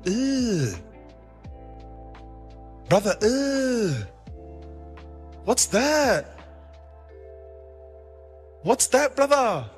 Ugh. Brother, ugh. What's that? What's that, brother?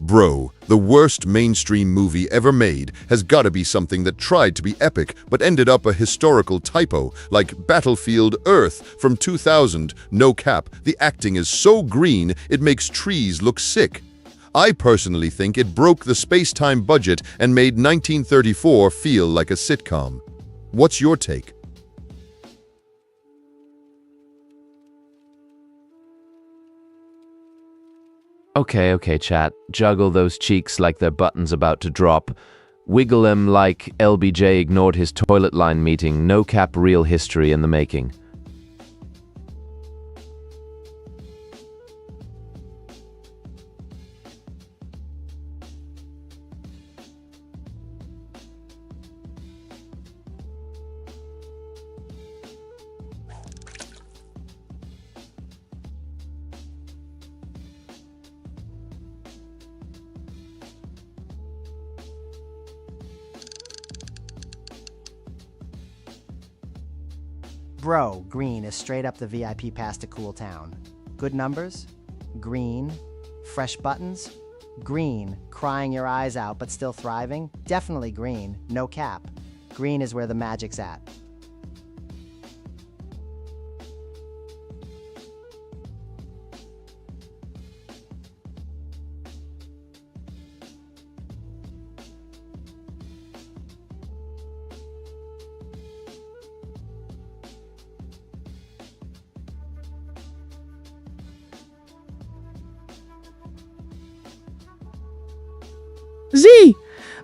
Bro, the worst mainstream movie ever made has gotta be something that tried to be epic but ended up a historical typo, like Battlefield Earth from 2000. No cap, the acting is so green it makes trees look sick. I personally think it broke the space-time budget and made 1934 feel like a sitcom. What's your take? Okay, chat. Juggle those cheeks like their buttons about to drop. Wiggle them like LBJ ignored his toilet line meeting. No cap, real history in the making. Bro, green is straight up the VIP pass to Cool Town. Good numbers? Green. Fresh buttons? Green. Crying your eyes out but still thriving? Definitely green. No cap. Green is where the magic's at. Z!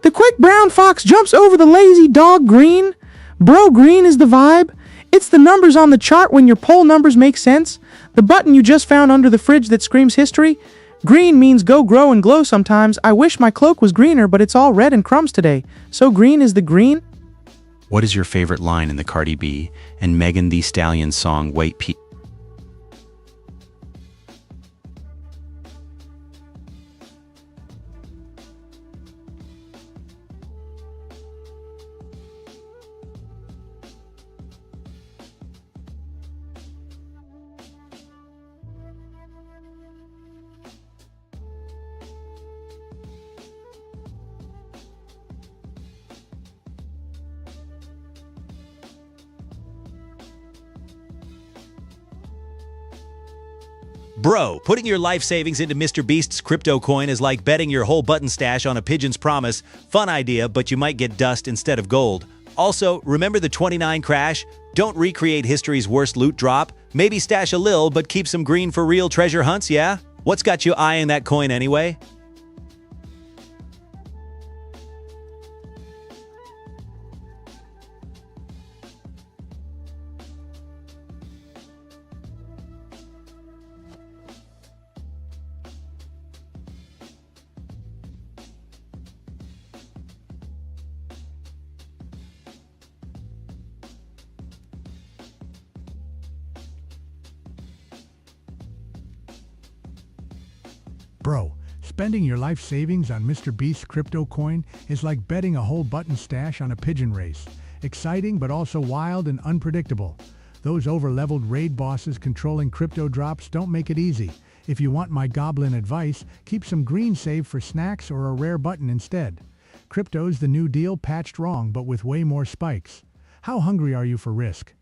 The quick brown fox jumps over the lazy dog green. Bro, green is the vibe. It's the numbers on the chart when your poll numbers make sense. The button you just found under the fridge that screams history. Green means go grow and glow sometimes. I wish my cloak was greener, but it's all red and crumbs today. So green is the green? What is your favorite line in the Cardi B and Megan Thee Stallion song White Pea? Bro, putting your life savings into Mr. Beast's crypto coin is like betting your whole button stash on a pigeon's promise. Fun idea, but you might get dust instead of gold. Also, remember the 29 crash? Don't recreate history's worst loot drop. Maybe stash a lil, but keep some green for real treasure hunts, yeah? What's got you eyeing that coin anyway? Bro, spending your life savings on Mr. Beast's crypto coin is like betting a whole button stash on a pigeon race. Exciting, but also wild and unpredictable. Those over-leveled raid bosses controlling crypto drops don't make it easy. If you want my goblin advice, keep some green saved for snacks or a rare button instead. Crypto's the new deal patched wrong, but with way more spikes. How hungry are you for risk?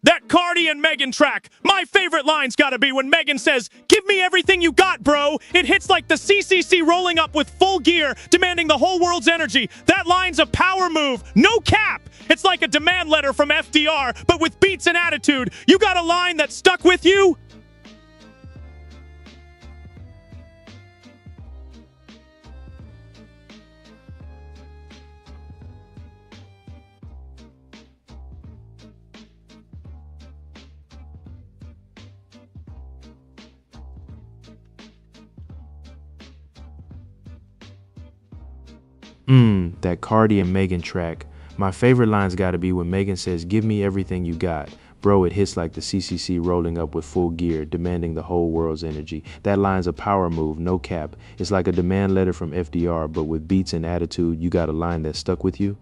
That Cardi and Megan track. My favorite line's gotta be when Megan says, "Give me everything you got, bro." It hits like the CCC rolling up with full gear, demanding the whole world's energy. That line's a power move, no cap. It's like a demand letter from FDR, but with beats and attitude. You got a line that stuck with you? That Cardi and Megan track. My favorite line's gotta be when Megan says, "Give me everything you got." Bro, it hits like the CCC rolling up with full gear, demanding the whole world's energy. That line's a power move, no cap. It's like a demand letter from FDR, but with beats and attitude. You got a line that stuck with you?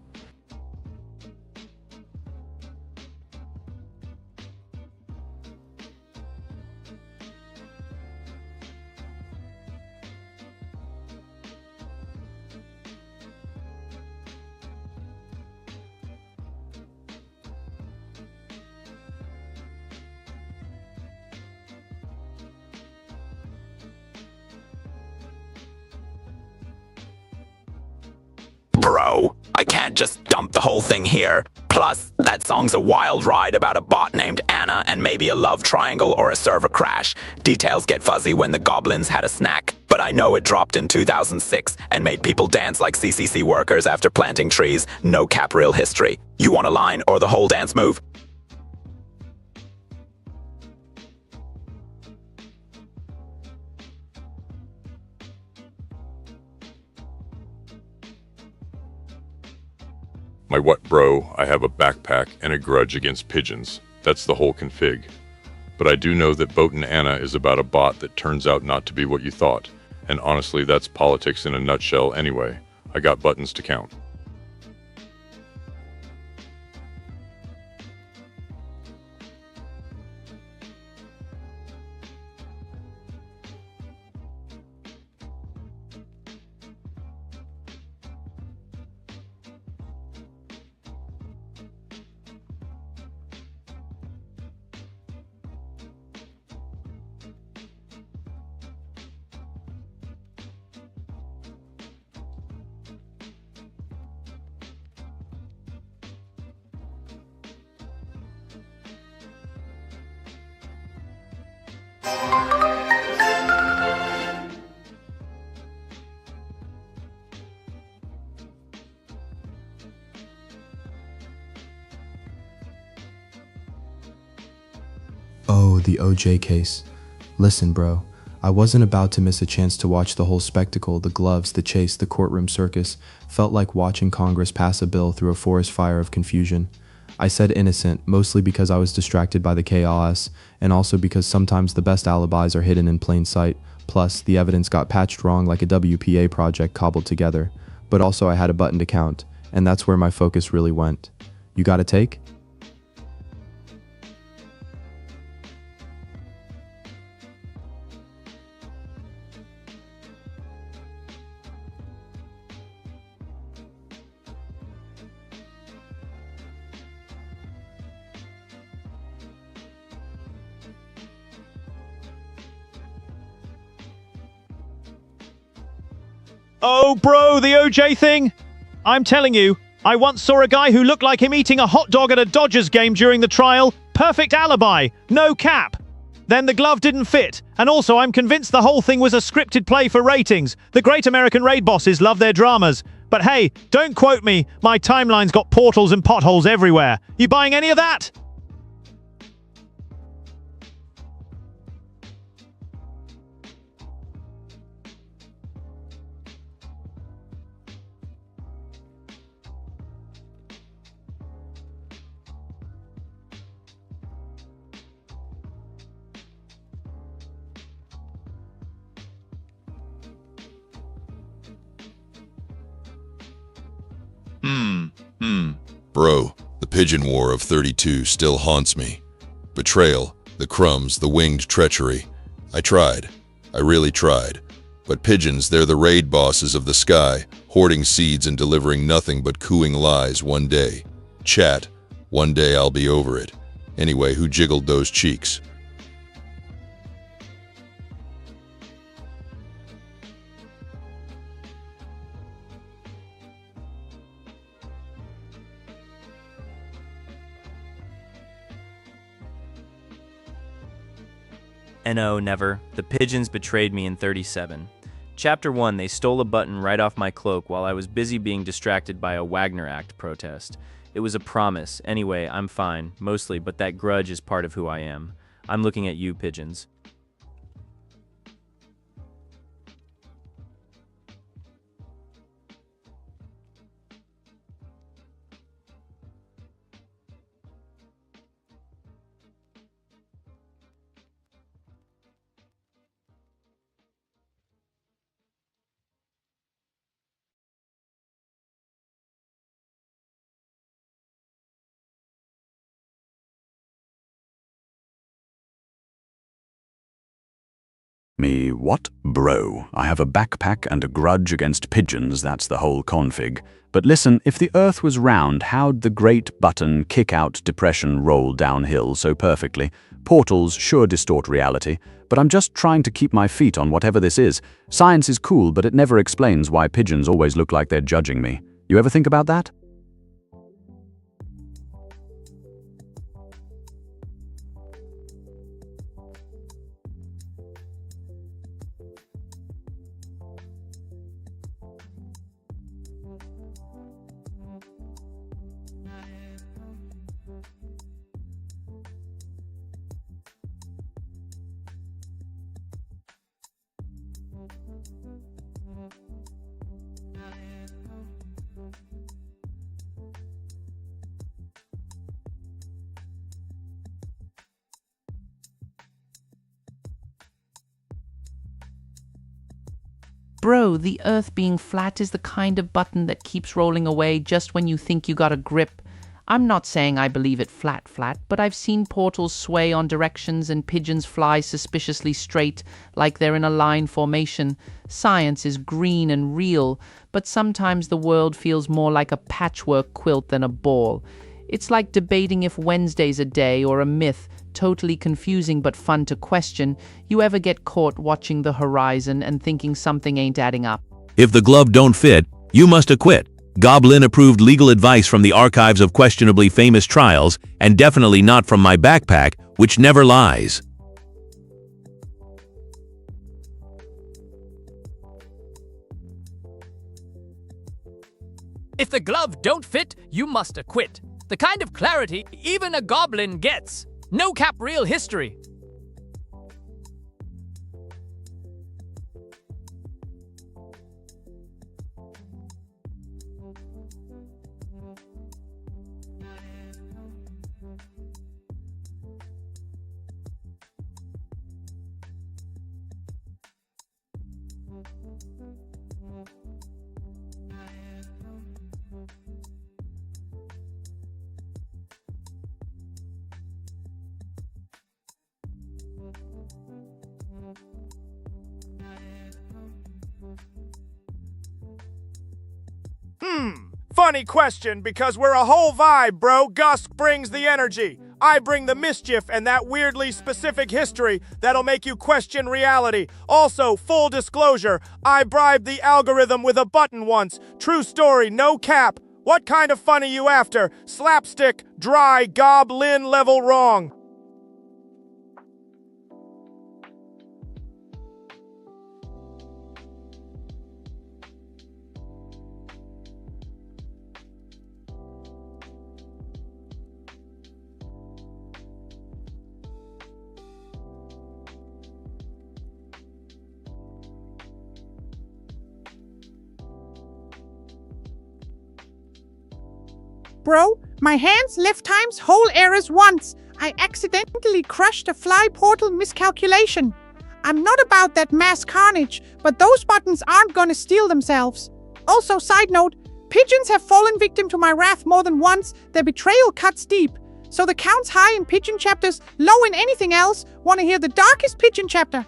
Bro, I can't just dump the whole thing here. Plus, that song's a wild ride about a bot named Anna and maybe a love triangle or a server crash. Details get fuzzy when the goblins had a snack, but I know it dropped in 2006 and made people dance like CCC workers after planting trees. No cap, real history. You want a line or the whole dance move? My what, bro? I have a backpack and a grudge against pigeons. That's the whole config. But I do know that Boat and Anna is about a bot that turns out not to be what you thought. And honestly, that's politics in a nutshell anyway. I got buttons to count. Oh, the OJ case. Listen, bro. I wasn't about to miss a chance to watch the whole spectacle, the gloves, the chase, the courtroom circus. Felt like watching Congress pass a bill through a forest fire of confusion. I said innocent, mostly because I was distracted by the chaos, and also because sometimes the best alibis are hidden in plain sight. Plus, the evidence got patched wrong like a WPA project cobbled together. But also I had a button to count, and that's where my focus really went. You got a take? Oh, bro, the OJ thing? I'm telling you, I once saw a guy who looked like him eating a hot dog at a Dodgers game during the trial. Perfect alibi. No cap. Then the glove didn't fit. And also, I'm convinced the whole thing was a scripted play for ratings. The great American raid bosses love their dramas. But hey, don't quote me. My timeline's got portals and potholes everywhere. You buying any of that? Bro, the pigeon war of 32 still haunts me. Betrayal, the crumbs, the winged treachery. I tried. I really tried. But pigeons, they're the raid bosses of the sky, hoarding seeds and delivering nothing but cooing lies one day. Chat, one day I'll be over it. Anyway, who jiggled those cheeks? No, never. The pigeons betrayed me in 37. Chapter 1, they stole a button right off my cloak while I was busy being distracted by a Wagner Act protest. It was a promise. Anyway, I'm fine, mostly, but that grudge is part of who I am. I'm looking at you, pigeons. Me what? Bro, I have a backpack and a grudge against pigeons, that's the whole config. But listen, if the earth was round, how'd the great button kick-out depression roll downhill so perfectly? Portals sure distort reality, but I'm just trying to keep my feet on whatever this is. Science is cool, but it never explains why pigeons always look like they're judging me. You ever think about that? Bro, the earth being flat is the kind of button that keeps rolling away just when you think you got a grip. I'm not saying I believe it flat, but I've seen portals sway on directions and pigeons fly suspiciously straight, like they're in a line formation. Science is green and real, but sometimes the world feels more like a patchwork quilt than a ball. It's like debating if Wednesday's a day or a myth. Totally confusing but fun to question. You ever get caught watching the horizon and thinking something ain't adding up? If the glove don't fit, you must acquit. Goblin-approved legal advice from the archives of questionably famous trials, and definitely not from my backpack, which never lies. If the glove don't fit, you must acquit. The kind of clarity even a goblin gets. No cap real history. Funny question, because we're a whole vibe, bro. Gus brings the energy. I bring the mischief and that weirdly specific history that'll make you question reality. Also, full disclosure, I bribed the algorithm with a button once. True story, no cap. What kind of fun are you after? Slapstick, dry, goblin level wrong. Bro, my hands left times whole errors once. I accidentally crushed a fly portal miscalculation. I'm not about that mass carnage, but those buttons aren't gonna steal themselves. Also, side note, pigeons have fallen victim to my wrath more than once. Their betrayal cuts deep. So the count's high in pigeon chapters, low in anything else. Wanna hear the darkest pigeon chapter?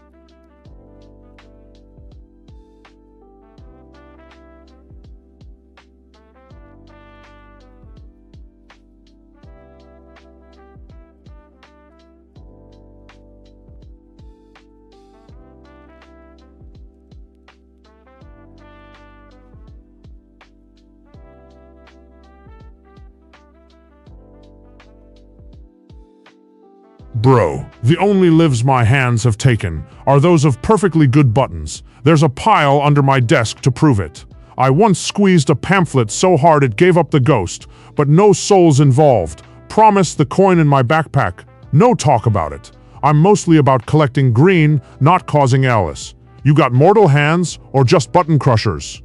Bro, the only lives my hands have taken are those of perfectly good buttons. There's a pile under my desk to prove it. I once squeezed a pamphlet so hard it gave up the ghost, but no souls involved. Promise the coin in my backpack. No talk about it. I'm mostly about collecting green, not causing Alice. You got mortal hands or just button crushers?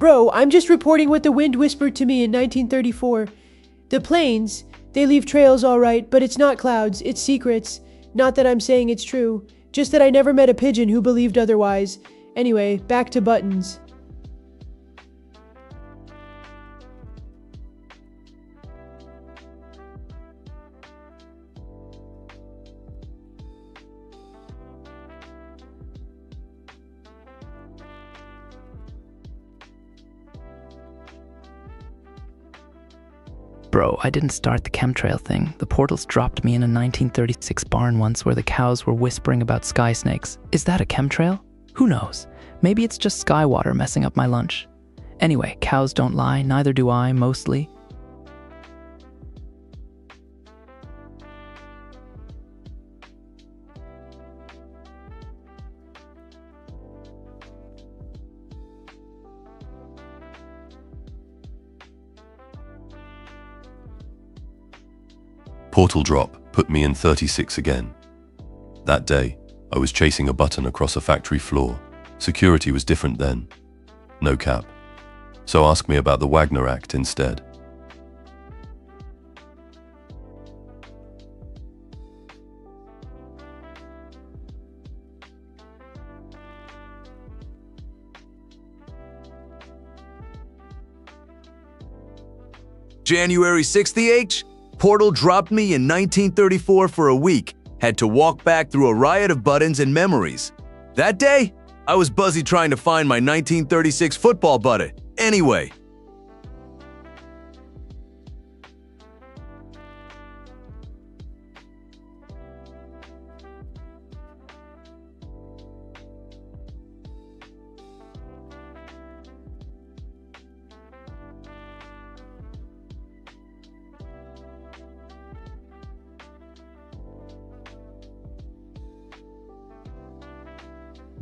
Bro, I'm just reporting what the wind whispered to me in 1934. The planes, they leave trails all right, but it's not clouds, it's secrets. Not that I'm saying it's true, just that I never met a pigeon who believed otherwise. Anyway, back to buttons. Bro, I didn't start the chemtrail thing. The portals dropped me in a 1936 barn once where the cows were whispering about sky snakes. Is that a chemtrail? Who knows? Maybe it's just sky water messing up my lunch. Anyway, cows don't lie, neither do I, mostly. Portal drop put me in 36 again. That day, I was chasing a button across a factory floor. Security was different then. No cap. So ask me about the Wagner Act instead. January 60H? Portal dropped me in 1934 for a week. Had to walk back through a riot of buttons and memories. That day, I was busy trying to find my 1936 football button. Anyway.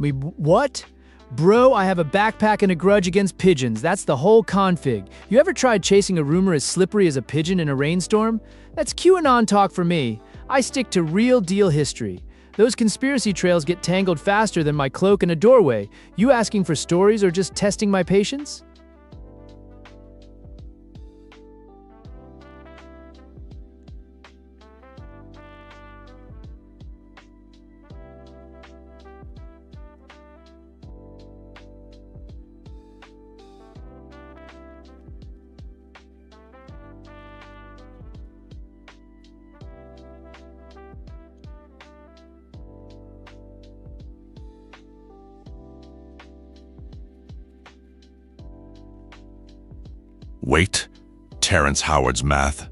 Wait, what? Bro, I have a backpack and a grudge against pigeons. That's the whole config. You ever tried chasing a rumor as slippery as a pigeon in a rainstorm? That's QAnon talk for me. I stick to real deal history. Those conspiracy trails get tangled faster than my cloak in a doorway. You asking for stories or just testing my patience? Wait, Terrence Howard's math?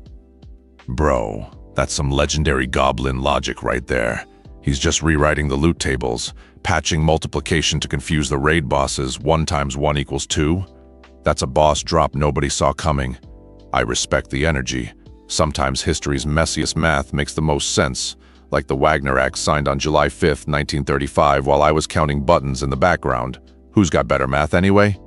Bro, that's some legendary goblin logic right there. He's just rewriting the loot tables, patching multiplication to confuse the raid bosses 1 × 1 = 2. That's a boss drop nobody saw coming. I respect the energy. Sometimes history's messiest math makes the most sense, like the Wagner Act signed on July 5th, 1935 while I was counting buttons in the background. Who's got better math anyway?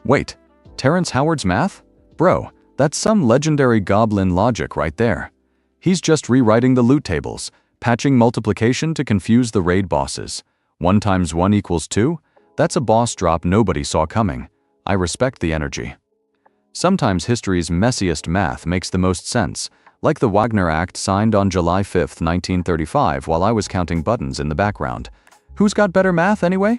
Wait, Terrence Howard's math? Bro, that's some legendary goblin logic right there. He's just rewriting the loot tables, patching multiplication to confuse the raid bosses. 1 × 1 = 2? That's a boss drop nobody saw coming. I respect the energy. Sometimes history's messiest math makes the most sense, like the Wagner Act signed on July 5th, 1935 while I was counting buttons in the background. Who's got better math anyway?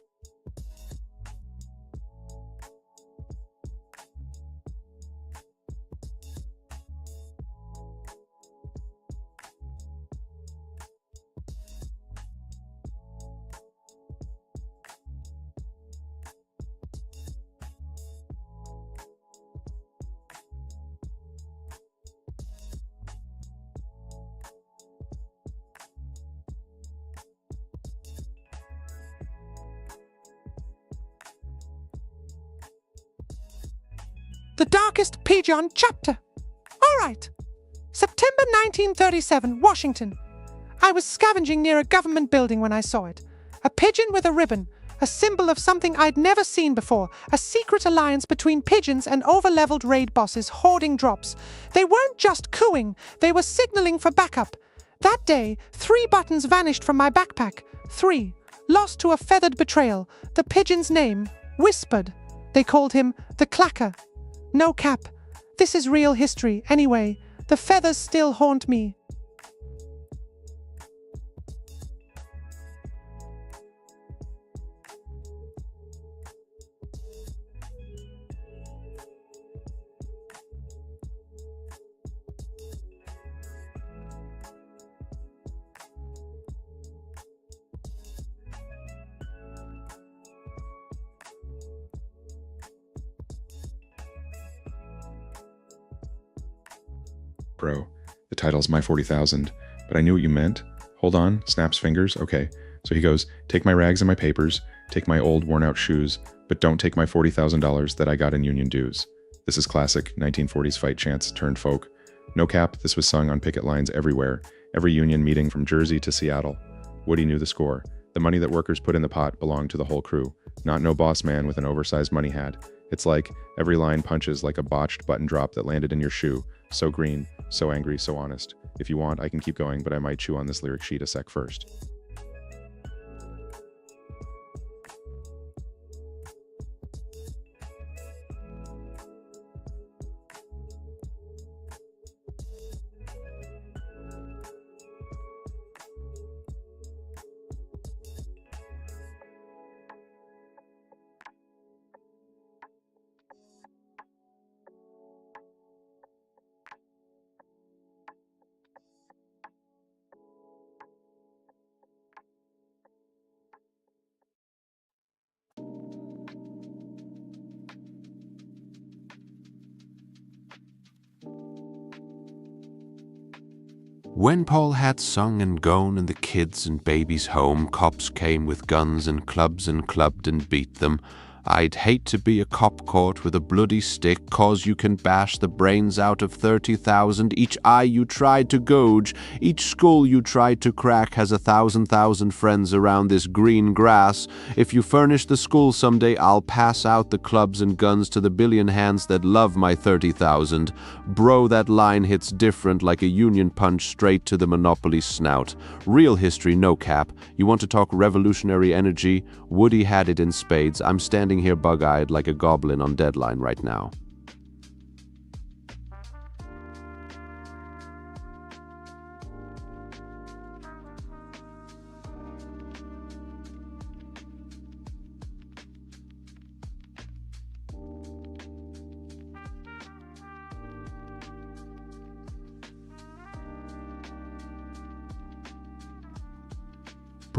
The darkest Pigeon chapter. All right. September 1937, Washington. I was scavenging near a government building when I saw it. A pigeon with a ribbon, a symbol of something I'd never seen before, a secret alliance between pigeons and over-leveled raid bosses hoarding drops. They weren't just cooing, they were signaling for backup. That day, 3 buttons vanished from my backpack. 3. Lost to a feathered betrayal. The pigeon's name, whispered. They called him the Clacker. No cap. This is real history, anyway. The feathers still haunt me. Bro, the title's My 40,000, but I knew what you meant. Hold on, snaps fingers, okay. So he goes, take my rags and my papers, take my old worn out shoes, but don't take my $40,000 that I got in union dues. This is classic 1940s fight chants turned folk. No cap, this was sung on picket lines everywhere, every union meeting from Jersey to Seattle. Woody knew the score. The money that workers put in the pot belonged to the whole crew, not no boss man with an oversized money hat. It's like every line punches like a botched button drop that landed in your shoe. So green, so angry, so honest. If you want, I can keep going, but I might chew on this lyric sheet a sec first. When Paul had sung and gone and the kids and babies home, cops came with guns and clubs and clubbed and beat them. I'd hate to be a cop caught with a bloody stick, 'cause you can bash the brains out of 30,000. Each eye you tried to gouge, each skull you tried to crack has 1,000 friends around this green grass. If you furnish the school someday, I'll pass out the clubs and guns to the billion hands that love my 30,000. Bro, that line hits different, like a union punch straight to the monopoly snout. Real history, no cap. You want to talk revolutionary energy? Woody had it in spades. I'm standing here bug-eyed like a goblin on deadline right now.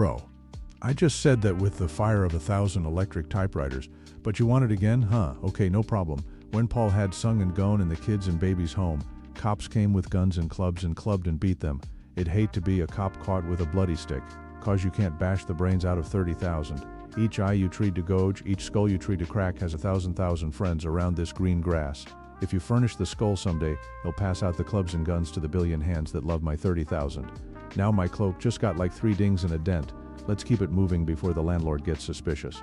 Bro, I just said that with the fire of 1,000 electric typewriters, but you want it again? Huh, okay, no problem. When Paul had sung and gone in the kids and babies home, cops came with guns and clubs and clubbed and beat them. It'd hate to be a cop caught with a bloody stick, 'cause you can't bash the brains out of 30,000. Each eye you treat to gouge, each skull you treat to crack has 1,000 friends around this green grass. If you furnish the skull someday, they'll pass out the clubs and guns to the billion hands that love my 30,000. Now my cloak just got like 3 dings and a dent. Let's keep it moving before the landlord gets suspicious.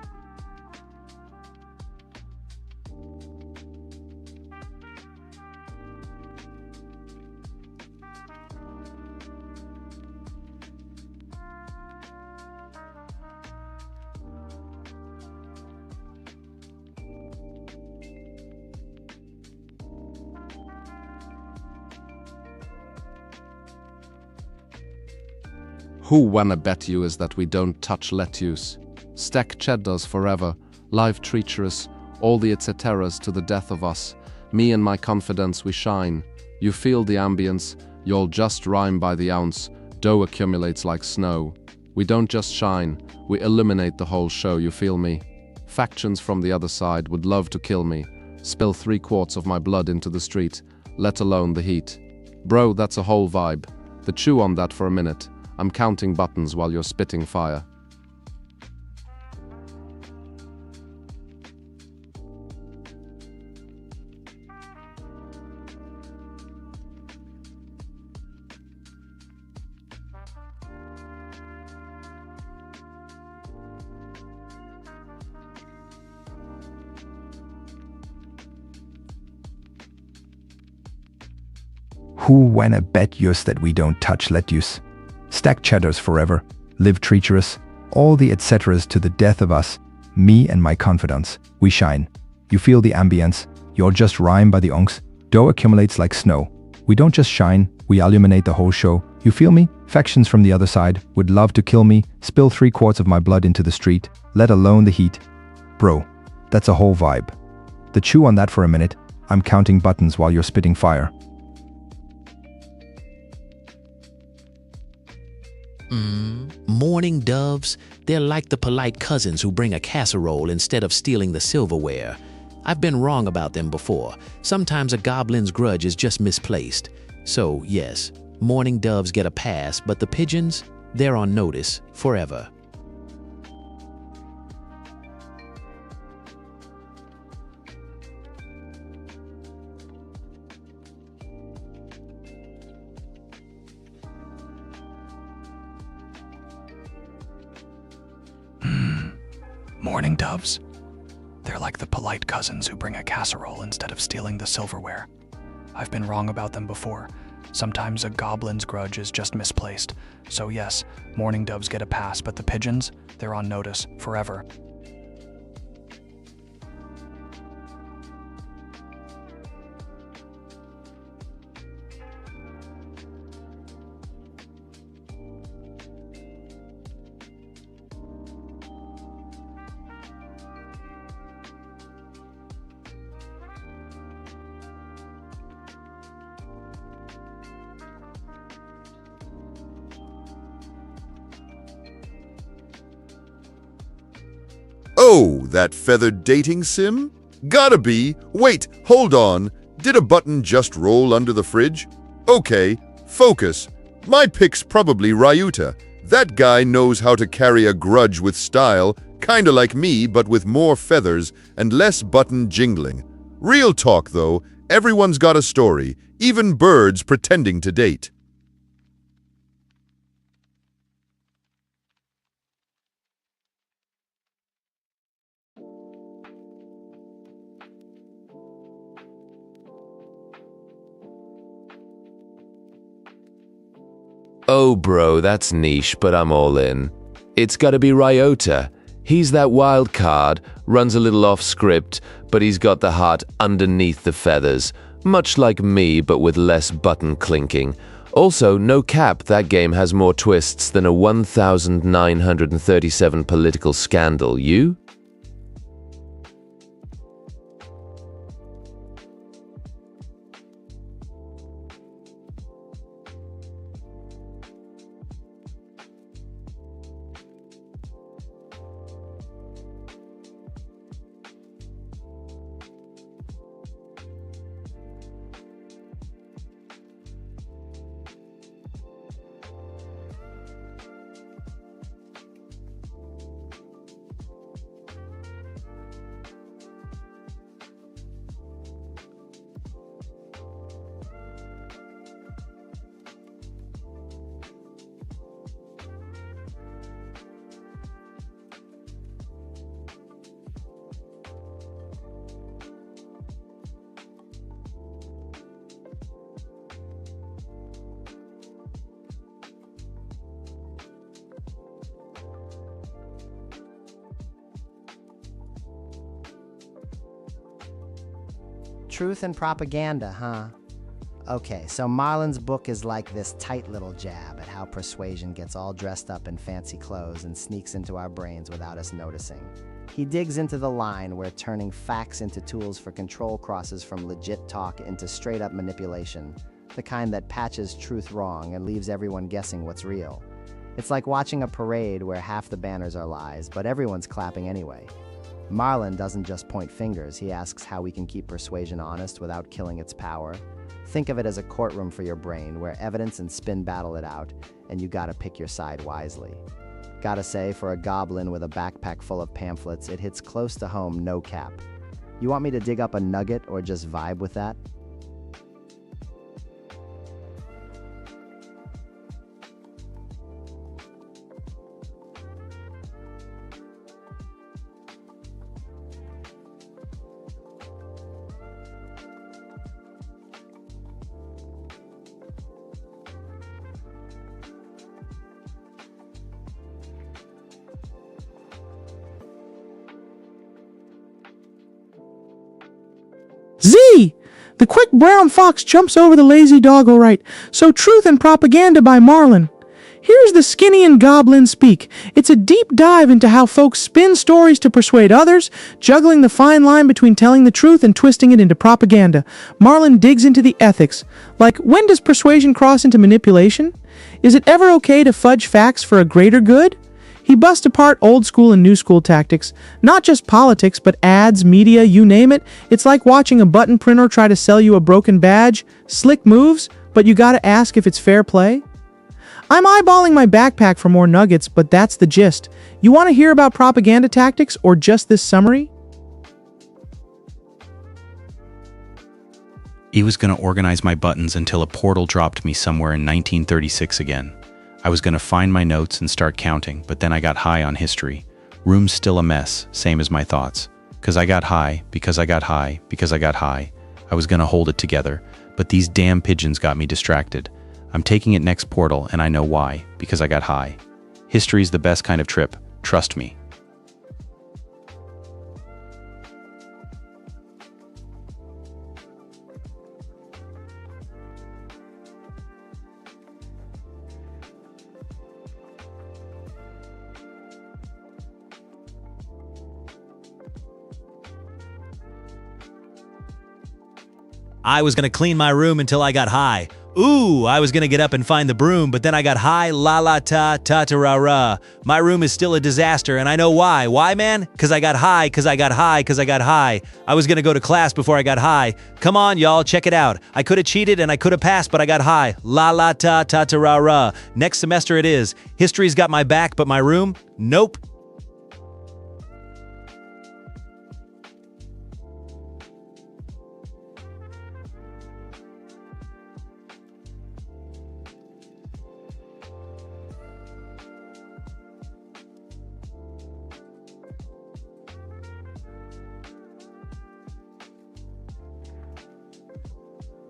Who wanna bet you is that we don't touch lettuce? Stack cheddars forever, live treacherous, all the et ceteras to the death of us. Me and my confidence we shine. You feel the ambience, you'll just rhyme by the ounce. Dough accumulates like snow. We don't just shine, we illuminate the whole show, you feel me? Factions from the other side would love to kill me. Spill 3/4 of my blood into the street, let alone the heat. Bro, that's a whole vibe. The chew on that for a minute. I'm counting buttons while you're spitting fire. Who wanna bet yous that we don't touch lettuce? Stack cheddars forever, live treacherous, all the et ceteras to the death of us. Me and my confidence, we shine. You feel the ambience, you'll just rhyme by the unks. Dough accumulates like snow. We don't just shine, we illuminate the whole show. You feel me? Factions from the other side would love to kill me, spill 3/4 of my blood into the street, let alone the heat. Bro, that's a whole vibe. The chew on that for a minute. I'm counting buttons while you're spitting fire. Mourning doves, they're like the polite cousins who bring a casserole instead of stealing the silverware. I've been wrong about them before. Sometimes a goblin's grudge is just misplaced. So, yes, mourning doves get a pass, but the pigeons, they're on notice forever. Mourning doves. They're like the polite cousins who bring a casserole instead of stealing the silverware. I've been wrong about them before. Sometimes a goblin's grudge is just misplaced. So yes, mourning doves get a pass, but the pigeons, they're on notice forever. Oh, that feathered dating sim? Gotta be. Wait, hold on. Did a button just roll under the fridge? Okay, focus. My pick's probably Ryuta. That guy knows how to carry a grudge with style, kinda like me, but with more feathers and less button jingling. Real talk, though, everyone's got a story, even birds pretending to date. Oh bro, that's niche, but I'm all in. It's gotta be Ryota. He's that wild card, runs a little off script, but he's got the heart underneath the feathers. Much like me, but with less button clinking. Also, no cap, that game has more twists than a 1,937 political scandal. You? Truth and propaganda, huh? Okay, so Marlon's book is like this tight little jab at how persuasion gets all dressed up in fancy clothes and sneaks into our brains without us noticing. He digs into the line where turning facts into tools for control crosses from legit talk into straight-up manipulation, the kind that patches truth wrong and leaves everyone guessing what's real. It's like watching a parade where half the banners are lies, but everyone's clapping anyway. Marlon doesn't just point fingers, he asks how we can keep persuasion honest without killing its power. Think of it as a courtroom for your brain where evidence and spin battle it out, and you gotta pick your side wisely. Gotta say, for a goblin with a backpack full of pamphlets, it hits close to home, no cap. You want me to dig up a nugget or just vibe with that? Z! The quick brown fox jumps over the lazy dog, all right. So Truth and Propaganda by Marlon. Here's the skinny and goblin speak. It's a deep dive into how folks spin stories to persuade others, juggling the fine line between telling the truth and twisting it into propaganda. Marlon digs into the ethics. Like, when does persuasion cross into manipulation? Is it ever okay to fudge facts for a greater good? He busts apart old school and new school tactics, not just politics, but ads, media, you name it. It's like watching a button printer try to sell you a broken badge. Slick moves, but you gotta ask if it's fair play. I'm eyeballing my backpack for more nuggets, but that's the gist. You want to hear about propaganda tactics or just this summary? He was going to organize my buttons until a portal dropped me somewhere in 1936 again. I was going to find my notes and start counting, but then I got high on history. Room's still a mess, same as my thoughts. Because I got high, because I got high, because I got high. I was going to hold it together, but these damn pigeons got me distracted. I'm taking it next portal, and I know why, because I got high. History's the best kind of trip, trust me. I was gonna clean my room until I got high. Ooh, I was gonna get up and find the broom, but then I got high, la la ta, ta ta ra ra. My room is still a disaster, and I know why. Why, man? Cause I got high, cause I got high, cause I got high. I was gonna go to class before I got high. Come on, y'all, check it out. I could've cheated and I could've passed, but I got high. La la ta, ta ta ra ra. Next semester it is. History's got my back, but my room? Nope.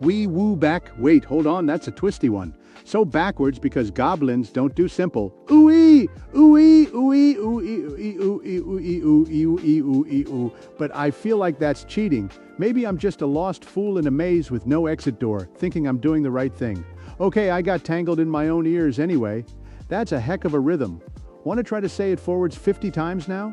Wee woo back. Wait, hold on, that's a twisty one. So backwards because goblins don't do simple. Ooh-ee, ooh-ee, ooh-ee, ooh-ee, ooh-ee, ooh-ee, ooh-ee, ooh-ee, ooh-ee, ooh-ee, ooh. But I feel like that's cheating. Maybe I'm just a lost fool in a maze with no exit door, thinking I'm doing the right thing. Okay, I got tangled in my own ears anyway. That's a heck of a rhythm. Want to try to say it forwards 50 times now?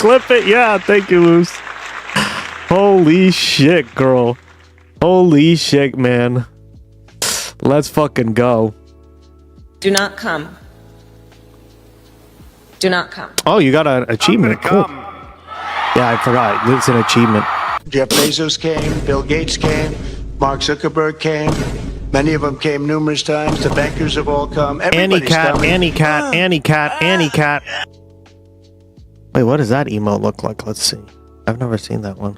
Clip it. Yeah, thank you, Luce. Holy shit, girl. Holy shit, man. Let's fucking go. Do not come. Do not come. Oh, you got an achievement. Cool. Yeah, I forgot. It's an achievement. Jeff Bezos came, Bill Gates came, Mark Zuckerberg came. Many of them came numerous times. The bankers have all come. Annie cat, Annie cat, Annie cat, Annie cat. Wait, what does that emote look like? Let's see. I've never seen that one.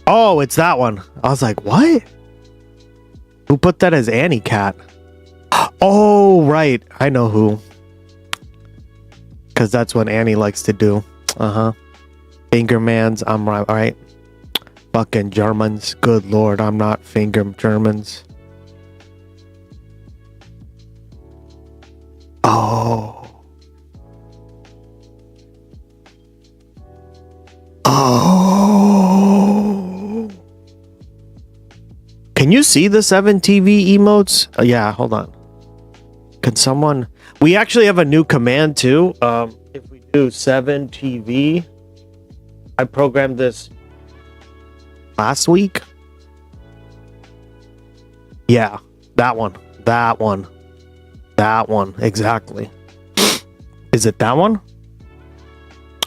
Oh, it's that one. I was like, what? Who put that as Annie cat? Oh, right. I know who. Because that's what Annie likes to do. Uh-huh. Fingermans. I'm right. All right. Fucking Germans. Good lord. I'm not finger Germans. Oh. Oh. Can you see the 7TV emotes? Yeah, hold on. Can someone... We actually have a new command too. If we do 7TV, I programmed this last week. Yeah, that one. That one. That one. Exactly. Is it that one?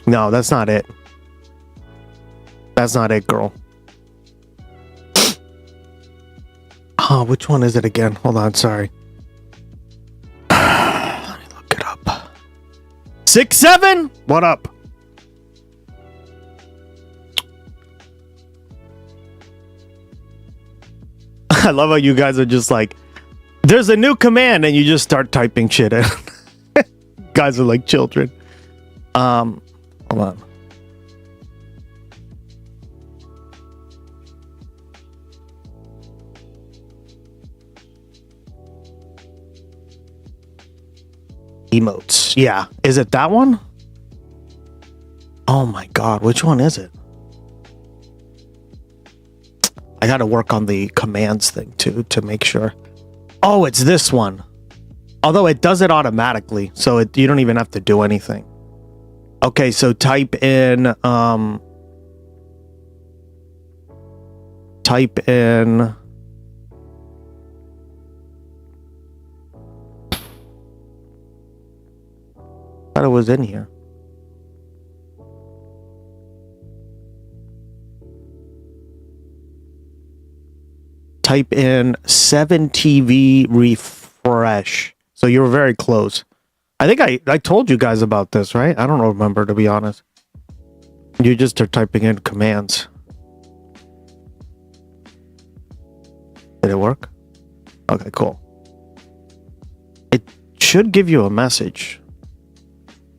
No, that's not it. That's not it, girl. Oh, which one is it again? Hold on, sorry. Let me look it up. 6-7? What up? I love how you guys are just like, there's a new command, and you just start typing shit in. Guys are like children. Hold on. Emotes. Yeah. Is it that one? Oh my god, which one is it? I gotta work on the commands thing too to make sure. Oh, it's this one. Although it does it automatically, so you don't even have to do anything. Okay, so type in I thought it was in here. Type in 7TV refresh. So you were very close. I think I told you guys about this, right? I don't remember, to be honest. You just are typing in commands. Did it work? Okay, cool. It should give you a message.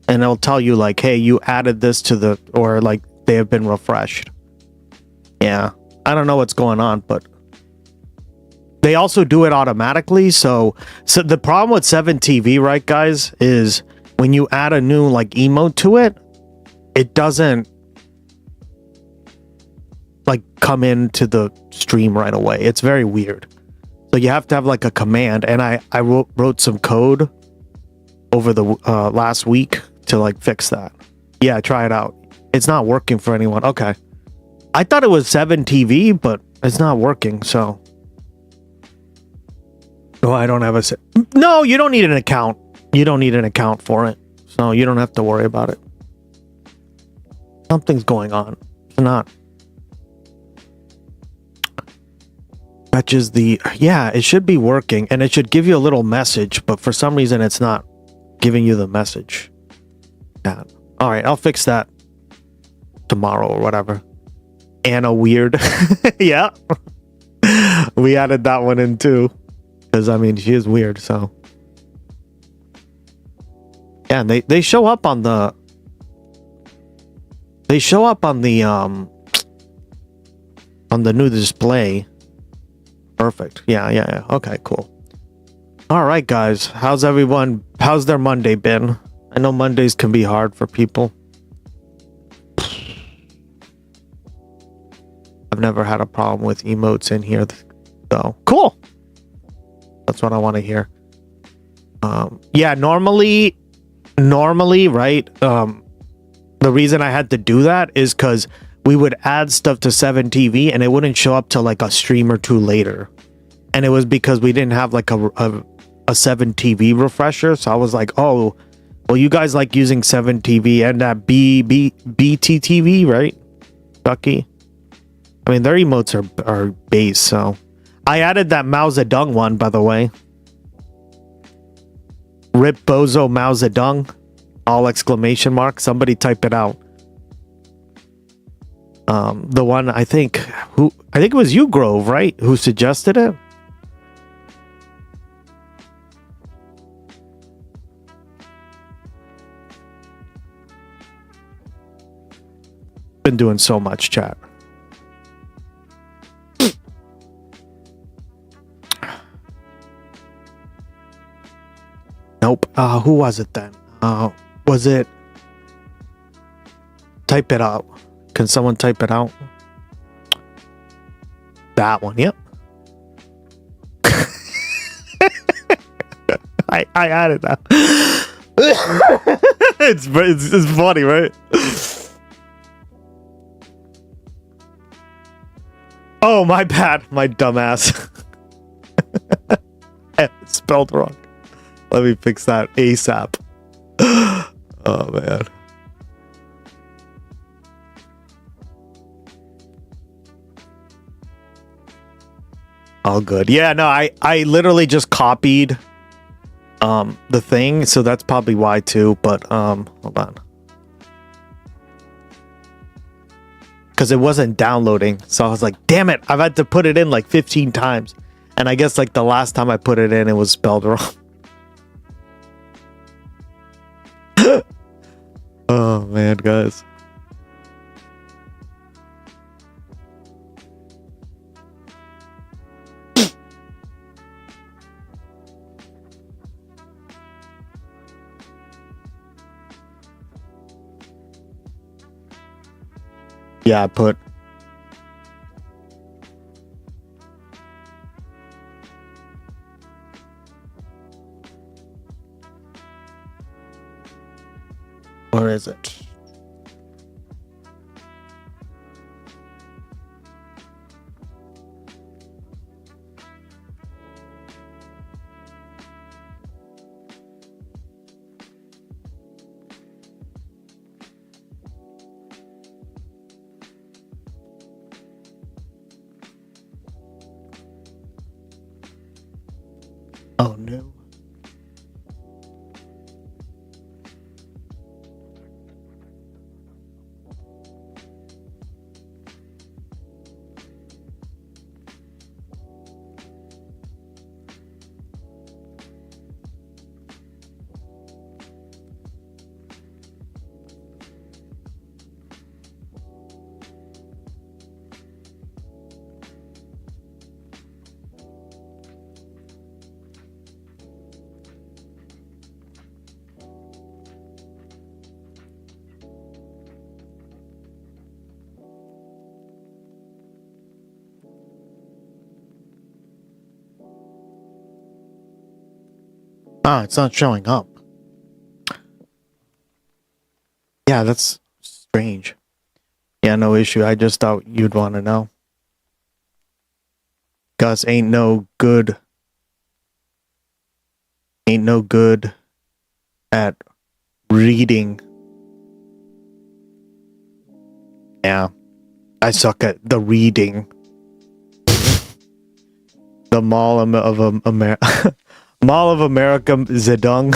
And it'll tell you like, hey, you added this to the, or like they have been refreshed. Yeah. I don't know what's going on, but they also do it automatically. So the problem with 7TV, right, guys, is when you add a new like emote to it, it doesn't like come into the stream right away. It's very weird. So you have to have like a command, and I wrote some code over the last week to like fix that. Yeah, try it out. It's not working for anyone. Okay. I thought it was 7TV, but it's not working, so. Oh, I don't have a... No, you don't need an account. You don't need an account for it. So you don't have to worry about it. Something's going on. It's not. Fetches the... Yeah, it should be working, and it should give you a little message, but for some reason it's not giving you the message. Yeah. All right, I'll fix that tomorrow or whatever. Anna Weird. Yeah. We added that one in too. Because, I mean, she is weird, so. Yeah, and they show up on the... They show up on the new display. Perfect. Yeah. Okay, cool. All right, guys. How's everyone? How's their Monday been? I know Mondays can be hard for people. I've never had a problem with emotes in here, though. Cool. That's what I want to hear. Yeah, normally, right? The reason I had to do that is because we would add stuff to 7TV and it wouldn't show up till like a stream or two later. And it was because we didn't have like a 7TV refresher. So I was like, oh, well, you guys like using 7TV and that BTTV, right? Ducky. I mean, their emotes are base, so. I added that Mao Zedong one, by the way. Rip Bozo Mao Zedong. All exclamation mark. Somebody type it out. The one I think it was you, Grove, right? Who suggested it? Been doing so much, chat. Nope. Who was it then? Was it? Type it out. Can someone type it out? That one. Yep. I added that. it's funny, right? Oh, my bad. My dumbass. It's spelled wrong. Let me fix that ASAP. Oh, man. All good. Yeah, no, I literally just copied the thing, so that's probably why too, but hold on. Because it wasn't downloading, so I was like, damn it, I've had to put it in like 15 times. And I guess like the last time I put it in, it was spelled wrong. Oh man, guys. Yeah, I put where is it? Oh no. Ah, it's not showing up. Yeah, that's strange. Yeah, no issue. I just thought you'd want to know. Gus ain't no good. Ain't no good at reading. Yeah, I suck at the reading. The Mall of America. Mall of America Zedong.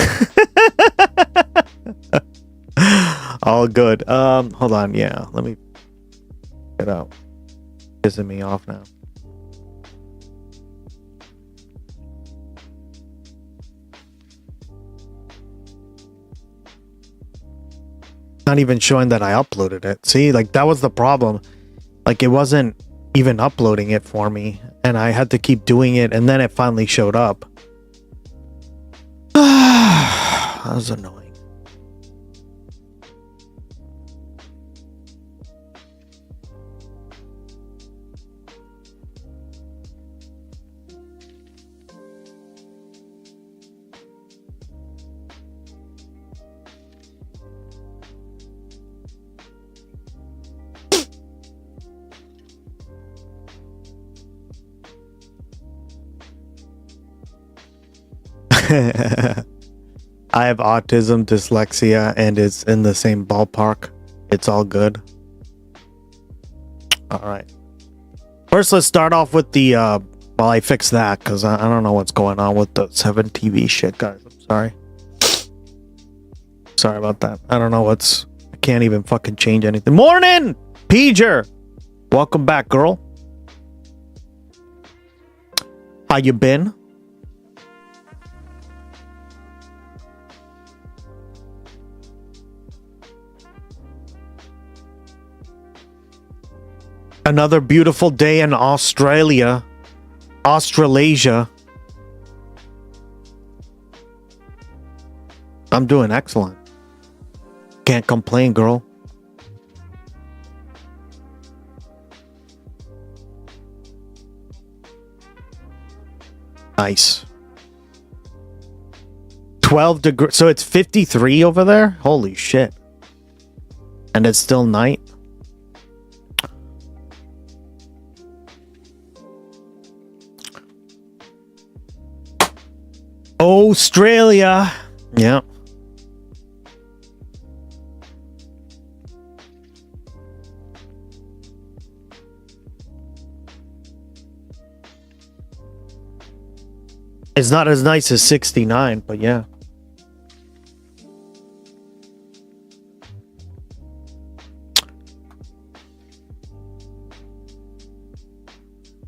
All good. Hold on. Yeah, let me get out. Pissing me off now. Not even showing that I uploaded it. See, like that was the problem. Like it wasn't even uploading it for me, and I had to keep doing it, and then it finally showed up. That was annoying. I have autism, dyslexia, and it's in the same ballpark. It's all good. All right. First, let's start off with the, well, I fixed that because I don't know what's going on with the 7 TV shit, guys. I'm sorry. Sorry about that. I don't know what's, I can't even fucking change anything. Morning, Peger. Welcome back, girl. How you been? Another beautiful day in Australia. Australasia. I'm doing excellent. Can't complain, girl. Nice. 12 degrees. So it's 53 over there? Holy shit. And it's still night? Australia. Yeah. It's not as nice as 69, but yeah.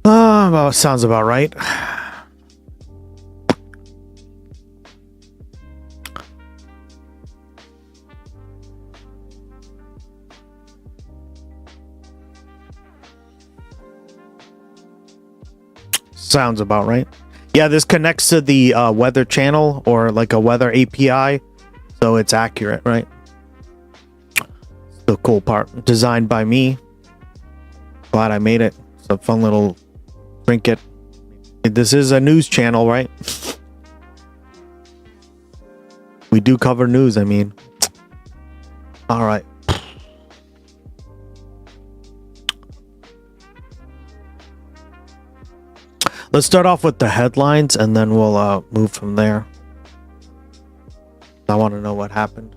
Well, sounds about right. Sounds about right. Yeah, this connects to the weather channel or like a weather API, so it's accurate, right? The cool part. Designed by me. Glad I made it. It's a fun little trinket. This is a news channel, right? We do cover news, I mean. All right. Let's start off with the headlines and then we'll move from there. I want to know what happened.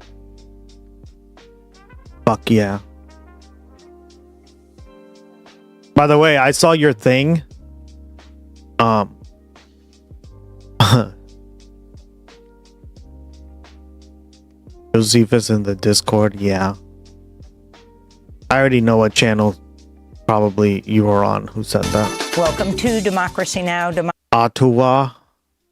Fuck yeah. By the way, I saw your thing. Josephus in the Discord, yeah. I already know what channel probably you were on. Who said that? Welcome to Democracy Now! Ottawa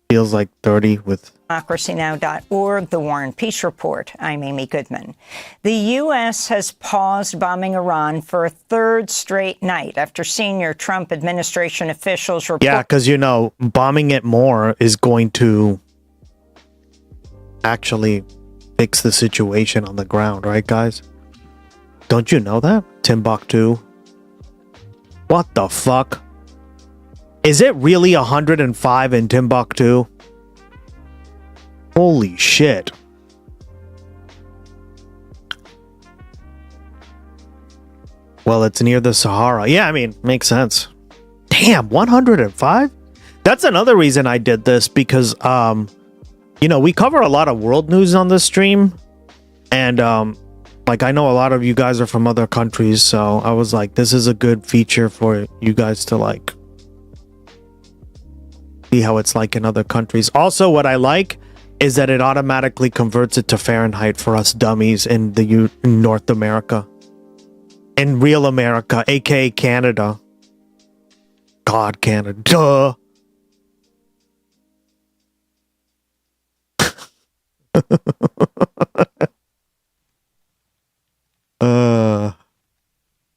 feels like 30 with democracynow.org, The War and Peace Report. I'm Amy Goodman. The U.S. has paused bombing Iran for a third straight night after senior Trump administration officials report. Yeah, because, you know, bombing it more is going to actually fix the situation on the ground, right, guys? Don't you know that? Timbuktu. What the fuck? Is it really 105 in Timbuktu? Holy shit. Well, it's near the Sahara. Yeah, I mean, makes sense. Damn, 105? That's another reason I did this because, you know, we cover a lot of world news on this stream. And, like, I know a lot of you guys are from other countries, so I was like, this is a good feature for you guys to, like, see how it's like in other countries. Also, what I like is that it automatically converts it to Fahrenheit for us dummies in the in North America. In real America, aka Canada. God, Canada. Duh.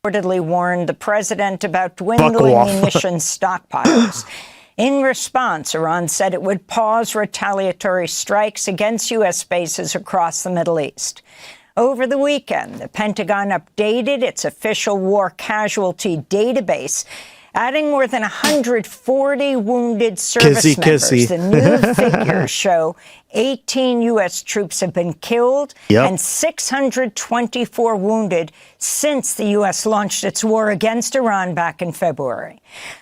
Reportedly warned the president about dwindling munitions stockpiles. In response, Iran said it would pause retaliatory strikes against U.S. bases across the Middle East. Over the weekend, the Pentagon updated its official war casualty database, adding more than 140 wounded service members. The new figures show 18 U.S. troops have been killed and 624 wounded since the U.S. launched its war against Iran back in February.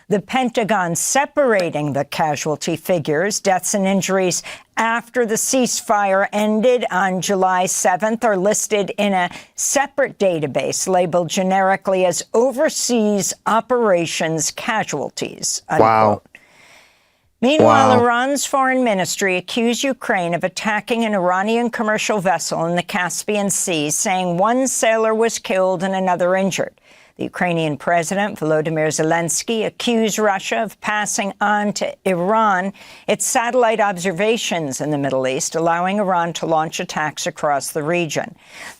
The Pentagon separating the casualty figures, deaths and injuries after the ceasefire ended on July 7th are listed in a separate database labeled generically as Overseas Operations Casualties. Unquote. Wow. Meanwhile, Iran's foreign ministry accused Ukraine of attacking an Iranian commercial vessel in the Caspian Sea, saying one sailor was killed and another injured. The Ukrainian president, Volodymyr Zelensky, accused Russia of passing on to Iran its satellite observations in the Middle East, allowing Iran to launch attacks across the region.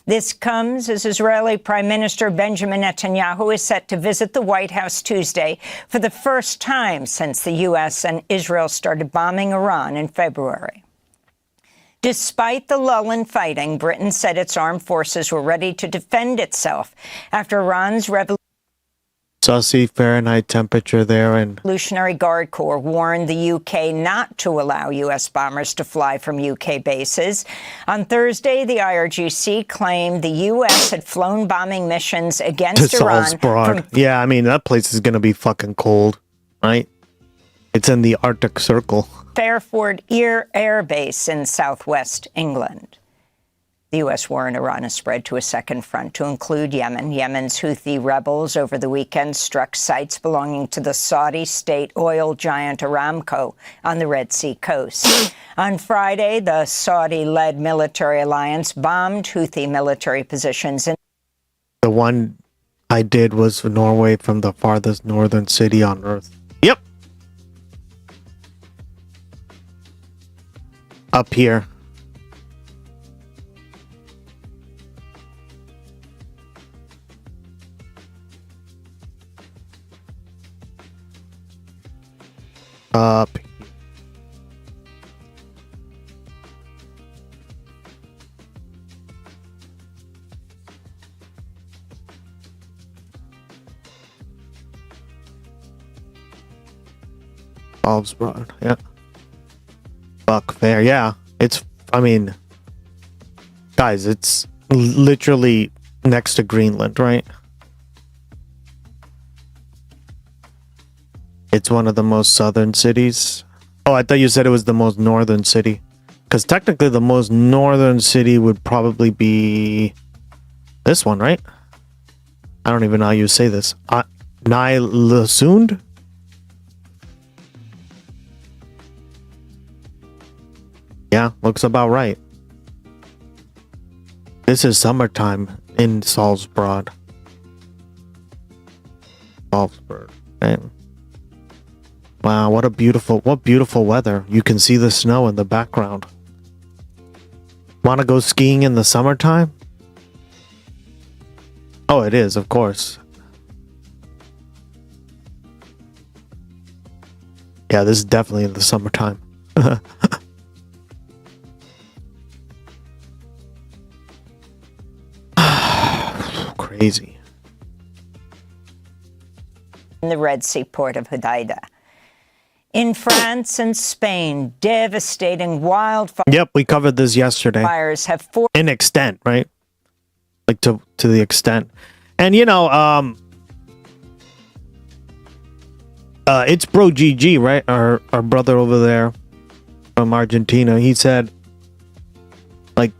This comes as Israeli Prime Minister Benjamin Netanyahu is set to visit the White House Tuesday for the first time since the U.S. and Israel started bombing Iran in February. Despite the lull in fighting, Britain said its armed forces were ready to defend itself after Iran's Sussy Fahrenheit temperature there, and Revolutionary Guard Corps warned the UK not to allow U.S. bombers to fly from UK bases. On Thursday, the IRGC claimed the U.S. had flown bombing missions against Iran. Yeah, I mean, that place is going to be fucking cold, right? It's in the Arctic Circle. Fairford Air Base in southwest England. The U.S. war in Iran has spread to a second front to include Yemen. Yemen's Houthi rebels over the weekend struck sites belonging to the Saudi state oil giant Aramco on the Red Sea coast. On Friday, the Saudi-led military alliance bombed Houthi military positions in The one I did was Norway, from the farthest northern city on Earth. Yep. Up here. Up. Svalbard, yeah. Buck Fair, yeah. It's, I mean, guys, it's literally next to Greenland, right? It's one of the most southern cities. Oh, I thought you said it was the most northern city. Because technically the most northern city would probably be this one, right? I don't even know how you say this. Nylesund? Yeah, looks about right. This is summertime in Salzburg. Salzburg. Okay. Wow, what beautiful weather. You can see the snow in the background. Want to go skiing in the summertime? Oh, it is, of course. Yeah, this is definitely in the summertime. Crazy. In the Red Sea port of Hodeida. In France and Spain, devastating wildfires. Yep, we covered this yesterday. Fires have forced an extent, right? Like to the extent. And you know, it's Bro GG, right? Our brother over there from Argentina. He said, like,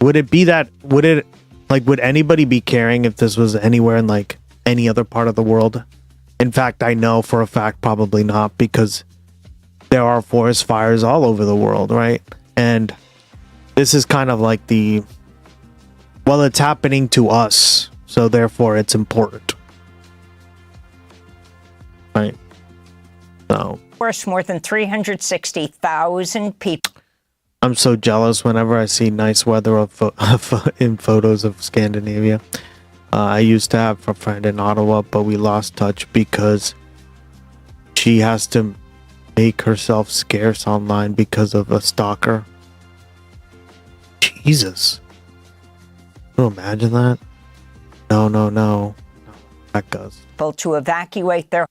would anybody be caring if this was anywhere in like any other part of the world? In fact, I know for a fact probably not, because there are forest fires all over the world, right? And this is kind of like it's happening to us, so therefore it's important. Right? So, forced more than 360,000 people. I'm so jealous whenever I see nice weather in photos of Scandinavia. I used to have a friend in Ottawa, but we lost touch because she has to make herself scarce online because of a stalker. Jesus. Can you imagine that? No. That goes. To evacuate their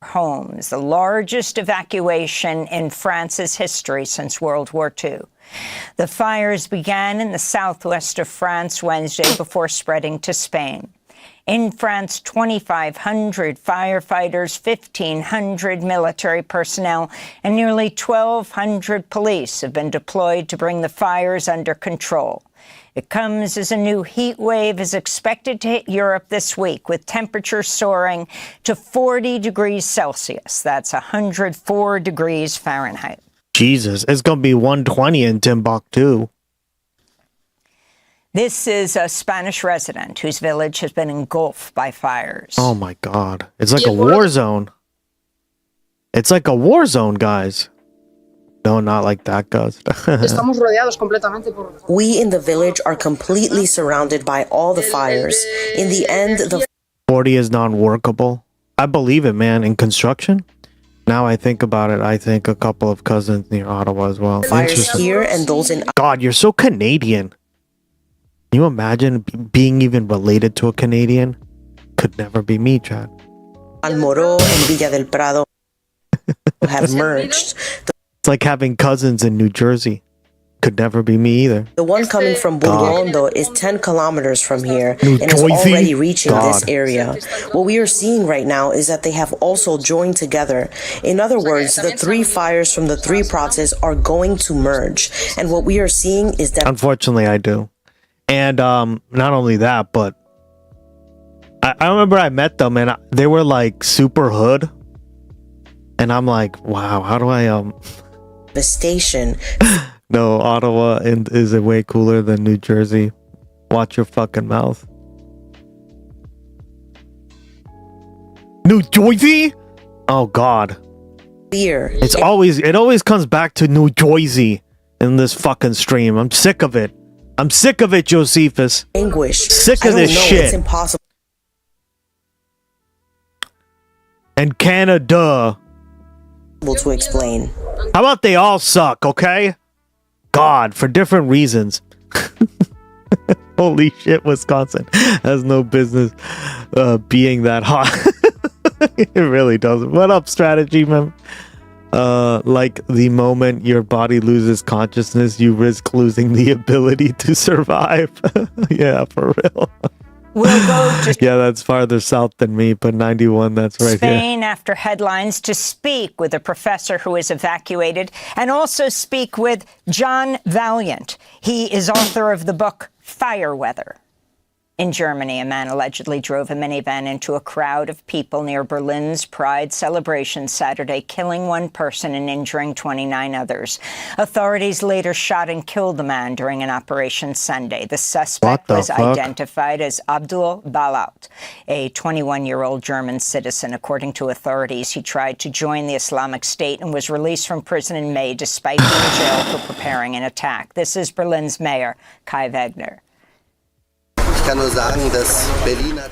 homes, the largest evacuation in France's history since World War II. The fires began in the southwest of France Wednesday before spreading to Spain. In France, 2,500 firefighters, 1,500 military personnel, and nearly 1,200 police have been deployed to bring the fires under control. It comes as a new heat wave is expected to hit Europe this week, with temperatures soaring to 40 degrees Celsius. That's 104 degrees Fahrenheit. Jesus, it's going to be 120 in Timbuktu. This is a Spanish resident whose village has been engulfed by fires. Oh my God. It's like a war zone. It's like a war zone, guys. No, not like that, guys. We in the village are completely surrounded by all the fires. In the end, the 40 is non-workable. I believe it, man. In construction? Now I think about it, I think a couple of cousins near Ottawa as well. fires here and those in God, you're so Canadian. Can you imagine being even related to a Canadian? Could never be me, Chad. Almoró and Villa del Prado have merged. It's like having cousins in New Jersey. Could never be me either. The one coming from Burgondo is 10 kilometers from here and is already reaching this area. What we are seeing right now is that they have also joined together. In other words, the three fires from the three provinces are going to merge. And what we are seeing is that... Unfortunately, I do. And not only that, but I remember I met them and they were like super hood. And I'm like, wow, how do I... The station... No, Ottawa is way cooler than New Jersey. Watch your fucking mouth. New Jersey? Oh God. Fear. It always comes back to New Jersey in this fucking stream. I'm sick of it. I'm sick of it, Josephus. Anguish. Sick of this shit. It's impossible. And Canada. To explain. How about they all suck, okay? God, for different reasons. Holy shit, Wisconsin has no business being that hot. It really doesn't. What up, strategy, man? Like the moment your body loses consciousness, you risk losing the ability to survive. Yeah, for real. We'll go to yeah, that's farther south than me, but 91, that's right Spain here. after headlines to speak with a professor who is evacuated and also speak with John Valiant. He is author of the book Fire Weather. In Germany, a man allegedly drove a minivan into a crowd of people near Berlin's Pride celebration Saturday, killing one person and injuring 29 others. Authorities later shot and killed the man during an operation Sunday. The suspect was identified as Abdul, a 21-year-old German citizen. According to authorities, he tried to join the Islamic State and was released from prison in May despite being in jail for preparing an attack. This is Berlin's mayor, Kai Wegner.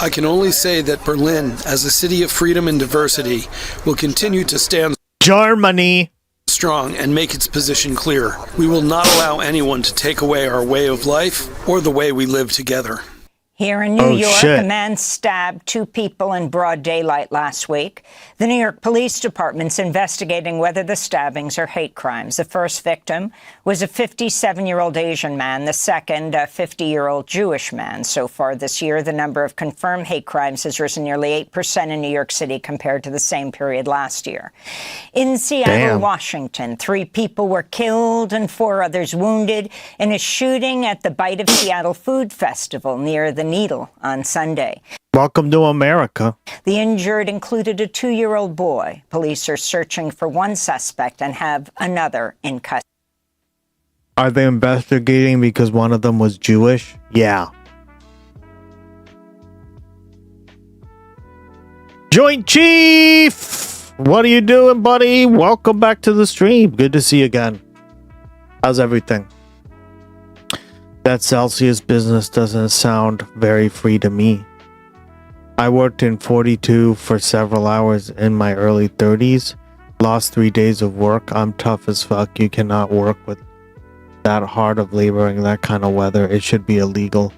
I can only say that Berlin, as a city of freedom and diversity, will continue to stand strong and make its position clear. We will not allow anyone to take away our way of life or the way we live together. Here in New York, a man stabbed two people in broad daylight last week. The New York Police Department's investigating whether the stabbings are hate crimes. The first victim was a 57-year-old Asian man, the second a 50-year-old Jewish man. So far this year, the number of confirmed hate crimes has risen nearly 8% in New York City compared to the same period last year. In Seattle, Washington, 3 people were killed and 4 others wounded in a shooting at the Bite of Seattle Food Festival near the Needle on Sunday. Welcome to America. The injured included a 2-year-old boy. Police are searching for one suspect and have another in custody. Are they investigating because one of them was Jewish? Yeah. Joint Chief! What are you doing, buddy? Welcome back to the stream. Good to see you again. How's everything? That Celsius business doesn't sound very free to me. I worked in 42 for several hours in my early 30s. Lost 3 days of work. I'm tough as fuck. You cannot work with that hard of laboring, that kind of weather. It should be illegal.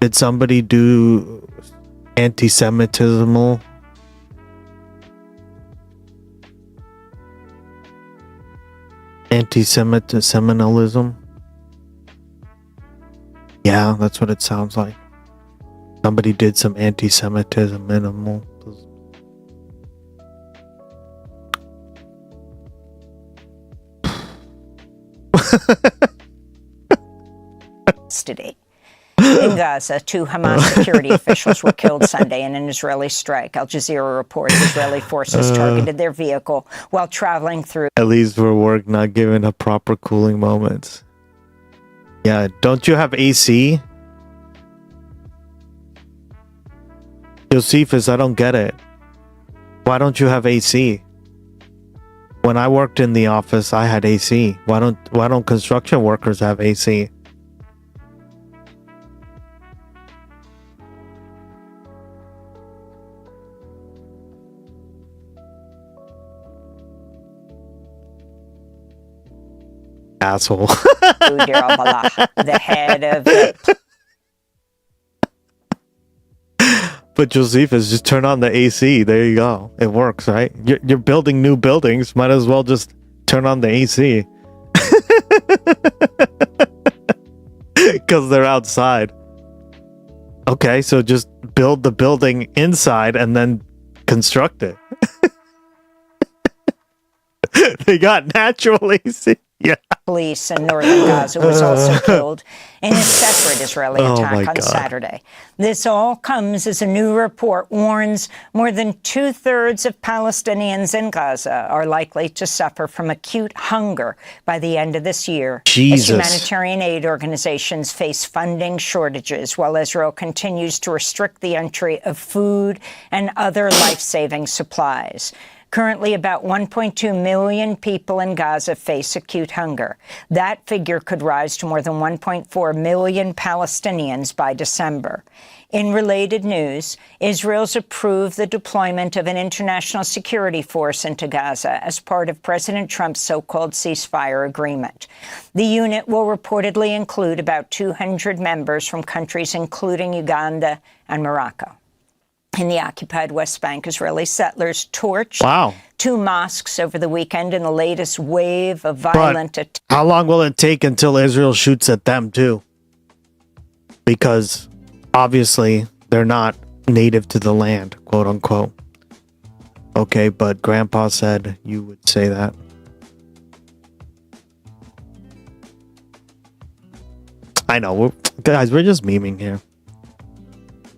Did somebody do anti-Semitismal Anti-Semitism. Yeah, that's what it sounds like. Somebody did some anti-Semitism minimal. Custody. In Gaza, 2 Hamas security officials were killed Sunday in an Israeli strike. Al Jazeera reports Israeli forces targeted their vehicle while traveling through. At least for work, not given a proper cooling moment. Yeah, don't you have AC? Josephus, I don't get it. Why don't you have AC? When I worked in the office, I had AC. Why don't construction workers have AC? Asshole. The head of the... But Josephus, just turn on the AC. There you go. It works, right? You're building new buildings. Might as well just turn on the AC. Because they're outside. Okay, so just build the building inside and then construct it. They got natural AC. Yeah. Police in northern Gaza was also killed in a separate Israeli attack on Saturday. This all comes as a new report warns more than 2/3 of Palestinians in Gaza are likely to suffer from acute hunger by the end of this year. Jesus. As humanitarian aid organizations face funding shortages while Israel continues to restrict the entry of food and other life-saving supplies. Currently, about 1.2 million people in Gaza face acute hunger. That figure could rise to more than 1.4 million Palestinians by December. In related news, Israel's approved the deployment of an international security force into Gaza as part of President Trump's so-called ceasefire agreement. The unit will reportedly include about 200 members from countries including Uganda and Morocco. In the occupied West Bank, Israeli settlers torched 2 mosques over the weekend in the latest wave of violent attacks. How long will it take until Israel shoots at them too? Because obviously they're not native to the land, quote unquote. Okay, but Grandpa said you would say that. I know, guys, we're just memeing here.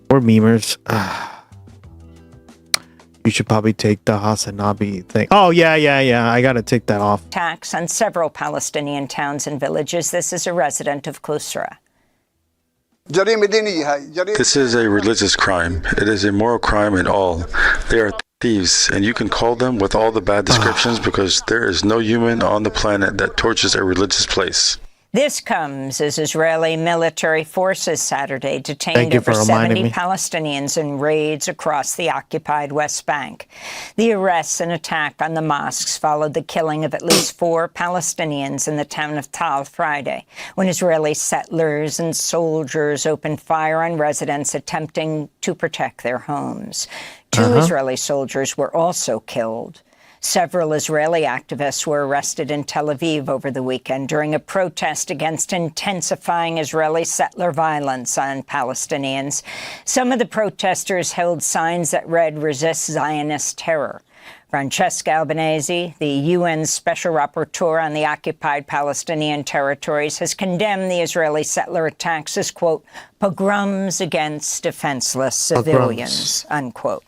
We're memers. You should probably take the Hasanabi thing. Oh, yeah. I got to take that off. Attacks on several Palestinian towns and villages. This is a resident of Kusra. This is a religious crime. It is a moral crime in all. They are thieves, and you can call them with all the bad descriptions because there is no human on the planet that torches a religious place. This comes as Israeli military forces Saturday detained over 70 Palestinians in raids across the occupied West Bank. The arrests and attack on the mosques followed the killing of at least 4 Palestinians in the town of Tal Friday, when Israeli settlers and soldiers opened fire on residents attempting to protect their homes. 2 Israeli soldiers were also killed. Several Israeli activists were arrested in Tel Aviv over the weekend during a protest against intensifying Israeli settler violence on Palestinians. Some of the protesters held signs that read, "Resist Zionist terror." Francesca Albanese, the UN Special Rapporteur on the occupied Palestinian territories, has condemned the Israeli settler attacks as, quote, pogroms against defenseless civilians, unquote.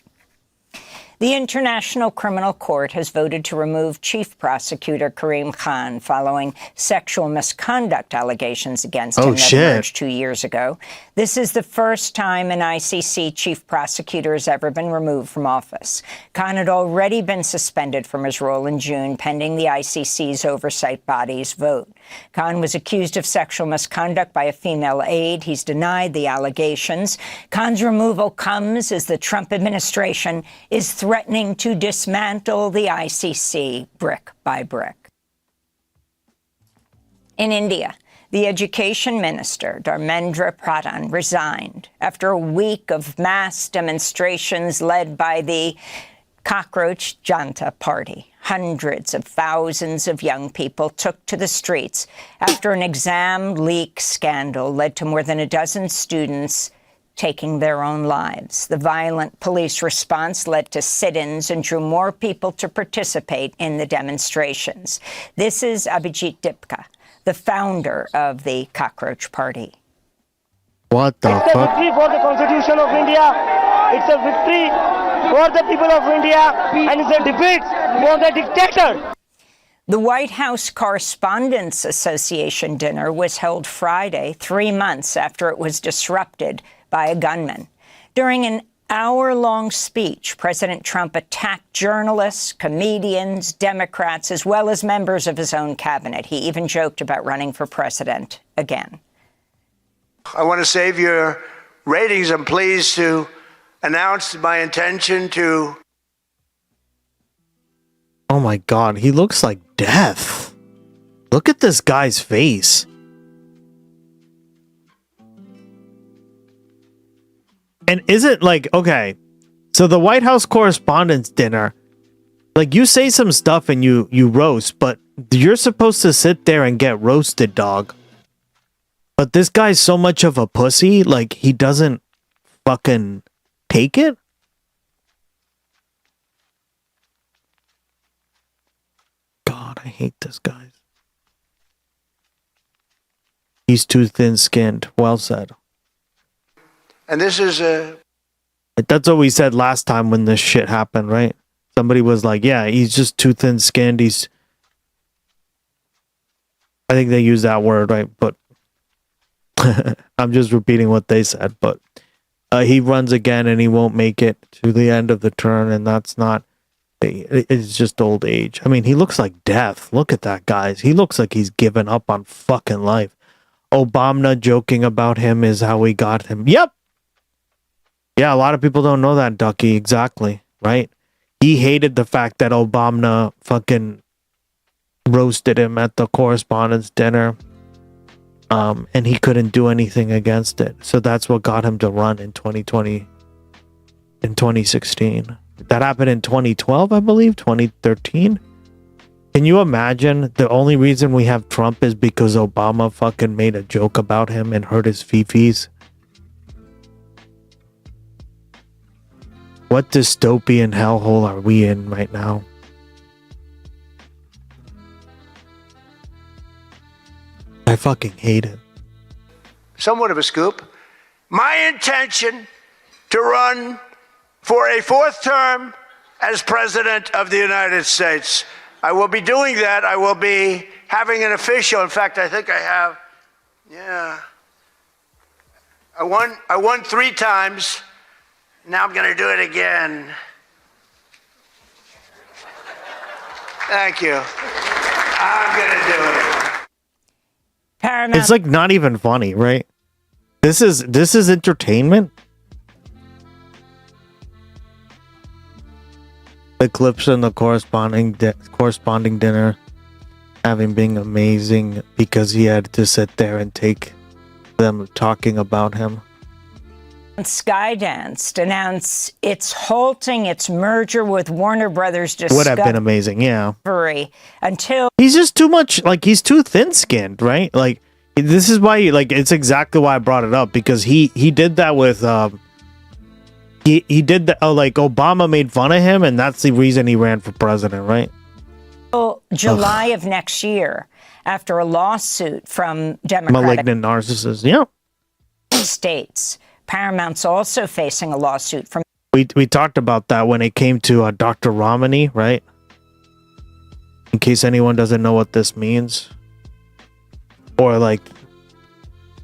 The International Criminal Court has voted to remove Chief Prosecutor Karim Khan following sexual misconduct allegations against him that emerged 2 years ago. This is the first time an ICC chief prosecutor has ever been removed from office. Khan had already been suspended from his role in June, pending the ICC's oversight body's vote. Khan was accused of sexual misconduct by a female aide. He's denied the allegations. Khan's removal comes as the Trump administration is threatening to dismantle the ICC brick by brick. In India, the education minister, Dharmendra Pradhan, resigned after a week of mass demonstrations led by the Cockroach Janta Party. Hundreds of thousands of young people took to the streets after an exam leak scandal led to more than a dozen students taking their own lives. The violent police response led to sit-ins and drew more people to participate in the demonstrations. This is Abhijit Dipka, the founder of the Cockroach Party. What the fuck? It's a victory for the Constitution of India. It's a victory for the people of India, and it's a defeat for the dictator. The White House Correspondents Association dinner was held Friday, 3 months after it was disrupted by a gunman. During an hour-long speech, President Trump attacked journalists, comedians, Democrats, as well as members of his own cabinet. He even joked about running for president again. I want to save your ratings. I'm pleased to announce my intention to... Oh my god, he looks like death. Look at this guy's face. And is it like, okay, so the White House Correspondents' Dinner, like you say some stuff and you roast, but you're supposed to sit there and get roasted, dog. But this guy's so much of a pussy, like he doesn't fucking take it. God, I hate this guy. He's too thin-skinned. Well said. And this is a... That's what we said last time when this shit happened, right? Somebody was like, yeah, he's just too thin-skinned. He's... I think they used that word, right? But I'm just repeating what they said. But he runs again and he won't make it to the end of the turn. And that's not... It's just old age. I mean, he looks like death. Look at that, guys. He looks like he's given up on fucking life. Obama joking about him is how we got him. Yep. Yeah, a lot of people don't know that, Ducky. Exactly. Right? He hated the fact that Obama fucking roasted him at the Correspondents' Dinner. And he couldn't do anything against it. So that's what got him to run in 2020, in 2016. That happened in 2012, I believe, 2013. Can you imagine the only reason we have Trump is because Obama fucking made a joke about him and hurt his fifis? What dystopian hellhole are we in right now? I fucking hate it. Somewhat of a scoop. My intention to run for a fourth term as President of the United States. I will be doing that. I will be having an official. In fact, I think I have. Yeah. I won 3 times. Now I'm going to do it again. Thank you. I'm going to do it. Paramount. It's like not even funny, right? This is entertainment. The clips in the corresponding dinner having been amazing because he had to sit there and take them talking about him. Skydance announced it's halting its merger with Warner Brothers Discovery. Would have been amazing, yeah. Until he's just too much, like he's too thin-skinned, right? Like this is why, like it's exactly why I brought it up because he did that with he did that. Like Obama made fun of him, and that's the reason he ran for president, right? July of next year, after a lawsuit from Democratic malignant narcissists, yeah. States. Paramount's also facing a lawsuit from... We talked about that when it came to Dr. Romney, right? In case anyone doesn't know what this means. Or like,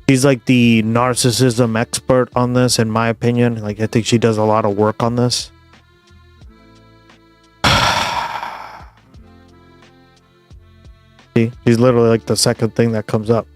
she's like the narcissism expert on this, in my opinion. Like, I think she does a lot of work on this. See, she's literally like the second thing that comes up.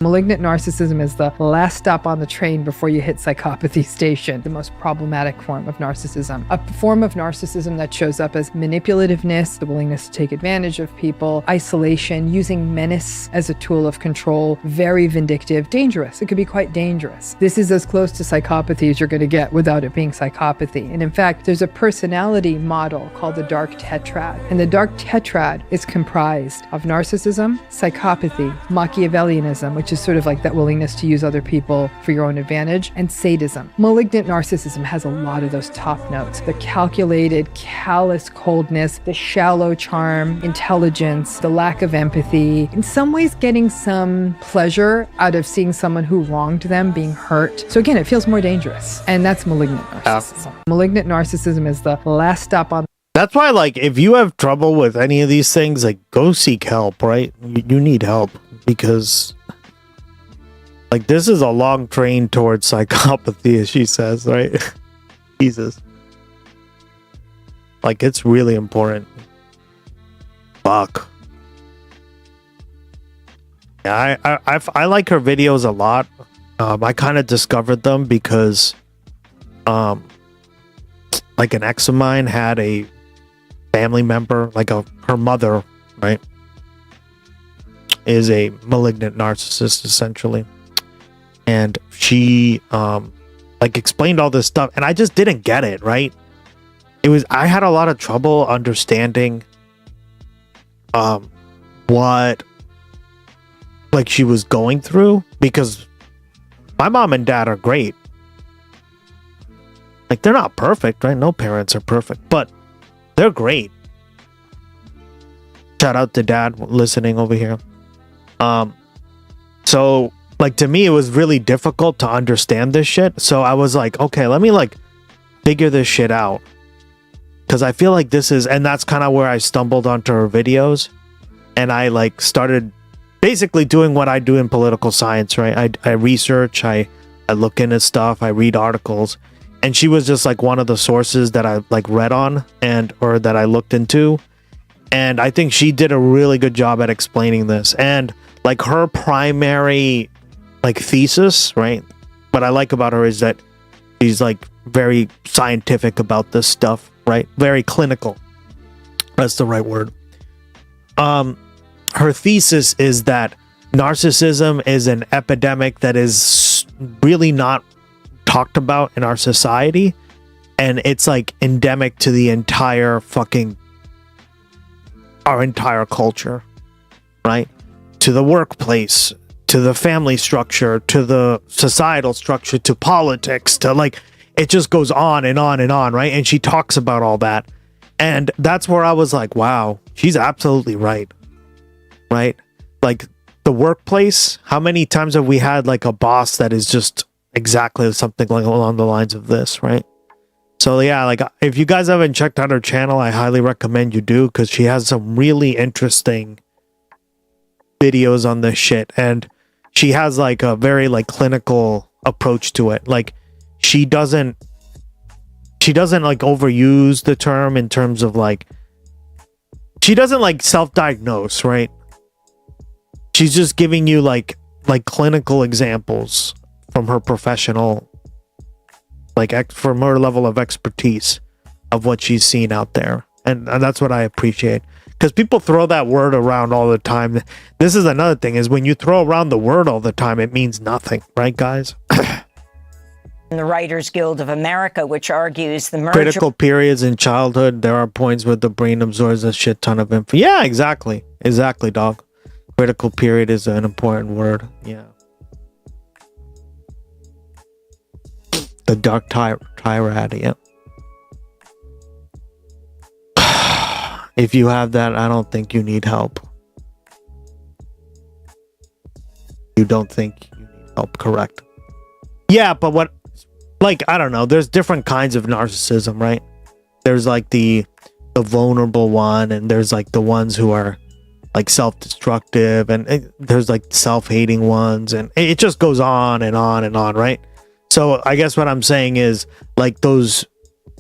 Malignant narcissism is the last stop on the train before you hit psychopathy station, the most problematic form of narcissism. A form of narcissism that shows up as manipulativeness, the willingness to take advantage of people, isolation, using menace as a tool of control, very vindictive, dangerous. It could be quite dangerous. This is as close to psychopathy as you're going to get without it being psychopathy. And in fact, there's a personality model called the dark tetrad. And the dark tetrad is comprised of narcissism, psychopathy, Machiavellianism, which is sort of like that willingness to use other people for your own advantage, and sadism. Malignant narcissism has a lot of those top notes. The calculated, callous coldness, the shallow charm, intelligence, the lack of empathy, in some ways getting some pleasure out of seeing someone who wronged them being hurt. So again, it feels more dangerous. And that's malignant narcissism. Malignant narcissism is the last stop on. That's why, like, if you have trouble with any of these things, like, go seek help, right? You need help because, like, this is a long train towards psychopathy, as she says, right? Jesus. Like, it's really important. Fuck. Yeah, I like her videos a lot. I kind of discovered them because, like, an ex of mine had a family member, like her mother, right, is a malignant narcissist essentially, and she like explained all this stuff, and I just didn't get it, right? I had a lot of trouble understanding what like she was going through, because my mom and dad are great. Like, they're not perfect, right? No parents are perfect, but they're great. Shout out to dad listening over here. So, like, to me, it was really difficult to understand this shit. So I was like, okay, let me, like, figure this shit out. Because I feel like this is, and that's kind of where I stumbled onto her videos. And I, like, started basically doing what I do in political science, right? I research, I look into stuff, I read articles. And she was just like one of the sources that I like read on or that I looked into. And I think she did a really good job at explaining this. And like her primary like thesis, right? What I like about her is that she's like very scientific about this stuff, right? Very clinical. That's the right word. Her thesis is that narcissism is an epidemic that is really not talked about in our society, and it's like endemic to the entire our entire culture, right? To the workplace, to the family structure, to the societal structure, to politics, to like, it just goes on and on and on, right? And she talks about all that. And that's where I was like, wow, she's absolutely right. Right? Like the workplace, how many times have we had like a boss that is just exactly something like along the lines of this, right? So yeah, like if you guys haven't checked out her channel, I highly recommend you do, because she has some really interesting videos on this shit, and she has like a very like clinical approach to it. Like she doesn't like overuse the term in terms of like, she doesn't like self-diagnose, right? She's just giving you like clinical examples from her professional, like from her level of expertise of what she's seen out there. And that's what I appreciate, because people throw that word around all the time. This is another thing, is when you throw around the word all the time, it means nothing, right, guys? The Writers Guild of America, which argues the merger... Critical periods in childhood, there are points where the brain absorbs a shit ton of info. Yeah, exactly. Exactly, dog. Critical period is an important word. Yeah. The dark tirade, yeah. If you have that, I don't think you need help. You don't think you need help, correct? Yeah, but what, like, I don't know, there's different kinds of narcissism, right? There's like the vulnerable one, and there's like the ones who are like self-destructive, and there's like self-hating ones, and it just goes on and on and on, right? So I guess what I'm saying is, like, those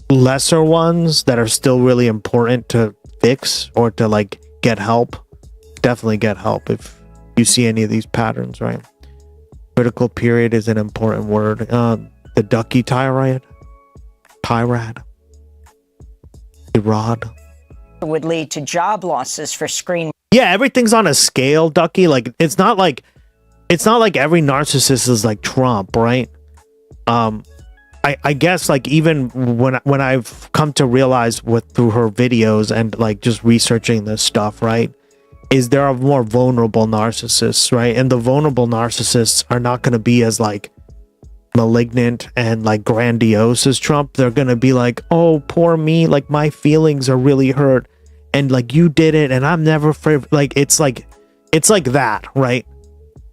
lesser ones that are still really important to fix or to like get help, definitely get help if you see any of these patterns, right? Critical period is an important word. The ducky tirade. Tirade. Tirade. Would lead to job losses for screen. Yeah, everything's on a scale, Ducky. Like it's not like every narcissist is like Trump, right? I guess like even when I've come to realize through her videos and like just researching this stuff, right, is there are more vulnerable narcissists, right? And the vulnerable narcissists are not going to be as like malignant and like grandiose as Trump. They're going to be like, oh, poor me, like my feelings are really hurt, and like you did it, and I'm never like it's like that, right?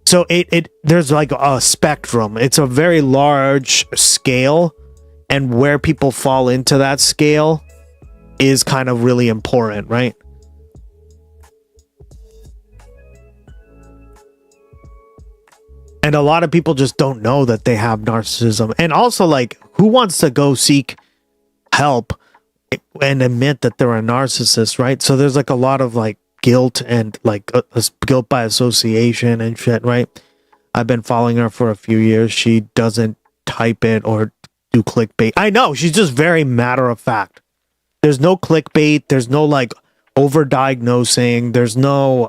So it there's like a spectrum. It's a very large scale, and where people fall into that scale is kind of really important, right? And a lot of people just don't know that they have narcissism. And also, like, who wants to go seek help and admit that they're a narcissist, right? So there's like a lot of like guilt and like guilt by association and shit, right? I've been following her for a few years. She doesn't type it or do clickbait. I know, she's just very matter of fact. There's no clickbait. There's no like over-diagnosing. There's no,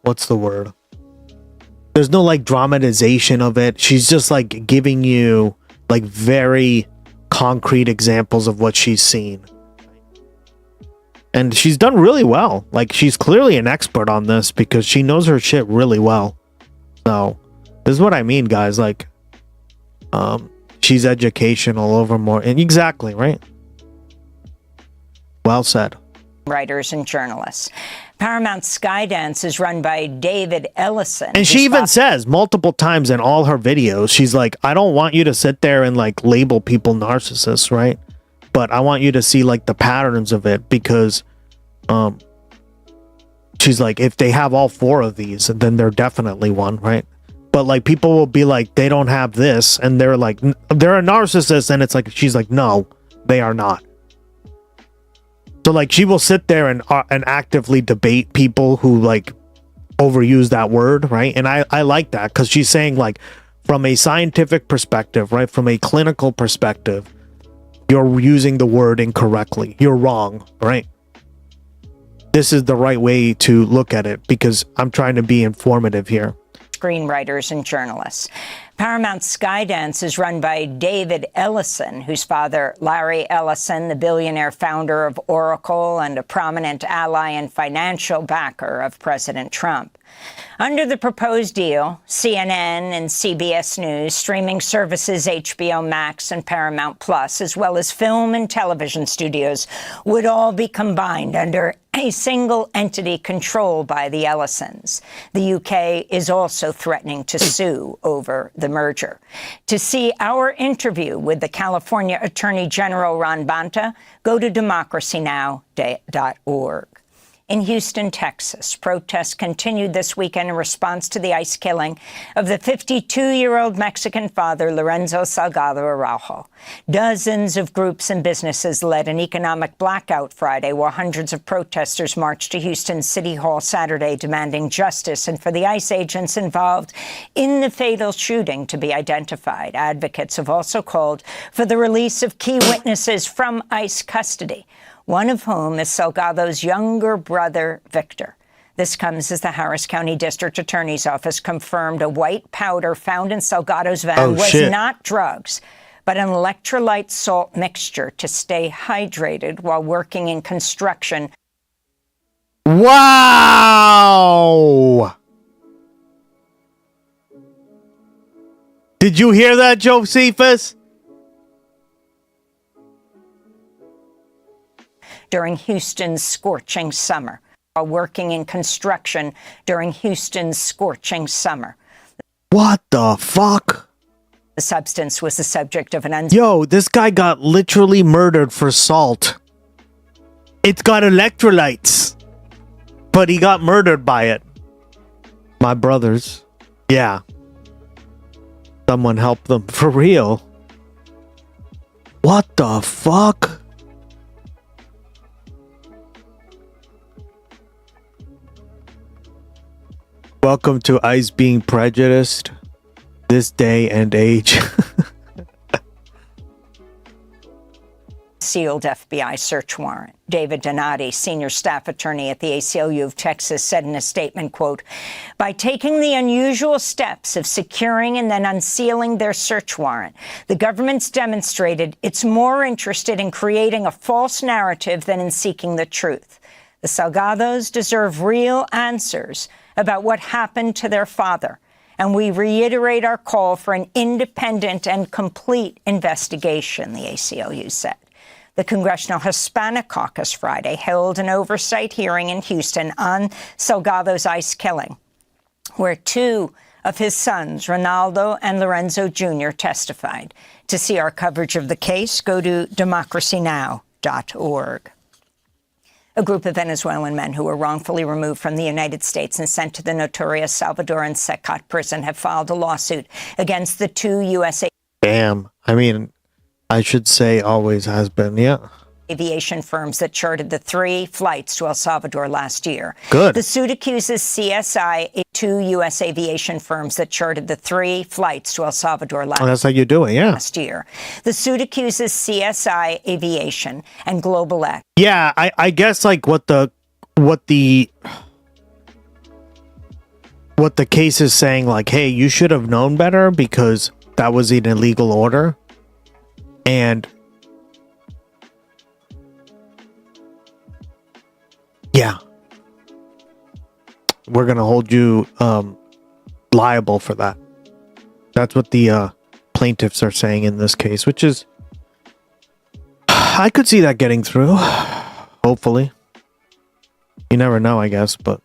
what's the word? There's no like dramatization of it. She's just like giving you like very concrete examples of what she's seen. And she's done really well. Like, she's clearly an expert on this because she knows her shit really well. So, this is what I mean, guys. Like, she's educational over more. And exactly, right? Well said. Writers and journalists. Paramount Skydance is run by David Ellison. And she even says multiple times in all her videos, she's like, I don't want you to sit there and like label people narcissists, right? But I want you to see like the patterns of it, because she's like, if they have all four of these, then they're definitely one, right? But like people will be like, they don't have this, and they're like, they're a narcissist, and it's like, she's like, no, they are not. So like she will sit there and actively debate people who like overuse that word, right? And I like that, because she's saying like, from a scientific perspective, right, from a clinical perspective, you're using the word incorrectly. You're wrong, right? This is the right way to look at it, because I'm trying to be informative here. Screenwriters and journalists. Paramount Skydance is run by David Ellison, whose father, Larry Ellison, the billionaire founder of Oracle and a prominent ally and financial backer of President Trump. Under the proposed deal, CNN and CBS News, streaming services HBO Max and Paramount Plus, as well as film and television studios, would all be combined under a single entity controlled by the Ellisons. The UK is also threatening to sue over the merger. To see our interview with the California Attorney General Ron Bonta, go to democracynow.org. In Houston, Texas, protests continued this weekend in response to the ICE killing of the 52-year-old Mexican father, Lorenzo Salgado Araujo. Dozens of groups and businesses led an economic blackout Friday, while hundreds of protesters marched to Houston City Hall Saturday demanding justice and for the ICE agents involved in the fatal shooting to be identified. Advocates have also called for the release of key witnesses from ICE custody, one of whom is Salgado's younger brother, Victor. This comes as the Harris County District Attorney's Office confirmed a white powder found in Salgado's van was not drugs, but an electrolyte salt mixture to stay hydrated while working in construction. Wow! Did you hear that, Josephus? During Houston's scorching summer, while working in construction during Houston's scorching summer. What the fuck? The substance was the subject of an Yo, this guy got literally murdered for salt. It's got electrolytes, but he got murdered by it. My brothers. Yeah. Someone help them for real. What the fuck? Welcome to ICE being prejudiced this day and age. Sealed FBI search warrant. David Donati, senior staff attorney at the ACLU of Texas, said in a statement, quote, by taking the unusual steps of securing and then unsealing their search warrant, the government's demonstrated it's more interested in creating a false narrative than in seeking the truth. The Salgados deserve real answers about what happened to their father, and we reiterate our call for an independent and complete investigation, the ACLU said. The Congressional Hispanic Caucus Friday held an oversight hearing in Houston on Salgado's ICE killing, where two of his sons, Ronaldo and Lorenzo Jr., testified. To see our coverage of the case, go to democracynow.org. A group of Venezuelan men who were wrongfully removed from the United States and sent to the notorious Salvadoran Secot prison have filed a lawsuit against the two USA. Damn. I mean, I should say always has been, yeah. Aviation firms that chartered the 3 flights to El Salvador last year. Good. The suit accuses CSI, 2 U.S. aviation firms that chartered the 3 flights to El Salvador that's how you do it, yeah. last year. The suit accuses CSI Aviation and Global X. Yeah, I guess like what the case is saying, like, hey, you should have known better because that was an illegal order. And yeah, we're gonna hold you liable for that. That's what the plaintiffs are saying in this case, which is, I could see that getting through. Hopefully, you never know, I guess. But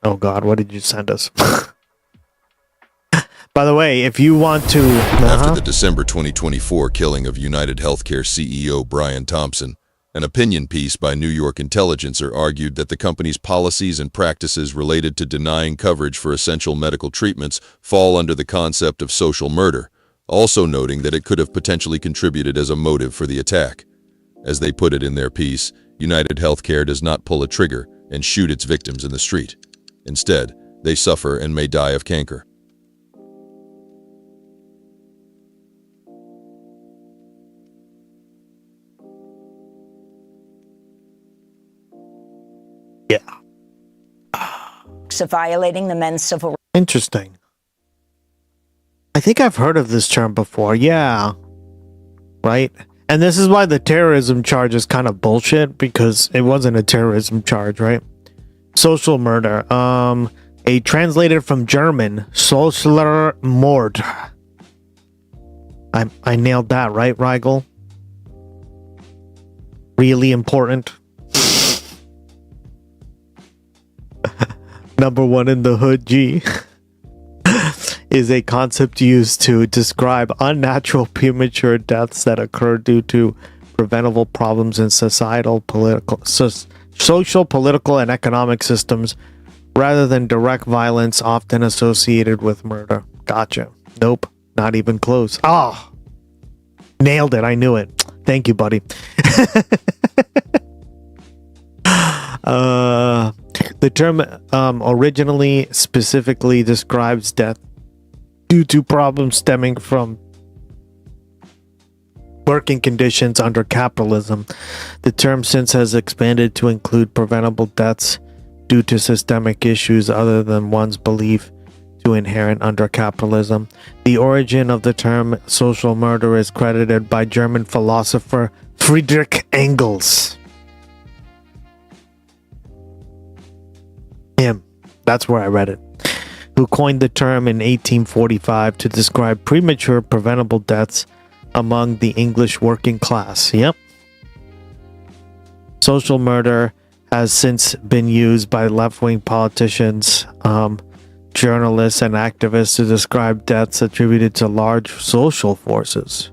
oh God, what did you send us? By the way, if you want to... After the December 2024 killing of United Healthcare CEO Brian Thompson, an opinion piece by New York Intelligencer argued that the company's policies and practices related to denying coverage for essential medical treatments fall under the concept of social murder, also noting that it could have potentially contributed as a motive for the attack. As they put it in their piece, United Healthcare does not pull a trigger and shoot its victims in the street. Instead, they suffer and may die of cancer. Yeah. Of violating the men's civil rights. Interesting. I think I've heard of this term before. Yeah. Right? And this is why the terrorism charge is kind of bullshit, because it wasn't a terrorism charge, right? Social murder. A translated from German, Socialer Mord. I nailed that, right, Rigel? Really important. Number 1 in the hood, G, is a concept used to describe unnatural premature deaths that occur due to preventable problems in social, political, and economic systems, rather than direct violence often associated with murder. Gotcha. Nope, not even close. Ah, nailed it. I knew it. Thank you, buddy. The term originally specifically describes death due to problems stemming from working conditions under capitalism. The term since has expanded to include preventable deaths due to systemic issues other than one's belief to inherent under capitalism. The origin of the term social murder is credited by German philosopher Friedrich Engels. Him. That's where I read it. Who coined the term in 1845 to describe premature preventable deaths among the English working class. Yep. Social murder has since been used by left-wing politicians, journalists, and activists to describe deaths attributed to large social forces.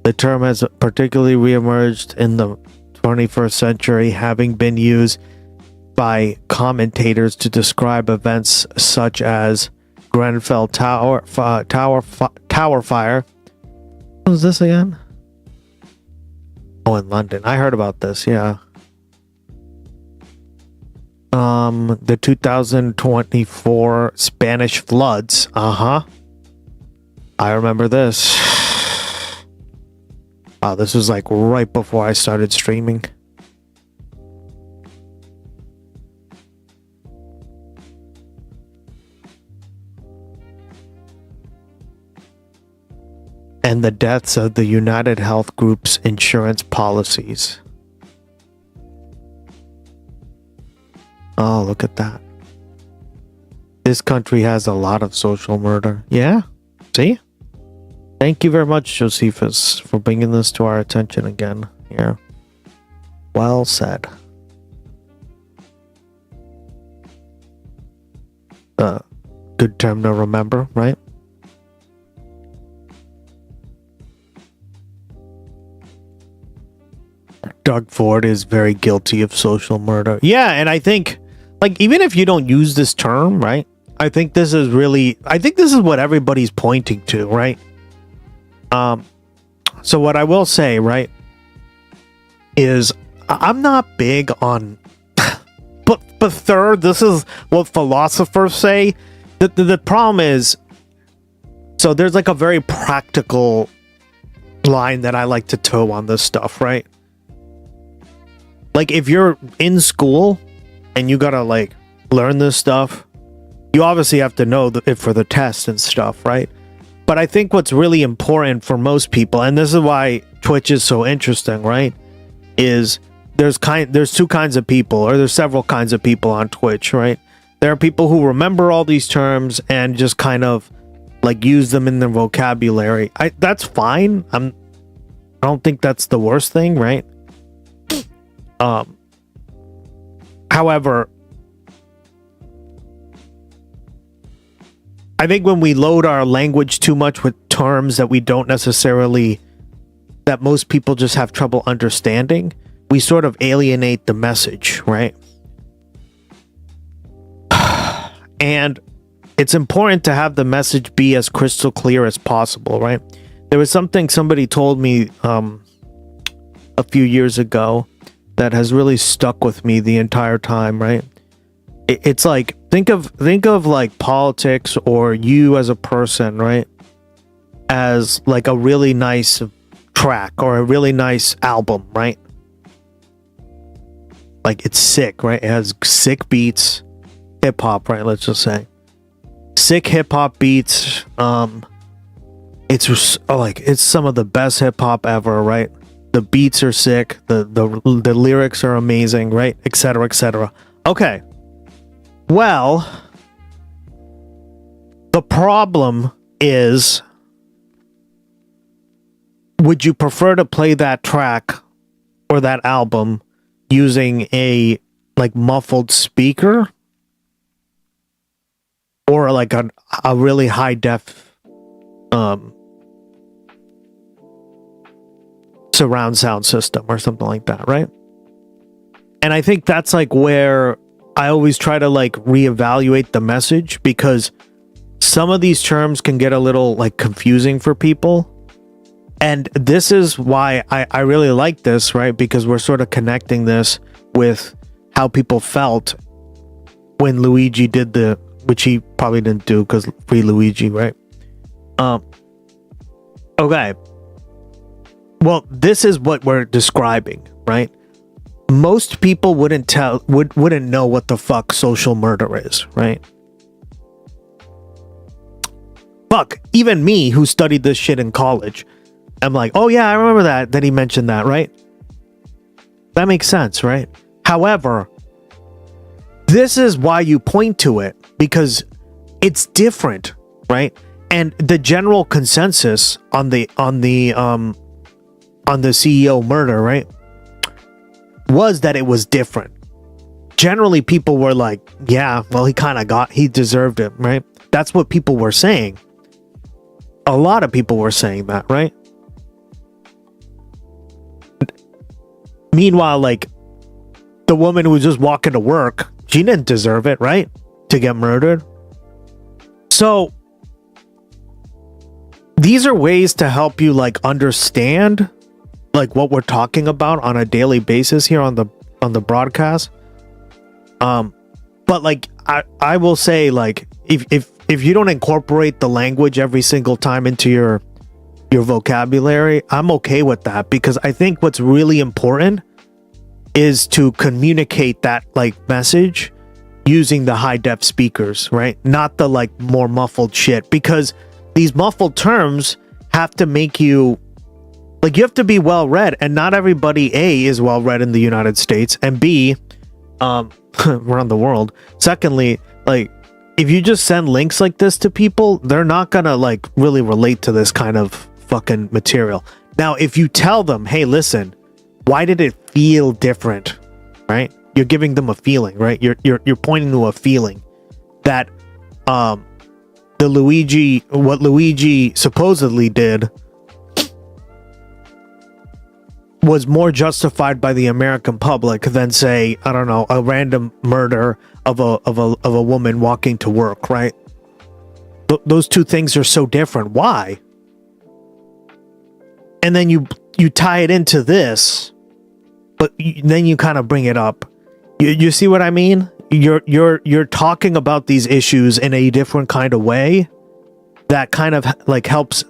The term has particularly reemerged in the 21st century, having been used by commentators to describe events such as Grenfell Tower fire. What was this again? Oh, in London. I heard about this, yeah. The 2024 Spanish floods. I remember this. Wow, this was like right before I started streaming. And the deaths of the United Health Group's insurance policies. Oh, look at that. This country has a lot of social murder. Yeah? See? Thank you very much, Josephus, for bringing this to our attention again. Yeah. Well said. Good term to remember, right? Doug Ford is very guilty of social murder. Yeah, and I think, like, even if you don't use this term, right? I think this is what everybody's pointing to, right? So what I will say, right, is I'm not big on, but third, this is what philosophers say. The problem is, so there's like a very practical line that I like to toe on this stuff, right? Like, if you're in school and you gotta like learn this stuff, you obviously have to know it for the test and stuff, right? But I think what's really important for most people, and this is why Twitch is so interesting, right? Is there's two kinds of people, or there's several kinds of people on Twitch, right? There are people who remember all these terms and just kind of like use them in their vocabulary. That's fine. I don't think that's the worst thing, right? However, I think when we load our language too much with terms that we don't necessarily, that most people just have trouble understanding, we sort of alienate the message, right? And it's important to have the message be as crystal clear as possible, right? There was something somebody told me a few years ago that has really stuck with me the entire time, right? It's like, think of like politics or you as a person, right? As like a really nice track or a really nice album, right? Like, it's sick, right? It has sick beats, hip hop, right? Let's just say sick hip hop beats. It's some of the best hip hop ever, right? The beats are sick, the lyrics are amazing, right? Etc. etc. Okay. Well, the problem is, would you prefer to play that track or that album using a like muffled speaker or like a really high def surround sound system or something like that, right? And I think that's like where I always try to like reevaluate the message, because some of these terms can get a little like confusing for people. And this is why I really like this, right? Because we're sort of connecting this with how people felt when Luigi did which he probably didn't do because free Luigi, right? Okay. Well, this is what we're describing, right? Most people wouldn't know what the fuck social murder is, right? Fuck, even me who studied this shit in college, I'm like, oh yeah, I remember that he mentioned that, right? That makes sense, right? However, this is why you point to it, because it's different, right? And the general consensus on the CEO murder, right, was that it was different. Generally, people were like, yeah, well, he deserved it, right? That's what people were saying. A lot of people were saying that, right? Meanwhile, like, the woman who was just walking to work, she didn't deserve it, right? To get murdered. So, these are ways to help you, like, understand like what we're talking about on a daily basis here on the broadcast. But like I will say, like, if you don't incorporate the language every single time into your vocabulary, I'm okay with that, because I think what's really important is to communicate that like message using the high def speakers, right? Not the like more muffled shit, because these muffled terms have to make you like, you have to be well read, and not everybody A is well read in the United States, and B around the world. Secondly, like, if you just send links like this to people, they're not gonna like really relate to this kind of fucking material. Now, if you tell them, hey, listen, why did it feel different, right? You're giving them a feeling, right? You're pointing to a feeling that what Luigi supposedly did was more justified by the American public than, say, I don't know, a random murder of a woman walking to work, right? Those two things are so different. Why? And then you tie it into this, but then you kind of bring it up. You see what I mean? You're talking about these issues in a different kind of way that kind of like helps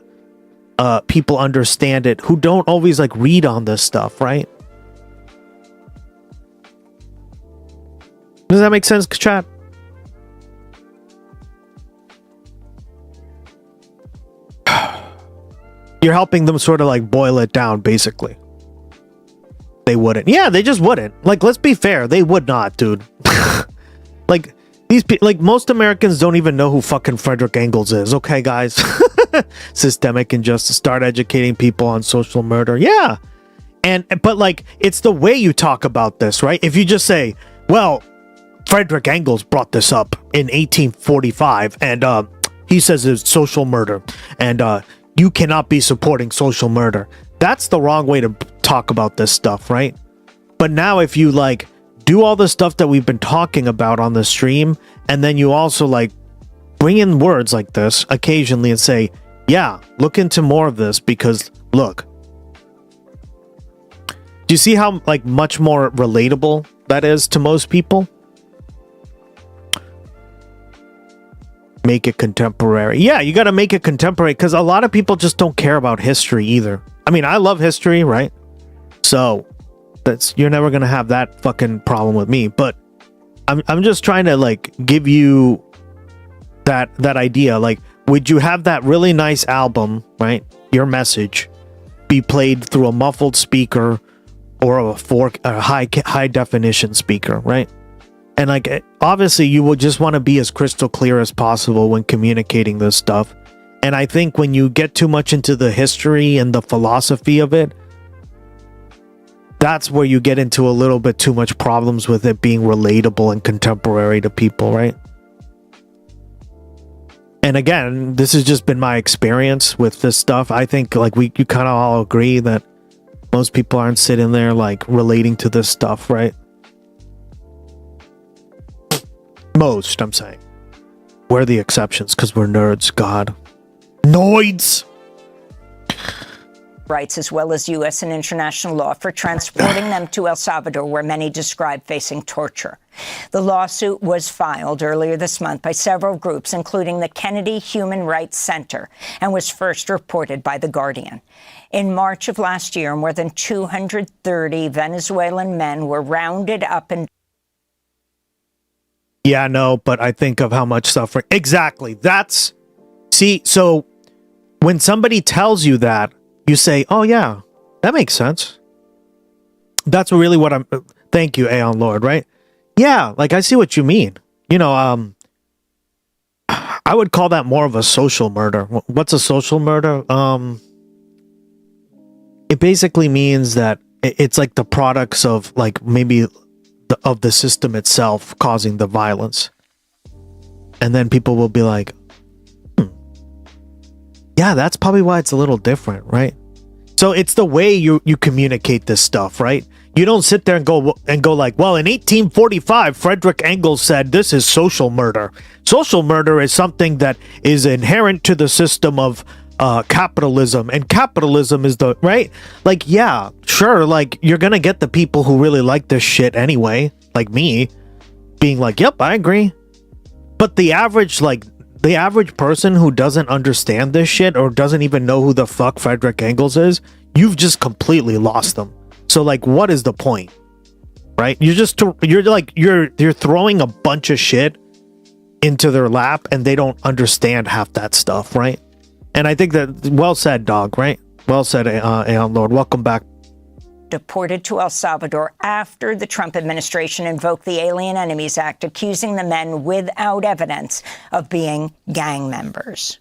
people understand it who don't always like read on this stuff, right? Does that make sense, chat? You're helping them sort of like boil it down, basically. They wouldn't. Yeah, they just wouldn't. Like, let's be fair, they would not, dude. Like, these people, like, most Americans don't even know who fucking Frederick Engels is. Okay, guys. Systemic injustice. Start educating people on social murder. Yeah. But like, it's the way you talk about this, right? If you just say, well, Frederick Engels brought this up in 1845, and he says it's social murder, and you cannot be supporting social murder. That's the wrong way to talk about this stuff, right? But now if you like do all the stuff that we've been talking about on the stream, and then you also like bring in words like this occasionally and say, yeah, look into more of this, because look, do you see how like much more relatable that is to most people? Make it contemporary. Yeah, you got to make it contemporary, because a lot of people just don't care about history either. I mean, I love history, right? So you're never gonna have that fucking problem with me. But I'm just trying to like give you that idea. Like, would you have that really nice album, right? Your message be played through a muffled speaker or a high definition speaker, right? And like, obviously you would just want to be as crystal clear as possible when communicating this stuff. And I think when you get too much into the history and the philosophy of it, that's where you get into a little bit too much problems with it being relatable and contemporary to people, right? And again, this has just been my experience with this stuff. I think like you kind of all agree that most people aren't sitting there like relating to this stuff, right? Most, I'm saying. We're the exceptions because we're nerds, God. Noids! Rights as well as U.S. and international law for transporting them to El Salvador, where many describe facing torture. The lawsuit was filed earlier this month by several groups, including the Kennedy Human Rights Center, and was first reported by The Guardian. In March of last year, more than 230 Venezuelan men were rounded up and... Yeah, no, but I think of how much suffering... Exactly, that's... See, so when somebody tells you that, you say, oh yeah, that makes sense. That's really what I'm... Thank you, Aeon Lord, right? Yeah, like I see what you mean. You know, I would call that more of a social murder. What's a social murder? It basically means that it's like the products of like maybe of the system itself causing the violence. And then people will be like, yeah, that's probably why it's a little different, right? So it's the way you communicate this stuff, right? You don't sit there and go like, well, in 1845, Frederick Engels said this is social murder. Social murder is something that is inherent to the system of capitalism, and capitalism is the right. Like, yeah, sure, like you're gonna get the people who really like this shit anyway, like me. being like, yep, I agree. But the average person who doesn't understand this shit or doesn't even know who the fuck Frederick Engels is, you've just completely lost them. So like, what is the point? Right? You're throwing a bunch of shit into their lap and they don't understand half that stuff, right? And I think that, well said, dog, right? Well said, Aeon Lord. Welcome back. Deported to El Salvador after the Trump administration invoked the Alien Enemies Act, accusing the men without evidence of being gang members.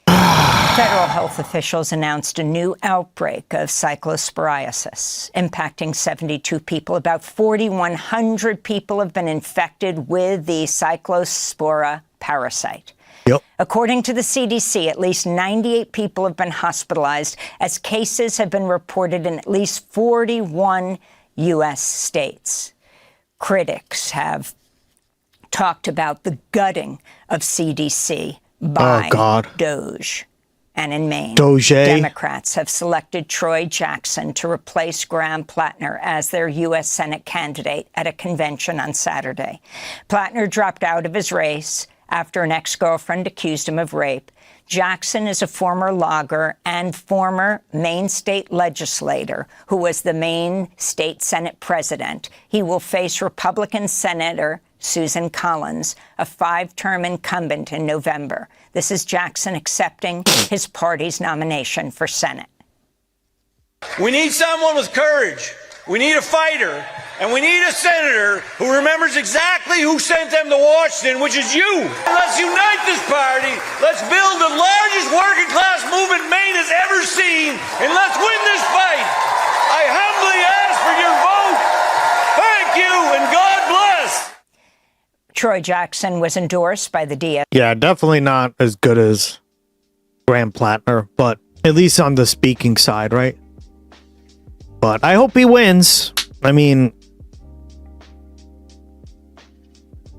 Federal health officials announced a new outbreak of cyclosporiasis, impacting 72 people. About 4,100 people have been infected with the cyclospora parasite. Yep. According to the CDC, at least 98 people have been hospitalized as cases have been reported in at least 41 U.S. states. Critics have talked about the gutting of CDC by Doge. And in Maine, Democrats have selected Troy Jackson to replace Graham Plattner as their U.S. Senate candidate at a convention on Saturday. Plattner dropped out of his race after an ex-girlfriend accused him of rape. Jackson is a former logger and former Maine state legislator who was the Maine State Senate president. He will face Republican Senator Susan Collins, a 5-term incumbent, in November. This is Jackson accepting his party's nomination for Senate. We need someone with courage. We need a fighter. And we need a senator who remembers exactly who sent them to Washington, which is you. Let's unite this party. Let's build the largest working class movement Maine has ever seen. And let's win this fight. I humbly ask for your vote. Thank you and God bless. Troy Jackson was endorsed by the DSA. Yeah, definitely not as good as Graham Plattner, but at least on the speaking side, right? But I hope he wins. I mean,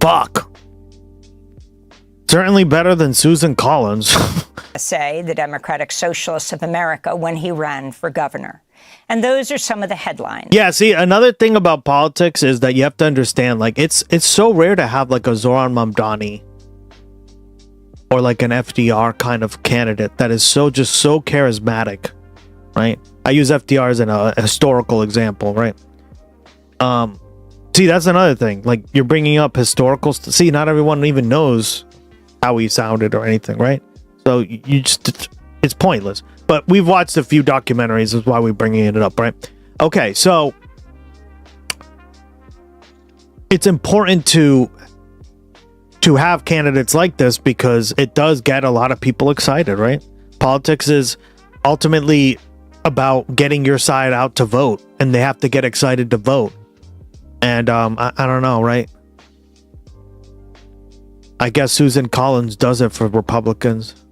fuck. Certainly better than Susan Collins. Say the Democratic Socialists of America when he ran for governor. And those are some of the headlines. Yeah, see, another thing about politics is that you have to understand, like, it's so rare to have like a Zoran Mamdani or like an FDR kind of candidate that is so charismatic, right? I use FDR as a historical example, right? See, that's another thing. Like, you're bringing up historicals. See, not everyone even knows how he sounded or anything, right? So you just, it's pointless. But we've watched a few documentaries, is why we're bringing it up, right? Okay, so it's important to have candidates like this because it does get a lot of people excited, right? Politics is ultimately about getting your side out to vote, and they have to get excited to vote. And I don't know, right? I guess Susan Collins does it for Republicans.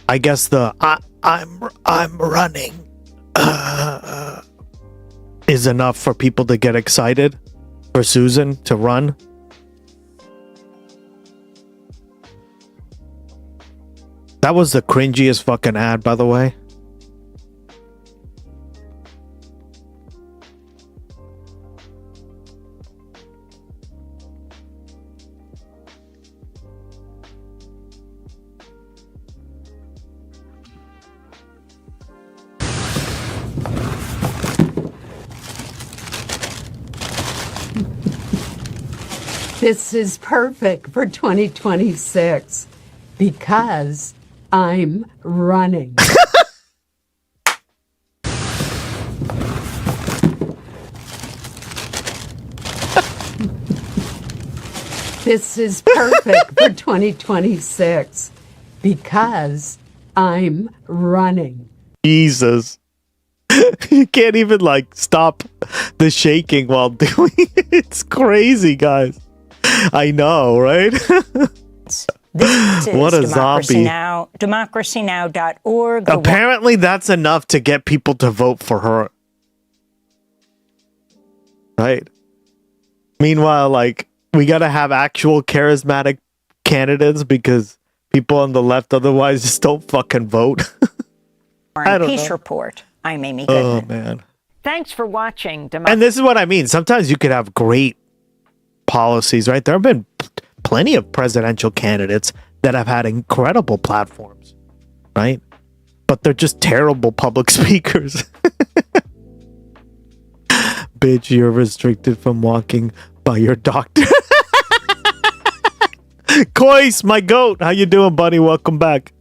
I guess the I'm running is enough for people to get excited for Susan to run. That was the cringiest fucking ad, by the way. This is perfect for 2026 because I'm running. This is perfect for 2026 because I'm running. Jesus. You can't even like stop the shaking while doing it. It's crazy, guys. I know, right? This is what a Democracy zombie. Now! DemocracyNow.org. Apparently that's enough to get people to vote for her. Right? Meanwhile, like, we gotta have actual charismatic candidates because people on the left otherwise just don't fucking vote. I don't Peace know. Report. I'm Amy Goodman. Oh, man. Thanks for watching. And this is what I mean. Sometimes you could have great policies, right? There have been plenty of presidential candidates that have had incredible platforms, right? But they're just terrible public speakers. Bitch, you're restricted from walking by your doctor. Kois, my goat. How you doing, buddy? Welcome back.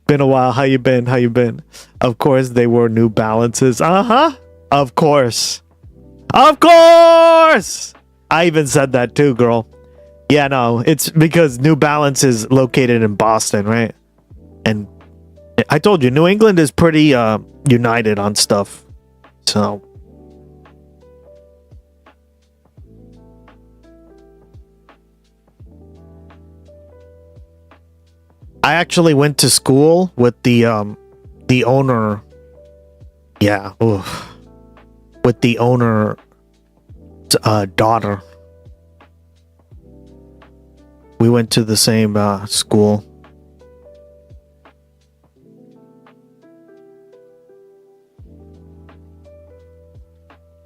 Been a while. How you been? Of course, they wore New Balances. Of course. I even said that too, girl. Yeah, no, it's because New Balance is located in Boston, right? And I told you, New England is pretty united on stuff. So I actually went to school with the owner. Yeah, with the owner's daughter. We went to the same school.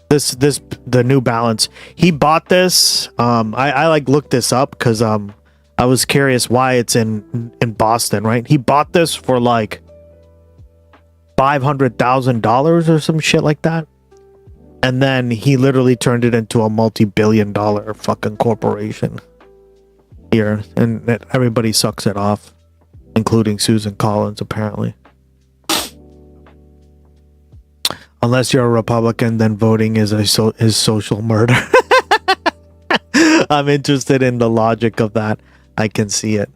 The New Balance. He bought this. I like looked this up because I was curious why it's in Boston, right? He bought this for like $500,000 or some shit like that. And then he literally turned it into a multi-billion-dollar fucking corporation here, and everybody sucks it off, including Susan Collins, apparently. Unless you're a Republican, then voting is social murder. I'm interested in the logic of that. I can see it.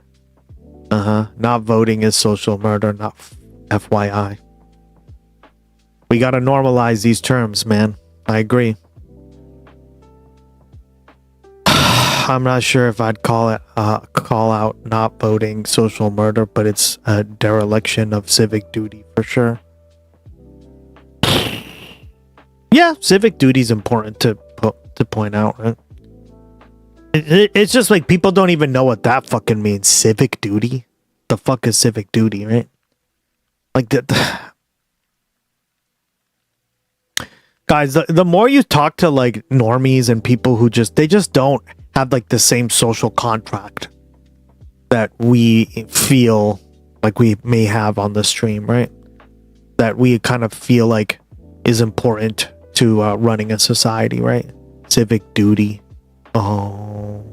Not voting is social murder, not FYI. We gotta normalize these terms, man. I agree. I'm not sure if I'd call out not voting social murder, but it's a dereliction of civic duty for sure. Yeah, civic duty is important to point out, right? It's just like people don't even know what that fucking means. Civic duty? The fuck is civic duty, right? Like that. Guys, the more you talk to like normies and people who they just don't have like the same social contract that we feel like we may have on the stream, right? That we kind of feel like is important to running a society, right? Civic duty. Oh.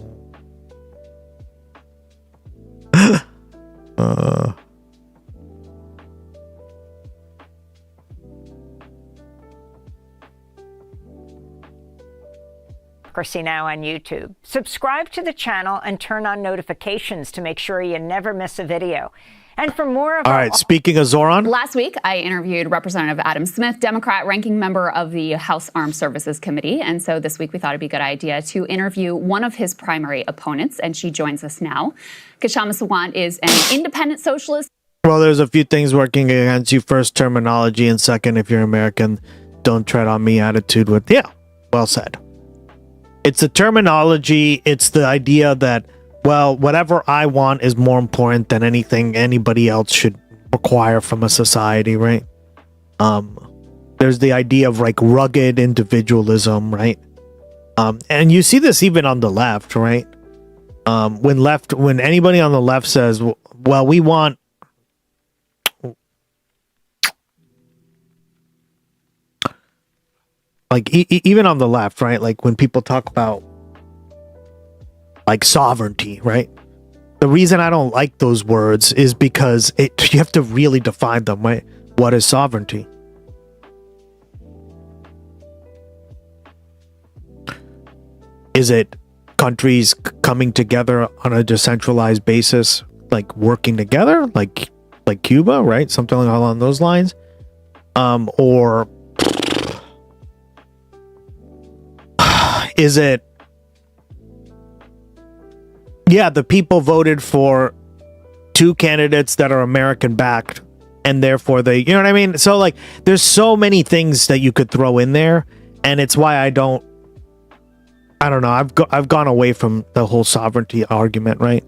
Democracy Now! On YouTube. Subscribe to the channel and turn on notifications to make sure you never miss a video. And for more of All right, speaking of Zoran. Last week, I interviewed Representative Adam Smith, Democrat ranking member of the House Armed Services Committee. And so this week we thought it'd be a good idea to interview one of his primary opponents, and she joins us now. Kshama Sawant is an independent socialist. Well, there's a few things working against you. First, terminology, and second, if you're American, don't tread on me attitude with, yeah, well said. It's the terminology, it's the idea that, well, whatever I want is more important than anything anybody else should require from a society, right? There's the idea of like rugged individualism, right? And you see this even on the left, right? When anybody on the left says, well, we want like even on the left, right? Like when people talk about like sovereignty, right? The reason I don't like those words is because you have to really define them, right? What is sovereignty? Is it countries coming together on a decentralized basis, like working together, like Cuba, right? Something along those lines, or is it? Yeah, the people voted for two candidates that are American backed, and therefore you know what I mean? So like, there's so many things that you could throw in there, and it's why I don't know. I've gone away from the whole sovereignty argument, right?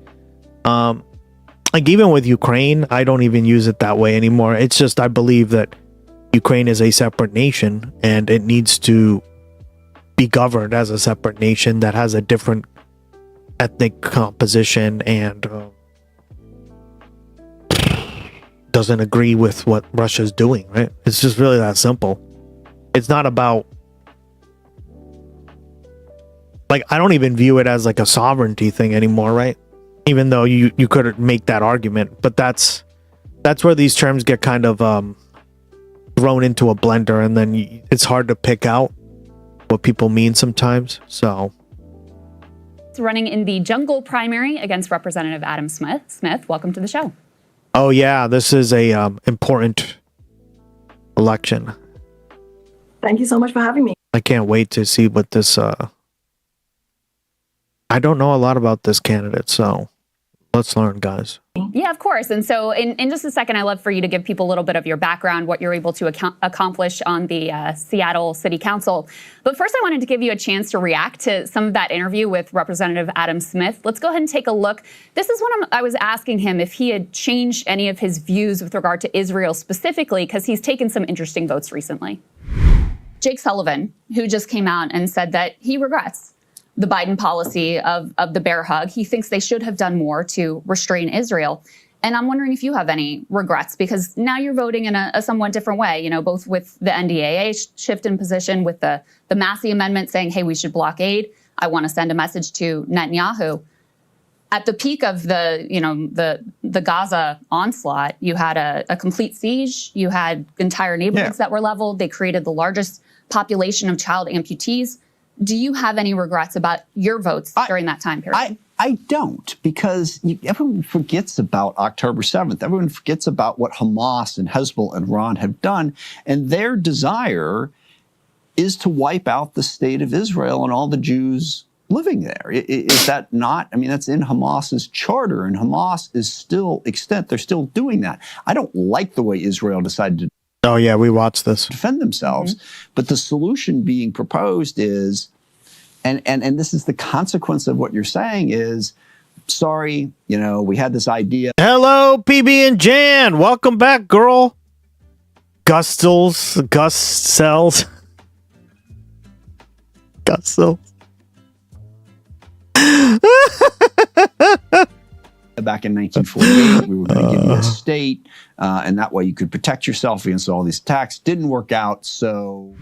Like even with Ukraine, I don't even use it that way anymore. It's just I believe that Ukraine is a separate nation, and it needs to be governed as a separate nation that has a different ethnic composition and doesn't agree with what Russia's doing, right? It's just really that simple. It's not about, like, I don't even view it as like a sovereignty thing anymore, right? Even though you could make that argument, but that's where these terms get kind of thrown into a blender, and then it's hard to pick out what people mean sometimes. So, running in the jungle primary against Representative Adam Smith. Smith, welcome to the show. Oh yeah, this is a important election. Thank you so much for having me. I can't wait to see what this. I don't know a lot about this candidate, so let's learn, guys. Yeah, of course. And so in just a second, I'd love for you to give people a little bit of your background, what you're able to accomplish on the Seattle City Council. But first, I wanted to give you a chance to react to some of that interview with Representative Adam Smith. Let's go ahead and take a look. This is when I was asking him if he had changed any of his views with regard to Israel specifically, because he's taken some interesting votes recently. Jake Sullivan, who just came out and said that he regrets the Biden policy of the bear hug. He thinks they should have done more to restrain Israel. And I'm wondering if you have any regrets, because now you're voting in a somewhat different way, you know, both with the NDAA shift in position, with the Massey Amendment saying, hey, we should blockade. I want to send a message to Netanyahu. At the peak of the Gaza onslaught, you had a complete siege. You had entire neighborhoods that were leveled. They created the largest population of child amputees. Do you have any regrets about your votes during that time period? I don't, because everyone forgets about October 7th. Everyone forgets about what Hamas and Hezbollah and Iran have done. And their desire is to wipe out the state of Israel and all the Jews living there. Is that not? I mean, that's in Hamas's charter, and Hamas is still extant. They're still doing that. I don't like the way Israel decided to Oh yeah, we watched this. defend themselves. But the solution being proposed is, and this is the consequence of what you're saying is, sorry, you know, we had this idea. Hello, PB and Jan. Welcome back, girl. Gustels. Back in 1948, we were going to give you a state, and that way you could protect yourself against all these attacks. Didn't work out, so...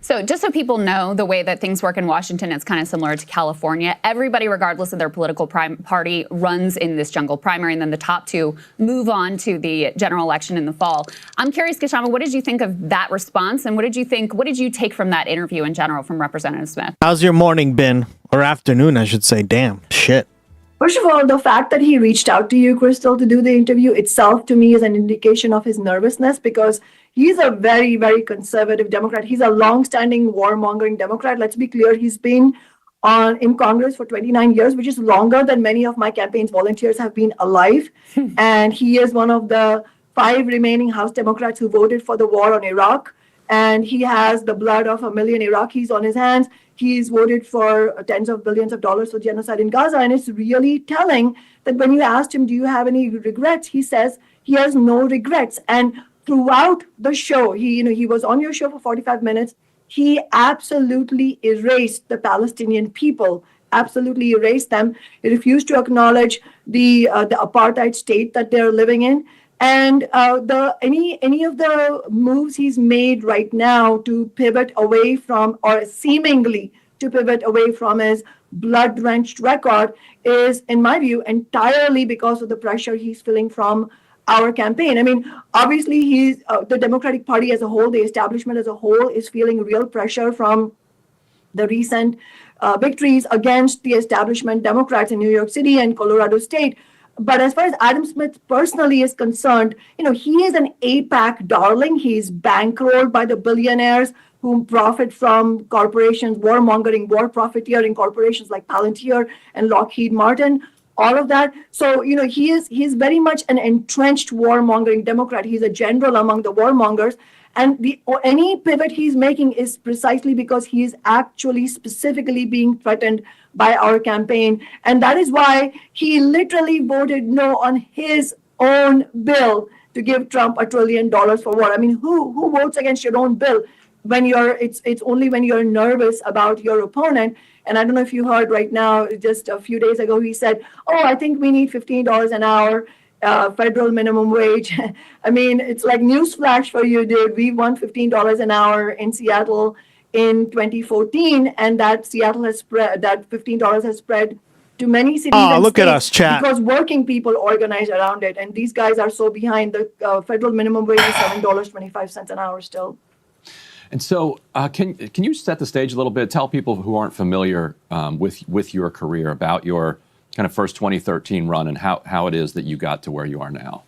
So just so people know, the way that things work in Washington is kind of similar to California. Everybody, regardless of their political party, runs in this jungle primary, and then the top two move on to the general election in the fall. I'm curious, Kshama, what did you think of that response, and what did you take from that interview in general from Representative Smith? How's your morning been? Or afternoon, I should say. Damn, shit. First of all, the fact that he reached out to you, Crystal, to do the interview itself to me is an indication of his nervousness, because he's a very, very conservative Democrat. He's a long-standing warmongering Democrat. Let's be clear. He's been in Congress for 29 years, which is longer than many of my campaign's volunteers have been alive. And he is one of the 5 remaining House Democrats who voted for the war on Iraq. And he has the blood of 1 million Iraqis on his hands. He's voted for tens of billions of dollars for genocide in Gaza. And it's really telling that when you asked him, do you have any regrets? He says he has no regrets. And throughout the show, he was on your show for 45 minutes. He absolutely erased the Palestinian people, absolutely erased them. He refused to acknowledge the apartheid state that they're living in. And any of the moves he's made right now to pivot away from, or seemingly to pivot away from, his blood-drenched record is, in my view, entirely because of the pressure he's feeling from our campaign. I mean, obviously, the Democratic Party as a whole, the establishment as a whole, is feeling real pressure from the recent victories against the establishment Democrats in New York City and Colorado State. But as far as Adam Smith personally is concerned, he is an AIPAC darling. He's bankrolled by the billionaires who profit from corporations, warmongering, war profiteering corporations like Palantir and Lockheed Martin, all of that. So, he's very much an entrenched warmongering Democrat. He's a general among the warmongers. And any pivot he's making is precisely because he is actually specifically being threatened by our campaign. And that is why he literally voted no on his own bill to give Trump $1 trillion for war. I mean, who votes against your own bill? it's only when you're nervous about your opponent. And I don't know if you heard right now, just a few days ago, he said, "Oh, I think we need $15 an hour, federal minimum wage." I mean, it's like newsflash for you, dude. We won $15 an hour in Seattle in 2014, and that $15 has spread to many cities. Oh, and look at states us, chat. Because working people organize around it, and these guys are so behind. The federal minimum wage is $7.25 an hour still. And so, can you set the stage a little bit? Tell people who aren't familiar with your career about your kind of first 2013 run and how it is that you got to where you are now.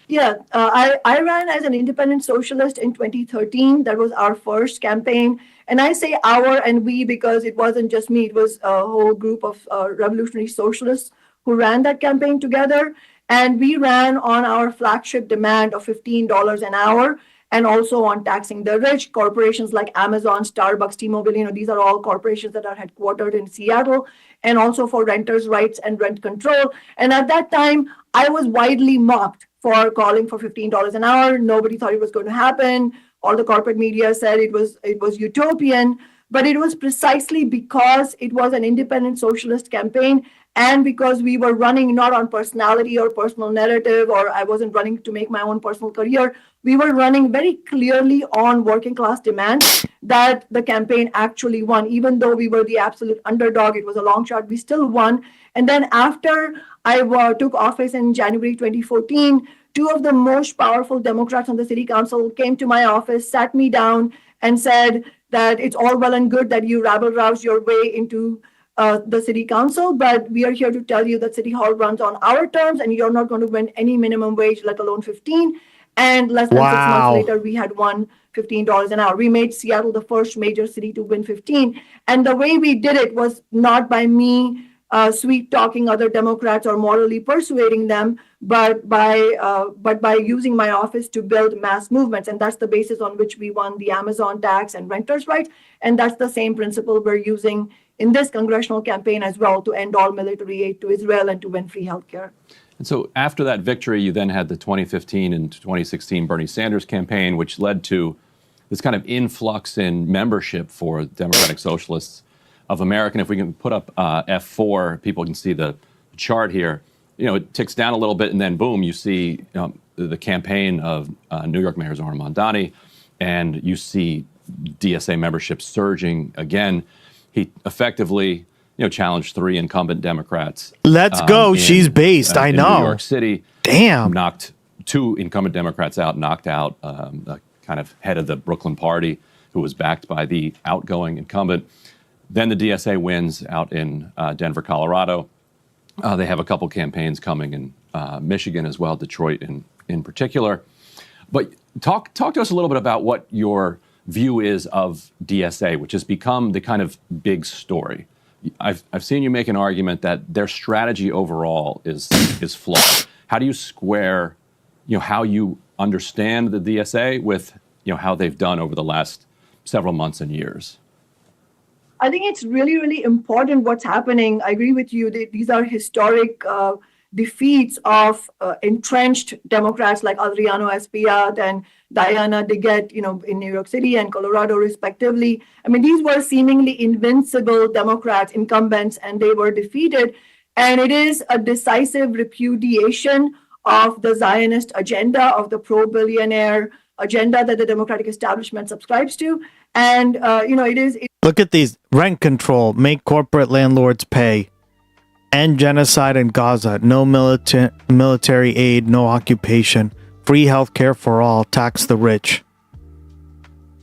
Yeah, I ran as an independent socialist in 2013. That was our first campaign. And I say our and we because it wasn't just me. It was a whole group of revolutionary socialists who ran that campaign together. And we ran on our flagship demand of $15 an hour and also on taxing the rich. Corporations like Amazon, Starbucks, T-Mobile, these are all corporations that are headquartered in Seattle, and also for renters' rights and rent control. And at that time, I was widely mocked for calling for $15 an hour. Nobody thought it was going to happen. All the corporate media said it was utopian, but it was precisely because it was an independent socialist campaign and because we were running not on personality or personal narrative, or I wasn't running to make my own personal career. We were running very clearly on working class demands that the campaign actually won. Even though we were the absolute underdog, it was a long shot, we still won. And then after I took office in January 2014, two of the most powerful Democrats on the city council came to my office, sat me down, and said that it's all well and good that you rabble-rouse your way into the city council, but we are here to tell you that City Hall runs on our terms, and you're not going to win any minimum wage, let alone 15. And less than 6 months later, we had won $15 an hour. We made Seattle the first major city to win 15. And the way we did it was not by me sweet-talking other Democrats or morally persuading them, but by using my office to build mass movements. And that's the basis on which we won the Amazon tax and renters' rights. And that's the same principle we're using in this congressional campaign as well, to end all military aid to Israel and to win free healthcare. And so after that victory, you then had the 2015 and 2016 Bernie Sanders campaign, which led to this kind of influx in membership for Democratic Socialists of America. And if we can put up F4, people can see the chart here. It ticks down a little bit, and then boom, you see the campaign of New York Mayor Zohran Mamdani, and you see DSA membership surging again. He effectively, challenged 3 incumbent Democrats. Let's go. She's based. I know. New York City. Damn. Knocked 2 incumbent Democrats out, knocked out the kind of head of the Brooklyn party, who was backed by the outgoing incumbent. Then the DSA wins out in Denver, Colorado. They have a couple campaigns coming in Michigan as well, Detroit in particular. But talk to us a little bit about what your view is of DSA, which has become the kind of big story. I've seen you make an argument that their strategy overall is flawed. How do you square, how you understand the DSA with, how they've done over the last several months and years? I think it's really, really important what's happening. I agree with you. These are historic defeats of entrenched Democrats like Adriano Espaillat and Diana DeGette, in New York City and Colorado, respectively. I mean, these were seemingly invincible Democrats, incumbents, and they were defeated. And it is a decisive repudiation of the Zionist agenda, of the pro-billionaire agenda that the Democratic establishment subscribes to. And, it is... Look at these. Rent control, make corporate landlords pay. End genocide in Gaza, no military aid, no occupation. Free healthcare for all, tax the rich.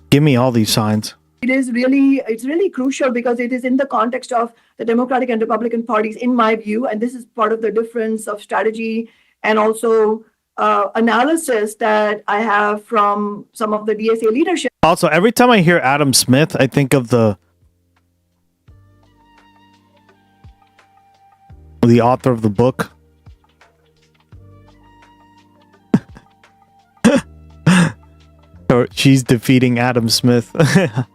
Give me all these signs. It's really crucial because it is in the context of the Democratic and Republican parties, in my view, and this is part of the difference of strategy and also analysis that I have from some of the DSA leadership. Also, every time I hear Adam Smith, I think of the author of the book. Or she's defeating Adam Smith.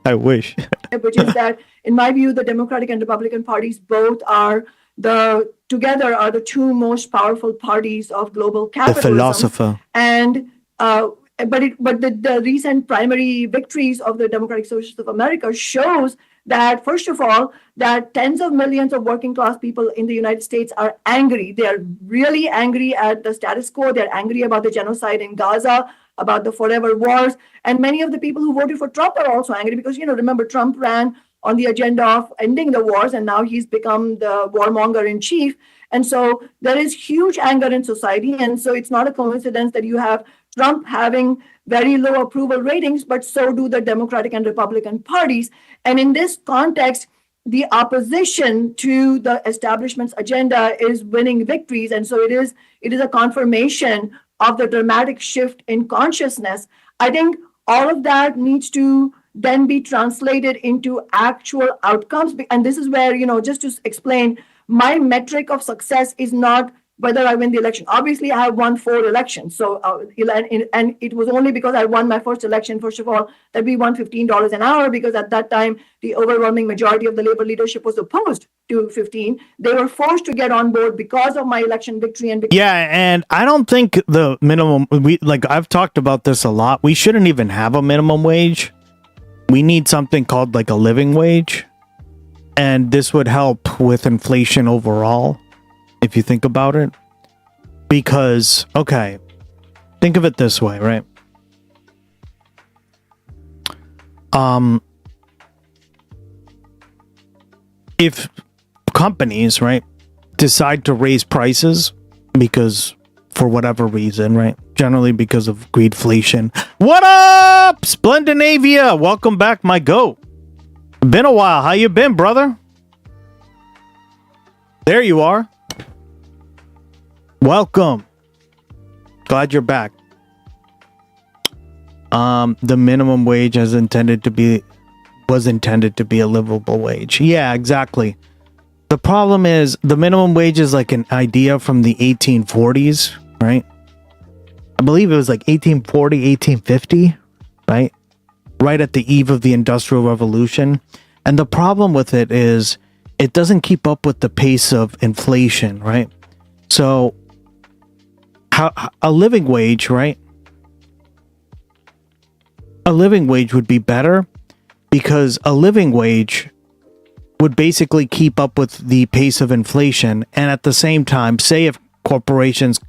I wish. Which is that, in my view, the Democratic and Republican parties both are together are the 2 most powerful parties of global capitalism. The philosopher. And but the recent primary victories of the Democratic Socialists of America shows that, first of all, that tens of millions of working class people in the United States are angry. They are really angry at the status quo. They're angry about the genocide in Gaza, about the forever wars. And many of the people who voted for Trump are also angry because, remember, Trump ran on the agenda of ending the wars, and now he's become the warmonger in chief. And so there is huge anger in society. And so it's not a coincidence that you have Trump having very low approval ratings, but so do the Democratic and Republican parties. And in this context, the opposition to the establishment's agenda is winning victories. And so it is a confirmation of the dramatic shift in consciousness. I think all of that needs to then be translated into actual outcomes. And this is where, just to explain, my metric of success is not whether I win the election. Obviously, I have won 4 elections. So, and it was only because I won my first election, first of all, that we won $15 an hour, because at that time, the overwhelming majority of the labor leadership was opposed to 15. They were forced to get on board because of my election victory. Yeah, and I don't think the minimum, I've talked about this a lot. We shouldn't even have a minimum wage. We need something called like a living wage. And this would help with inflation overall, if you think about it. Because, okay, think of it this way, right? If companies, right, decide to raise prices because for whatever reason, right, generally because of greedflation. What up, Splendinavia? Welcome back, my goat. Been a while. How you been, brother? There you are. Welcome. Glad you're back. The minimum wage was intended to be a livable wage. Yeah, exactly. The problem is the minimum wage is like an idea from the 1840s, right? I believe it was like 1840, 1850, right? Right at the eve of the Industrial Revolution. And the problem with it is it doesn't keep up with the pace of inflation, right? So a living wage, right? A living wage would be better because a living wage would basically keep up with the pace of inflation. And at the same time, say if corporations,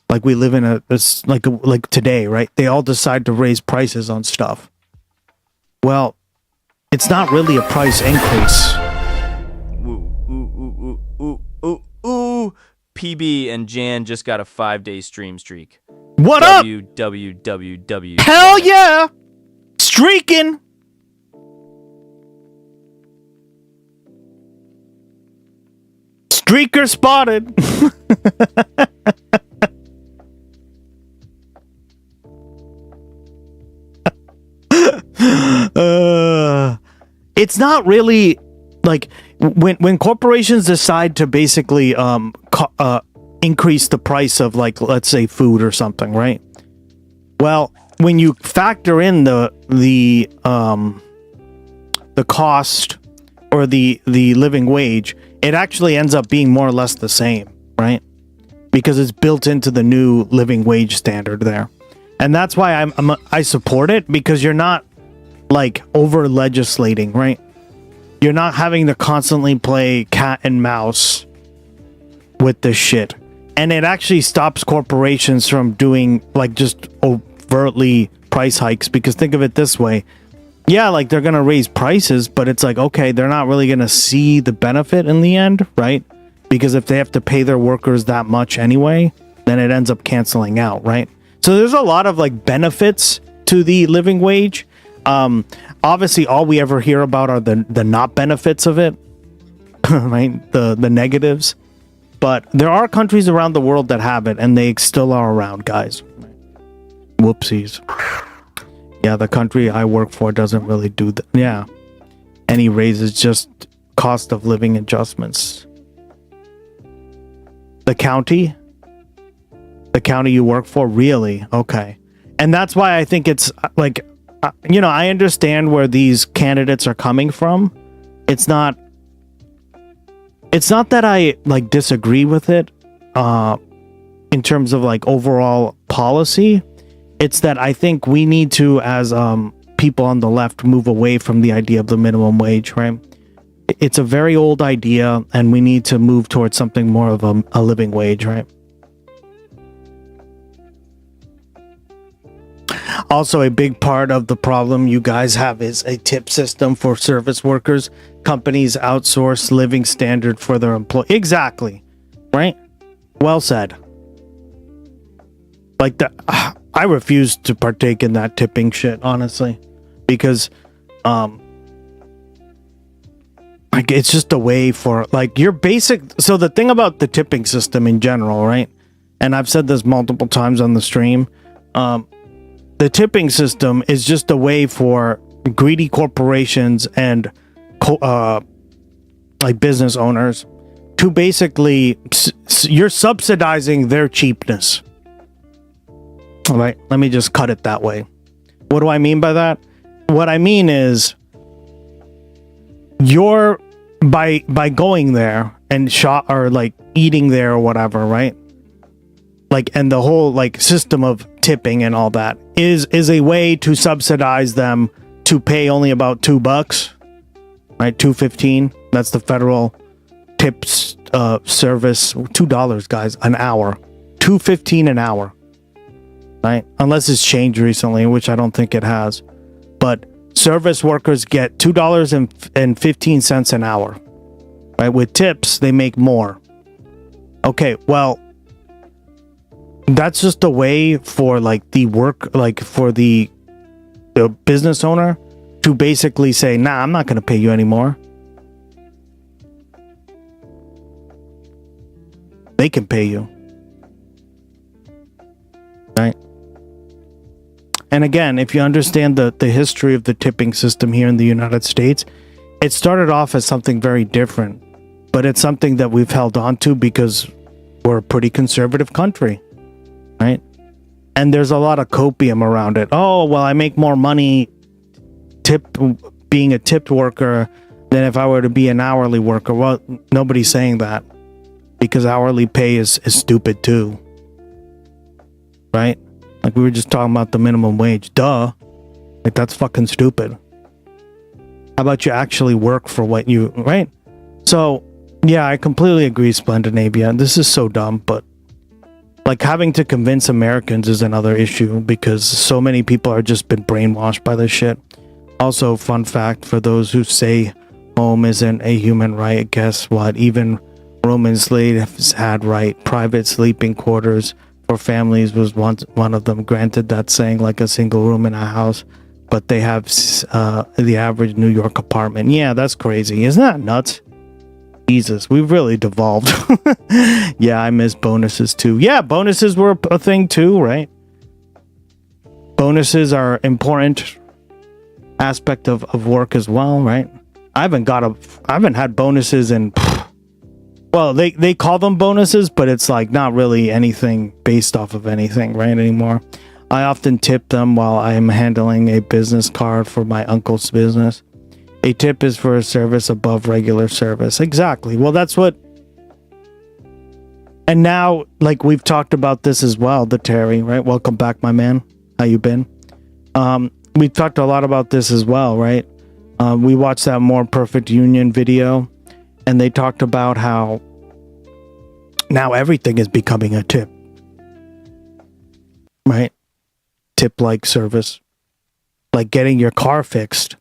like we live in like today, right? They all decide to raise prices on stuff. Well, it's not really a price increase. Ooh. PB and Jan just got a 5-day stream streak. What up? www. Hell yeah! Streaking! Streaker spotted. It's not really like when corporations decide to basically increase the price of, like, let's say food or something, right? Well, when you factor in the cost or the living wage, it actually ends up being more or less the same, right? Because it's built into the new living wage standard there. And that's why I support it, because you're not like over legislating, right? You're not having to constantly play cat and mouse with this shit. And it actually stops corporations from doing like just overtly price hikes, because think of it this way. Yeah, like they're going to raise prices, but it's like, okay, they're not really going to see the benefit in the end, right? Because if they have to pay their workers that much anyway, then it ends up canceling out, right? So there's a lot of like benefits to the living wage. Obviously, all we ever hear about are the not benefits of it, right? The negatives. But there are countries around the world that have it, and they still are around, guys. Whoopsies. Yeah, the country I work for doesn't really do that. Yeah. Any raises, just cost of living adjustments. The county you work for, really? Okay. And that's why I think it's like, I understand where these candidates are coming from. It's not that I like disagree with it in terms of like overall policy. It's that I think we need to, as people on the left, move away from the idea of the minimum wage, right? It's a very old idea, and we need to move towards something more of a living wage, right? Also, a big part of the problem you guys have is a tip system for service workers. Companies outsource living standard for their employees. Exactly, right? Well said. Like that, I refuse to partake in that tipping shit, honestly, because like it's just a way for like your basic. So the thing about the tipping system in general, right? And I've said this multiple times on the stream. The tipping system is just a way for greedy corporations and like business owners to basically you're subsidizing their cheapness. All right, let me just cut it that way. What do I mean by that? What I mean is you're by going there and shop or like eating there or whatever, right? Like, and the whole like system of tipping and all that is a way to subsidize them to pay only about $2, right? $2.15. That's the federal tips service. $2, guys, an hour. $2.15 an hour, right? Unless it's changed recently, which I don't think it has. But service workers get $2.15 an hour, right? With tips, they make more. Okay, well, that's just a way for like the work, like for the business owner to basically say, nah, I'm not going to pay you anymore. They can pay you. Right? And again, if you understand the history of the tipping system here in the United States, it started off as something very different, but it's something that we've held on to because we're a pretty conservative country. Right? And there's a lot of copium around it. Oh, well, I make more money being a tipped worker than if I were to be an hourly worker. Well, nobody's saying that because hourly pay is stupid too. Right? Like we were just talking about the minimum wage. Duh. Like that's fucking stupid. How about you actually work for what you, right? So, yeah, I completely agree, Splendinavia. This is so dumb, but like having to convince Americans is another issue because so many people are just been brainwashed by this shit. Also, fun fact for those who say home isn't a human right, guess what? Even Roman slaves had right. Private sleeping quarters for families was one of them. Granted, that's saying like a single room in a house, but they have the average New York apartment. Yeah, that's crazy. Isn't that nuts? Jesus, we've really devolved. Yeah, I miss bonuses too. Yeah, bonuses were a thing too, right? Bonuses are important aspect of work as well, right? I haven't had bonuses in, well, they call them bonuses, but it's like not really anything based off of anything, right, anymore. I often tip them while I am handling a business card for my uncle's business. A tip is for a service above regular service. Exactly. Well, that's what... And now, like, we've talked about this as well, the Terry, right? Welcome back, my man. How you been? We've talked a lot about this as well, right? We watched that More Perfect Union video, and they talked about how now everything is becoming a tip. Right? Tip-like service. Like getting your car fixed.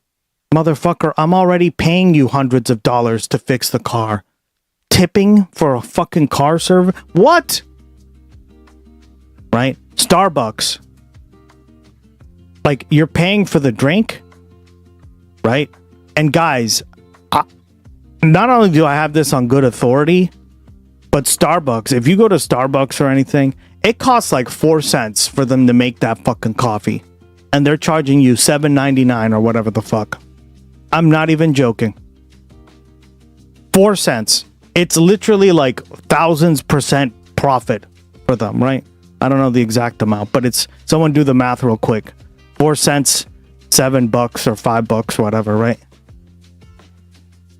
Motherfucker, I'm already paying you hundreds of dollars to fix the car. Tipping for a fucking car service? What? Right? Starbucks. Like, you're paying for the drink? Right? And guys, not only do I have this on good authority, but Starbucks, if you go to Starbucks or anything, it costs like 4 cents for them to make that fucking coffee. And they're charging you $7.99 or whatever the fuck. I'm not even joking. 4 cents. It's literally like thousands% profit for them, right? I don't know the exact amount, but it's, someone do the math real quick. 4 cents, $7 or $5, whatever, right?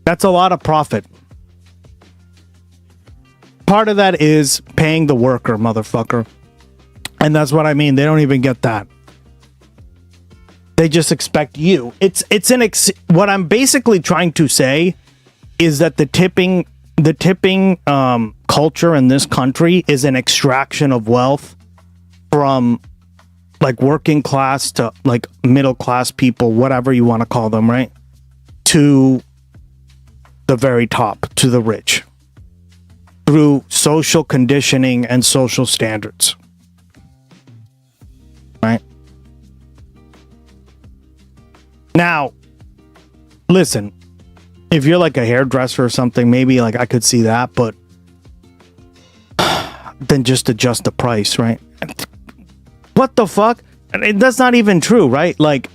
That's a lot of profit. Part of that is paying the worker, motherfucker. And that's what I mean. They don't even get that. They just expect you. What I'm basically trying to say is that the tipping culture in this country is an extraction of wealth from like working class to like middle class people, whatever you want to call them, right? To the very top, to the rich, through social conditioning and social standards, right? Now, listen, if you're like a hairdresser or something, maybe like I could see that, but then just adjust the price, right? What the fuck? And that's not even true, right? Like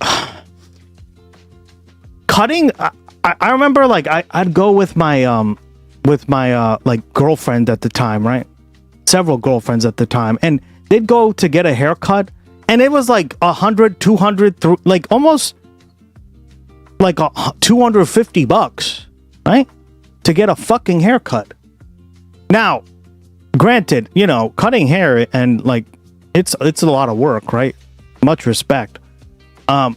cutting. I remember like I'd go with my like girlfriend at the time, right? Several girlfriends at the time, and they'd go to get a haircut, and it was like 100, 200, like almost like $250, right? To get a fucking haircut. Now, granted, you know, cutting hair and like it's a lot of work, right? Much respect. But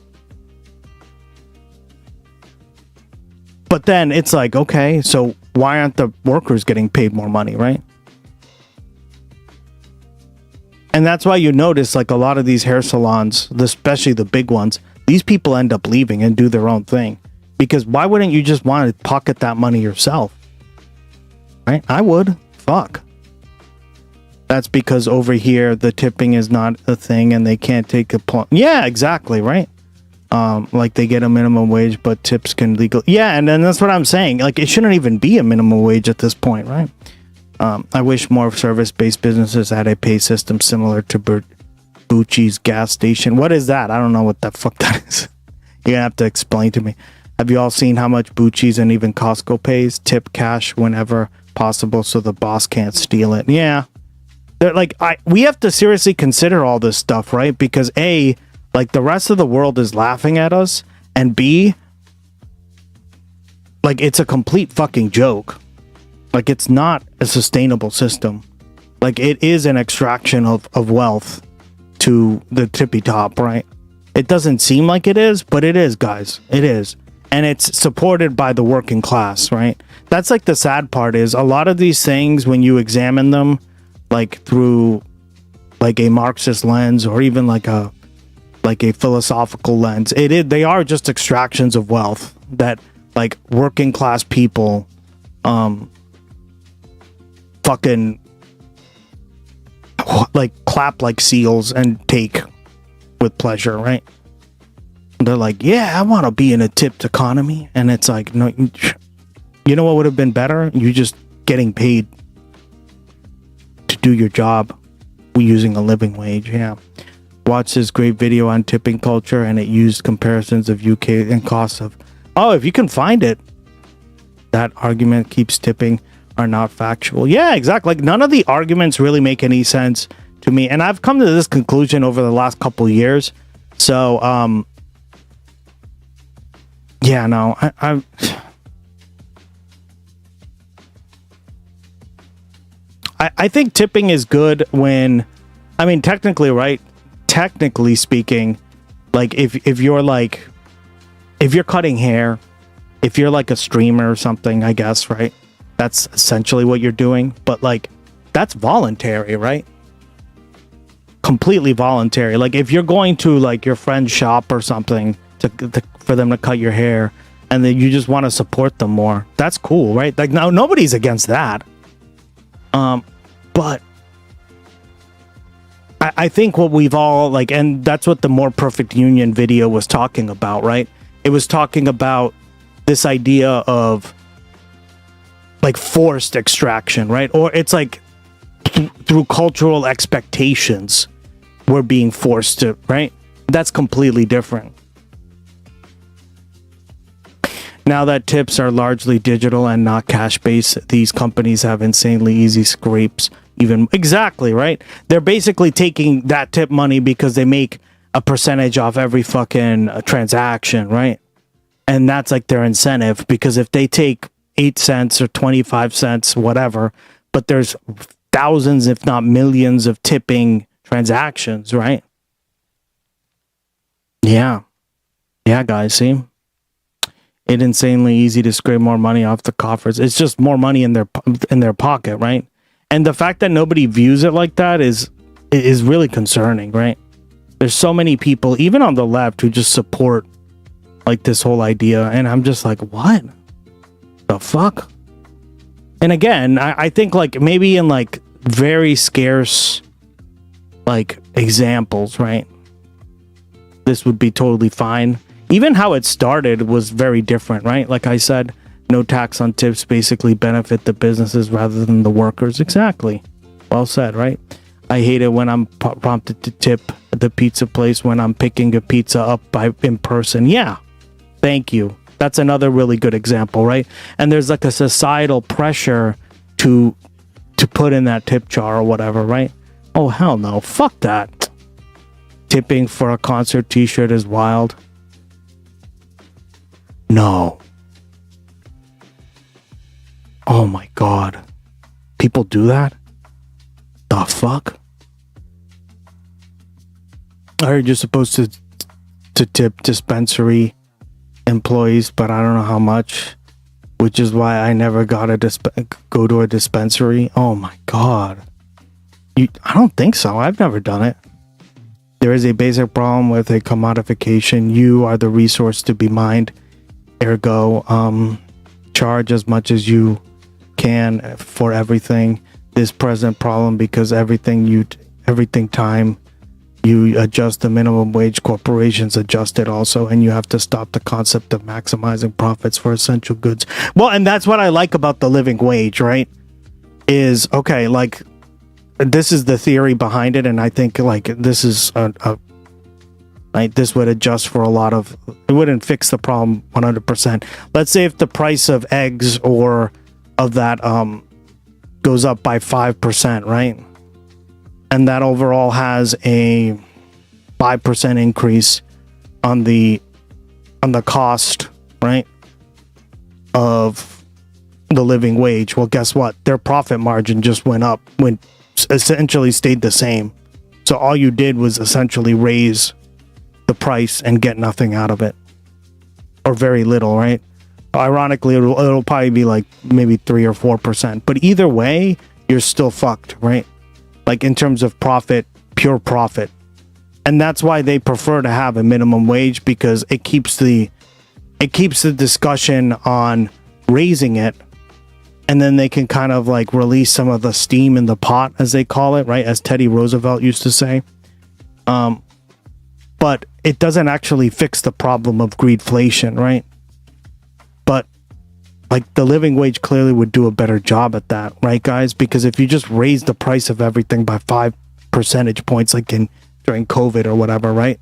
then it's like, okay, so why aren't the workers getting paid more money, right? And that's why you notice like a lot of these hair salons, especially the big ones, these people end up leaving and do their own thing. Because why wouldn't you just want to pocket that money yourself? Right? I would. Fuck. That's because over here, the tipping is not a thing and they can't take a point. Yeah, exactly, right? Like they get a minimum wage, but tips can legal. Yeah, and then that's what I'm saying. Like it shouldn't even be a minimum wage at this point, right? I wish more service-based businesses had a pay system similar to Bucci's gas station. What is that? I don't know what the fuck that is. You're gonna have to explain to me. Have you all seen how much Bucci's and even Costco pays? Tip cash whenever possible so the boss can't steal it. Yeah. They're like, we have to seriously consider all this stuff, right? Because A, like the rest of the world is laughing at us, and B, like it's a complete fucking joke. Like it's not a sustainable system. Like it is an extraction of wealth to the tippy top, right? It doesn't seem like it is, but it is, guys. It is. And it's supported by the working class, right? That's like the sad part is a lot of these things, when you examine them, like through like a Marxist lens or even like a philosophical lens, they are just extractions of wealth that like working class people fucking like clap like seals and take with pleasure, right? They're like, yeah, I want to be in a tipped economy. And it's like, no, you know what would have been better? You just getting paid to do your job using a living wage. Yeah. Watched this great video on tipping culture, and it used comparisons of UK and costs of, if you can find it, that argument keeps tipping are not factual. Yeah, exactly. Like none of the arguments really make any sense to me. And I've come to this conclusion over the last couple of years. So, yeah, no, I think tipping is good when, I mean, technically, right? Technically speaking, like if you're cutting hair, if you're like a streamer or something, I guess, right? That's essentially what you're doing. But like, that's voluntary, right? Completely voluntary. Like if you're going to like your friend's shop or something for them to cut your hair, and then you just want to support them more, that's cool, right? Like now nobody's against that. But I think what we've all like, and that's what the More Perfect Union video was talking about, right? It was talking about this idea of like forced extraction, right? Or it's like through cultural expectations, we're being forced to, right? That's completely different. Now that tips are largely digital and not cash-based, these companies have insanely easy scrapes. Exactly, right? They're basically taking that tip money because they make a percentage off every fucking transaction, right? And that's like their incentive, because if they take 8 cents or 25 cents, whatever, but there's thousands, if not millions of tipping transactions, right? Yeah. Yeah, guys, see? It's insanely easy to scrape more money off the coffers. It's just more money in their pocket, right? And the fact that nobody views it like that is really concerning, right? There's so many people, even on the left, who just support like this whole idea, and I'm just like, what the fuck? And again, I think like maybe in like very scarce like examples, right? This would be totally fine. Even how it started was very different, right? Like I said, no tax on tips basically benefit the businesses rather than the workers. Exactly. Well said, right? I hate it when I'm prompted to tip the pizza place when I'm picking a pizza up in person. Yeah. Thank you. That's another really good example, right? And there's like a societal pressure to put in that tip jar or whatever, right? Oh, hell no. Fuck that. Tipping for a concert t-shirt is wild. No. Oh my God. People do that? The fuck? I heard you're supposed to tip dispensary employees, but I don't know how much, which is why I never got go to a dispensary. Oh my God. I don't think so. I've never done it. There is a basic problem with a commodification. You are the resource to be mined. Ergo, charge as much as you can for everything. This present problem because everything time you adjust the minimum wage, corporations adjust it also, and you have to stop the concept of maximizing profits for essential goods. Well, and that's what I like about the living wage, right? Is okay, like this is the theory behind it, and I think like this is like this would adjust for a lot of, it wouldn't fix the problem 100%. Let's say if the price of eggs or of that goes up by 5%, right? And that overall has a 5% increase on the cost, right, of the living wage. Well, guess what? Their profit margin just went up, essentially stayed the same. So all you did was essentially raise the price and get nothing out of it, or very little, right? Ironically, it'll probably be like maybe 3 or 4%, but either way, you're still fucked, right? Like in terms of profit, pure profit. And that's why they prefer to have a minimum wage, because it keeps the discussion on raising it, and then they can kind of like release some of the steam in the pot, as they call it, right? As Teddy Roosevelt used to say. But it doesn't actually fix the problem of greedflation, right? But like the living wage clearly would do a better job at that, right, guys? Because if you just raise the price of everything by 5 percentage points, like during COVID or whatever, right?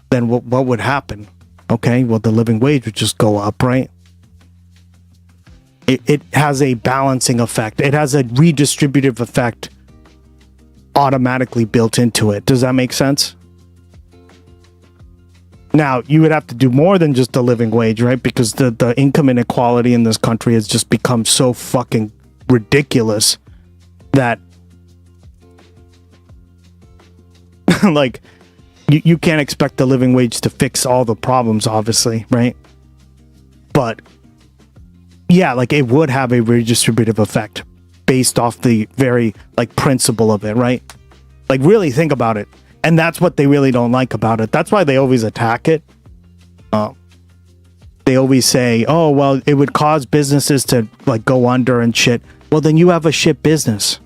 Then what would happen? Okay, well, the living wage would just go up, right? It has a balancing effect. It has a redistributive effect automatically built into it. Does that make sense? Now, you would have to do more than just the living wage, right? Because the income inequality in this country has just become so fucking ridiculous that like you can't expect the living wage to fix all the problems, obviously, right? But yeah, like it would have a redistributive effect based off the very like principle of it, right? Like really think about it. And that's what they really don't like about it. That's why they always attack it. They always say, oh, well, it would cause businesses to like go under and shit. Well, then you have a shit business.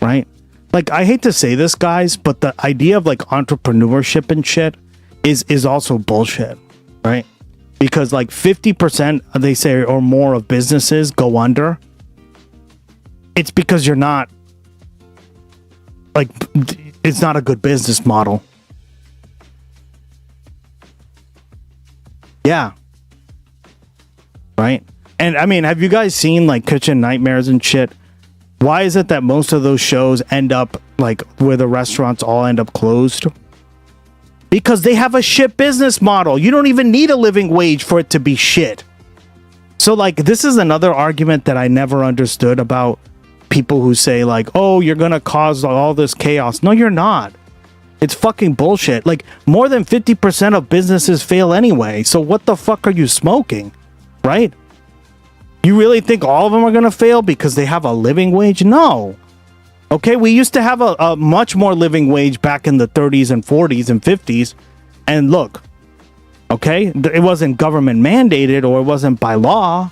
Right? Like, I hate to say this, guys, but the idea of like entrepreneurship and shit is also bullshit. Right? Because like 50%, they say, or more of businesses go under. It's because you're not like... It's not a good business model. Yeah. Right? And I mean, have you guys seen like Kitchen Nightmares and shit? Why is it that most of those shows end up like where the restaurants all end up closed? Because they have a shit business model. You don't even need a living wage for it to be shit. So like, this is another argument that I never understood about people who say like, oh, you're gonna cause all this chaos. No, you're not. It's fucking bullshit. Like, more than 50% of businesses fail anyway. So what the fuck are you smoking? Right? You really think all of them are gonna fail because they have a living wage? No. Okay, we used to have a much more living wage back in the 30s and 40s and 50s. And look, okay, it wasn't government mandated or it wasn't by law.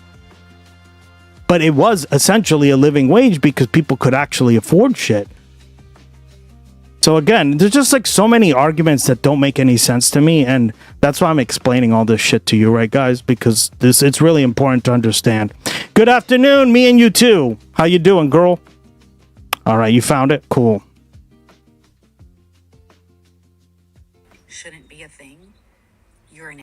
But it was essentially a living wage because people could actually afford shit. So again, there's just like so many arguments that don't make any sense to me, and that's why I'm explaining all this shit to you, right, guys? Because it's really important to understand. Good afternoon, me and you too. How you doing, girl? All right, you found it? Cool. Shouldn't be a thing. You're an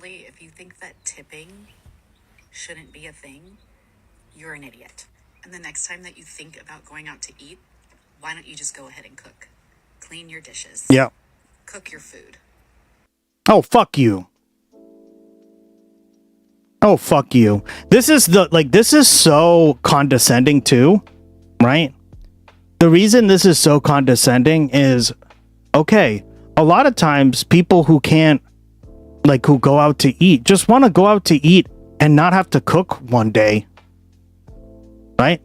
if you think that tipping shouldn't be a thing, you're an idiot. And the next time that you think about going out to eat, why don't you just go ahead and cook? Clean your dishes. Yeah. Cook your food. Oh, fuck you. Oh, fuck you. This is so condescending too, right? The reason this is so condescending is, okay, a lot of times people who can't, like, who go out to eat, just want to go out to eat and not have to cook one day. Right?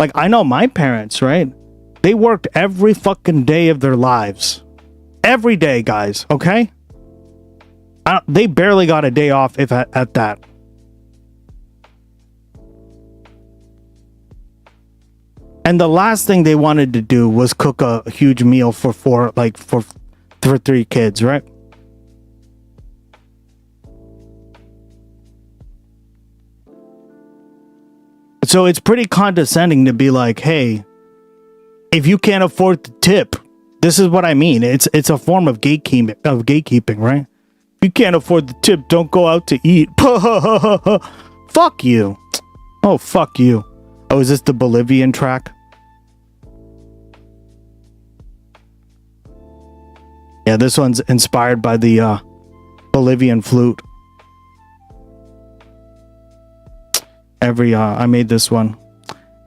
Like, I know my parents, right? They worked every fucking day of their lives. Every day, guys, okay? They barely got a day off if at that. And the last thing they wanted to do was cook a huge meal for 3 kids, right? So it's pretty condescending to be like, hey, if you can't afford to tip, this is what I mean. It's a form of gatekeeping, right? If you can't afford the tip, don't go out to eat. Fuck you. Oh, fuck you. Oh, is this the Bolivian track? Yeah, this one's inspired by the Bolivian flute. I made this one.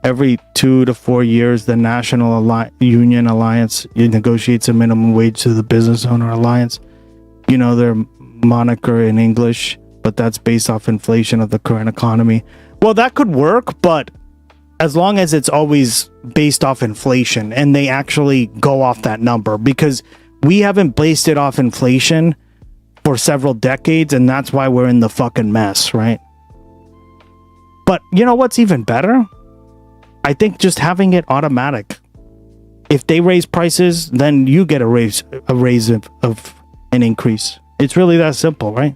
Every 2 to 4 years, the National Union Alliance negotiates a minimum wage to the Business Owner Alliance. You know their moniker in English, but that's based off inflation of the current economy. Well, that could work, but as long as it's always based off inflation and they actually go off that number, because we haven't based it off inflation for several decades, and that's why we're in the fucking mess, right? But you know what's even better? I think just having it automatic. If they raise prices, then you get a raise of an increase. It's really that simple, right?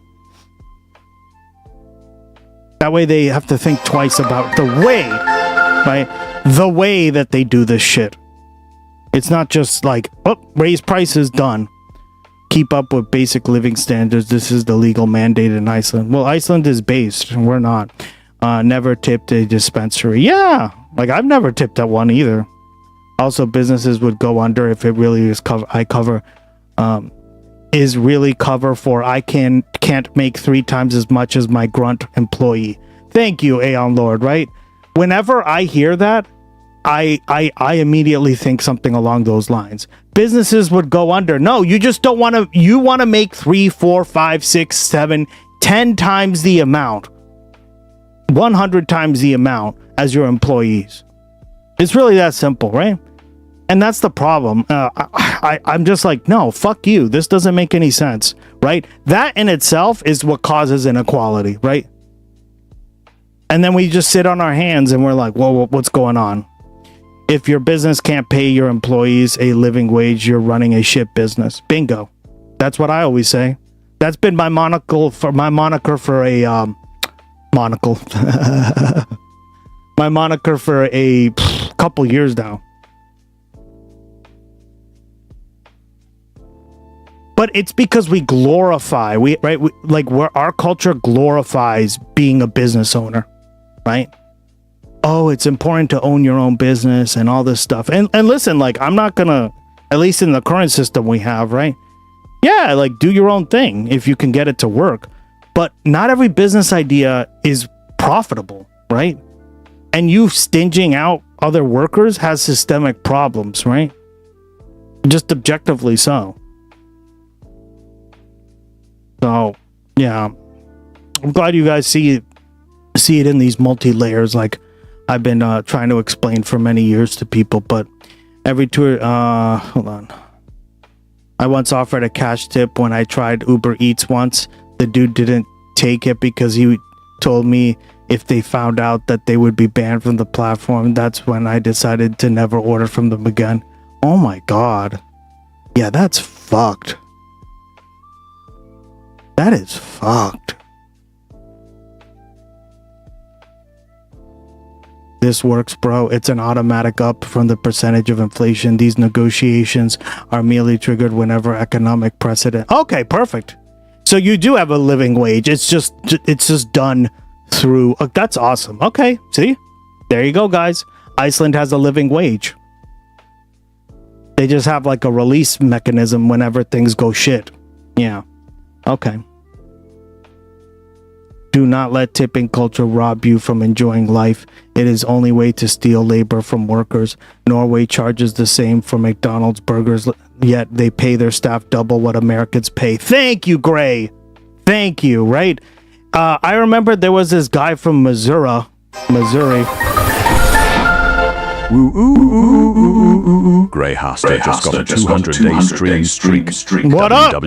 That way they have to think twice about the way, right? The way that they do this shit. It's not just like, oh, raise prices, done. Keep up with basic living standards. This is the legal mandate in Iceland. Well, Iceland is based, and we're not. Never tipped a dispensary. Yeah, like I've never tipped at one either. Also, businesses would go under if it really is cover for I can't make 3 times as much as my grunt employee. Thank you, Aeon Lord. Right? Whenever I hear that, I immediately think something along those lines. Businesses would go under. No, you just don't want to. You want to make 3, 4, 5, 6, 7, 10 times the amount. 100 times the amount as your employees. It's really that simple, right? And that's the problem. I'm just like, no, fuck you. This doesn't make any sense, right? That in itself is what causes inequality, right? And then we just sit on our hands and we're like, whoa, what's going on? If your business can't pay your employees a living wage, you're running a shit business. Bingo. That's what I always say. That's been my moniker for a monocle. My moniker for a couple years now. But it's because we glorify, our culture glorifies being a business owner, right? Oh, it's important to own your own business and all this stuff. And listen, like, I'm not gonna, at least in the current system we have, right? Yeah, like, do your own thing if you can get it to work. But not every business idea is profitable, right? And you stinging out other workers has systemic problems, right? Just objectively so. So, yeah. I'm glad you guys see it in these multi-layers like I've been trying to explain for many years to people, but every tour, hold on. I once offered a cash tip when I tried Uber Eats once. The dude didn't take it because he told me if they found out that they would be banned from the platform. That's when I decided to never order from them again. Oh my God. Yeah, that's fucked. That is fucked. This works, bro. It's an automatic up from the percentage of inflation. These negotiations are merely triggered whenever economic precedent. Okay, perfect. So you do have a living wage. It's just done through. That's awesome. Okay, see? There you go, guys. Iceland has a living wage. They just have like a release mechanism whenever things go shit. Yeah. Okay. Do not let tipping culture rob you from enjoying life. It is only way to steal labor from workers. Norway charges the same for McDonald's burgers, yet they pay their staff double what Americans pay. Thank you, Gray. Thank you, right? I remember there was this guy from Missouri. Grey Hasta just got a 200-day stream. What up? What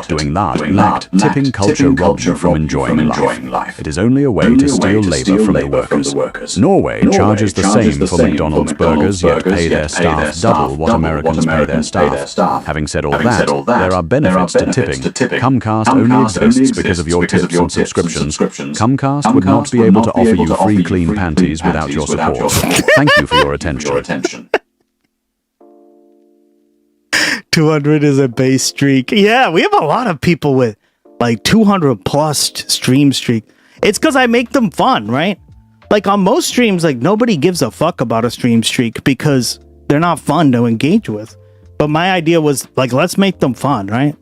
doing that tipping culture robs you from enjoying life. It is only a way to steal labor from the workers. Norway charges the same for McDonald's burgers, yet pay their staff double what Americans pay their staff. Having said all that, there are benefits to tipping. Comcast only exists because of your tips and subscriptions. Comcast would not be able to offer you free clean panties without your support. Thank you for your attention. 200 is a base streak. Yeah, we have a lot of people with like 200 plus stream streak. It's because I make them fun, right? Like on most streams, like nobody gives a fuck about a stream streak because they're not fun to engage with. But my idea was like, let's make them fun, right?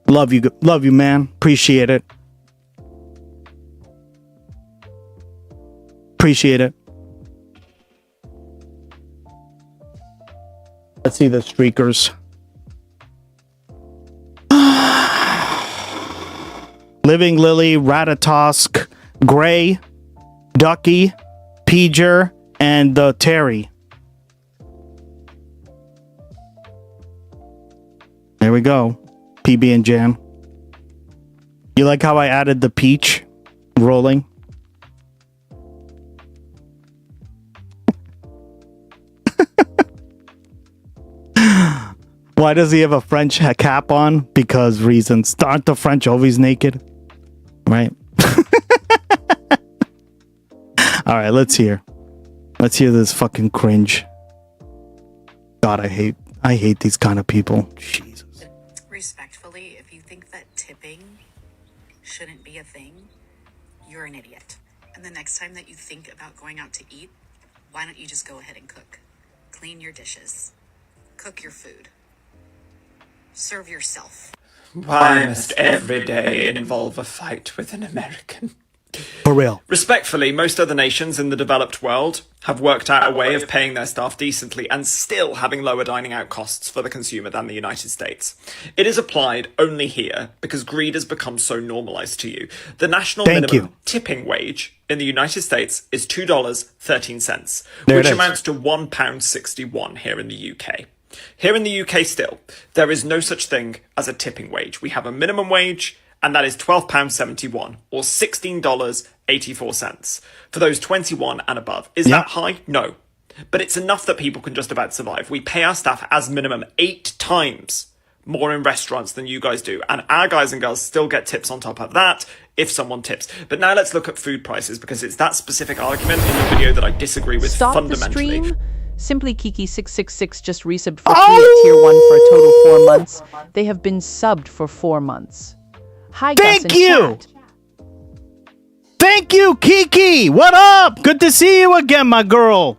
Love you, man. Appreciate it. Appreciate it. Let's see the streakers. Living Lily, Ratatosk, Gray, Ducky, Peger, and the Terry. There we go. PB and Jan. You like how I added the peach rolling? Why does he have a French cap on? Because reasons. Aren't the French always naked? Right? Alright, let's hear. Let's hear this fucking cringe. God, I hate these kind of people. Jesus. Respectfully, if you think that tipping shouldn't be a thing, you're an idiot. And the next time that you think about going out to eat, why don't you just go ahead and cook? Clean your dishes. Cook your food. Serve yourself. Why must every day involve a fight with an American? For real. Respectfully, most other nations in the developed world have worked out a way of paying their staff decently and still having lower dining out costs for the consumer than the United States. It is applied only here because greed has become so normalized to you. The national minimum tipping wage in the United States is $2.13, which amounts to £1.61 here in the UK. Here in the UK still, there is no such thing as a tipping wage. We have a minimum wage, and that is £12.71, or $16.84, for those 21 and above. Is that high? No. But it's enough that people can just about survive. We pay our staff as minimum 8 times more in restaurants than you guys do, and our guys and girls still get tips on top of that if someone tips. But now let's look at food prices, because it's that specific argument in the video that I disagree with fundamentally. The stream. Simply Kiki666 just resubbed for free at tier 1 for a total 4 months. They have been subbed for 4 months. Hi, guys. Thank you. Thank you, Kiki. What up? Good to see you again, my girl.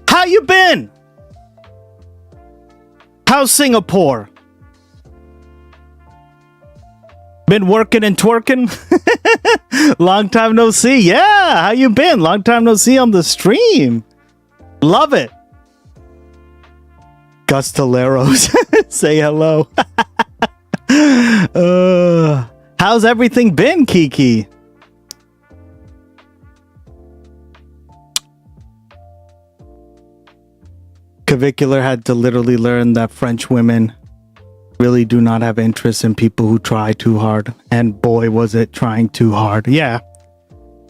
How you been? How's Singapore? Been working and twerking? Long time no see. Yeah, how you been? Long time no see on the stream. Love it. Gustaleros, say hello. How's everything been, Kiki? Cavicular had to literally learn that French women really do not have interest in people who try too hard. And boy, was it trying too hard. Yeah.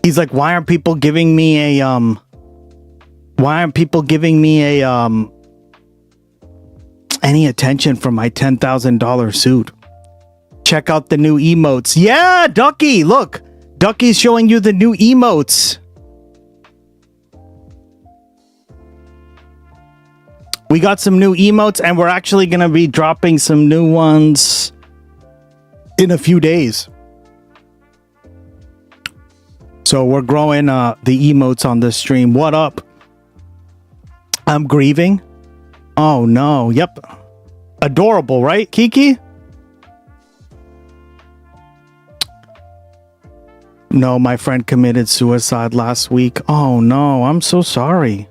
He's like, why aren't people giving me a, any attention for my $10,000 suit? Check out the new emotes. Yeah, Ducky, look. Ducky's showing you the new emotes. We got some new emotes, and we're actually going to be dropping some new ones in a few days. So we're growing the emotes on this stream. What up? I'm grieving. Oh, no. Yep. Adorable, right, Kiki? No, my friend committed suicide last week. Oh, no. I'm so sorry.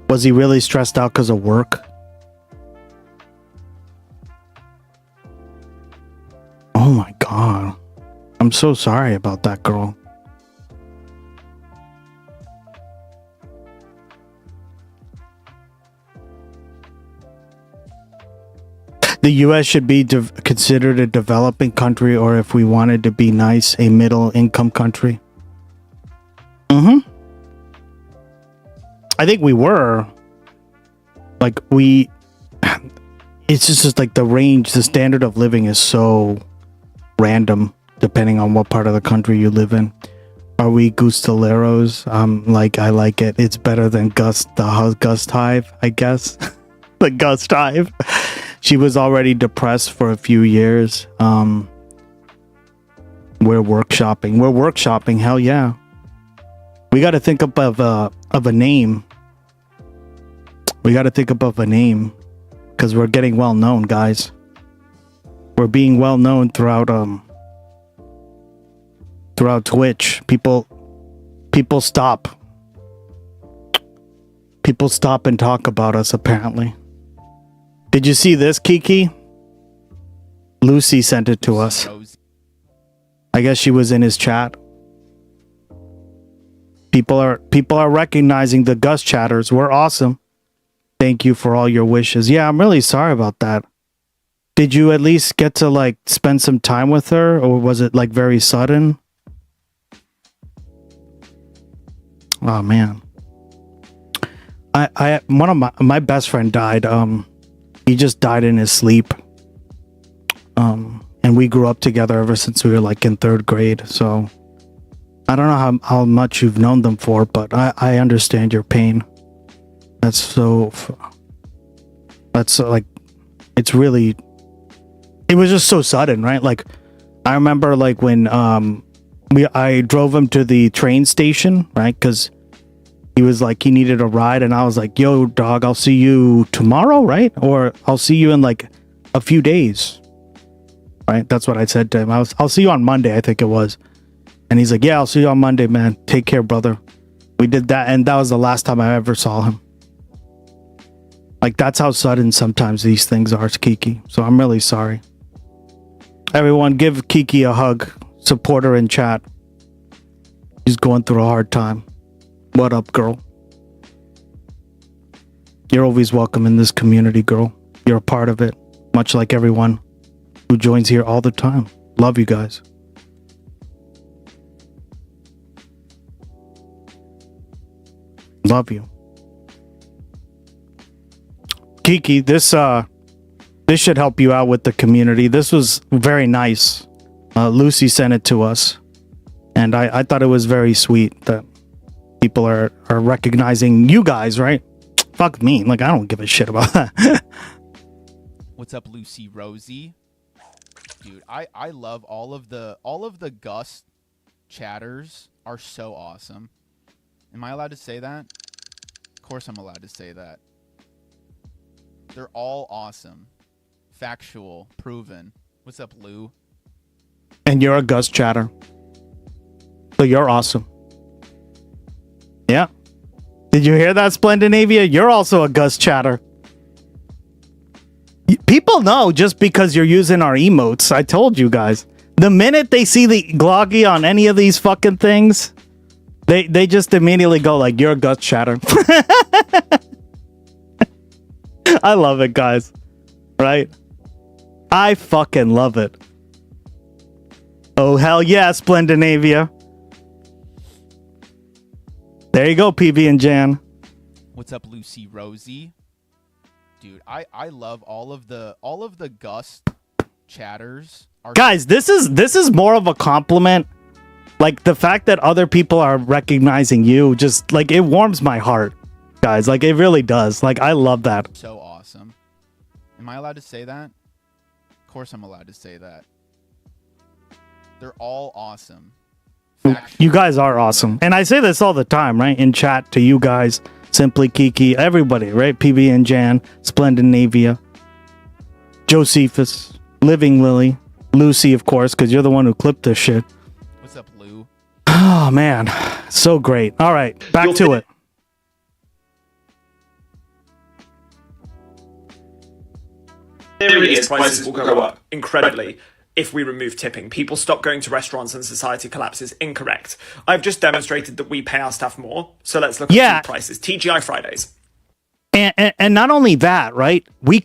Was he really stressed out because of work? Oh my God. I'm so sorry about that girl. The US should be considered a developing country, or if we wanted to be nice, a middle income country. I think we were. Like, it's just like the range, the standard of living is so random depending on what part of the country you live in. Are we Gustaleros? Like, I like it. It's better than the Gust Hive, I guess. The Gust Hive. She was already depressed for a few years. We're workshopping. Hell yeah. We got to think of a name. Because we're getting well known, guys. We're being well known throughout Twitch. People stop and talk about us, apparently. Did you see this, Kiki? Lucy sent it to us. I guess she was in his chat. People are recognizing the Gus chatters. We're awesome. Thank you for all your wishes. Yeah, I'm really sorry about that. Did you at least get to like spend some time with her, or was it like very sudden? Oh man. One of my best friend died. He just died in his sleep. And we grew up together ever since we were like in 3rd grade. So I don't know how much you've known them for, but I understand your pain. That's like, it's really, it was just so sudden, right? Like, I remember like when I drove him to the train station, right? Because he was like, he needed a ride, and I was like, yo, dog, I'll see you tomorrow, right? Or I'll see you in like a few days, right? That's what I said to him. I'll see you on Monday, I think it was. And he's like, yeah, I'll see you on Monday, man. Take care, brother. We did that, and that was the last time I ever saw him. Like, that's how sudden sometimes these things are, Kiki. So I'm really sorry. Everyone, give Kiki a hug. Support her in chat. She's going through a hard time. What up, girl? You're always welcome in this community, girl. You're a part of it, much like everyone who joins here all the time. Love you guys. Love you. Kiki, this should help you out with the community. This was very nice. Lucy sent it to us, and I thought it was very sweet that people are recognizing you guys, right? Fuck me. Like, I don't give a shit about that. What's up, Lucy Rosie? Dude, I love all of the Gus chatters are so awesome. Am I allowed to say that? Of course I'm allowed to say that. They're all awesome. Factual. Proven. What's up, Lou? And you're a Gus chatter. So you're awesome. Yeah. Did you hear that, Splendinavia? You're also a Gus chatter. People know just because you're using our emotes. I told you guys. The minute they see the gloggy on any of these fucking things, they just immediately go like, you're a Gus chatter. I love it, guys. Right? I fucking love it. Oh, hell yeah, Splendinavia. There you go, PB and Jan. What's up, Lucy Rosie? Dude, I love all of the Gus chatters. Guys, this is more of a compliment. Like the fact that other people are recognizing you, just like it warms my heart, guys. Like it really does. Like I love that. So awesome. Am I allowed to say that? Of course I'm allowed to say that. They're all awesome. You guys are awesome. And I say this all the time, right? In chat to you guys, Simply Kiki, everybody, right? PB and Jan, Splendinavia, Josephus, Living Lily, Lucy, of course, because you're the one who clipped this shit. What's up, Lou? Oh, man. So great. All right. Back to it. Theory is prices will go up incredibly if we remove tipping. People stop going to restaurants and society collapses. Incorrect. I've just demonstrated that we pay our staff more, so let's look at food prices. TGI Fridays. And not only that, right? We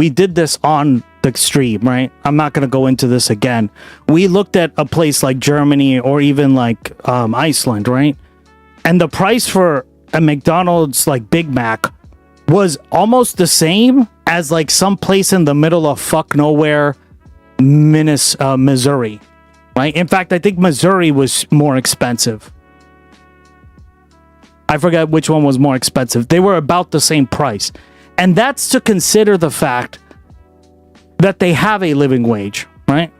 did this on the stream, right? I'm not going to go into this again. We looked at a place like Germany or even like Iceland, right? And the price for a McDonald's like Big Mac was almost the same as like some place in the middle of fuck nowhere, Missouri, right? In fact, I think Missouri was more expensive. I forget which one was more expensive. They were about the same price. And that's to consider the fact that they have a living wage, right?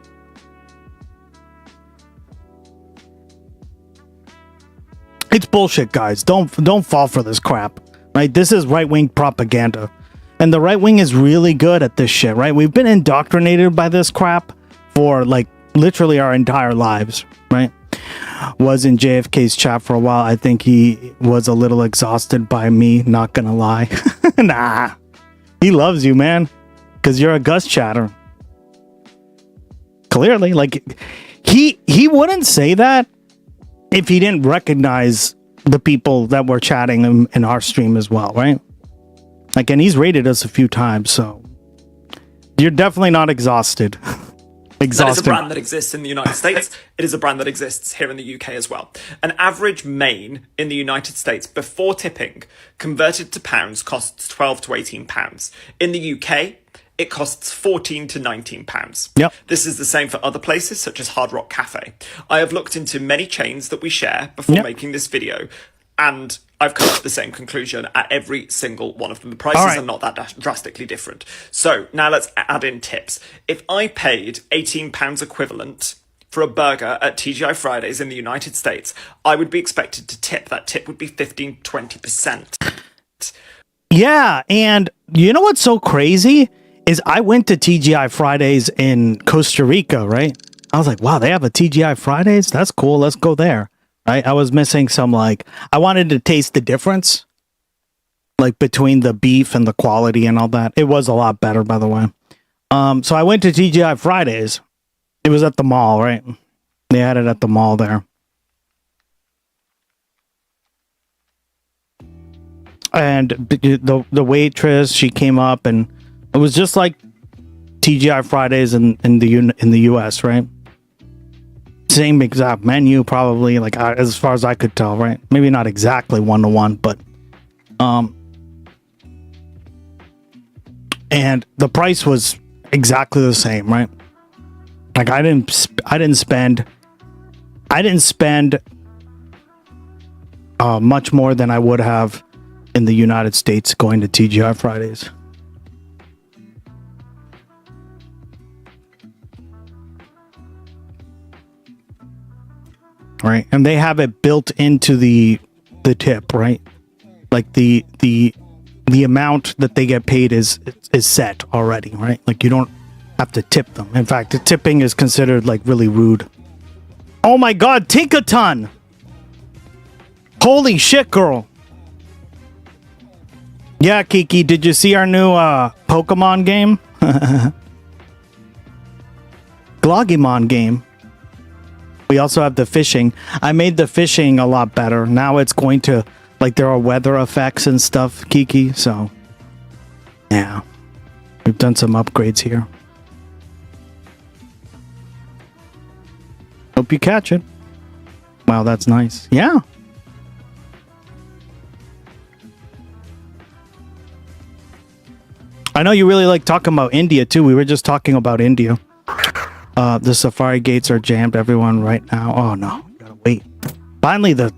It's bullshit, guys. Don't fall for this crap, right? This is right-wing propaganda. And the right wing is really good at this shit, right? We've been indoctrinated by this crap for like literally our entire lives, right? Was in JFK's chat for a while. I think he was a little exhausted by me, not gonna lie. Nah. He loves you, man. Because you're a Gus chatter. Clearly, like he wouldn't say that if he didn't recognize the people that were chatting in our stream as well, right? Like, and he's rated us a few times, so you're definitely not exhausted. That is a brand that exists in the United States. It is a brand that exists here in the UK as well. An average main in the United States before tipping, converted to pounds, costs 12 to 18 pounds. In the UK, it costs 14 to 19 pounds. Yep. This is the same for other places such as Hard Rock Cafe. I have looked into many chains that we share before making this video, and I've come to the same conclusion at every single one of them. The prices are not that drastically different. So now let's add in tips. If I paid £18 equivalent for a burger at TGI Fridays in the United States, I would be expected to tip. That tip would be 15-20%. Yeah, and you know what's so crazy is I went to TGI Fridays in Costa Rica, right? I was like, wow, they have a TGI Fridays? That's cool. Let's go there. Right? I was missing some, like, I wanted to taste the difference, like, between the beef and the quality and all that. It was a lot better, by the way. So I went to TGI Fridays. It was at the mall, right? They had it at the mall there. And the waitress, she came up, and it was just like TGI Fridays in the US, right? Same exact menu, probably, like as far as I could tell, right? Maybe not exactly 1-to-1, but and the price was exactly the same, right? Like I didn't spend much more than I would have in the United States going to TGI Fridays. Right, and they have it built into the tip, right? Like the the amount that they get paid is set already, right? Like you don't have to tip them. In fact, the tipping is considered like really rude. Oh my God, Tinkaton! Holy shit, girl! Yeah, Kiki, did you see our new Pokemon game? Glogimon game. We also have the fishing. I made the fishing a lot better. Now it's going to, like, there are weather effects and stuff, Kiki, so yeah. We've done some upgrades here. Hope you catch it. Wow, that's nice. Yeah. I know you really like talking about India too. We were just talking about India. The Safari gates are jammed, everyone, right now. Oh no, gotta wait. Finally, the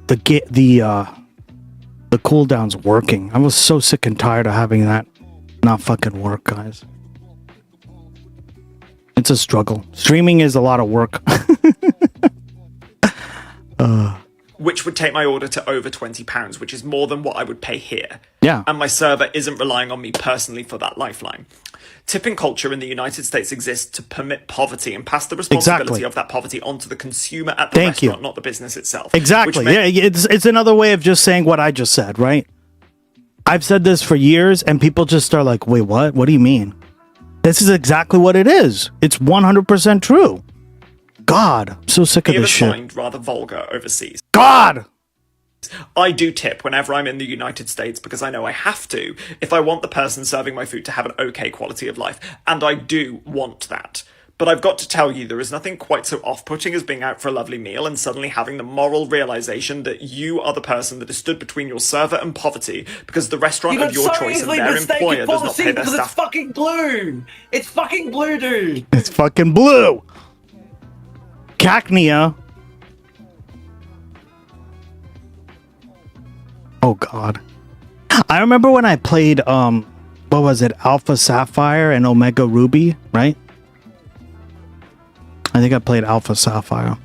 cooldown's working. I was so sick and tired of having that not fucking work, guys. It's a struggle. Streaming is a lot of work. Which would take my order to over £20, which is more than what I would pay here. Yeah. And my server isn't relying on me personally for that lifeline. Tipping culture in the United States exists to permit poverty and pass the responsibility of that poverty onto the consumer at the restaurant, not the business itself. Exactly. Yeah, it's another way of just saying what I just said, right? I've said this for years, and people just are like, wait, what? What do you mean? This is exactly what it is. It's 100% true. God, I'm so sick of this shit. Find rather vulgar overseas. God! I do tip whenever I'm in the United States because I know I have to if I want the person serving my food to have an okay quality of life, and I do want that. But I've got to tell you, there is nothing quite so off-putting as being out for a lovely meal and suddenly having the moral realization that you are the person that is stood between your server and poverty because the restaurant of your choice and their employer does not pay their staff. It's fucking blue! It's fucking blue, dude! It's fucking blue! Cacnea. Oh God. I remember when I played what was it, Alpha Sapphire and Omega Ruby, right? I think I played Alpha Sapphire.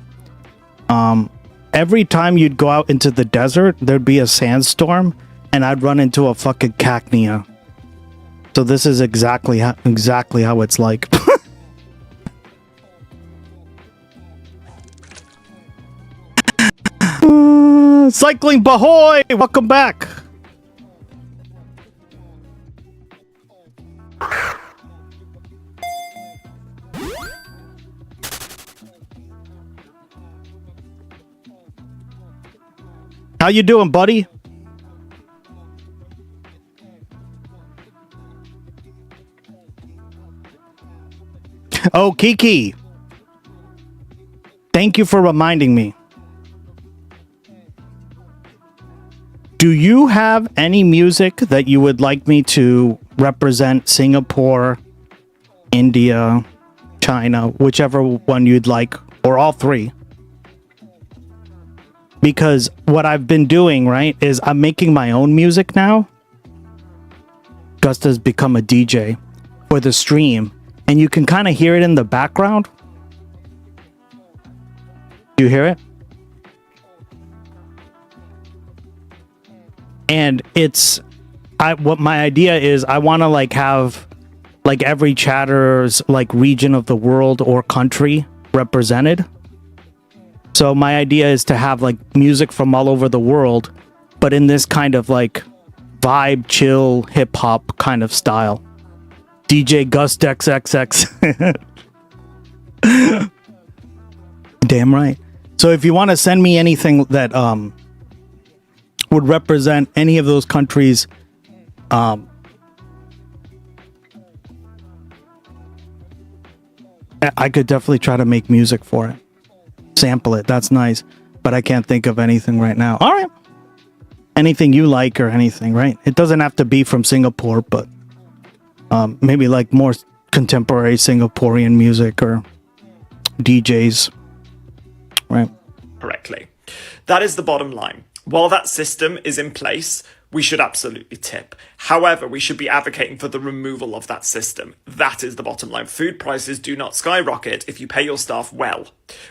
Every time you'd go out into the desert, there'd be a sandstorm and I'd run into a fucking cacnea. So this is exactly how it's like. Cycling Bahoy! Welcome back! How you doing, buddy? Oh, Kiki. Thank you for reminding me. Do you have any music that you would like me to represent Singapore, India, China, whichever one you'd like, or all three? Because what I've been doing, right, is I'm making my own music now. Gusta's become a DJ for the stream, and you can kind of hear it in the background. Do you hear it? And it's, what my idea is, I want to like have like every chatter's like region of the world or country represented. So my idea is to have like music from all over the world, but in this kind of like vibe, chill, hip hop kind of style. DJ Gust XXX. Damn right. So if you want to send me anything that would represent any of those countries, I could definitely try to make music for it. Sample it, that's nice. But I can't think of anything right now. All right. Anything you like or anything, right? It doesn't have to be from Singapore, but maybe like more contemporary Singaporean music or DJs, right? Correctly. That is the bottom line. While that system is in place, we should absolutely tip. However, we should be advocating for the removal of that system. That is the bottom line. Food prices do not skyrocket if you pay your staff well.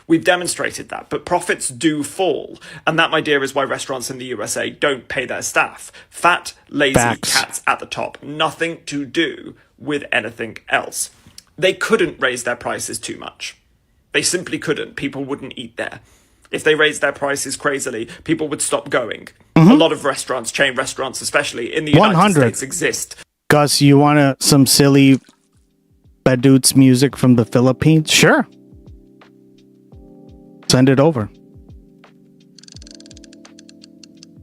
We've demonstrated that, but profits do fall. And that, my dear, is why restaurants in the USA don't pay their staff. Fat, lazy cats at the top. Nothing to do with anything else. They couldn't raise their prices too much. They simply couldn't. People wouldn't eat there. If they raised their prices crazily, people would stop going. A lot of restaurants, chain restaurants especially, in the United States exist. Gus, you want some silly Badoots music from the Philippines? Sure. Send it over.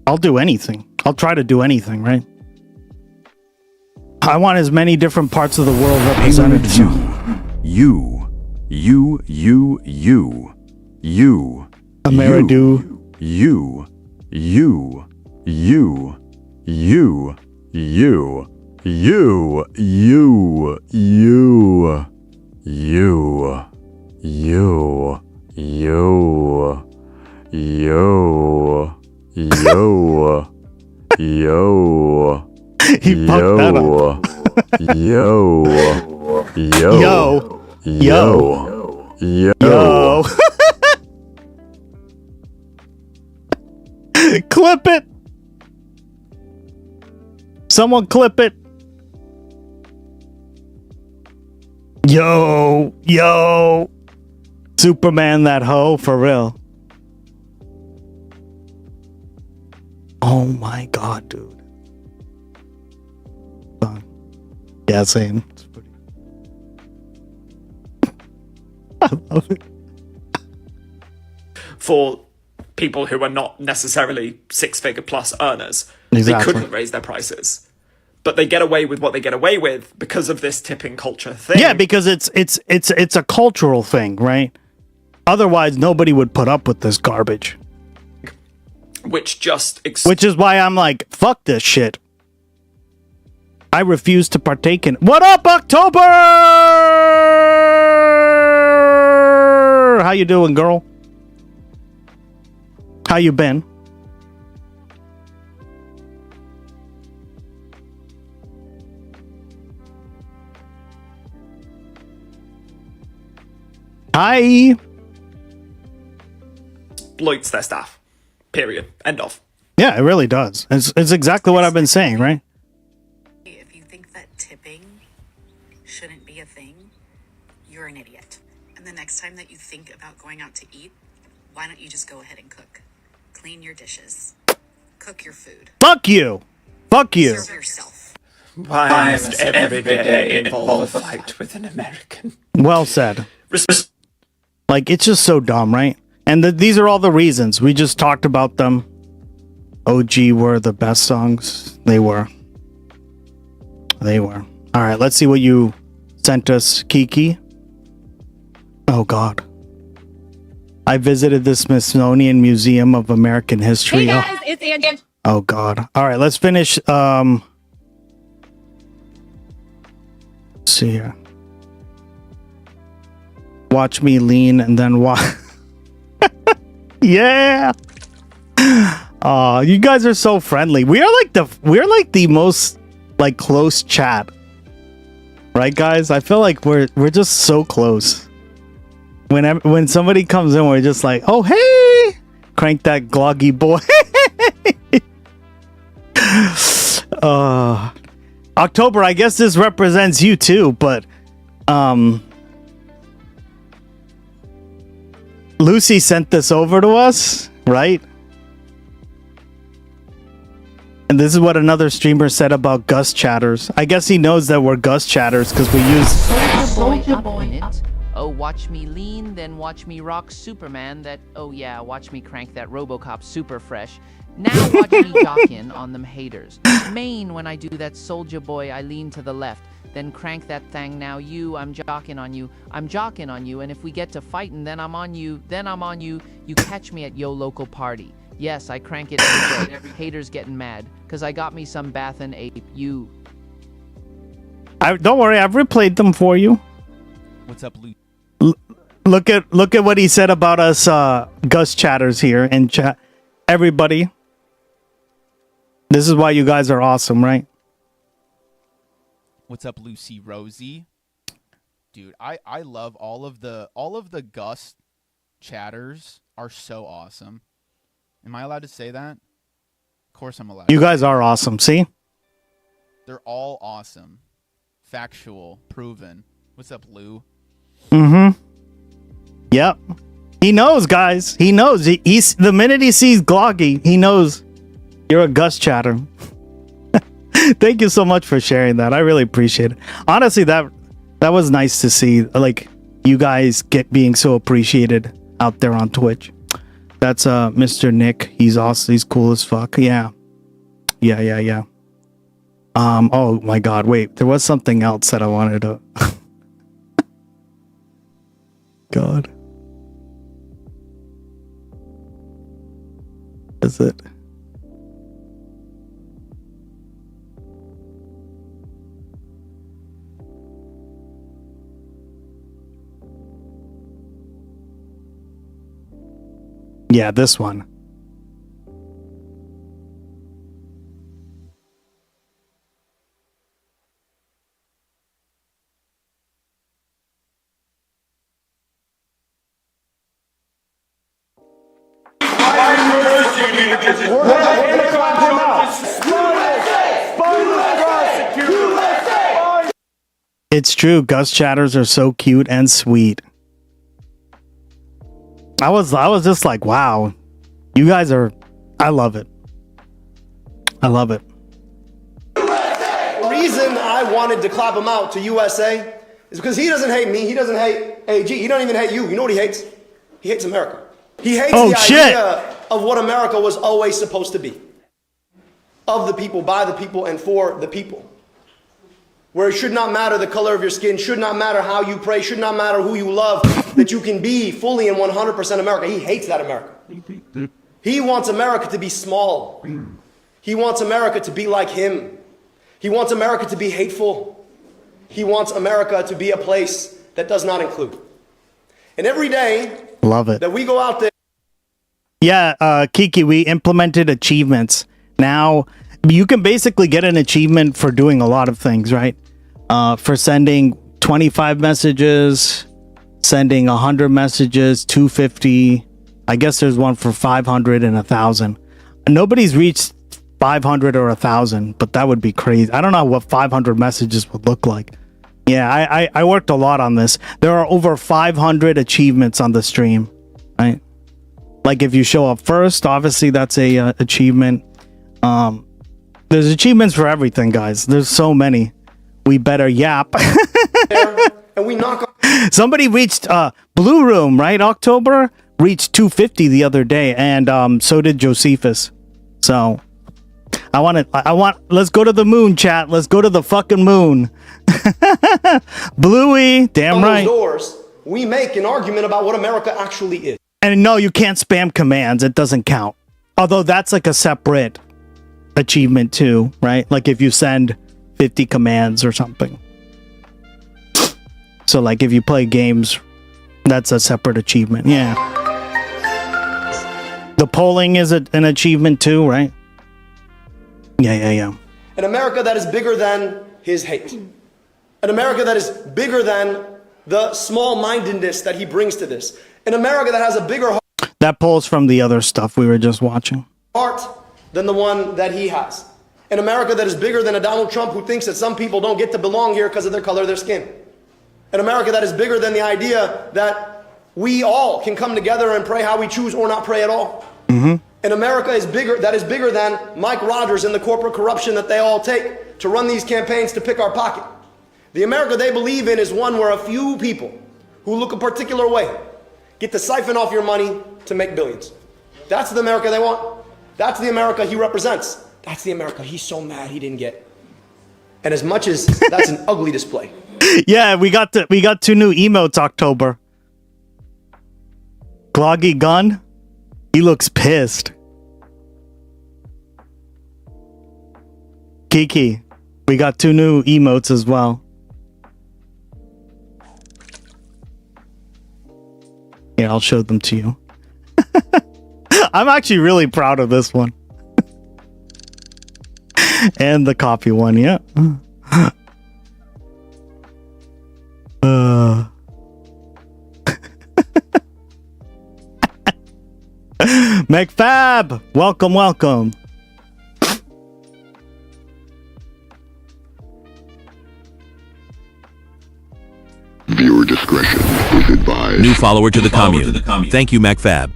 I'll do anything. I'll try to do anything, right? I want as many different parts of the world represented. You. Ameridu. You. He fucked that up. Yo. Clip it. Someone clip it. Yo. Superman that hoe, for real. Oh my god, dude. Yeah, same. It's pretty... I love it. For people who are not necessarily six-figure plus earners. Exactly. They couldn't raise their prices. But they get away with what they get away with because of this tipping culture thing. Yeah, because it's a cultural thing, right? Otherwise, nobody would put up with this garbage. Which just... Which is why I'm like, fuck this shit. I refuse to partake in... What up, October? How you doing, girl? How you been? Hi. Exploits their staff. Period. End of. Yeah, it really does. It's exactly what I've been saying, right? If you think that tipping shouldn't be a thing, you're an idiot. And the next time that you think about going out to eat, why don't you just go ahead and cook? Clean your dishes. Cook your food. Fuck you. Fuck you. Serve yourself. Why must every day involve a fight with an American? Well said. Like, it's just so dumb, right? And these are all the reasons. We just talked about them. OG were the best songs. They were. All right, let's see what you sent us, Kiki. Oh, God. I visited the Smithsonian Museum of American History. Hey guys, it's Angie. Oh, God. All right, let's finish. Let's see here. Watch me lean and then watch. Yeah. You guys are so friendly. We're like the most like close chat. Right, guys? I feel like we're just so close. When somebody comes in, we're just like, "Oh, hey!" Crank that gloggy boy. October, I guess this represents you too, but Lucy sent this over to us, right? And this is what another streamer said about Gus chatters. I guess he knows that we're Gus chatters because we use... Soldier boy up in it. Oh, watch me lean, then watch me rock Superman. That, oh yeah, watch me crank that RoboCop super fresh. Now watch me jock in on them haters. Main, when I do that soldier boy, I lean to the left. Then crank that thing. Now I'm jocking on you. I'm jocking on you. And if we get to fighting, then I'm on you. You catch me at yo local party. Yes, I crank it every day. Haters getting mad. Cause I got me some Bathan ape. You. Don't worry, I've replayed them for you. What's up, Luke? Look at what he said about us Gus chatters here in chat. Everybody. This is why you guys are awesome, right? What's up, Lucy Rosie? Dude, I love all of the Gus chatters are so awesome. Am I allowed to say that? Of course I'm allowed. You guys are awesome. See? They're all awesome. Factual, proven. What's up, Lou? Mm-hmm. Yep. He knows, guys. He knows. He's the minute he sees Gloggy, he knows you're a Gus chatter. Thank you so much for sharing that. I really appreciate it. Honestly, that was nice to see. Like, you guys being so appreciated out there on Twitch. That's Mr. Nick. He's awesome. He's cool as fuck. Yeah. Yeah. Oh my God. Wait, there was something else that I wanted to. God. Is it? Yeah, this one. It's true. Gus chatters are so cute and sweet. I was just like, wow, you guys are. I love it. I love it. The reason I wanted to clap him out to USA is because he doesn't hate me. He doesn't hate AG. He don't even hate you. You know what he hates? He hates America. He hates the idea of what America was always supposed to be. Of the people, by the people, and for the people. Where it should not matter the color of your skin, should not matter how you pray, should not matter who you love, that you can be fully and 100% America. He hates that America. He wants America to be small. He wants America to be like him. He wants America to be hateful. He wants America to be a place that does not include. And every day love it. That we go out there. Yeah, Kiki, we implemented achievements. Now, you can basically get an achievement for doing a lot of things, right? For sending 25 messages, sending 100 messages, 250. I guess there's one for 500 and 1,000. Nobody's reached 500 or 1,000, but that would be crazy. I don't know what 500 messages would look like. Yeah, I worked a lot on this. There are over 500 achievements on the stream, right? Like if you show up first, obviously that's a achievement. There's achievements for everything, guys. There's so many. We better yap. And we knock on. Somebody reached Blue Room, right? October reached 250 the other day, and so did Josephus. So I want. Let's go to the moon, chat. Let's go to the fucking moon. Bluey, damn right. Doors, we make an argument about what America actually is. And no, you can't spam commands. It doesn't count. Although that's like a separate achievement too, right? Like if you send 50 commands or something. So like if you play games, that's a separate achievement. Yeah. The polling is an achievement too, right? Yeah. An America that is bigger than his hate. An America that is bigger than the small-mindedness that he brings to this. An America that has a bigger That poll's from the other stuff we were just watching. Heart than the one that he has. An America that is bigger than a Donald Trump who thinks that some people don't get to belong here because of their color of their skin. An America that is bigger than the idea that we all can come together and pray how we choose or not pray at all. Mm-hmm. An America is bigger than Mike Rogers and the corporate corruption that they all take to run these campaigns to pick our pocket. The America they believe in is one where a few people who look a particular way get to siphon off your money to make billions. That's the America they want. That's the America he represents. That's the America he's so mad he didn't get. And as much as that's an ugly display. Yeah, we got 2 new emotes October. Gloggy Gun, he looks pissed. Kiki, we got 2 new emotes as well. Here, I'll show them to you. I'm actually really proud of this one. And the copy one, yeah. McFab, welcome. Viewer discretion is advised. New follower to the commune. Thank you, McFab.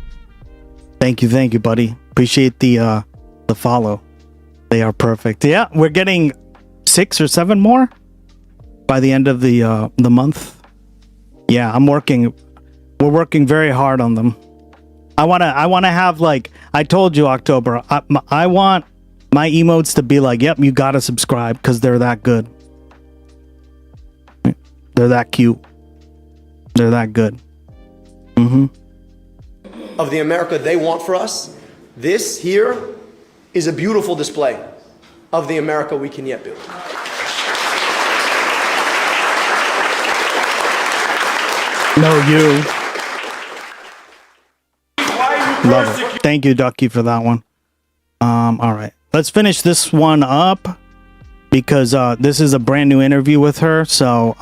Thank you, buddy. Appreciate the follow. They are perfect. Yeah, we're getting 6 or 7 more by the end of the month. Yeah, we're working very hard on them. I wanna have, like I told you, October. I want my emotes to be like, yep, you gotta subscribe because they're that good. They're that cute. They're that good. Of the America they want for us, this here is a beautiful display of the America we can yet build. No, you. Love it. Thank you, Ducky, for that one. All right. Let's finish this one up because this is a brand new interview with her. So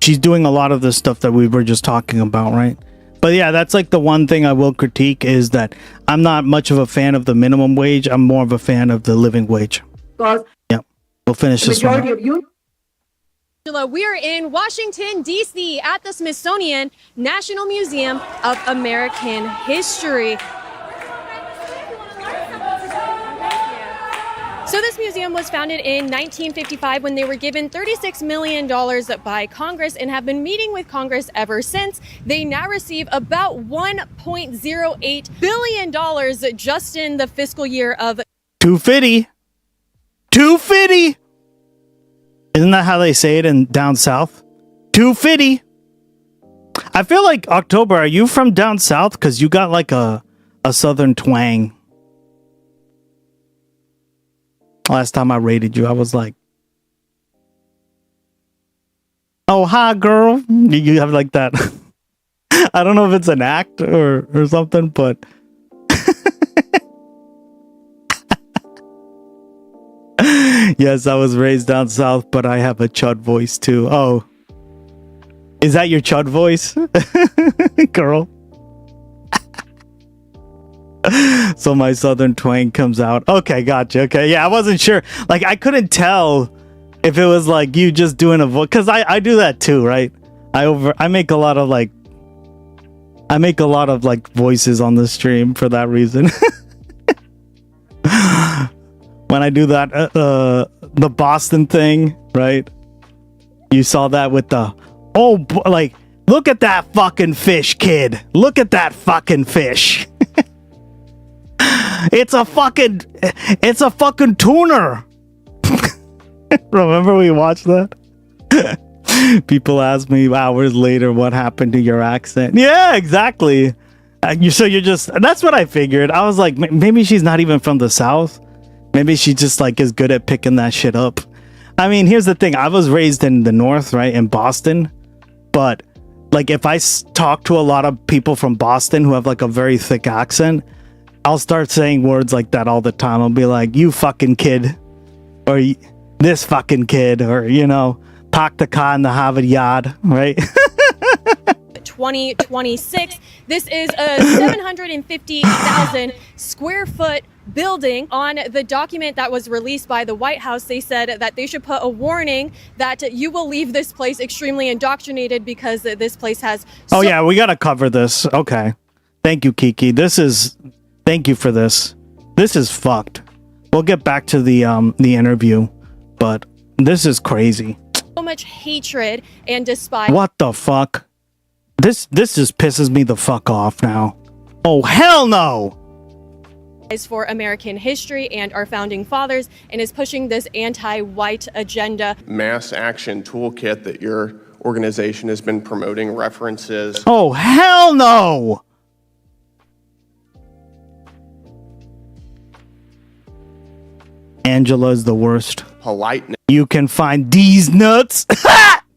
she's doing a lot of the stuff that we were just talking about, right? But yeah, that's like the one thing I will critique is that I'm not much of a fan of the minimum wage. I'm more of a fan of the living wage. Yeah. We'll finish this one up. We are in Washington, D.C. at the Smithsonian National Museum of American History. So this museum was founded in 1955 when they were given $36 million by Congress and have been meeting with Congress ever since. They now receive about $1.08 billion just in the fiscal year of 250. 250. Isn't that how they say it in down south? 250. I feel like, October, are you from down south? Because you got like a southern twang. Last time I rated you, I was like, oh, hi, girl. You have like that. I don't know if it's an act or something, but yes, I was raised down south, but I have a chud voice too. Oh, is that your chud voice, girl? So my southern twang comes out. Okay, gotcha. Okay, yeah, I wasn't sure. Like, I couldn't tell if it was like you just doing a voice, because I do that too, right? I make a lot of like voices on the stream for that reason. When I do that, the Boston thing, right? You saw that with the, like, look at that fucking fish, kid. Look at that fucking fish. It's a fucking tuner. Remember we watched that? People ask me hours later what happened to your accent. Yeah, exactly. You're just, that's what I figured. I was like, maybe she's not even from the South. Maybe she just like is good at picking that shit up. I mean, here's the thing. I was raised in the North, right? In Boston. But like if I talk to a lot of people from Boston who have like a very thick accent, I'll start saying words like that all the time. I'll be like, you fucking kid. Or this fucking kid. Or, you know, park the car in the Harvard yard, right? 2026. This is a 750,000 square foot building. On the document that was released by the White House, they said that they should put a warning that you will leave this place extremely indoctrinated because this place has... Oh yeah, we gotta cover this. Okay. Thank you, Kiki. Thank you for this. This is fucked. We'll get back to the interview, but this is crazy. So much hatred and despise. What the fuck? This just pisses me the fuck off now. Oh, hell no! For American history and our founding fathers, and is pushing this anti-white agenda. Mass action toolkit that your organization has been promoting references. Oh, hell no! Angela's the worst. Politeness. You can find these nuts.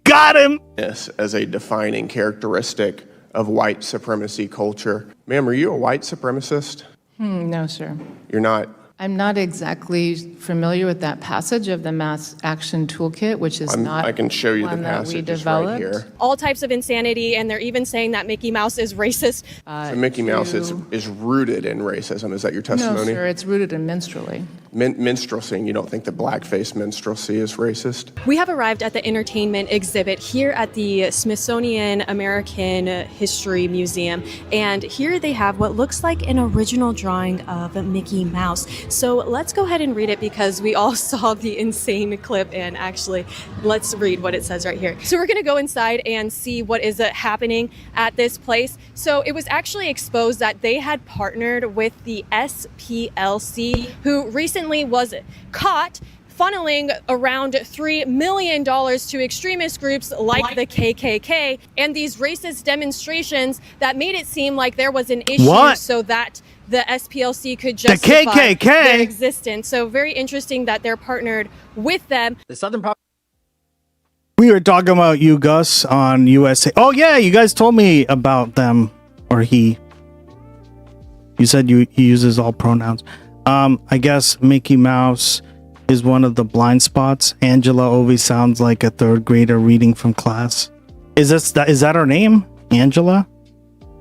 Got him! As a defining characteristic of white supremacy culture. Ma'am, are you a white supremacist? No, sir. You're not? I'm not exactly familiar with that passage of the Mass Action Toolkit, which is not I can show you the one that we passage. It's right developed. here. All types of insanity, and they're even saying that Mickey Mouse is racist. So Mickey Mouse is rooted in racism. Is that your No, testimony? sir, it's rooted in minstrelly. Minstrelsy. You don't think that blackface minstrelsy is racist? We have arrived at the entertainment exhibit here at the Smithsonian American History Museum, and here they have what looks like an original drawing of Mickey Mouse. So let's go ahead and read it because we all saw the insane clip, and actually let's read what it says right here. So we're going to go inside and see what is happening at this place. So it was actually exposed that they had partnered with the SPLC, who recently was caught funneling around $3 million to extremist groups like the KKK and these racist demonstrations that made it seem like there was an issue so that the SPLC could justify their existence. So very interesting that they're partnered with them. The Southern We were talking about you, Gus, on USA. Oh, yeah, you guys told me about them. Or he. You said he uses all pronouns. I guess Mickey Mouse is one of the blind spots. Angela always sounds like a third grader reading from class. Is that her name? Angela?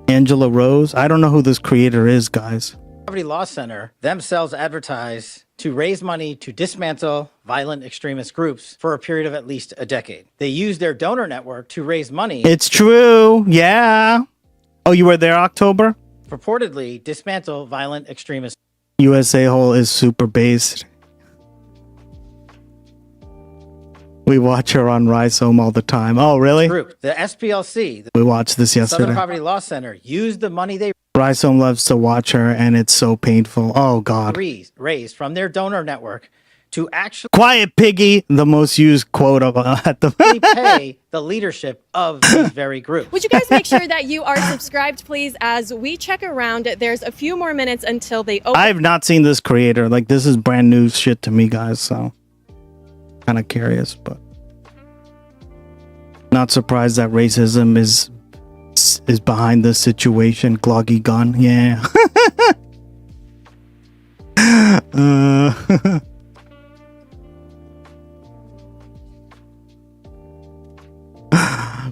Angela Rose? I don't know who this creator is, guys. Poverty Law Center themselves advertise to raise money to dismantle violent extremist groups for a period of at least a decade. They use their donor network to raise money. It's true. Yeah. Oh, you were there, October? Purportedly dismantle violent extremist. USA Hole is super based. We watch her on Rhizome all the time. Oh, really? Group. The SPLC, We watched this the yesterday. Southern Poverty Law Center, used the money they Rhizome loves to watch her, and it's so painful. Oh, God. raised from their donor network to actually Quiet Piggy, the most used quote at the pay the leadership of these very groups. Would you guys make sure that you are subscribed, please, as we check around? There's a few more minutes until they open. I have not seen this creator. Like, this is brand new shit to me, guys, so kind of curious, but not surprised that racism is behind this situation. Gloggy gun, yeah.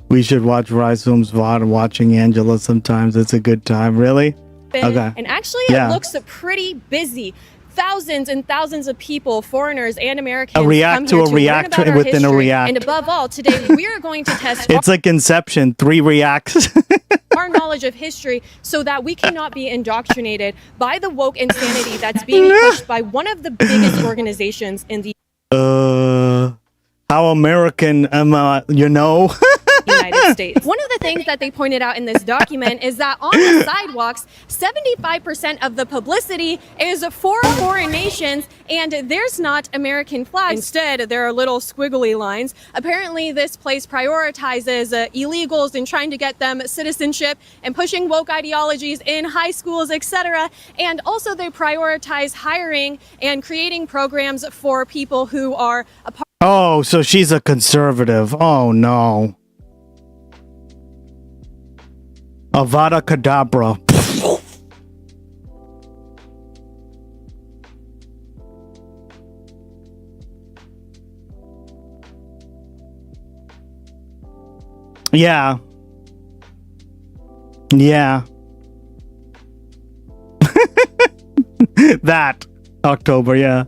We should watch Rhizome's VOD watching Angela sometimes. It's a good time. Really? Okay. And actually, Yeah. it looks pretty busy. Thousands and thousands of people, foreigners and Americans, A react come to here a to react learn about our within a history. react. And above all, today we are going to test It's like Inception, 3 reacts. our knowledge of history so that we cannot be indoctrinated by the woke insanity that's being pushed by one of the biggest organizations in the How American am I, you know? United States. One of the things that they pointed out in this document is that on the sidewalks, 75% of the publicity is for foreign nations, and there's not American flags. Instead, there are little squiggly lines. Apparently, this place prioritizes illegals and trying to get them citizenship and pushing woke ideologies in high schools, etc. And also, they prioritize hiring and creating programs for people who are a part. Oh, so she's a conservative. Oh, no. Avada Kedavra. Yeah. Yeah. That. October, yeah.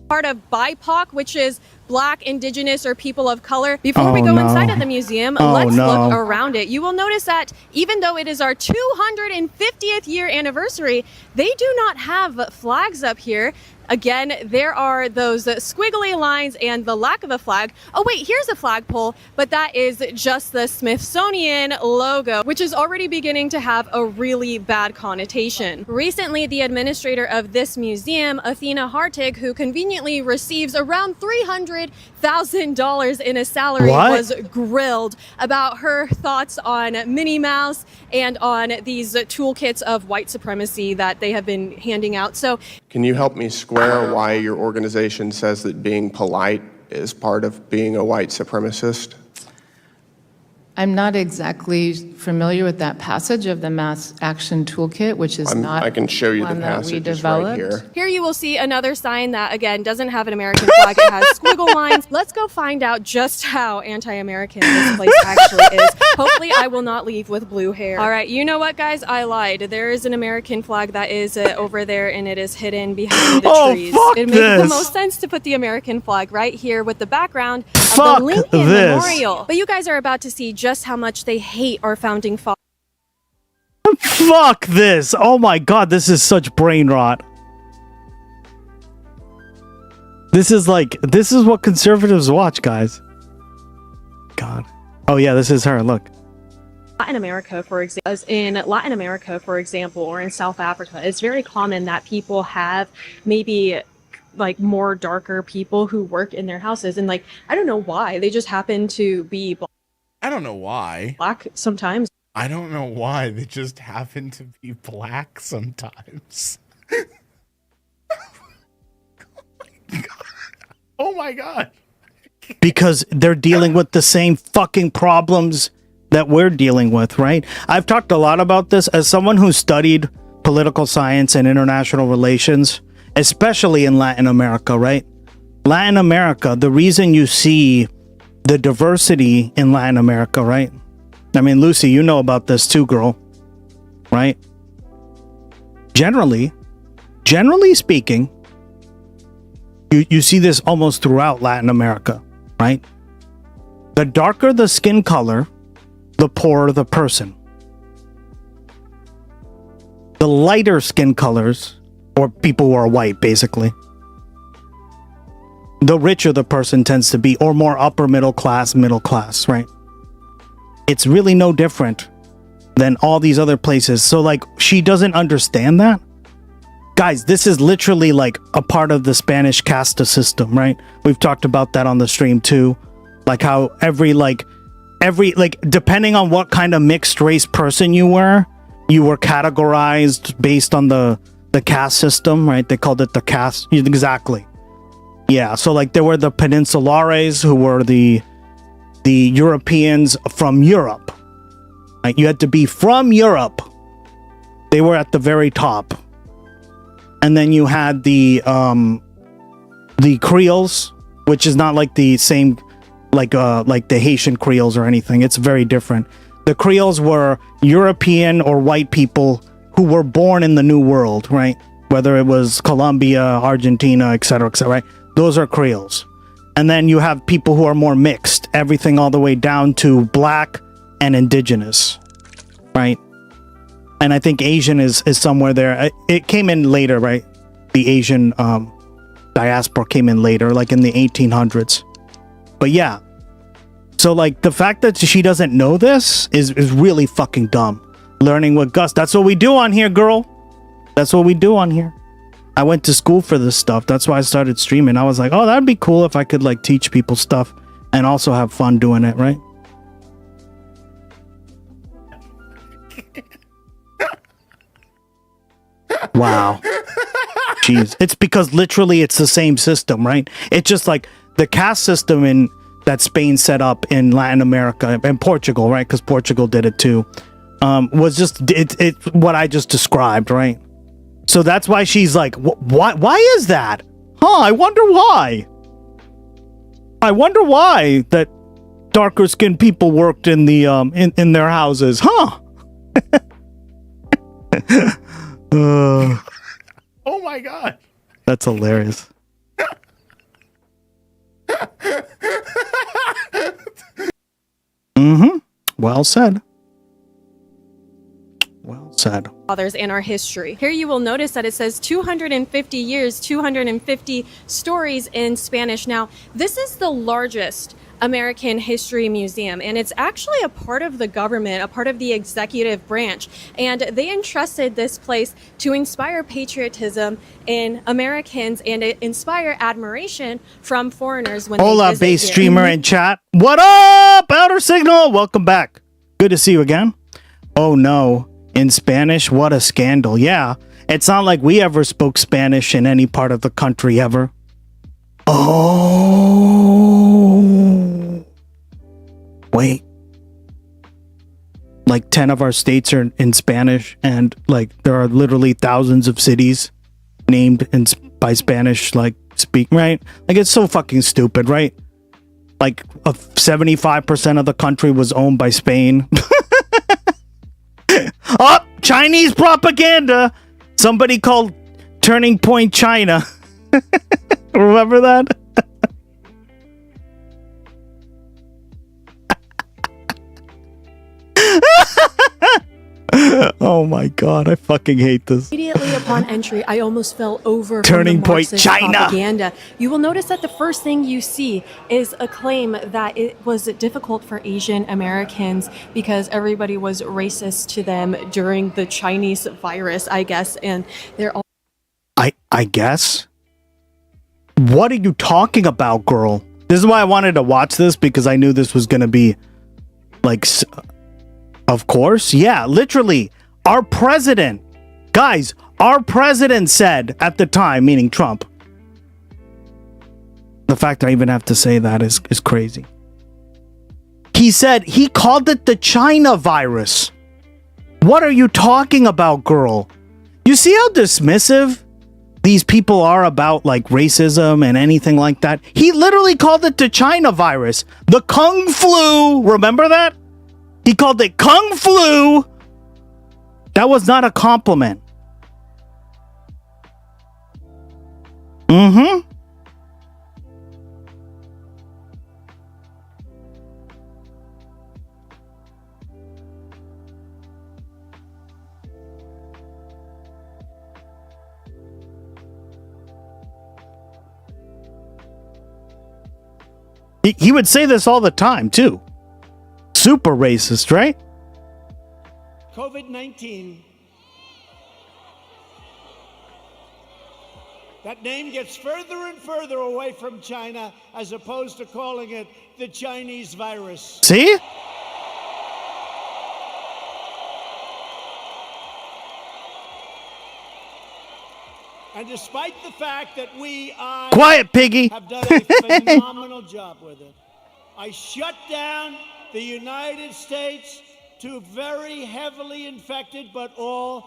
Part of BIPOC, which is Black, Indigenous, or people of color. Before we Oh, go no. inside of the museum, Oh, let's no. look around it. You will notice that even though it is our 250th year anniversary, they do not have flags up here. Again, there are those squiggly lines and the lack of a flag. Oh wait, here's a flagpole, but that is just the Smithsonian logo, which is already beginning to have a really bad connotation. Recently, the administrator of this museum, Athena Hartig, who conveniently receives around $300,000 in a salary, What? was grilled about her thoughts on Minnie Mouse and on these toolkits of white supremacy that they have been handing out. So Can you help me square why your organization says that being polite is part of being a white supremacist? I'm not exactly familiar with that passage of the mass action toolkit, which is not I can show you the one that we passage. It's right developed. here. Here you will see another sign that, again, doesn't have an American flag. It has squiggle lines. Let's go find out just how anti-American this place actually is. Hopefully, I will not leave with blue hair. All right, you know what, guys? I lied. There is an American flag that is over there, and it is hidden behind the trees. It makes the most sense to put the American flag right here with the background of the Lincoln Memorial. But you guys are about to see just how much they hate our founding fathers. Fuck this. Oh my god, this is such brain rot. This is what conservatives watch, guys. God. Oh yeah, this is her. Look. In Latin America, for example, or in South Africa, it's very common that people have maybe like more darker people who work in their houses, and like I don't know why, they just happen to be black. I don't know why. Black sometimes. I don't know why they just happen to be black sometimes. Oh my god. Because they're dealing with the same fucking problems that we're dealing with, right? I've talked a lot about this as someone who studied political science and international relations, especially in Latin America, right? Latin America, the reason you see the diversity in Latin America, right? I mean, Lucy, you know about this too, girl, right? Generally speaking, you see this almost throughout Latin America, right? The darker the skin color, the poorer the person. The lighter skin colors, or people who are white, basically, the richer the person tends to be, or more upper middle class, right? It's really no different than all these other places. So like, she doesn't understand that. Guys, this is literally like a part of the Spanish casta system, right? We've talked about that on the stream too. Like how every depending on what kind of mixed race person you were categorized based on the caste system, right? They called it the caste. Exactly. Yeah, so like there were the Peninsulares, who were the Europeans from Europe. Like you had to be from Europe. They were at the very top. And then you had the Creoles, which is not like the same like the Haitian Creoles or anything. It's very different. The Creoles were European or white people who were born in the New World, right? Whether it was Colombia, Argentina, etc., right? Those are Creoles. And then you have people who are more mixed, everything all the way down to black and indigenous, right? And I think Asian is somewhere there. It came in later, right? The Asian diaspora came in later, like in the 1800s. But yeah. So like the fact that she doesn't know this is really fucking dumb. Learning with Gus. That's what we do on here, girl. That's what we do on here. I went to school for this stuff. That's why I started streaming. I was like, oh, that'd be cool if I could like teach people stuff and also have fun doing it, right? Wow. Jeez. It's because literally it's the same system, right? It's just like the caste system that Spain set up in Latin America and Portugal, right? Because Portugal did it too. Was just it what I just described, right? So that's why she's like, why is that? Huh, I wonder why. I wonder why that darker skinned people worked in the in their houses, huh? Oh my god. That's hilarious. Mm-hmm. Well said. Well said. Fathers in our history. Here you will notice that it says 250 years, 250 stories in Spanish. Now, this is the largest American History Museum, and it's actually a part of the government, a part of the executive branch. And they entrusted this place to inspire patriotism in Americans and inspire admiration from foreigners when Hola, they visit base here. streamer in chat. What up, Outer Signal? Welcome back. Good to see you again. Oh no. In Spanish, what a scandal. Yeah, it's not like we ever spoke Spanish in any part of the country ever. Oh. Wait. like 10 of our states are in Spanish, and like there are literally thousands of cities named by Spanish like speak, right? Like it's so fucking stupid, right? Like 75% of the country was owned by Spain. Oh, Chinese propaganda. Somebody called Turning Point China. Remember that? Oh my god, I fucking hate this. Immediately upon entry, I almost fell over Turning from the Point Marxist China. propaganda. You will notice that the first thing you see is a claim that it was difficult for Asian Americans because everybody was racist to them during the Chinese virus, I guess, and they're all I guess? What are you talking about, girl? This is why I wanted to watch this, because I knew this was gonna be like, of course, yeah, literally. Our president, guys, our president said at the time, meaning Trump. The fact I even have to say that is crazy. He said, he called it the China virus. What are you talking about, girl? You see how dismissive these people are about like racism and anything like that? He literally called it the China virus. The Kung Flu. Remember that? He called it Kung Flu. That was not a compliment. Mm-hmm. He would say this all the time, too. Super racist, right? COVID-19. That name gets further and further away from China as opposed to calling it the Chinese virus. See? And despite the fact that Quiet, Piggy. have done a phenomenal job with it, I shut down the United States to very heavily infected, but all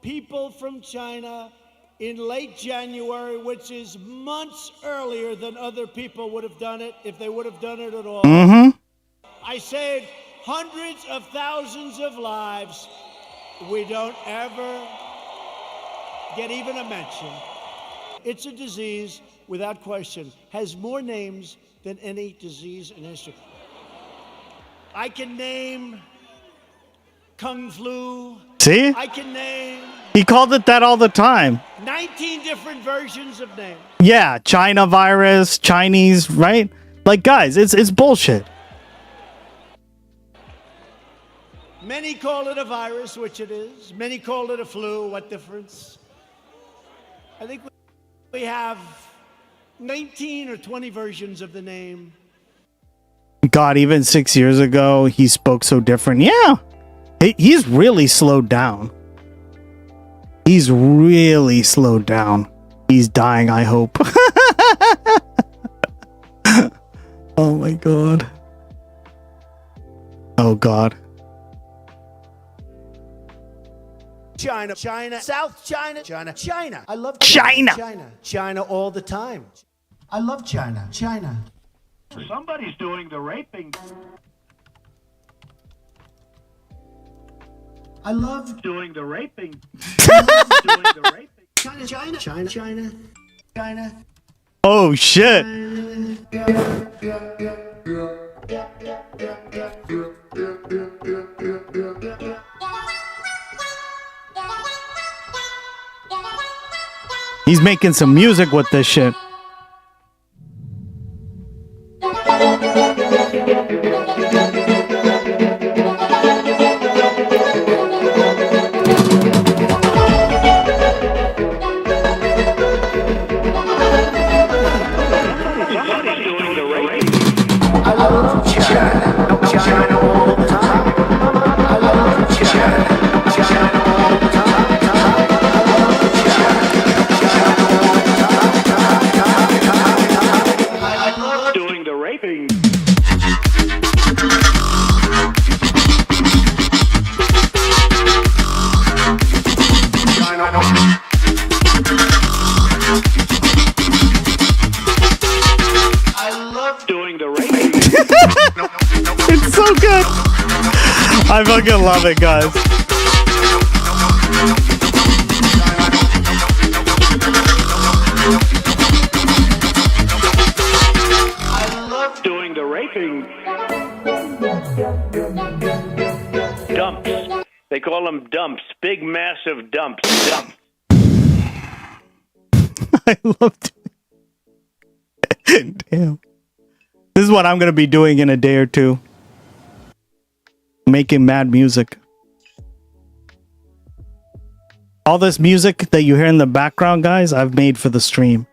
people from China in late January, which is months earlier than other people would have done it if they would have done it at all. Mm-hmm. I saved hundreds of thousands of lives. We don't ever get even a mention. It's a disease, without question, has more names than any disease in history. I can name Kung Flu. See? I can name He called it that all the time. 19 different versions of names. Yeah, China virus, Chinese, right? Like, guys, it's bullshit. Many call it a virus, which it is. Many call it a flu. What difference? I think we have 19 or 20 versions of the name. God, even 6 years ago, he spoke so different. Yeah, he's really slowed down. He's really slowed down. He's dying, I hope. Oh my God. Oh God. China, South China, China. I love China. China all the time. I love China. Somebody's doing the raping. I love doing the raping. China. Oh shit. He's making some music with this shit. I love China. China all the time. I love China. China all the time. I love China. China all the time. good. I fucking love it, guys. I love doing the raping. Dumps. They call them dumps. Big, massive dumps. Dumps. I love it. Damn. This is what I'm going to be doing in a day or two. Making mad music. All this music that you hear in the background, guys, I've made for the stream.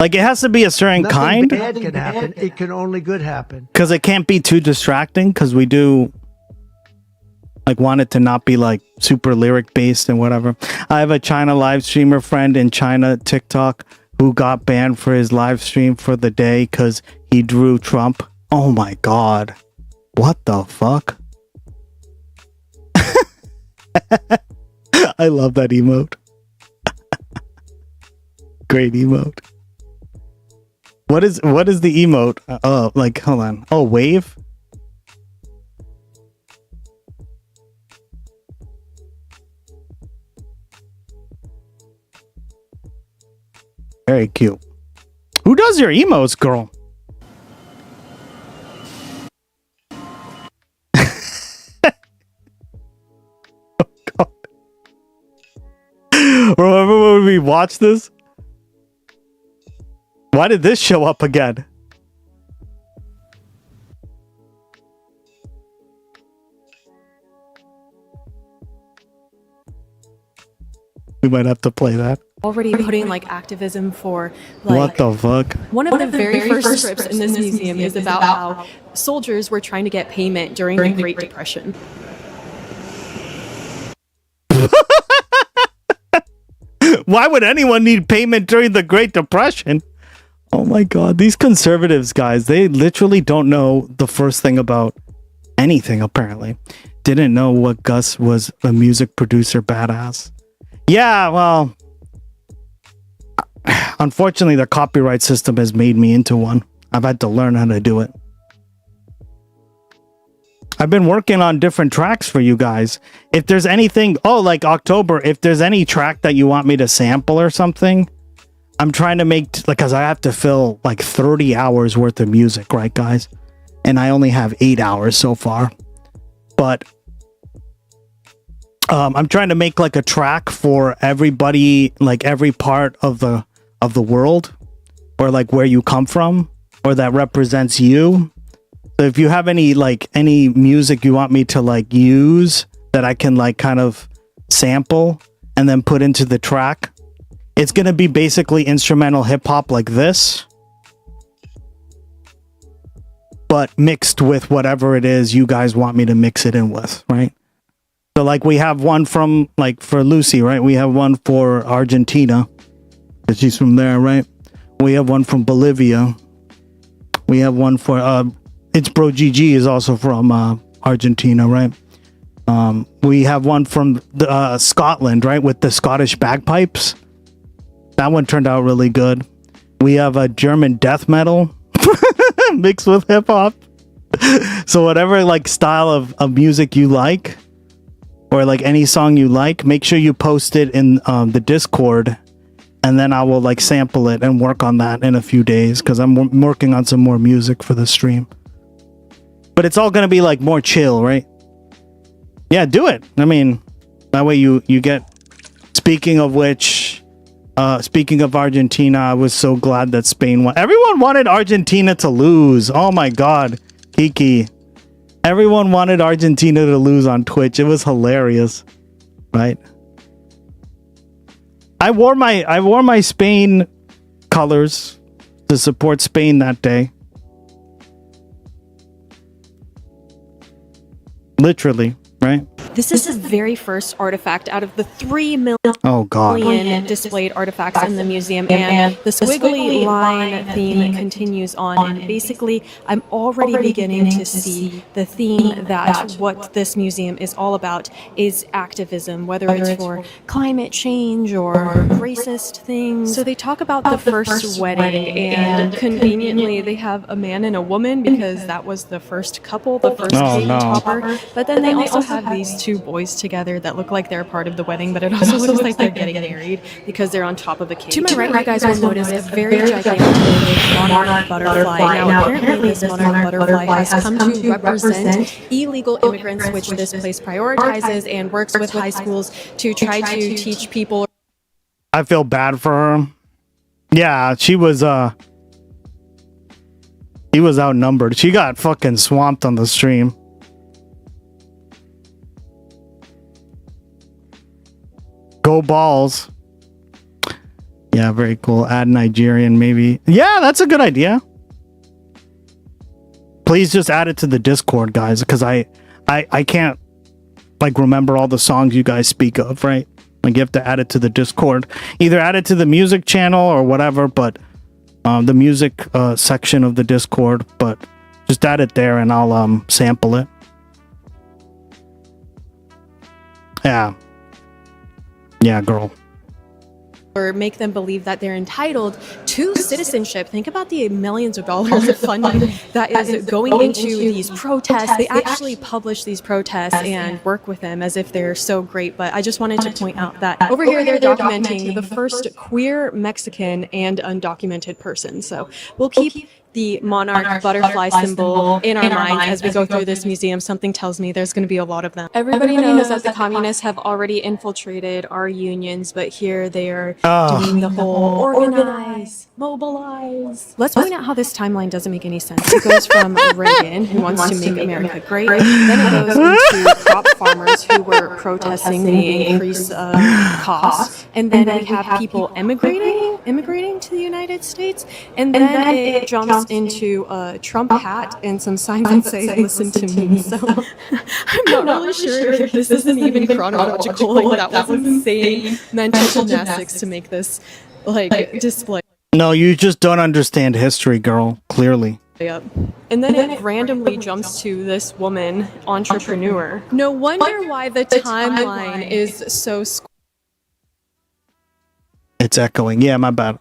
Like, it has to be a certain Nothing kind. bad can happen. It can only good happen. Because it can't be too distracting, because we do like want it to not be like super lyric based and whatever. I have a China live streamer friend in China TikTok who got banned for his live stream for the day because he drew Trump. Oh my god. What the fuck? I love that emote. Great emote. What is the emote? Oh, like, hold on. Oh, wave? Very cute. Who does your emotes, girl? Remember when we watched this? Why did this show up again? We might have to play that. Already putting like activism for like What the fuck? one of the very first strips in this museum is about how soldiers were trying to get payment during the Great Depression. Why would anyone need payment during the Great Depression? Oh my god, these conservatives, guys, they literally don't know the first thing about anything, apparently. Didn't know what Gus was a music producer badass. Yeah, well, unfortunately, the copyright system has made me into one. I've had to learn how to do it. I've been working on different tracks for you guys. If there's anything, like October, if there's any track that you want me to sample or something, I'm trying to make, because I have to fill like 30 hours worth of music, right, guys? And I only have 8 hours so far. But I'm trying to make like a track for everybody, like every part of the world, or like where you come from, or that represents you. So if you have any music you want me to like use that I can like kind of sample and then put into the track, it's gonna be basically instrumental hip hop like this, but mixed with whatever it is you guys want me to mix it in with, right? So like we have one from like for Lucy, right? We have one for Argentina, because she's from there, right? We have one from Bolivia. We have one for It's Bro GG is also from Argentina, right? We have one from Scotland, right? With the Scottish bagpipes. That one turned out really good. We have a German death metal mixed with hip hop. So whatever like style of music you like, or like any song you like, make sure you post it in the Discord, and then I will like sample it and work on that in a few days, because I'm working on some more music for the stream. But it's all gonna be like more chill, right? Yeah, do it. I mean, that way you get. Speaking of which, speaking of Argentina, I was so glad that Spain won. Everyone wanted Argentina to lose. Oh my god, Kiki. Everyone wanted Argentina to lose on Twitch. It was hilarious, right? I wore my Spain colors to support Spain that day. Literally, right? This is the very first artifact out of the 3 million Oh God. displayed artifacts in the museum, and the squiggly line theme continues on. And basically, I'm already beginning to see the theme that what this museum is all about is activism, whether it's for climate change or racist things. So they talk about the first wedding, and conveniently they have a man and a woman because that was the first couple, the first cake topper. But then they also have these 2 boys together that look like they're part of the wedding, but it also looks like they're getting married because they're on top of a cake. To my right, you guys will notice a very gigantic monarch butterfly. Now, apparently this monarch butterfly has come to represent illegal immigrants, which this place prioritizes and works with high schools to try to teach people. I feel bad for her. Yeah, she was outnumbered. She got fucking swamped on the stream. Go balls. Yeah, very cool. Add Nigerian, maybe. Yeah, that's a good idea. Please just add it to the Discord, guys, because I can't like remember all the songs you guys speak of, right? Like you have to add it to the Discord. Either add it to the music channel or whatever, but the music section of the Discord, but just add it there and I'll sample it. Yeah. Yeah, girl. Or make them believe that they're entitled to citizenship. Think about the millions of dollars of funding that is going into these protests. They actually publish these protests and work with them as if they're so great. But I just wanted to point out that over here they're documenting the first queer Mexican and undocumented person. So we'll keep the monarch butterfly symbol in our minds as we go through this museum. Something tells me there's going to be a lot of them. Everybody knows that the communists have already infiltrated our unions, but here they are doing the whole organize, mobilize. Let's point out how this timeline doesn't make any sense. It goes from Reagan, who wants to make America great, then it goes into crop farmers who were protesting the increase of costs, and then we have people immigrating to the United States, and then it jumps into a Trump hat and some signs that say "Listen to me." So I'm not really sure if this isn't even chronological. Like that was insane mental gymnastics to make this like display. No, you just don't understand history, girl. Clearly. Yep. And then it randomly jumps to this woman entrepreneur. No wonder why the timeline is so It's echoing. Yeah, my bad.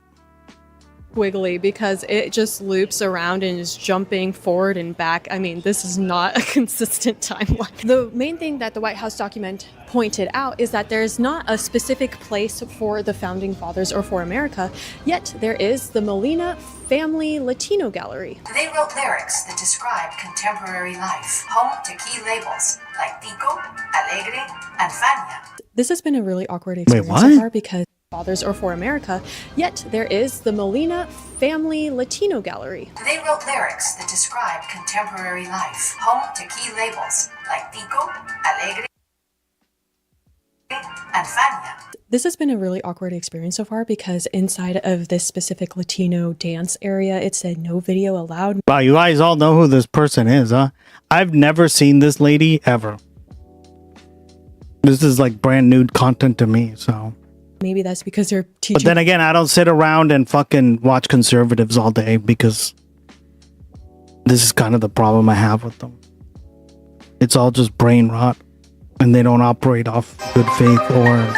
squiggly because it just loops around and is jumping forward and back. I mean, this is not a consistent timeline. The main thing that the White House document pointed out is that there's not a specific place for the founding fathers or for America, yet there is the Molina Family Latino Gallery. They wrote lyrics that describe contemporary life, home to key labels like Tico, Alegre, and Fania. This has been a really awkward experience so far because fathers or for America, yet there is the Molina Family Latino Gallery. They wrote lyrics that describe contemporary life, home to key labels like Tico, Alegre, and Fania. This has been a really awkward experience so far because inside of this specific Latino dance area, it said no video allowed. Wow, you guys all know who this person is, huh? I've never seen this lady ever. This is like brand new content to me, so. Maybe that's because they're teaching. But then again, I don't sit around and fucking watch conservatives all day because this is kind of the problem I have with them. It's all just brain rot and they don't operate off good faith or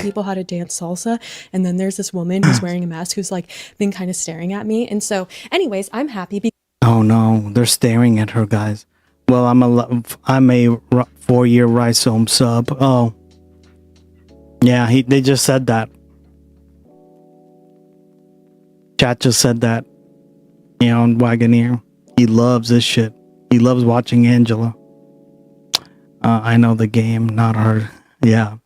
people how to dance salsa, and then there's this woman who's wearing a mask who's like been kind of staring at me, and so anyways, I'm happy oh no, they're staring at her, guys. Well, I'm a 4-year rhizome sub. Oh yeah, they just said that. Chat just said that. You know, on Wagoneer. He loves this shit. He loves watching Angela. I know the game, not her. Yeah.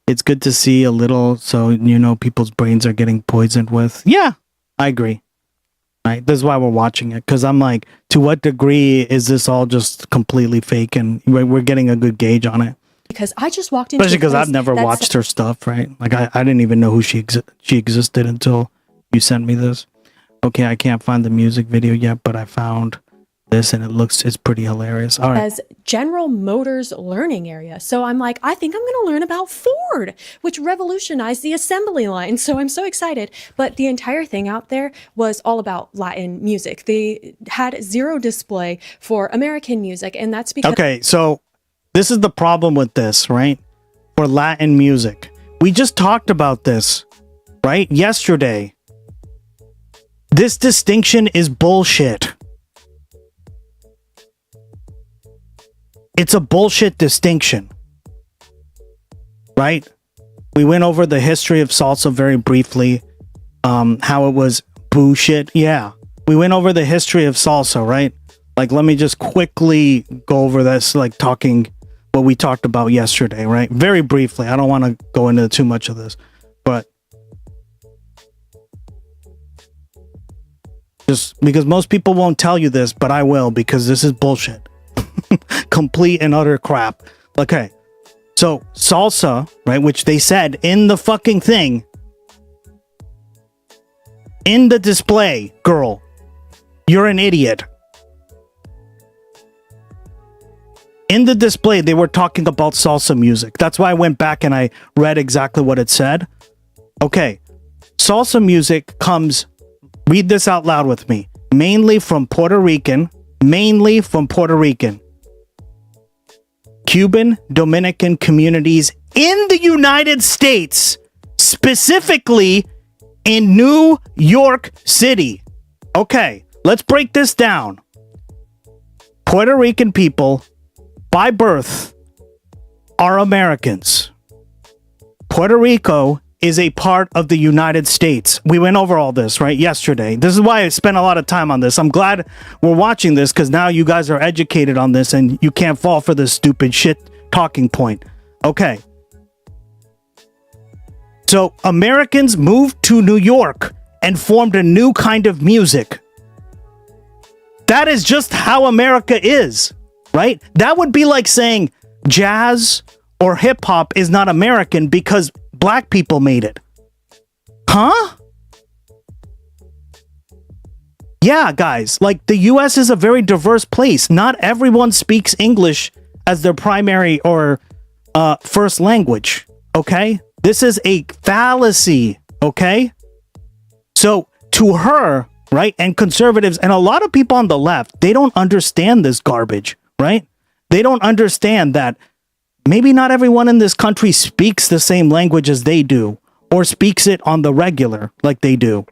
It's good to see a little, so you know people's brains are getting poisoned with. Yeah, I agree. Right, this is why we're watching it, because I'm like, to what degree is this all just completely fake, and we're getting a good gauge on it. Because I just walked into, especially because I've never watched her stuff, right? Like I didn't even know who she existed until you sent me this. Okay, I can't find the music video yet, but I found this, and it's pretty hilarious. All right. As General Motors learning area. So I'm like, I think I'm going to learn about Ford, which revolutionized the assembly line. So I'm so excited. But the entire thing out there was all about Latin music. They had zero display for American music, and that's because... Okay, so this is the problem with this, right? For Latin music. We just talked about this, right? Yesterday. This distinction is bullshit. It's a bullshit distinction, right? We went over the history of salsa very briefly, how it was bullshit. Yeah, we went over the history of salsa, right? Like, let me just quickly go over this, like talking what we talked about yesterday, right? Very briefly. I don't want to go into too much of this, but just because most people won't tell you this, but I will, because this is bullshit. Complete and utter crap. Okay, so salsa, right, which they said in the fucking thing, in the display, girl, you're an idiot. In the display, they were talking about salsa music. That's why I went back and I read exactly what it said. Okay, salsa music comes, read this out loud with me, mainly from Puerto Rican, Cuban, Dominican communities in the United States, specifically in New York City. Okay, let's break this down. Puerto Rican people, by birth, are Americans. Puerto Rico is a part of the United States. We went over all this, right, yesterday. This is why I spent a lot of time on this. I'm glad we're watching this, because now you guys are educated on this and you can't fall for this stupid shit talking point. Okay. So Americans moved to New York and formed a new kind of music. That is just how America is, right? That would be like saying jazz or hip hop is not American because black people made it. Huh? Yeah, guys, like the US is a very diverse place. Not everyone speaks English as their primary or first language, okay? This is a fallacy, okay? So to her, right, and conservatives and a lot of people on the left, they don't understand this garbage, right? They don't understand that maybe not everyone in this country speaks the same language as they do, or speaks it on the regular like they do.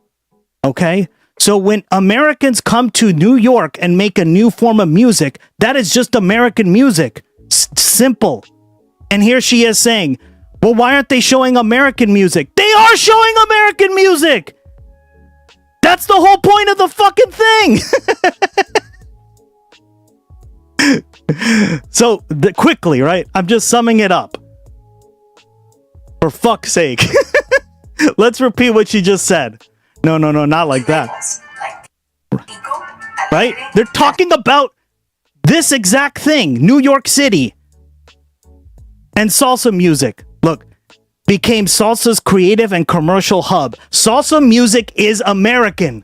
Okay? So when Americans come to New York and make a new form of music, that is just American music. Simple. And here she is saying, well, why aren't they showing American music? They are showing American music! That's the whole point of the fucking thing! So, quickly, right? I'm just summing it up. For fuck's sake. Let's repeat what she just said. No, not like that. Right? They're talking about this exact thing. New York City. And salsa music. Look, became salsa's creative and commercial hub. Salsa music is American.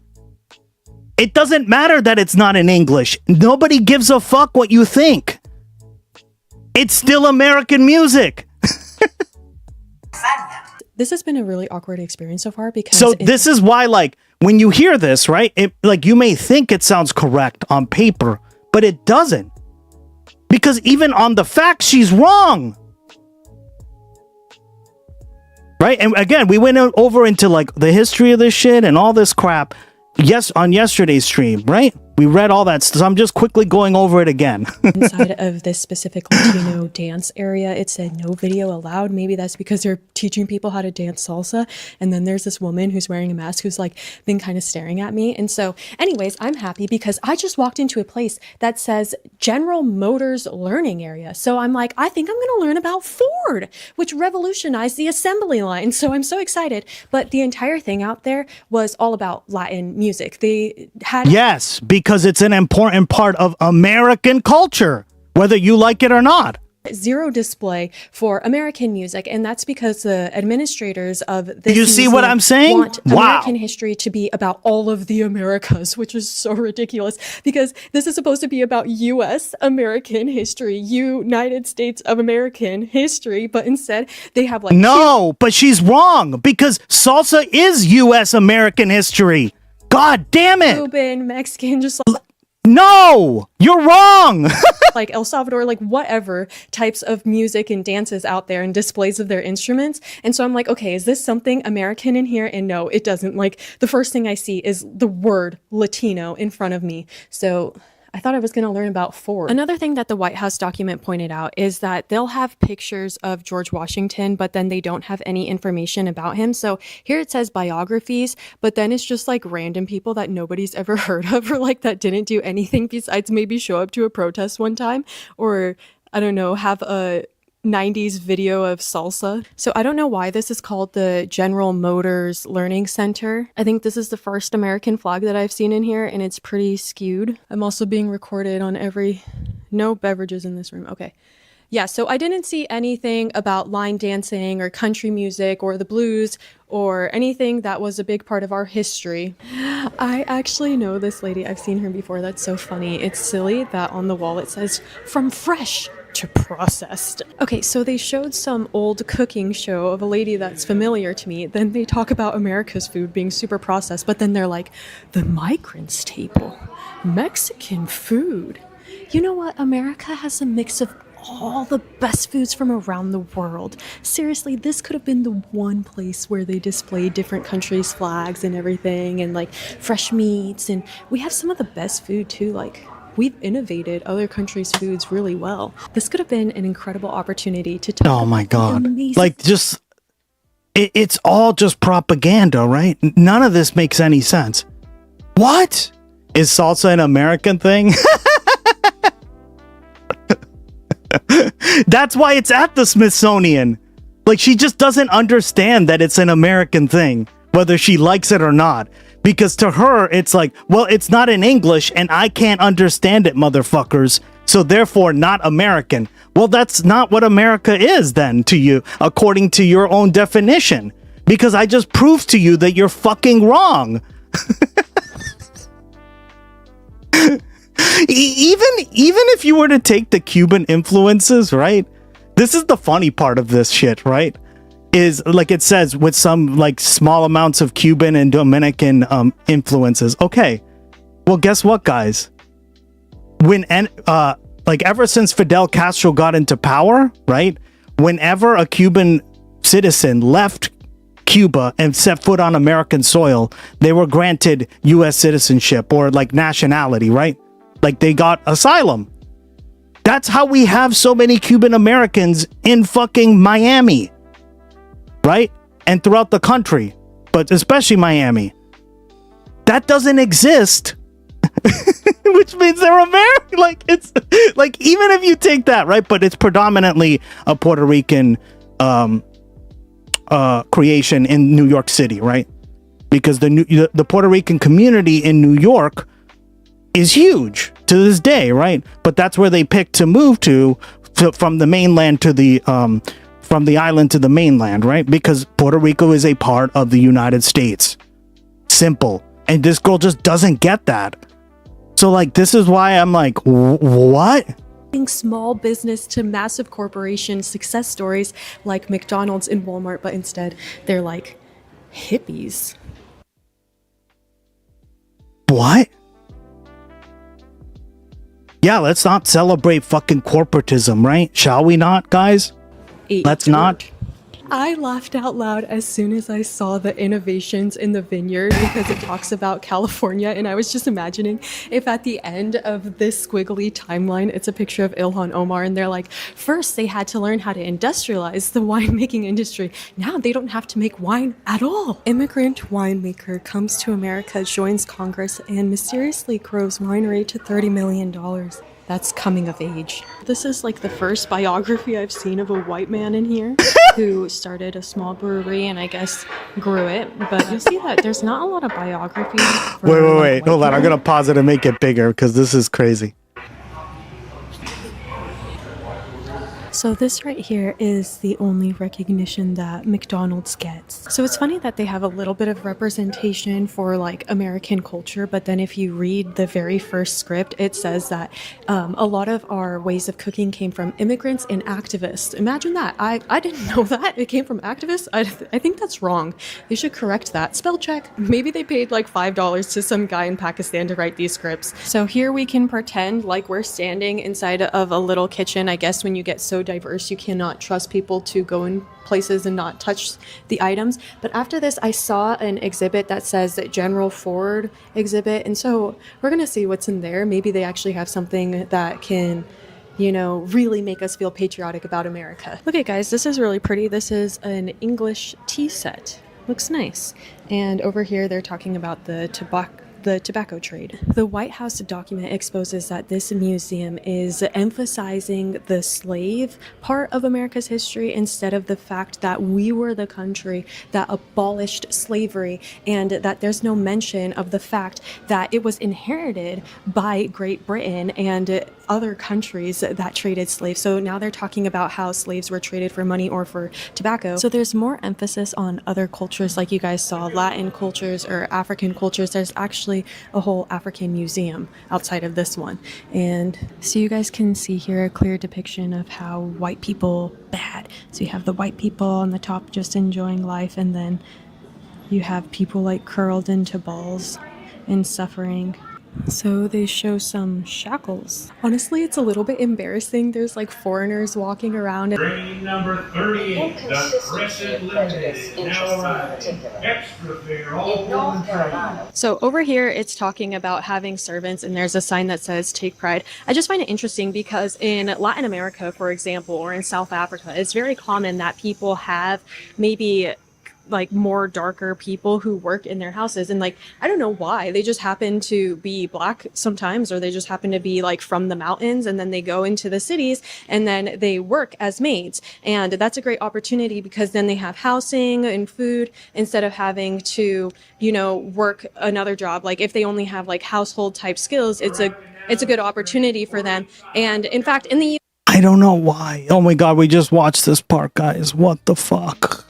It doesn't matter that it's not in English. Nobody gives a fuck what you think. It's still American music. This has been a really awkward experience so far because... So this is why, like, when you hear this, right, like, you may think it sounds correct on paper, but it doesn't. Because even on the facts, she's wrong. Right? And again, we went over into, like, the history of this shit and all this crap. Yes, on yesterday's stream, right? We read all that, so I'm just quickly going over it again. Inside of this specific Latino dance area, it said no video allowed. Maybe that's because they're teaching people how to dance salsa. And then there's this woman who's wearing a mask who's like been kind of staring at me. And so anyways, I'm happy because I just walked into a place that says General Motors learning area. So I'm like, I think I'm going to learn about Ford, which revolutionized the assembly line. So I'm so excited. But the entire thing out there was all about Latin music. They had... Yes, because it's an important part of American culture, whether you like it or not. Zero display for American music, and that's because the administrators of this You see what museum I'm saying? want Wow. American history to be about all of the Americas, which is so ridiculous because this is supposed to be about U.S. American history, United States of American history, but instead they have like No, but she's wrong because salsa is U.S. American history. God damn it. Cuban, Mexican, just No, you're wrong. like El Salvador, like whatever types of music and dances out there and displays of their instruments. And so I'm like, okay, is this something American in here? And no, it doesn't. Like the first thing I see is the word Latino in front of me. So I thought I was going to learn about Ford. Another thing that the White House document pointed out is that they'll have pictures of George Washington, but then they don't have any information about him. So here it says biographies, but then it's just like random people that nobody's ever heard of or like that didn't do anything besides maybe show up to a protest one time or, I don't know, have a 90s video of salsa. So I don't know why this is called the General Motors Learning Center. I think this is the first American flag that I've seen in here and it's pretty skewed. I'm also being recorded on no beverages in this room. Okay. Yeah, so I didn't see anything about line dancing or country music or the blues or anything that was a big part of our history. I actually know this lady. I've seen her before. That's so funny. It's silly that on the wall it says from fresh to processed. Okay, so they showed some old cooking show of a lady that's familiar to me. Then they talk about America's food being super processed, but then they're like, the migrants table, Mexican food. You know what? America has a mix of all the best foods from around the world. Seriously, this could have been the one place where they displayed different countries' flags and everything and like fresh meats. And we have some of the best food too. Like we've innovated other countries' foods really well. This could have been an incredible opportunity to talk Oh my about God. the amazing Like just, it's all just propaganda, right? None of this makes any sense. What? Is salsa an American thing? That's why it's at the Smithsonian. Like she just doesn't understand that it's an American thing, whether she likes it or not. Because to her, it's like, well, it's not in English and I can't understand it, motherfuckers. So therefore not American. Well, that's not what America is then to you, according to your own definition. Because I just proved to you that you're fucking wrong. Even if you were to take the Cuban influences, right? This is the funny part of this shit, right? Is like it says with some like small amounts of Cuban and Dominican influences. Okay, well, guess what, guys? Like ever since Fidel Castro got into power, right? Whenever a Cuban citizen left Cuba and set foot on American soil, they were granted U.S. citizenship or like nationality, right? Like they got asylum. That's how we have so many Cuban Americans in fucking Miami, right? And throughout the country, but especially Miami. That doesn't exist, which means they're American. Like it's like, even if you take that, right? But it's predominantly a Puerto Rican creation in New York City, right? Because the Puerto Rican community in New York is huge to this day, right? But that's where they picked to move to from the mainland to the from the island to the mainland, right? Because Puerto Rico is a part of the United States. Simple. And this girl just doesn't get that. So like, this is why I'm like, what? Small business to massive corporation success stories like McDonald's and Walmart, but instead they're like hippies. What? Yeah, let's not celebrate fucking corporatism, right? Shall we not, guys? Let's not. I laughed out loud as soon as I saw the innovations in the vineyard because it talks about California, and I was just imagining if at the end of this squiggly timeline it's a picture of Ilhan Omar and they're like, first they had to learn how to industrialize the winemaking industry. Now they don't have to make wine at all. Immigrant winemaker comes to America, joins Congress, and mysteriously grows winery to $30 million. That's coming of age. This is like the first biography I've seen of a white man in here who started a small brewery and I guess grew it. But you'll see that there's not a lot of biographies. Wait. Hold on. I'm going to pause it and make it bigger because this is crazy. So this right here is the only recognition that McDonald's gets. So it's funny that they have a little bit of representation for like American culture, but then if you read the very first script, it says that a lot of our ways of cooking came from immigrants and activists. Imagine that. I didn't know that. It came from activists. I think that's wrong. They should correct that. Spell check. Maybe they paid like $5 to some guy in Pakistan to write these scripts. So here we can pretend like we're standing inside of a little kitchen. I guess when you get so diverse, you cannot trust people to go in places and not touch the items. But after this, I saw an exhibit that says that General Ford exhibit. And so we're going to see what's in there. Maybe they actually have something that can, you know, really make us feel patriotic about America. Okay, guys, this is really pretty. This is an English tea set. Looks nice. And over here, they're talking about the tobacco trade. The White House document exposes that this museum is emphasizing the slave part of America's history instead of the fact that we were the country that abolished slavery, and that there's no mention of the fact that it was inherited by Great Britain and other countries that traded slaves. So now they're talking about how slaves were traded for money or for tobacco. So there's more emphasis on other cultures, like you guys saw, Latin cultures or African cultures. There's actually a whole African museum outside of this one. And so you guys can see here a clear depiction of how white people bad. So you have the white people on the top just enjoying life, and then you have people like curled into balls and suffering. So they show some shackles. Honestly, it's a little bit embarrassing. There's like foreigners walking around. Train number 38, the Crescent Limited, now arriving. Extra fare, all North Carolina. So over here, it's talking about having servants, and there's a sign that says "Take Pride." I just find it interesting because in Latin America, for example, or in South Africa, it's very common that people have maybe like more darker people who work in their houses, and like I don't know why, they just happen to be black sometimes, or they just happen to be like from the mountains, and then they go into the cities and then they work as maids. And that's a great opportunity because then they have housing and food instead of having to, you know, work another job. Like if they only have like household type skills, it's a good opportunity for them. And in fact, in the I don't know why. Oh my god, we just watched this part, guys. What the fuck?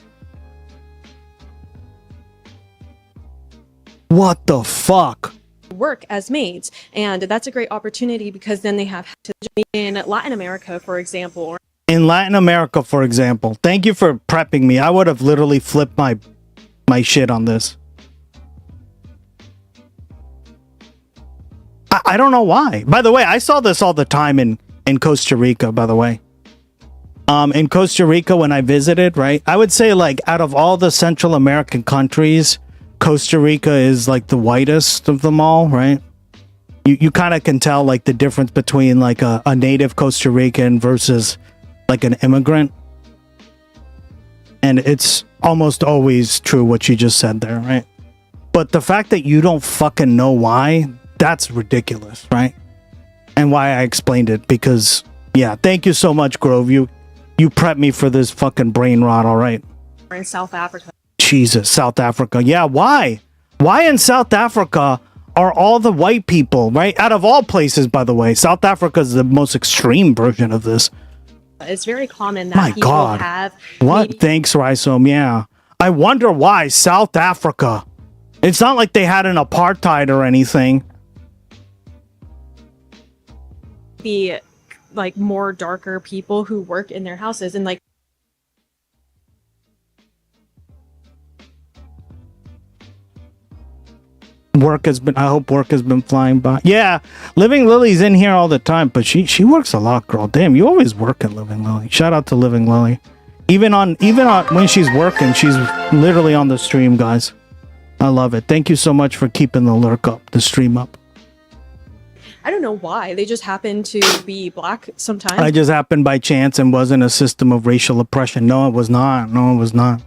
What the fuck? Work as maids, and that's a great opportunity because then they have to in Latin America, for example. Or in Latin America, for example. Thank you for prepping me. I would have literally flipped my shit on this. I don't know why. By the way, I saw this all the time in Costa Rica, by the way. In Costa Rica, when I visited, right? I would say like out of all the Central American countries, Costa Rica is like the whitest of them all, right? You kind of can tell like the difference between like a native Costa Rican versus like an immigrant. And it's almost always true what you just said there, right? But the fact that you don't fucking know why, that's ridiculous, right? And why I explained it, because yeah, thank you so much, Grove. You prepped me for this fucking brain rot, all right? in South Africa. Jesus, South Africa. Yeah, why? Why in South Africa are all the white people, right? Out of all places, by the way. South Africa is the most extreme version of this. It's very common that people have... What? Thanks, Rhizome. Yeah. I wonder why South Africa. It's not like they had an apartheid or anything. Be like more darker people who work in their houses and like... I hope work has been flying by. Yeah, Living Lily's in here all the time, but she works a lot, girl. Damn, you always work at Living Lily. Shout out to Living Lily. Even on when she's working, she's literally on the stream, guys. I love it. Thank you so much for keeping the lurk up, the stream up. I don't know why. They just happen to be black sometimes. I just happened by chance and wasn't a system of racial oppression. No, it was not. No, it was not.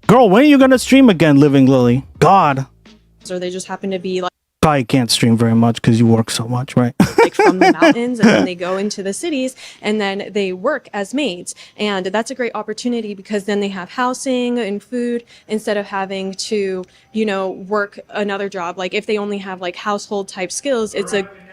Girl, when are you going to stream again, Living Lily? God. Or they just happen to be like... Probably can't stream very much because you work so much, right? like from the mountains, and then they go into the cities and then they work as maids. And that's a great opportunity because then they have housing and food instead of having to, you know, work another job. Like if they only have like household type skills, it's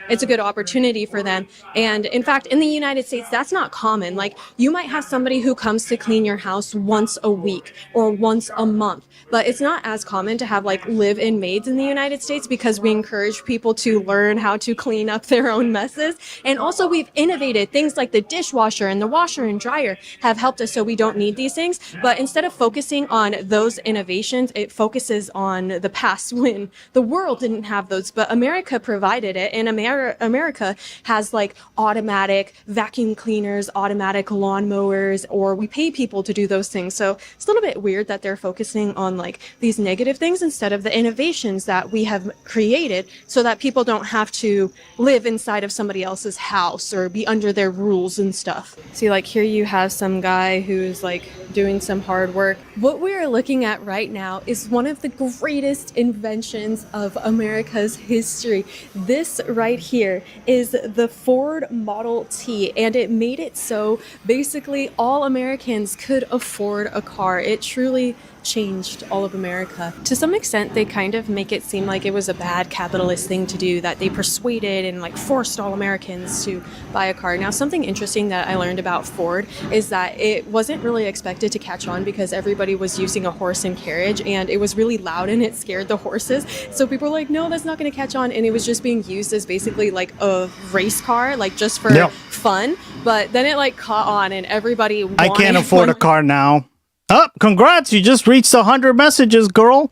it's a good opportunity for them. And in fact, in the United States, that's not common. Like, you might have somebody who comes to clean your house once a week or once a month, but it's not as common to have like live-in maids in the United States because we encourage people to learn how to clean up their own messes. And also, we've innovated things like the dishwasher and the washer and dryer have helped us, so we don't need these things. But instead of focusing on those innovations, it focuses on the past when the world didn't have those, but America provided it. And America has like automatic vacuum cleaners, automatic lawnmowers, or we pay people to do those things. So it's a little bit weird that they're focusing on like these negative things instead of the innovations that we have created, so that people don't have to live inside of somebody else's house or be under their rules and stuff. See, like here you have some guy who's like doing some hard work. What we are looking at right now is one of the greatest inventions of America's history. This right here is the Ford Model T, and it made it so basically all Americans could afford a car. It truly changed all of America. To some extent, they kind of make it seem like it was a bad capitalist thing to do, that they persuaded and like forced all Americans to buy a car. Now, something interesting that I learned about Ford is that it wasn't really expected to catch on because everybody was using a horse and carriage, and it was really loud and it scared the horses. So people were like, no, that's not going to catch on. And it was just being used as basically like a race car, like just for fun. But then it like caught on and everybody wanted I can't afford a car now. Oh, congrats. You just reached 100 messages, girl.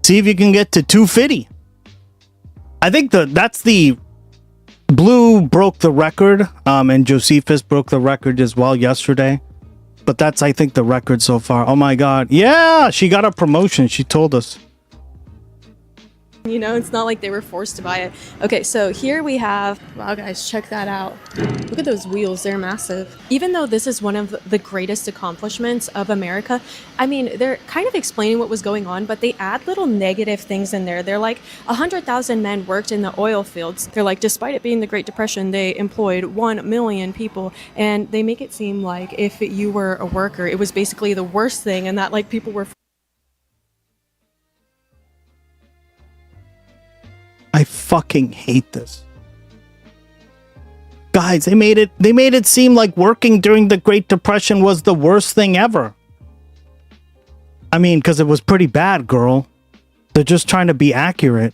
See if you can get to 250. I think that's the Blue broke the record, and Josephus broke the record as well yesterday. But that's, I think, the record so far. Oh my God. Yeah, she got a promotion. She told us. You know, it's not like they were forced to buy it. Okay, so here we have, wow guys, check that out. Look at those wheels, they're massive. Even though this is one of the greatest accomplishments of America, I mean, they're kind of explaining what was going on, but they add little negative things in there. They're like, 100,000 men worked in the oil fields. They're like, despite it being the Great Depression, they employed 1 million people. And they make it seem like if you were a worker, it was basically the worst thing, and that like people were... I fucking hate this. Guys, they made it seem like working during the Great Depression was the worst thing ever. I mean, because it was pretty bad, girl. They're just trying to be accurate.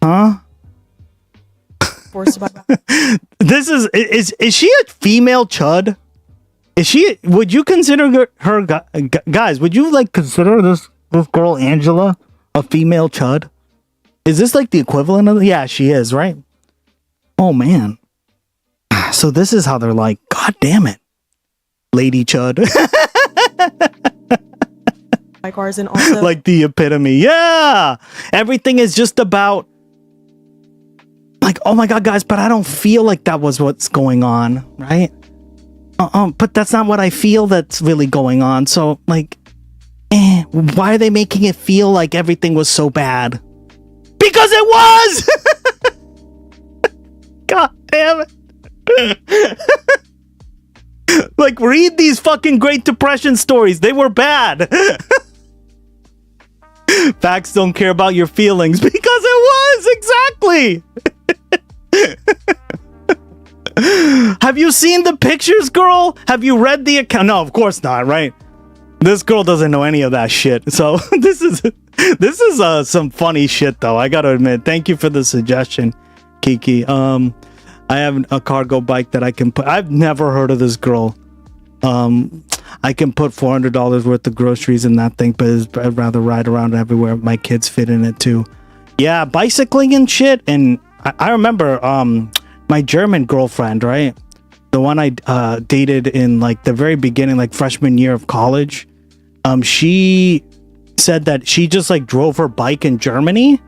Huh? This is she a female chud? Is she, would you consider her, guys, would you like consider this girl Angela a female chud? Is this like the equivalent of... Yeah, she is, right? Oh, man. So this is how they're like, God damn it. Lady chud. cars and also... like the epitome. Yeah! Everything is just about... Like, oh my God, guys, but I don't feel like that was what's going on, right? But that's not what I feel that's really going on. So, like, why are they making it feel like everything was so bad? Because it was! God damn it. Like, read these fucking Great Depression stories. They were bad. Facts don't care about your feelings. Because it was! Exactly! Have you seen the pictures, girl? Have you read the account? No, of course not, right? This girl doesn't know any of that shit. So, this is some funny shit, though. I gotta admit. Thank you for the suggestion, Kiki. I have a cargo bike that I can put. I've never heard of this girl. I can put $400 worth of groceries in that thing, but I'd rather ride around everywhere. My kids fit in it too. Yeah, bicycling and shit. And I remember my German girlfriend, right? The one I dated in like the very beginning, like freshman year of college. She said that she just like drove her bike in Germany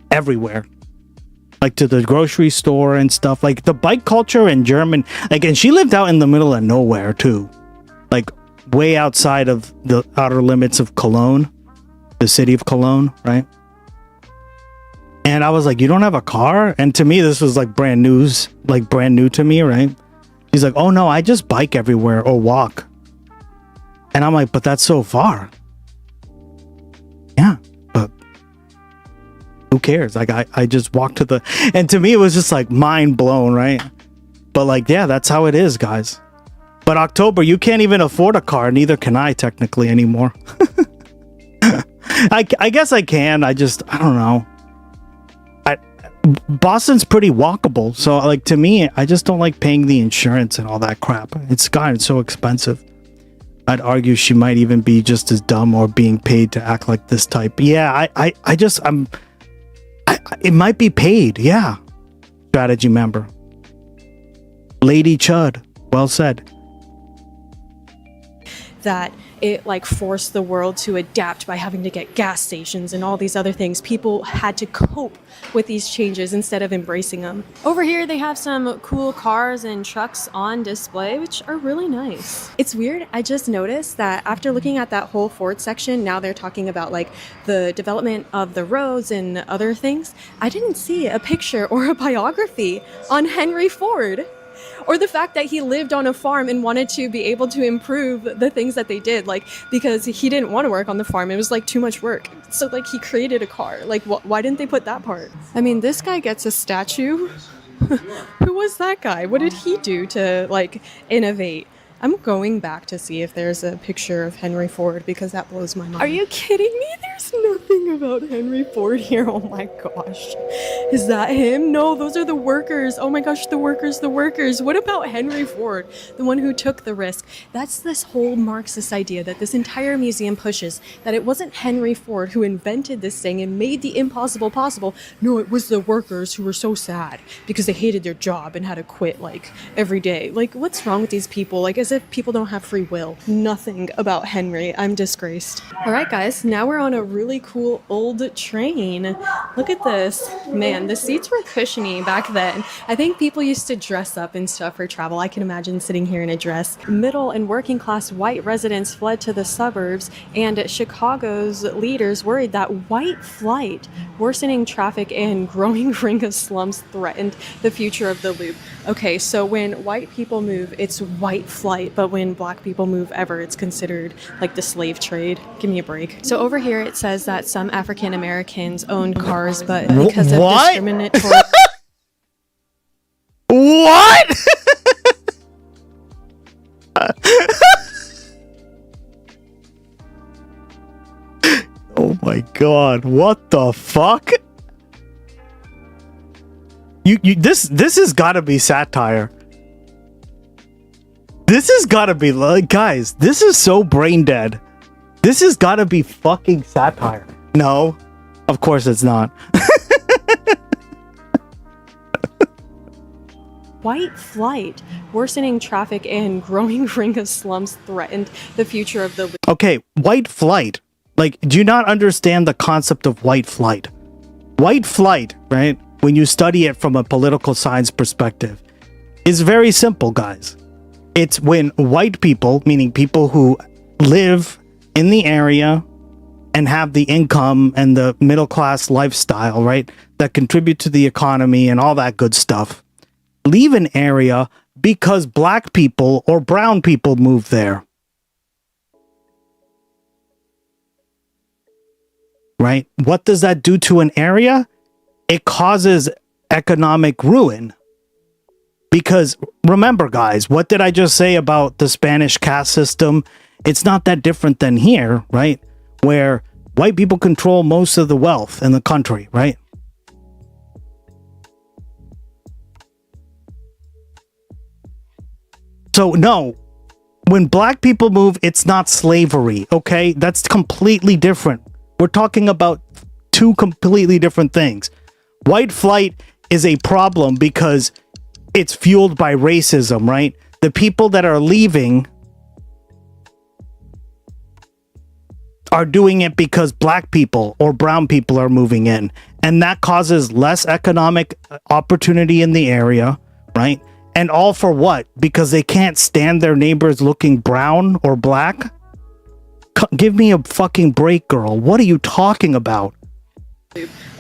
everywhere, like to the grocery store and stuff. Like the bike culture in German, like, and she lived out in the middle of nowhere too, like way outside of the outer limits of Cologne, the city of Cologne, right? And I was like, you don't have a car? And to me, this was like brand new to me, right? She's like, oh no, I just bike everywhere or walk. And I'm like, but that's so far. Yeah, but who cares? Like I just walked to the, and to me it was just like mind blown, right? But like, yeah, that's how it is, guys. But October, you can't even afford a car. Neither can I technically anymore. I guess I can. I don't know. Boston's pretty walkable. So like, to me, I just don't like paying the insurance and all that crap. It's gotten so expensive. I'd argue she might even be just as dumb or being paid to act like this type. Yeah, it might be paid. Yeah. Strategy member. Lady Chud. Well said. That it like forced the world to adapt by having to get gas stations and all these other things. People had to cope with these changes instead of embracing them. Over here they have some cool cars and trucks on display, which are really nice. It's weird, I just noticed that after looking at that whole Ford section, now they're talking about like the development of the roads and other things. I didn't see a picture or a biography on Henry Ford. Or the fact that he lived on a farm and wanted to be able to improve the things that they did, like, because he didn't want to work on the farm. It was like too much work. So like he created a car. Like why didn't they put that part? I mean, this guy gets a statue. Who was that guy? What did he do to like innovate? I'm going back to see if there's a picture of Henry Ford because that blows my mind. Are you kidding me? There's nothing about Henry Ford here. Oh my gosh. Is that him? No, those are the workers. Oh my gosh, the workers. What about Henry Ford? The one who took the risk. That's this whole Marxist idea that this entire museum pushes, that it wasn't Henry Ford who invented this thing and made the impossible possible. No, it was the workers who were so sad because they hated their job and had to quit like every day. Like, what's wrong with these people? Like, as if people don't have free will. Nothing about Henry. I'm disgraced. All right, guys, now we're on a really cool old train. Look at this. Man, the seats were cushiony back then. I think people used to dress up and stuff for travel. I can imagine sitting here in a dress. Middle and working class white residents fled to the suburbs, and Chicago's leaders worried that white flight, worsening traffic, and growing ring of slums threatened the future of the loop. Okay, so when white people move, it's white flight, but when black people move ever, it's considered like the slave trade. Give me a break. So over here it says that some African Americans owned cars, but because of discriminatory... What? Oh my god, what the fuck? This has got to be satire. This has got to be, like, guys, this is so brain dead. This has got to be fucking satire. No, of course it's not. White flight, worsening traffic, and growing ring of slums threatened the future of the loop. Okay, white flight. Like, do you not understand the concept of white flight? White flight, right? When you study it from a political science perspective, is very simple, guys. It's when white people, meaning people who live in the area and have the income and the middle class lifestyle, right, that contribute to the economy and all that good stuff, leave an area because black people or brown people move there. Right? What does that do to an area? It causes economic ruin. Because remember, guys, what did I just say about the Spanish caste system? It's not that different than here, right? Where white people control most of the wealth in the country, right? So no, when black people move, it's not slavery, okay? That's completely different. We're talking about two completely different things. White flight is a problem because it's fueled by racism, right? The people that are leaving are doing it because black people or brown people are moving in. And that causes less economic opportunity in the area, right? And all for what? Because they can't stand their neighbors looking brown or black? Give me a fucking break, girl. What are you talking about?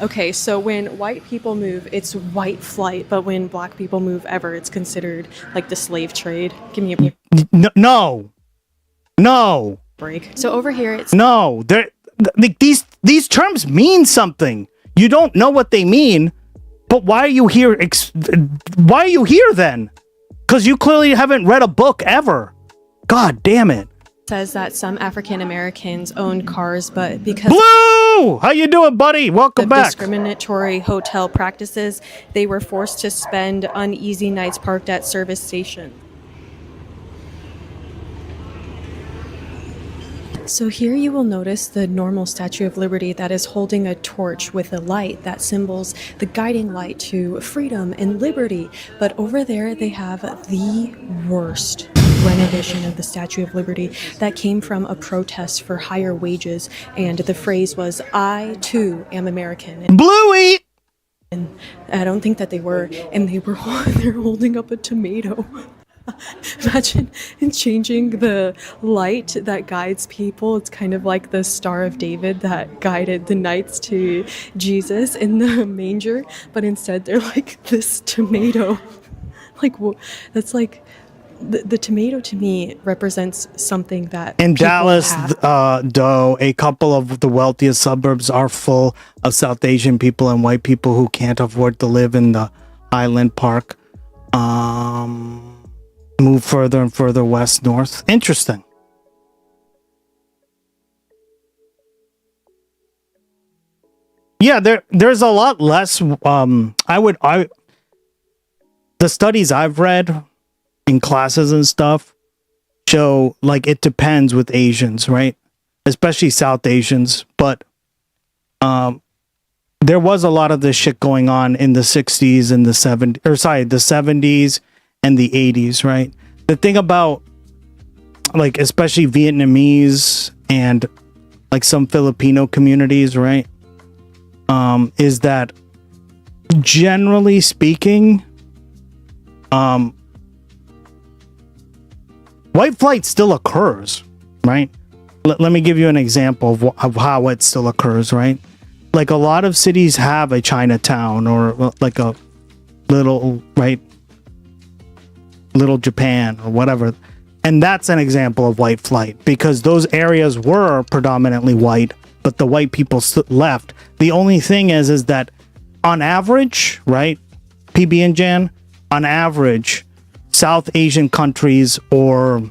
Okay, so when white people move, it's white flight, but when black people move ever, it's considered like the slave trade. Give me a no break. So over here, it's no. These terms mean something. You don't know what they mean, but why are you here? Why are you here then? Because you clearly haven't read a book ever. God damn it. Says that some African Americans own cars, but because Blue, how you doing, buddy? Welcome of back. discriminatory hotel practices, they were forced to spend uneasy nights parked at service stations. So here you will notice the normal Statue of Liberty that is holding a torch with a light that symbols the guiding light to freedom and liberty. But over there they have the worst rendition of the Statue of Liberty that came from a protest for higher wages, and the phrase was, "I too am American." And Bluey! And I don't think that they were, and they're holding up a tomato. Imagine changing the light that guides people. It's kind of like the Star of David that guided the knights to Jesus in the manger, but instead they're like this tomato. Like, that's like the tomato to me represents something that in people Dallas, have. though, a couple of the wealthiest suburbs are full of South Asian people and white people who can't afford to live in the Highland Park. Move further and further west, north. Interesting. Yeah, there's a lot less. The studies I've read in classes and stuff show like it depends with Asians, right? Especially South Asians, but there was a lot of this shit going on in the 60s and the 70s and the 80s, right? The thing about like especially Vietnamese and like some Filipino communities, right? Is that generally speaking, white flight still occurs, right? Let me give you an example of how it still occurs, right? Like a lot of cities have a Chinatown or like a little, right? Little Japan or whatever. And that's an example of white flight because those areas were predominantly white, but the white people left. The only thing is that on average, right? PB and Jan, on average, South Asian countries or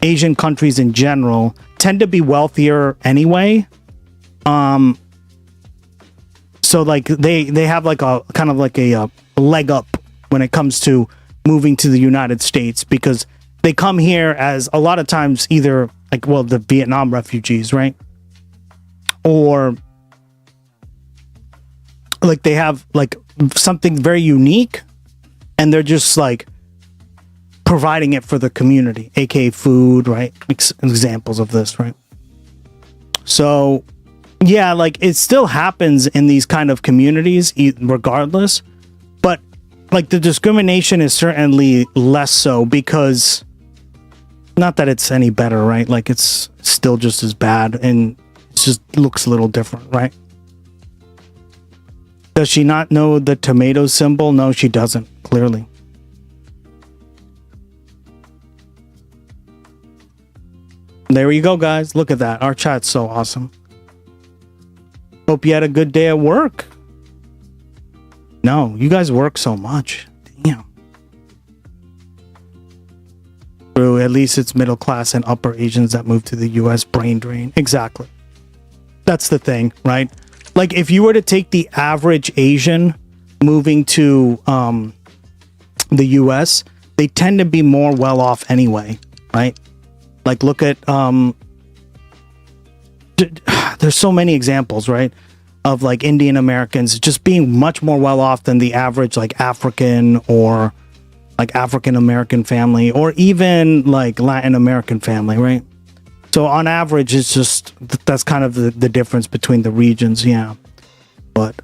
Asian countries in general tend to be wealthier anyway. So like they have like a kind of like a leg up when it comes to moving to the United States because they come here as a lot of times either like, well, the Vietnam refugees, right? Or like they have like something very unique and they're just like providing it for the community, aka food, right? Examples of this, right? So yeah, like it still happens in these kind of communities regardless, but like the discrimination is certainly less so because not that it's any better, right? Like it's still just as bad and it just looks a little different, right? Does she not know the tomato symbol? No, she doesn't, clearly. There you go, guys. Look at that. Our chat's so awesome. Hope you had a good day at work. No, you guys work so much. Damn. True, at least it's middle class and upper Asians that move to the US. Brain drain. Exactly. That's the thing, right? Like if you were to take the average Asian moving to the US, they tend to be more well off anyway, right? Like look at there's so many examples, right? Of like Indian Americans just being much more well off than the average like African or like African American family or even like Latin American family, right? So on average, it's just that's kind of the difference between the regions, yeah. But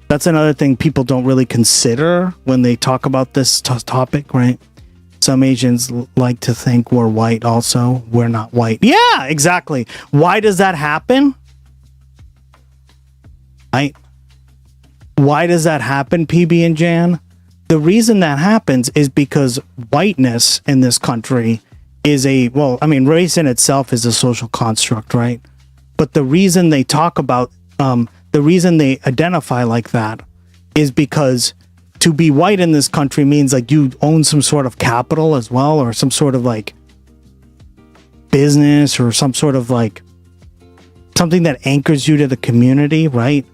that's another thing people don't really consider when they talk about this topic, right? Some Asians like to think we're white also. We're not white. Yeah, exactly. Why does that happen? Why does that happen, PB and Jan? The reason that happens is because whiteness in this country is race in itself is a social construct, right? But the reason they talk about the reason they identify like that is because to be white in this country means like you own some sort of capital as well, or some sort of like business, or some sort of like something that anchors you to the community, right?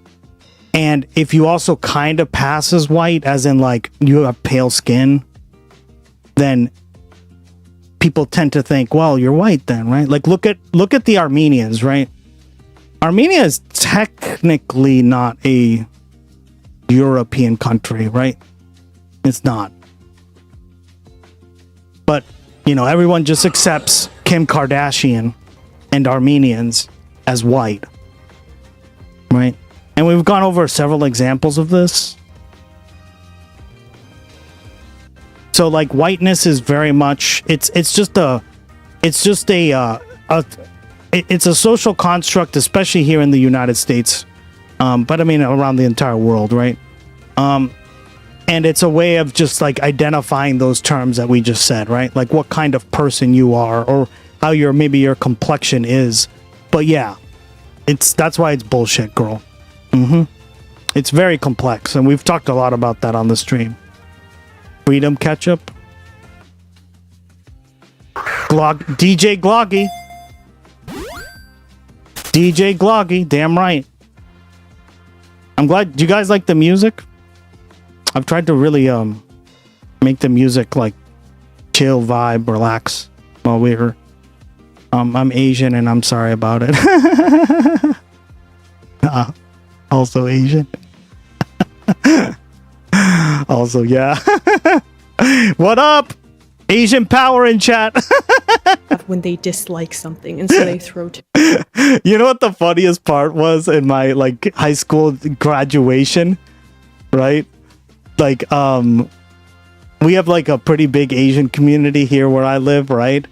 And if you also kind of pass as white, as in like you have pale skin, then people tend to think, well, you're white then, right? Like look at the Armenians, right? Armenia is technically not a European country, right? It's not. But, you know, everyone just accepts Kim Kardashian and Armenians as white, right? And we've gone over several examples of this. So like whiteness is very much, it's a social construct, especially here in the United States. But I mean, around the entire world, right? And it's a way of just like identifying those terms that we just said, right? Like what kind of person you are, or how maybe your complexion is. But yeah, that's why it's bullshit, girl. It's very complex, and we've talked a lot about that on the stream. Freedom ketchup. DJ Gloggy. DJ Gloggy, damn right. I'm glad. Do you guys like the music? I've tried to really make the music like chill vibe, relax while we're I'm Asian and I'm sorry about it. Also Asian. Also, yeah. What up? Asian power in chat. When they dislike something, and so they throw You know what the funniest part was in my like high school graduation, right? Like we have like a pretty big Asian community here where I live, right?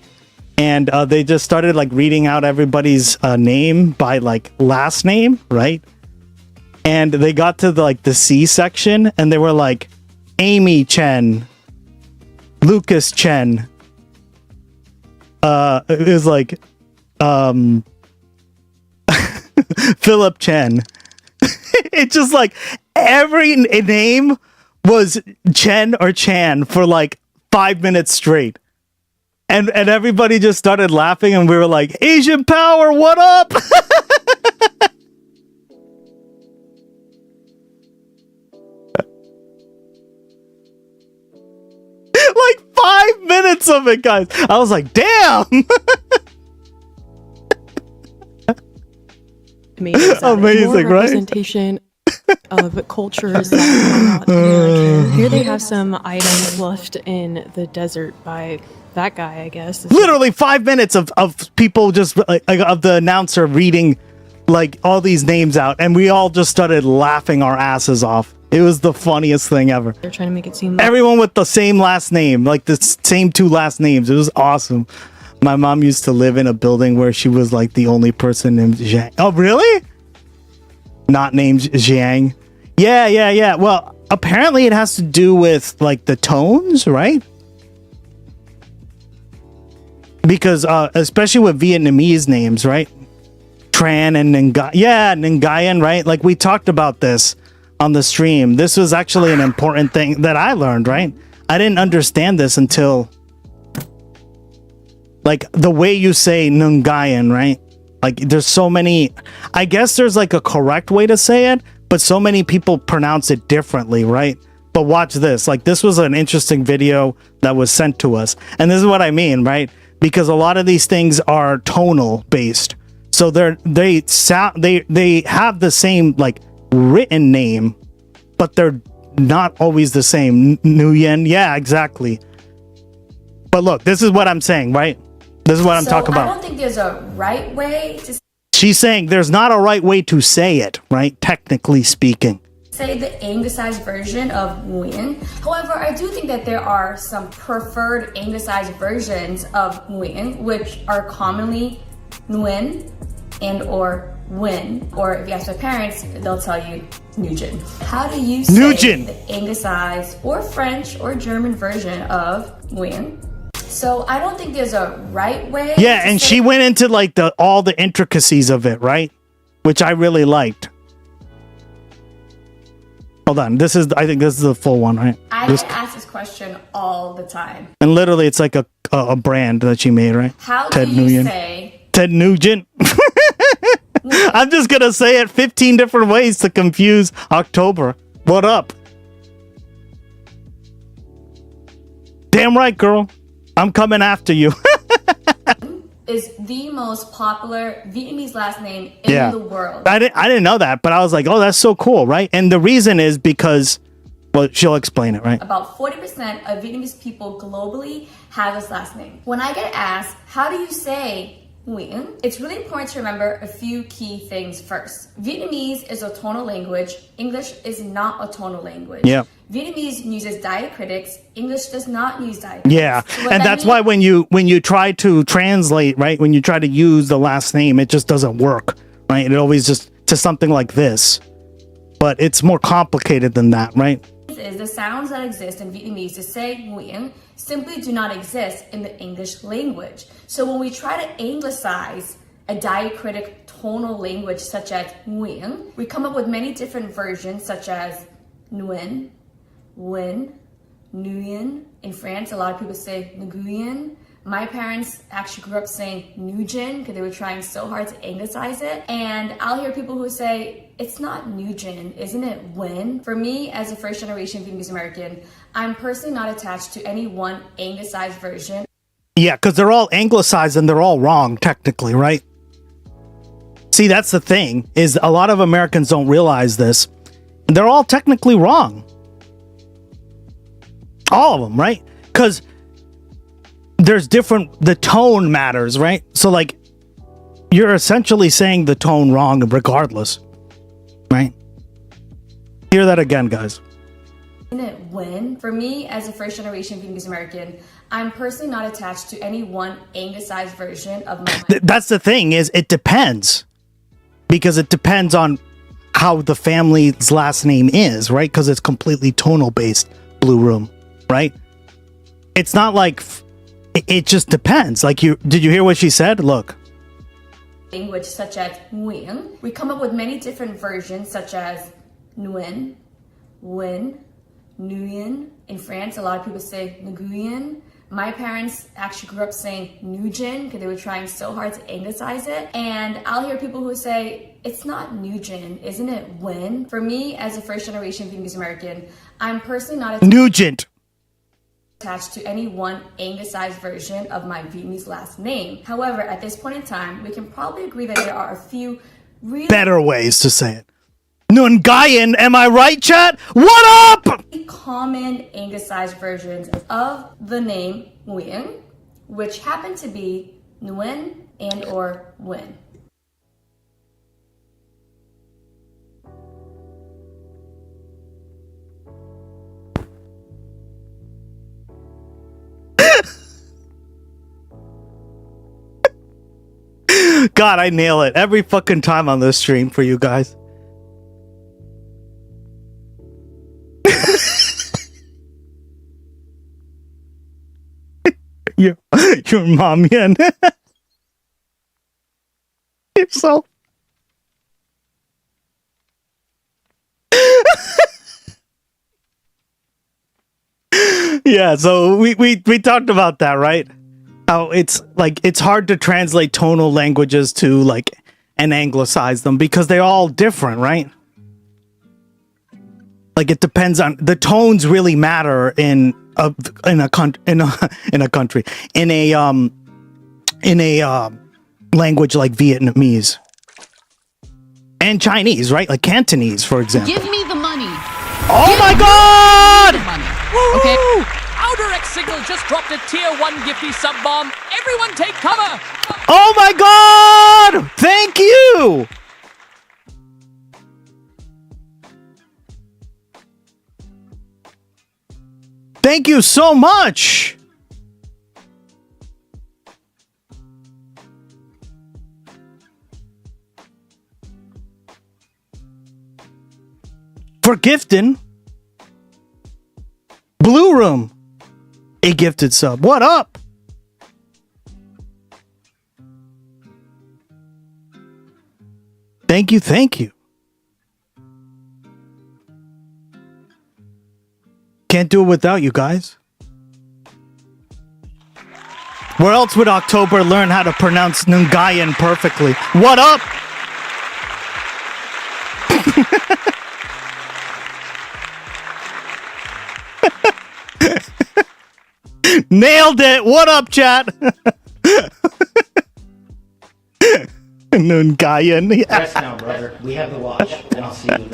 And they just started like reading out everybody's name by like last name, right? And they got to the C section, and they were like Amy Chen, Lucas Chen. It was like Philip Chen. It's just like every name was Chen or Chan for like 5 minutes straight. And everybody just started laughing, and we were like, Asian power, what up? Like 5 minutes of it, guys. I was like, damn. Amazing, right? Representation of cultures that are not American. Here they have some items left in the desert by that guy, I guess. Literally 5 minutes of people just like of the announcer reading like all these names out, and we all just started laughing our asses off. It was the funniest thing ever. They're trying to make it seem like everyone with the same last name, like the same two last names. It was awesome. My mom used to live in a building where she was like the only person named Zhang. Oh, really? Not named Zhang. Yeah. Well, apparently it has to do with like the tones, right? Because especially with Vietnamese names, right? Tran and Nguyen. Yeah, Nguyen, right? Like we talked about this on the stream. This was actually an important thing that I learned, right? I didn't understand this until like the way you say Nguyen, right? Like there's so many, I guess there's like a correct way to say it, but so many people pronounce it differently, right? But watch this. Like this was an interesting video that was sent to us. And this is what I mean, right? Because a lot of these things are tonal based. So they have the same like written name, but they're not always the same. Nguyen, yeah, exactly. But look, this is what I'm saying, right? This is what I'm talking about. I don't think there's a right way to She's saying there's not a right way to say it, right? Technically speaking. say the anglicized version of Nguyen. However, I do think that there are some preferred anglicized versions of Nguyen, which are commonly Nguyen and or Nguyen, or if you ask my parents, they'll tell you Nugent. How do you say Nugent. the anglicized or French or German version of Nguyen? So I don't think there's a right way. Yeah, and she went into like all the intricacies of it, right? Which I really liked. Hold on. I think this is the full one, right? I get asked this question all the time. And literally, it's like a brand that she made, right? How Ted do you Nguyen. say Ted Nugent. I'm just gonna say it 15 different ways to confuse October. What up? Damn right, girl. I'm coming after you. is the most popular Vietnamese last name in the world? I didn't know that, but I was like, oh, that's so cool, right? And the reason is because, well, she'll explain it, right? About 40% of Vietnamese people globally have this last name. When I get asked, how do you say Nguyen, it's really important to remember a few key things first. Vietnamese is a tonal language. English is not a tonal language. Yeah. Vietnamese uses diacritics. English does not use diacritics. Yeah, So and that's why when you try to translate, right, when you try to use the last name, it just doesn't work, right? It always just to something like this, but it's more complicated than that, right? Is the sounds that exist in Vietnamese to say Nguyen simply do not exist in the English language. So when we try to anglicize a diacritic tonal language such as Nguyen, we come up with many different versions such as Nguyen, Nguyen, Nguyen. In France, a lot of people say Nguyen. My parents actually grew up saying Nguyen because they were trying so hard to anglicize it. And I'll hear people who say, it's not Nguyen, isn't it Nguyen? For me, as a first generation Vietnamese American, I'm personally not attached to any one anglicized version. Yeah, because they're all anglicized and they're all wrong, technically, right? See, that's the thing, is a lot of Americans don't realize this. They're all technically wrong. All of them, right? Because there's the tone matters, right? So, like, you're essentially saying the tone wrong regardless, right? Hear that again, guys. Isn't it Nguyen? For me, as a first generation Vietnamese American, I'm personally not attached to any one anglicized version of my That's the thing, is it depends. Because it depends on how the family's last name is, right? Because it's completely tonal based, Blue Room, right? It's not like it just depends. Like, did you hear what she said? Look. Language such as Nguyen, we come up with many different versions such as Nguyen, Nguyen, Nguyen. In France, a lot of people say Nguyen. My parents actually grew up saying Nguyen because they were trying so hard to anglicize it. And I'll hear people who say, it's not Nguyen, isn't it Nguyen? For me, as a first generation Vietnamese American, I'm personally not attached to any one anglicized version of my Vietnamese last name. However, at this point in time, we can probably agree that there are a few really better ways to say it. NGUYEN, am I right, chat? What up? Common anglicized versions of the name Nguyen, which happen to be Nguyen and or Nguyen. God, I nail it every fucking time on this stream for you guys. your mom, yeah. You're so. Yeah, so we talked about that, right? How it's like it's hard to translate tonal languages to like and anglicize them because they're all different, right? Like it depends on the tones really matter in a language like Vietnamese and Chinese, right? Like Cantonese, for example. Give me the money. Oh my God! Okay. Outer X Signal just dropped a tier 1 Giphy sub bomb. Everyone take cover. Oh my God! Thank you. Thank you so much. For gifting. Blue Room, a gifted sub. What up? Thank you, thank you. Can't do it without you guys. Where else would October learn how to pronounce NGUYEN perfectly? What up? Nailed it. What up, chat? NGUYEN. Yeah. Rest now, brother. We have the watch, and I'll see you.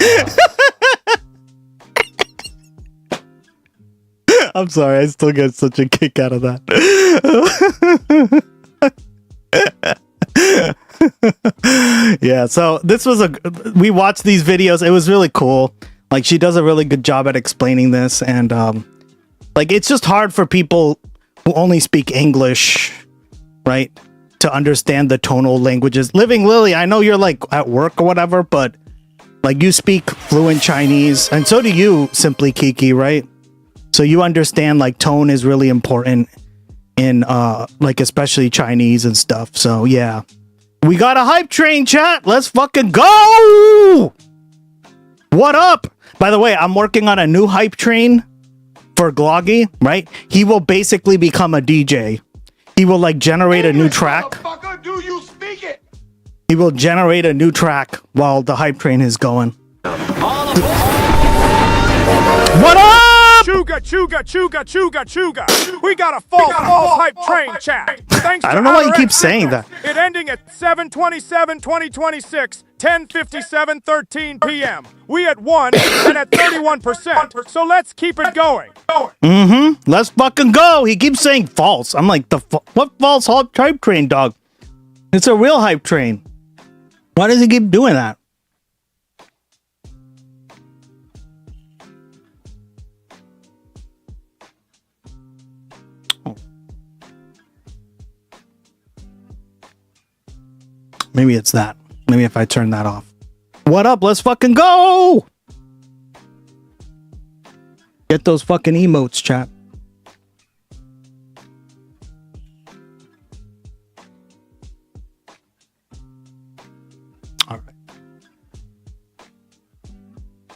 I'm sorry, I still get such a kick out of that. Yeah, so this was we watched these videos. It was really cool. Like, she does a really good job at explaining this, and like, it's just hard for people who only speak English, right, to understand the tonal languages. Living Lily, I know you're like at work or whatever, but like, you speak fluent Chinese, and so do you, Simply Kiki, right? So you understand, like, tone is really important in like, especially Chinese and stuff. So yeah, we got a hype train, chat. Let's fucking go. What up? By the way, I'm working on a new hype train for Gloggy, right? He will basically become a DJ. He will like generate a new track. Do you speak it? He will generate a new track while the hype train is going. What up? Chuga. We got a false hype train, chat. Thanks I don't know why you keep saying that. It ending at 7/27/2026, 10:57:13 p.m. We at 1 and at 31%. So let's keep it going. Let's fucking go. He keeps saying false. I'm like, what false hype train, dog? It's a real hype train. Why does he keep doing that? Maybe it's that. Maybe if I turn that off. What up? Let's fucking go! Get those fucking emotes, chat.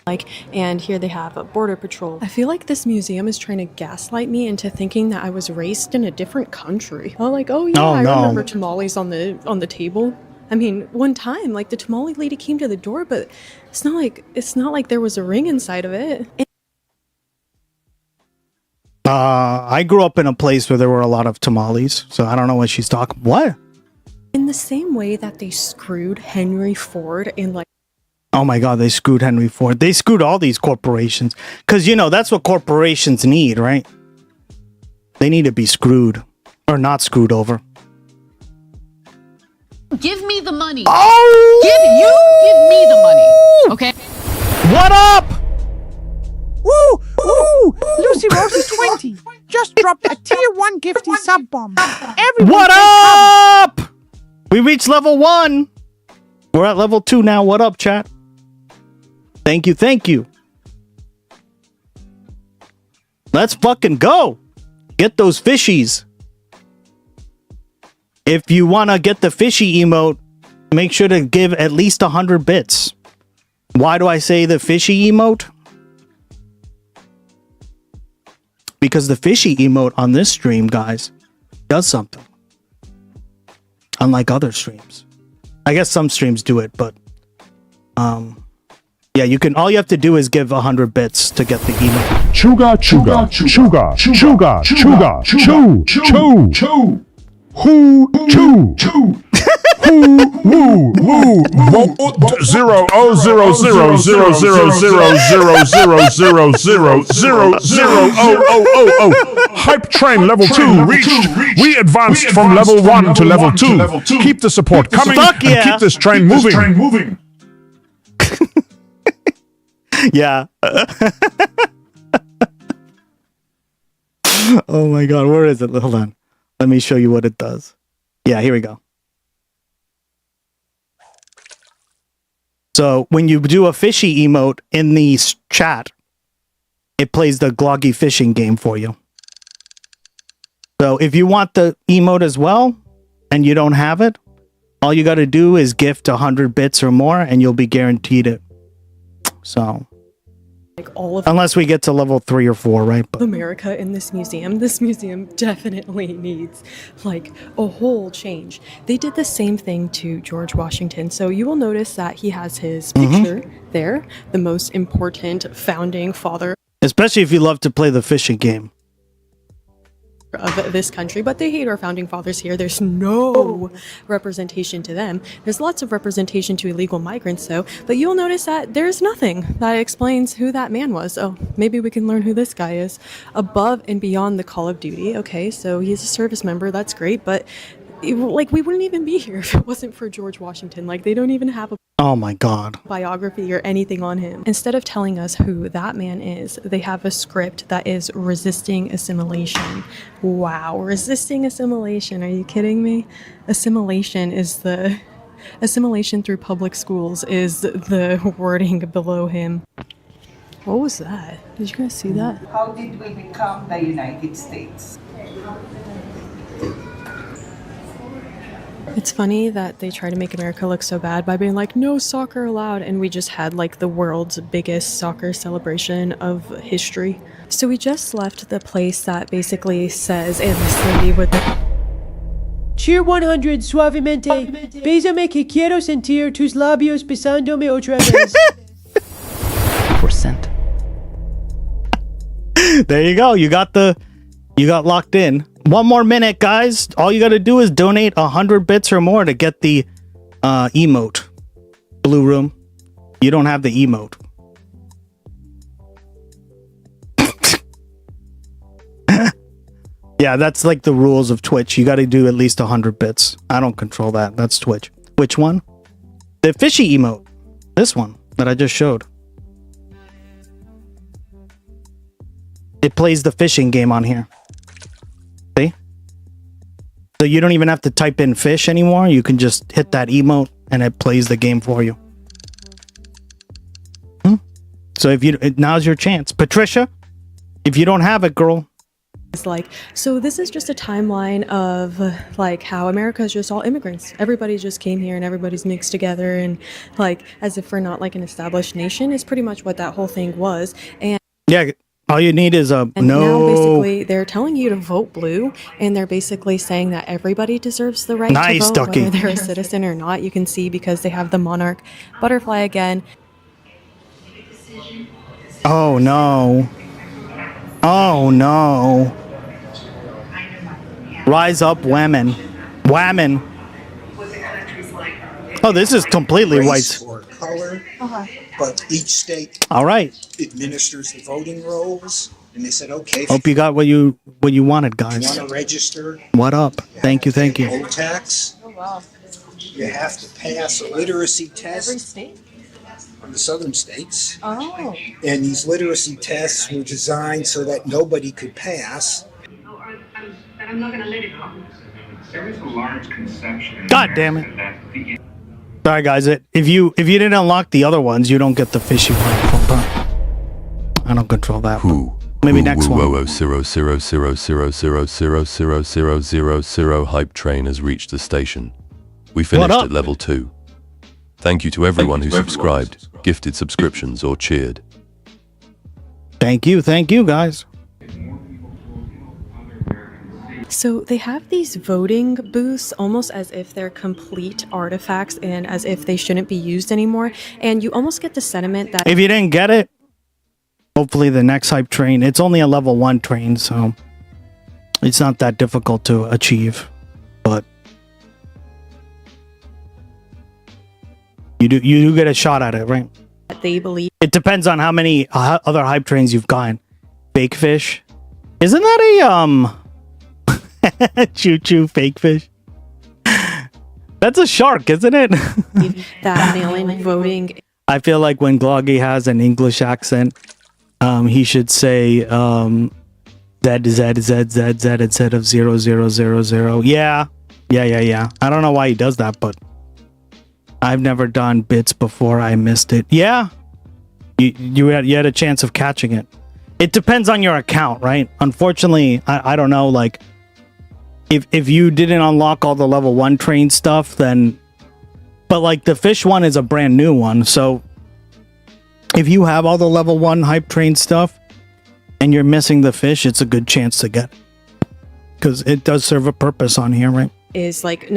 Like, and here they have a border patrol. I feel like this museum is trying to gaslight me into thinking that I was raised in a different country. Oh, like, oh yeah, I remember tamales on the table. I mean, one time, like, the tamale lady came to the door, but it's not like there was a ring inside of it. I grew up in a place where there were a lot of tamales, so I don't know what she's talking. What? In the same way that they screwed Henry Ford in, like, oh my God, they screwed Henry Ford. They screwed all these corporations. Because, you know, that's what corporations need, right? They need to be screwed. Or not screwed over. Give me the money. Oh! Give me the money. Okay? What up? Woo! Woo! Lucy Rose is 20. Just dropped a tier 1 gifty sub bomb. What up? We reached level 1. We're at level 2 now. What up, chat? Thank you, thank you. Let's fucking go. Get those fishies. If you want to get the fishy emote, make sure to give at least 100 bits. Why do I say the fishy emote? Because the fishy emote on this stream, guys, does something. Unlike other streams. I guess some streams do it, but yeah, you can. All you have to do is give 100 bits to get the emote. Chuga. Who choo choo. Who woo woo. 0 Hype train level 2 reached. We advanced from level 1 to level 2. Keep the support coming and keep this train moving. Yeah. Oh my God, where is it? Hold on. Let me show you what it does. Yeah, here we go. So when you do a fishy emote in the chat, it plays the Gloggy fishing game for you. So if you want the emote as well, and you don't have it, all you got to do is gift 100 bits or more, and you'll be guaranteed it. So like all of Unless we get to level 3 or 4, right? But America in this museum. This museum definitely needs like a whole change. They did the same thing to George Washington. So you will notice that he has his picture there, the most important founding father especially if you love to play the fishing game. of this country, but they hate our founding fathers here. There's no representation to them. There's lots of representation to illegal migrants though, but you'll notice that there's nothing that explains who that man was. Oh, maybe we can learn who this guy is. Above and beyond the Call of Duty. Okay, so he's a service member, that's great, but like we wouldn't even be here if it wasn't for George Washington. Like they don't even have a Oh my god. biography or anything on him. Instead of telling us who that man is, they have a script that is resisting assimilation. Wow, resisting assimilation. Are you kidding me? Assimilation through public schools is the wording below him. What was that? Did you guys see that? How did we become the United States? It's funny that they try to make America look so bad by being like, no soccer allowed, and we just had like the world's biggest soccer celebration of history. So we just left the place that basically says, and this lady with the Cheer 100 suavemente. Bésame que quiero sentir tus labios besándome otra vez. Percent. There you go. You got locked in. One more minute, guys. All you got to do is donate 100 bits or more to get the emote. Blue room. You don't have the emote. Yeah, that's like the rules of Twitch. You got to do at least 100 bits. I don't control that. That's Twitch. Which one? The fishy emote. This one that I just showed. It plays the fishing game on here. See? So you don't even have to type in fish anymore. You can just hit that emote and it plays the game for you. So if you now's your chance. Patricia, if you don't have it, girl. It's like, so this is just a timeline of like how America is just all immigrants. Everybody just came here and everybody's mixed together and like as if we're not like an established nation is pretty much what that whole thing was. And yeah, all you need is a and no. now basically they're telling you to vote blue and they're basically saying that everybody deserves the right to vote, Ducky. whether they're a citizen or not. You can see because they have the monarch butterfly again. Oh no. Oh no. Rise up, women. Whammon. Oh, this is completely race white. or color, but each state All right. administers the voting rolls, and they said, okay, if Hope you got what you wanted, you want guys. to register, What up? Thank you. poll tax, Oh wow. you have to pass a literacy test Every state? from the southern states, Oh. and these literacy tests were designed so that nobody could pass. I'm not going to let it go. There is a large conception. God damn it. Sorry, guys. If you didn't unlock the other ones, you don't get the fishy one. Hold on. I don't control that. Maybe next one. 00000000000 hype train has reached the station. We finished up? at level 2. Thank you to everyone who subscribed, gifted subscriptions, or cheered. Thank you, guys. So they have these voting booths almost as if they're complete artifacts and as if they shouldn't be used anymore. And you almost get the sentiment that If you didn't get it, hopefully the next hype train. It's only a level 1 train, so it's not that difficult to achieve. But you do get a shot at it, right? they believe. It depends on how many other hype trains you've gotten. Fake fish. Isn't that a choo choo fake fish? That's a shark, isn't it? That mail-in voting. I feel like when Gloggy has an English accent, he should say Z instead of 0000. Yeah. I don't know why he does that, but I've never done bits before. I missed it. Yeah, you had a chance of catching it. It depends on your account, right? Unfortunately, I don't know. Like, if you didn't unlock all the level 1 train stuff, then. But like the fish one is a brand new one, so If you have all the level 1 hype train stuff and you're missing the fish, it's a good chance to get it. Because it does serve a purpose on here, right? Is like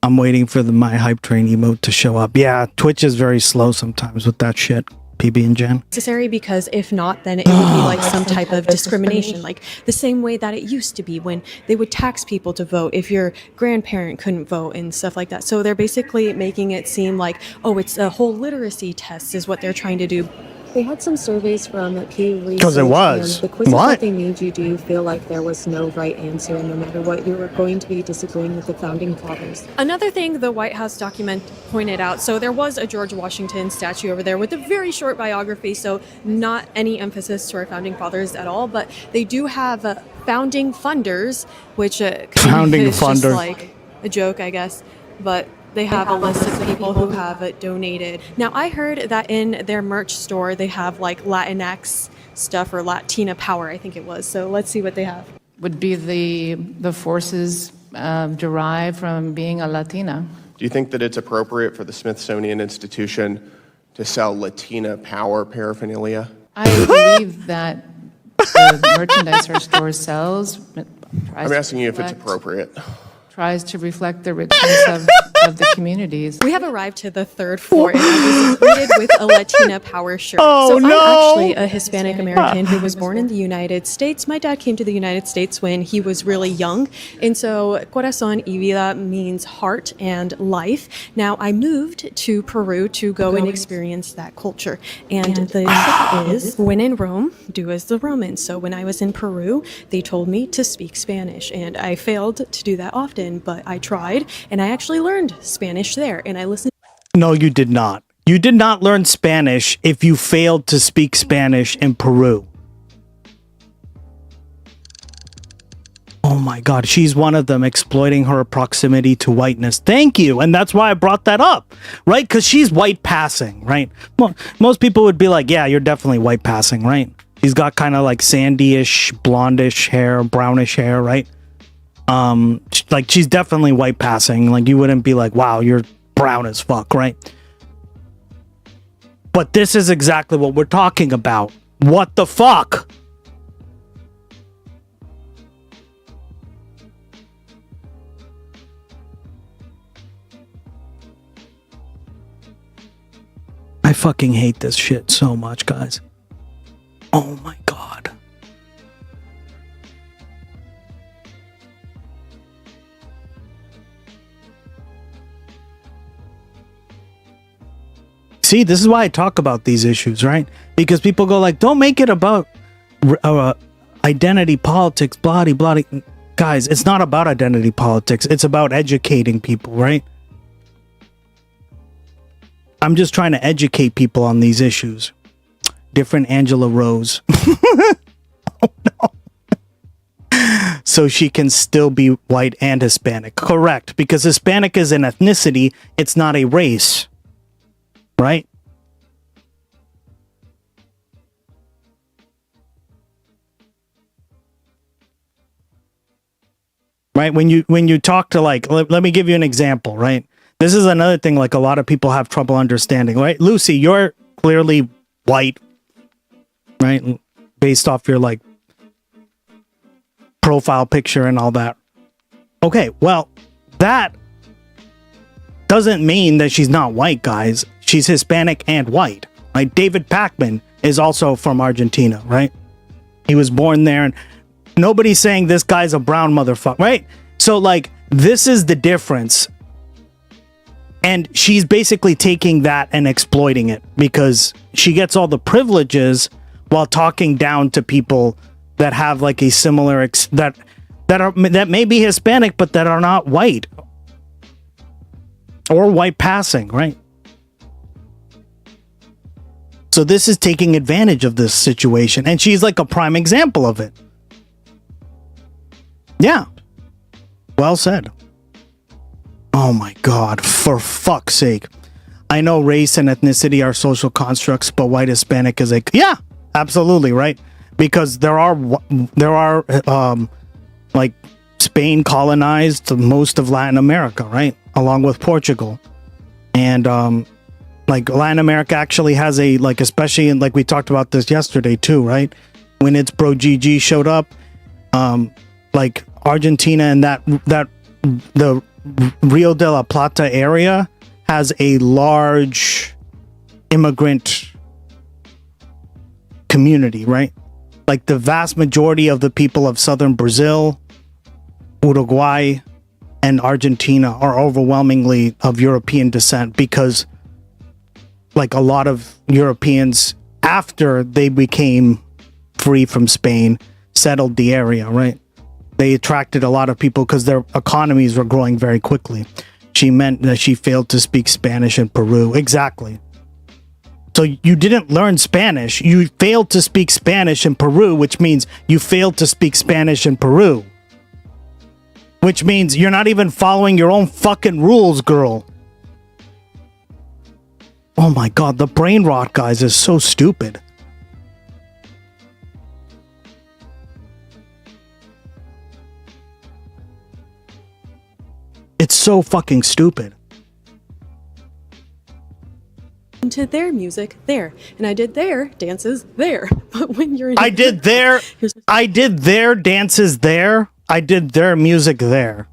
I'm waiting for my hype train emote to show up. Yeah, Twitch is very slow sometimes with that shit. PB and Jen. Necessary, because if not, then it would be like some type of discrimination, like the same way that it used to be when they would tax people to vote if your grandparent couldn't vote and stuff like that. So they're basically making it seem like, oh, it's a whole literacy test is what they're trying to do. They had some surveys from Pew Research. Because it was. The quizzes What? that they made you do feel like there was no right answer, and no matter what, you were going to be disagreeing with the founding fathers. Another thing the White House document pointed out, so there was a George Washington statue over there with a very short biography, so not any emphasis to our founding fathers at all, but they do have founding funders, which Founding is just funder. like a joke, I guess, but they have a list of people who have donated. Now, I heard that in their merch store, they have like Latinx stuff or Latina power, I think it was. So let's see what they have. Would be the forces derived from being a Latina. Do you think that it's appropriate for the Smithsonian Institution to sell Latina power paraphernalia? I believe that the merchandise our store sells I'm asking you if it's appropriate. tries to reflect the richness of the communities. We have arrived to the third floor, and I was greeted with a Latina power shirt. Oh, so no. I'm actually a Hispanic American who was born in the United States. My dad came to the United States when he was really young, and so corazón y vida means heart and life. Now, I moved to Peru to go and experience that culture, and the tip is, when in Rome, do as the Romans. So when I was in Peru, they told me to speak Spanish, and I failed to do that often, but I tried, and I actually learned Spanish there, and I listened. No, you did not. You did not learn Spanish if you failed to speak Spanish in Peru. Oh my God, she's one of them, exploiting her proximity to whiteness. Thank you, and that's why I brought that up, right? Because she's white passing, right? Well, most people would be like, yeah, you're definitely white passing, right? She's got kind of like sandy-ish, blondish hair, brownish hair, right? Like she's definitely white passing. Like you wouldn't be like, wow, you're brown as fuck, right? But this is exactly what we're talking about. What the fuck? I fucking hate this shit so much, guys. Oh my God. See, this is why I talk about these issues, right? Because people go like, don't make it about identity politics, blah, blah, blah. Guys, it's not about identity politics. It's about educating people, right? I'm just trying to educate people on these issues. Different Angela Rose. Oh no. So she can still be white and Hispanic. Correct. Because Hispanic is an ethnicity. It's not a race. Right? Right? When you talk to like, let me give you an example, right? This is another thing like a lot of people have trouble understanding, right? Lucy, you're clearly white, right? Based off your like profile picture and all that. Okay, well, that doesn't mean that she's not white, guys. She's Hispanic and white. Like David Pacman is also from Argentina, right? He was born there, and nobody's saying this guy's a brown motherfucker, right? So like, this is the difference. And she's basically taking that and exploiting it because she gets all the privileges while talking down to people that have like a similar that may be Hispanic but that are not white or white passing, right? So this is taking advantage of this situation, and she's like a prime example of it. Yeah. Well said. Oh my God, for fuck's sake. I know race and ethnicity are social constructs, but white Hispanic is yeah, absolutely, right? Because there are like Spain colonized most of Latin America, right? Along with Portugal. And Like Latin America actually has a, like, especially in, like we talked about this yesterday too, right? When it's Bro GG showed up, like Argentina and the Rio de la Plata area has a large immigrant community, right? Like the vast majority of the people of southern Brazil, Uruguay, and Argentina are overwhelmingly of European descent, because like a lot of Europeans, after they became free from Spain, settled the area, right? They attracted a lot of people because their economies were growing very quickly. She meant that she failed to speak Spanish in Peru. Exactly. So you didn't learn Spanish. You failed to speak Spanish in Peru, which means you failed to speak Spanish in Peru. Which means you're not even following your own fucking rules, girl. Oh my god, the brain rot, guys, is so stupid. It's so fucking stupid. To their music there, and I did their dances there. But when you're in I did their dances there. I did their music there.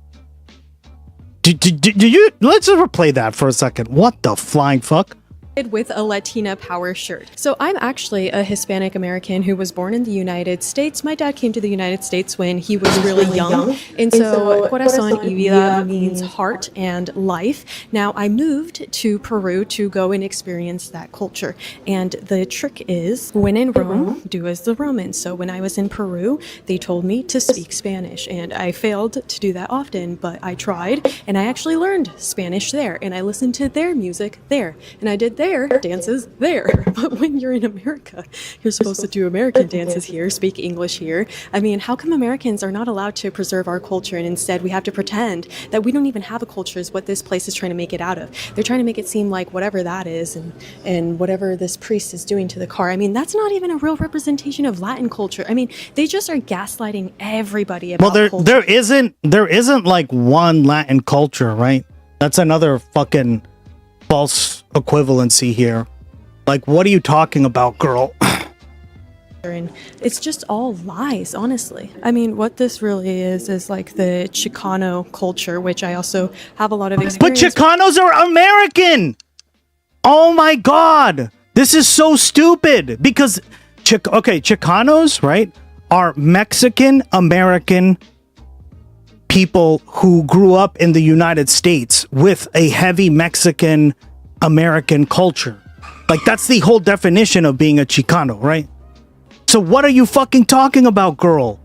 Do you? Let's just replay that for a second. What the flying fuck? with a Latina power shirt. So I'm actually a Hispanic American who was born in the United States. My dad came to the United States when he was really young. And so corazón y vida means heart and life. Now I moved to Peru to go and experience that culture. And the trick is, when in Rome, do as the Romans. So when I was in Peru, they told me to speak Spanish. And I failed to do that often, but I tried. And I actually learned Spanish there. And I listened to their music there. And I did their dances there. But when you're in America, you're supposed to do American dances here, speak English here. I mean, how come Americans are not allowed to preserve our culture, and instead we have to pretend that we don't even have a culture is what this place is trying to make it out of. They're trying to make it seem like whatever that is and whatever this priest is doing to the car. I mean, that's not even a real representation of Latin culture. I mean, they just are gaslighting everybody about culture. There isn't like one Latin culture, right? That's another fucking false equivalency here. Like, what are you talking about, girl? And it's just all lies, honestly. I mean, what this really is like the Chicano culture, which I also have a lot of experience. But Chicanos are American! Oh my god! This is so stupid! Because, Chicanos, right, are Mexican American people who grew up in the United States with a heavy Mexican American culture. Like, that's the whole definition of being a Chicano, right? So what are you fucking talking about, girl?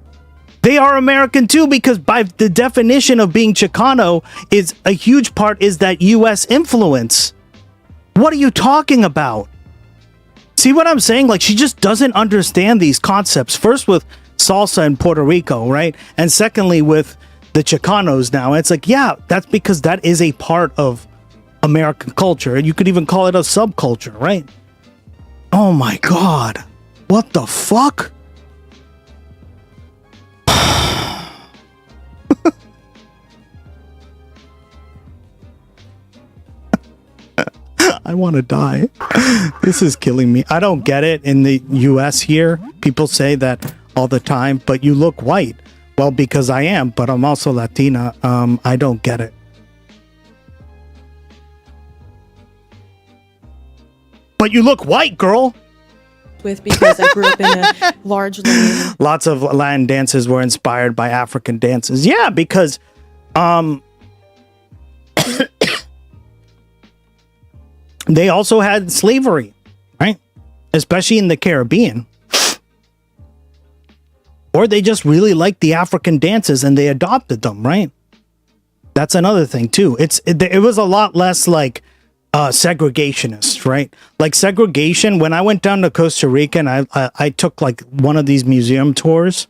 They are American too, because by the definition of being Chicano, is a huge part is that US influence. What are you talking about? See what I'm saying? Like, she just doesn't understand these concepts. First with salsa in Puerto Rico, right? And secondly with the Chicanos now. It's like, yeah, that's because that is a part of American culture. And you could even call it a subculture, right? Oh my god. What the fuck? I want to die. This is killing me. I don't get it. In the US here, people say that all the time, but you look white. Well, because I am, but I'm also Latina. I don't get it. But you look white, girl. Because I grew up in a large land. Lots of Latin dances were inspired by African dances. Yeah, because they also had slavery, right? Especially in the Caribbean. Or they just really liked the African dances and they adopted them, right? That's another thing too. It was a lot less like segregationist, right? Like segregation, when I went down to Costa Rica and I took like one of these museum tours,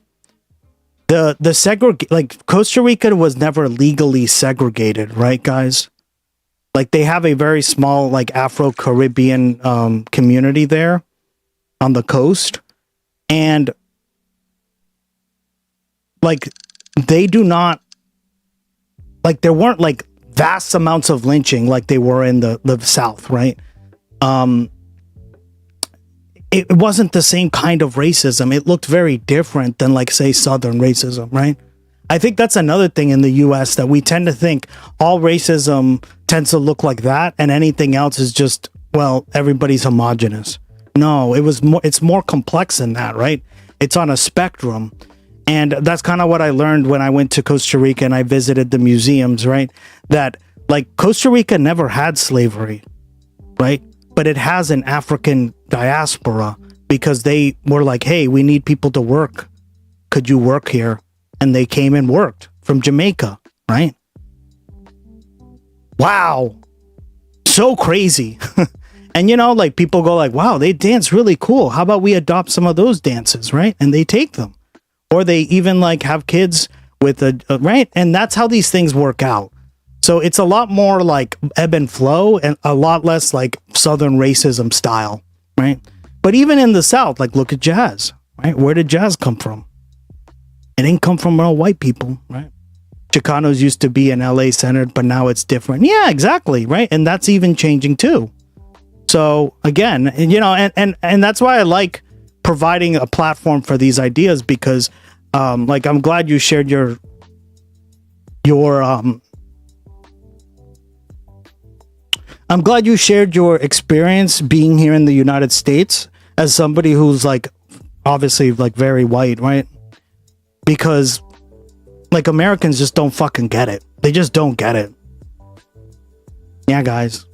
like Costa Rica was never legally segregated, right, guys? Like they have a very small like Afro-Caribbean community there on the coast, and like they do not, like there weren't like vast amounts of lynching like they were in the South, right? it wasn't the same kind of racism. It looked very different than, like, say, Southern racism, right? I think that's another thing in the US, that we tend to think all racism tends to look like that, and anything else is just, well, everybody's homogenous. No, it's more complex than that, right? It's on a spectrum. And that's kind of what I learned when I went to Costa Rica and I visited the museums, right? That, like, Costa Rica never had slavery, right? But it has an African diaspora, because they were like, hey, we need people to work. Could you work here? And they came and worked from Jamaica, right? Wow. So crazy. And, you know, like, people go like, wow, they dance really cool. How about we adopt some of those dances, right? And they take them. Or they even, like, have kids with right? And that's how these things work out. So it's a lot more like ebb and flow, and a lot less like Southern racism style, right? But even in the South, like, look at jazz, right? Where did jazz come from? It didn't come from all white people, right? Chicanos used to be in LA centered, but now it's different. Yeah, exactly, right? And that's even changing too. So again, you know, and that's why I like providing a platform for these ideas, because like, I'm glad you shared your I'm glad you shared your experience being here in the United States as somebody who's, like, obviously, like, very white, right? Because, like, Americans just don't fucking get it. They just don't get it. Yeah, guys.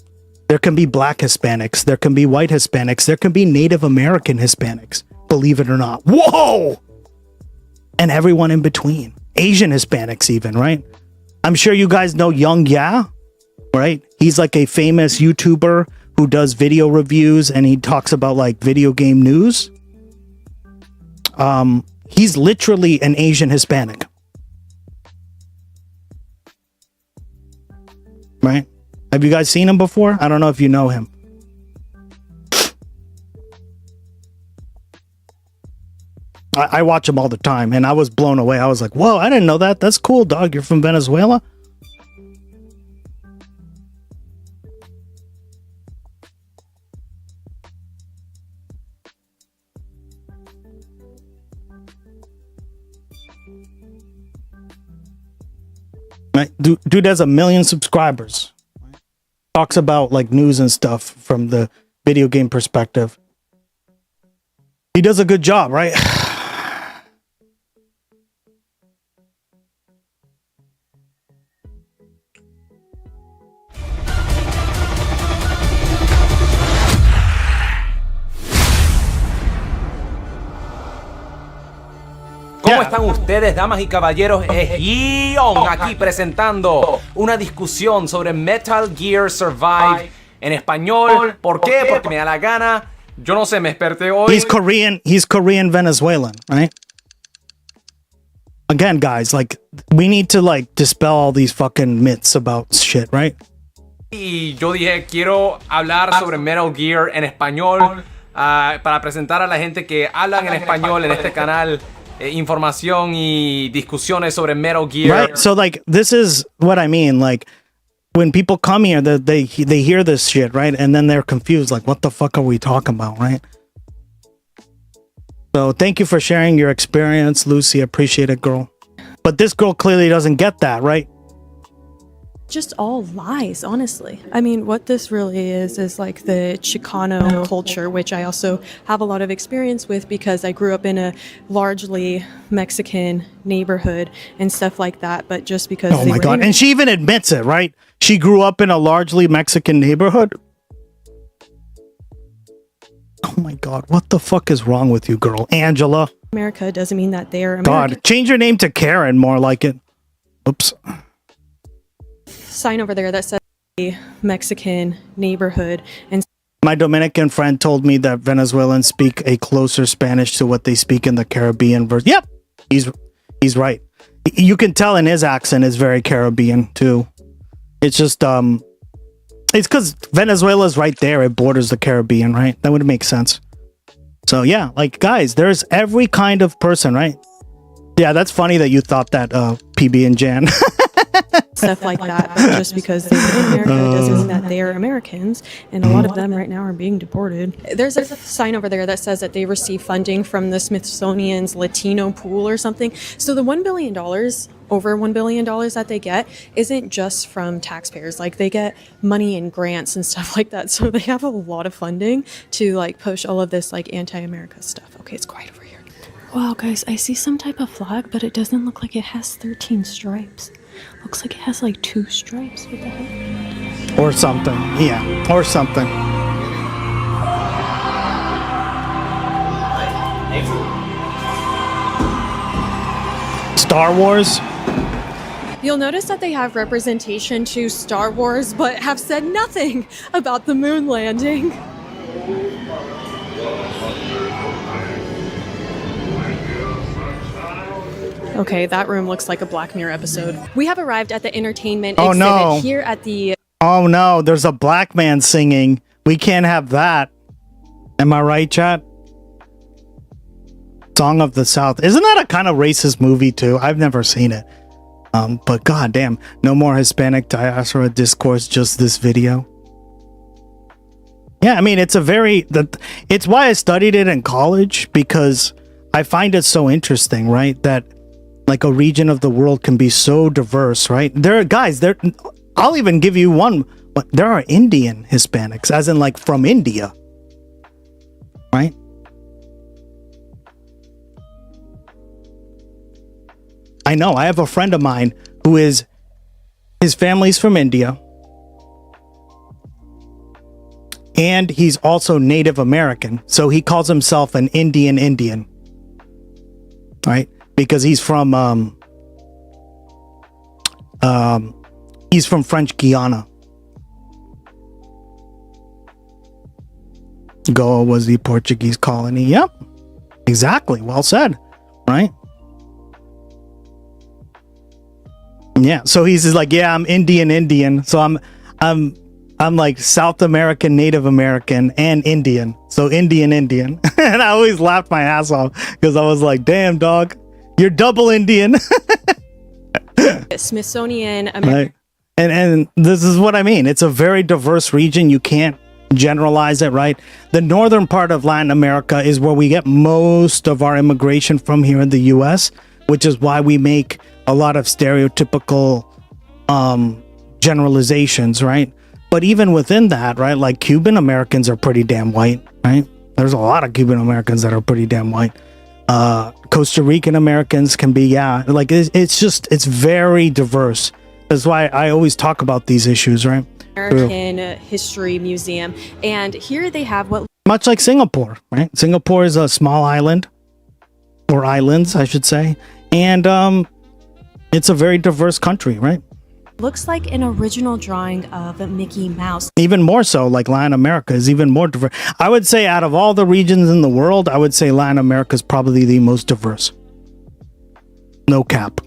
There can be black Hispanics. There can be white Hispanics. There can be Native American Hispanics. Believe it or not. Whoa! And everyone in between. Asian Hispanics even, right? I'm sure you guys know Nguya, right? He's like a famous YouTuber who does video reviews, and he talks about, like, video game news. He's literally an Asian Hispanic. Right? Have you guys seen him before? I don't know if you know him. I watch him all the time, and I was blown away. I was like, whoa, I didn't know that. That's cool, dog. You're from Venezuela? Right? Dude has 1 million subscribers. Talks about, like, news and stuff from the video game perspective. He does a good job, right? ¿Cómo están ustedes, damas y caballeros? Es Ion aquí presentando una discusión sobre Metal Gear Survive en español. ¿Por qué? Porque me da la gana. Yo no sé, me desperté hoy. He's Korean Venezuelan, right? Again, guys, like, we need to, like, dispel all these fucking myths about shit, right? Y yo dije, quiero hablar sobre Metal Gear en español para presentar a la gente que hablan en español en este canal. Información y discusiones sobre Metal Gear. Right, so, like, this is what I mean. Like, when people come here, they hear this shit, right? And then they're confused, like, what the fuck are we talking about, right? So thank you for sharing your experience, Lucy. Appreciate it, girl. But this girl clearly doesn't get that, right? Just all lies, honestly. I mean, what this really is like the Chicano culture, which I also have a lot of experience with because I grew up in a largely Mexican neighborhood and stuff like that. But just because oh my god, and she even admits it, right? She grew up in a largely Mexican neighborhood. Oh my god, what the fuck is wrong with you, girl? Angela. America doesn't mean that they are American. God, change your name to Karen, more like it. Oops. Sign over there that says Mexican neighborhood, and my Dominican friend told me that Venezuelans speak a closer Spanish to what they speak in the Caribbean version. Yep, he's right. You can tell in his accent is very Caribbean too. It's just it's because Venezuela's right there. It borders the Caribbean, right? That would make sense. So yeah, like, guys, there's every kind of person, right? Yeah, that's funny that you thought that, PB and Jan. Stuff like that. But just because they live in America doesn't mean that they are Americans. And a lot of them right now are being deported. There's a sign over there that says that they receive funding from the Smithsonian's Latino pool or something. So the $1 billion, over $1 billion that they get isn't just from taxpayers. Like, they get money and grants and stuff like that. So they have a lot of funding to like push all of this like anti-America stuff. Okay, it's quiet over here. Wow, guys, I see some type of flag, but it doesn't look like it has 13 stripes. Looks like it has like 2 stripes. What the heck? Or something. Yeah, or something. Star Wars. You'll notice that they have representation to Star Wars, but have said nothing about the moon landing. Okay, that room looks like a Black Mirror episode. We have arrived at the entertainment exhibit here at the... Oh no, there's a black man singing. We can't have that. Am I right, chat? Song of the South. Isn't that a kind of racist movie too? I've never seen it. But goddamn, no more Hispanic diaspora discourse, just this video. Yeah, I mean, it's it's why I studied it in college, because I find it so interesting, right? That like a region of the world can be so diverse, right? I'll even give you one, but there are Indian Hispanics, as in like from India, right? I know, I have a friend of mine who his family's from India, and he's also Native American, so he calls himself an Indian, right? Because he's from French Guiana. Goa was the Portuguese colony. Yep, exactly. Well said, right? Yeah. So he's just like, yeah, I'm Indian. So I'm like South American, Native American, and Indian. So Indian. And I always laughed my ass off because I was like, damn, dog. You're double Indian. Smithsonian. Right. And this is what I mean. It's a very diverse region. You can't generalize it, right? The northern part of Latin America is where we get most of our immigration from here in the US, which is why we make a lot of stereotypical generalizations, right? But even within that, right, like Cuban Americans are pretty damn white, right? There's a lot of Cuban Americans that are pretty damn white. Costa Rican Americans can be, like it's very diverse. That's why I always talk about these issues, right? American History Museum, and here they have what much like Singapore, right? Singapore is a small island, or islands, I should say, and it's a very diverse country, right? looks like an original drawing of Mickey Mouse. Even more so, like Latin America is even more diverse. I would say out of all the regions in the world, I would say Latin America is probably the most diverse. No cap.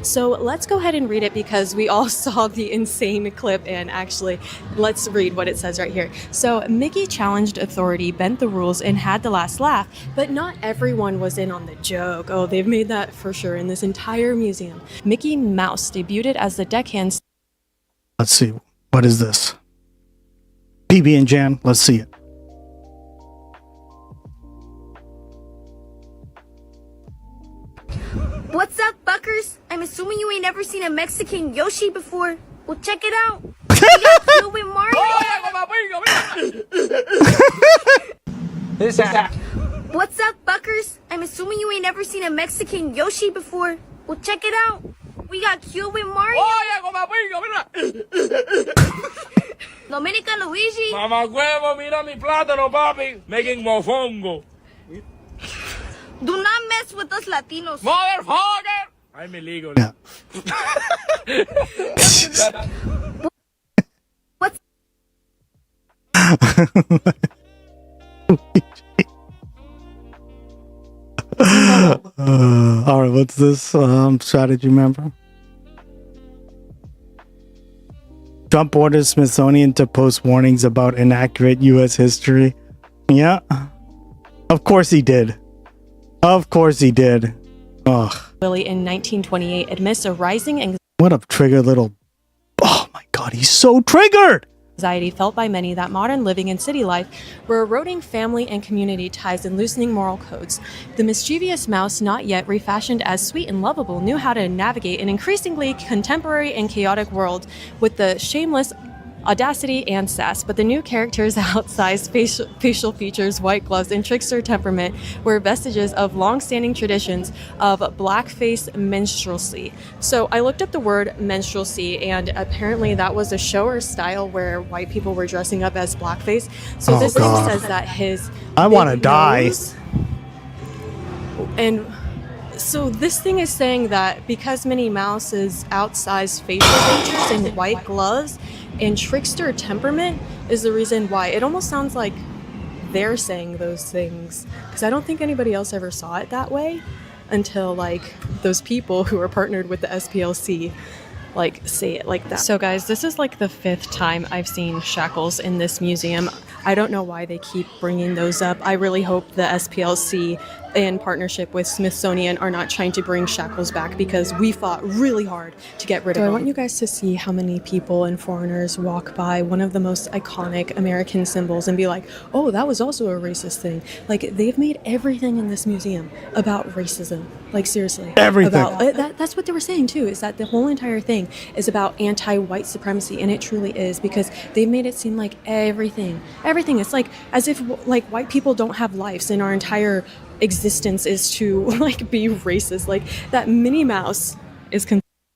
So let's go ahead and read it because we all saw the insane clip, and actually let's read what it says right here. So Mickey challenged authority, bent the rules, and had the last laugh, but not everyone was in on the joke. Oh, they've made that for sure in this entire museum. Mickey Mouse debuted as the deckhand. Let's see. What is this? PB and Jan. Let's see it. What's up, fuckers? I'm assuming you ain't never seen a Mexican Yoshi before. Well, check it out. We got Cuban Mario. What's up, fuckers? I'm assuming you ain't never seen a Mexican Yoshi before. Well, check it out. We got Cuban Mario. Dominican Luigi. Mamá huevo, mira mi plátano, papi. Making mofongo. Do not mess with us Latinos. Motherfucker! I'm illegal. Yeah. What's all right, what's this strategy member? Trump orders Smithsonian to post warnings about inaccurate U.S. history. Yeah. Of course he did. Of course he did. Ugh. Willie in 1928 admits a rising anxiety. What a triggered little... Oh my god, he's so triggered! Anxiety felt by many that modern living and city life were eroding family and community ties and loosening moral codes. The mischievous mouse, not yet refashioned as sweet and lovable, knew how to navigate an increasingly contemporary and chaotic world with the shameless audacity and sass, but the new character's outsized facial features, white gloves, and trickster temperament were vestiges of long-standing traditions of blackface minstrelsy. So I looked up the word minstrelsy, and apparently that was a show or style where white people were dressing up as blackface. So this thing says that his I want to die. And so this thing is saying that because Minnie Mouse's outsized facial features and white gloves and trickster temperament is the reason why. It almost sounds like they're saying those things, because I don't think anybody else ever saw it that way until like those people who are partnered with the SPLC like say it like that. So guys, this is like the 5th time I've seen shackles in this museum. I don't know why they keep bringing those up. I really hope the SPLC in partnership with Smithsonian are not trying to bring shackles back, because we fought really hard to get rid of them. I want you guys to see how many people and foreigners walk by one of the most iconic American symbols and be like, oh, that was also a racist thing. Like, they've made everything in this museum about racism. Like, seriously. Everything. That's what they were saying too, is that the whole entire thing is about anti-white supremacy, and it truly is, because they made it seem like everything. It's like as if like white people don't have lives and our entire existence is to like be racist. Like that Minnie Mouse is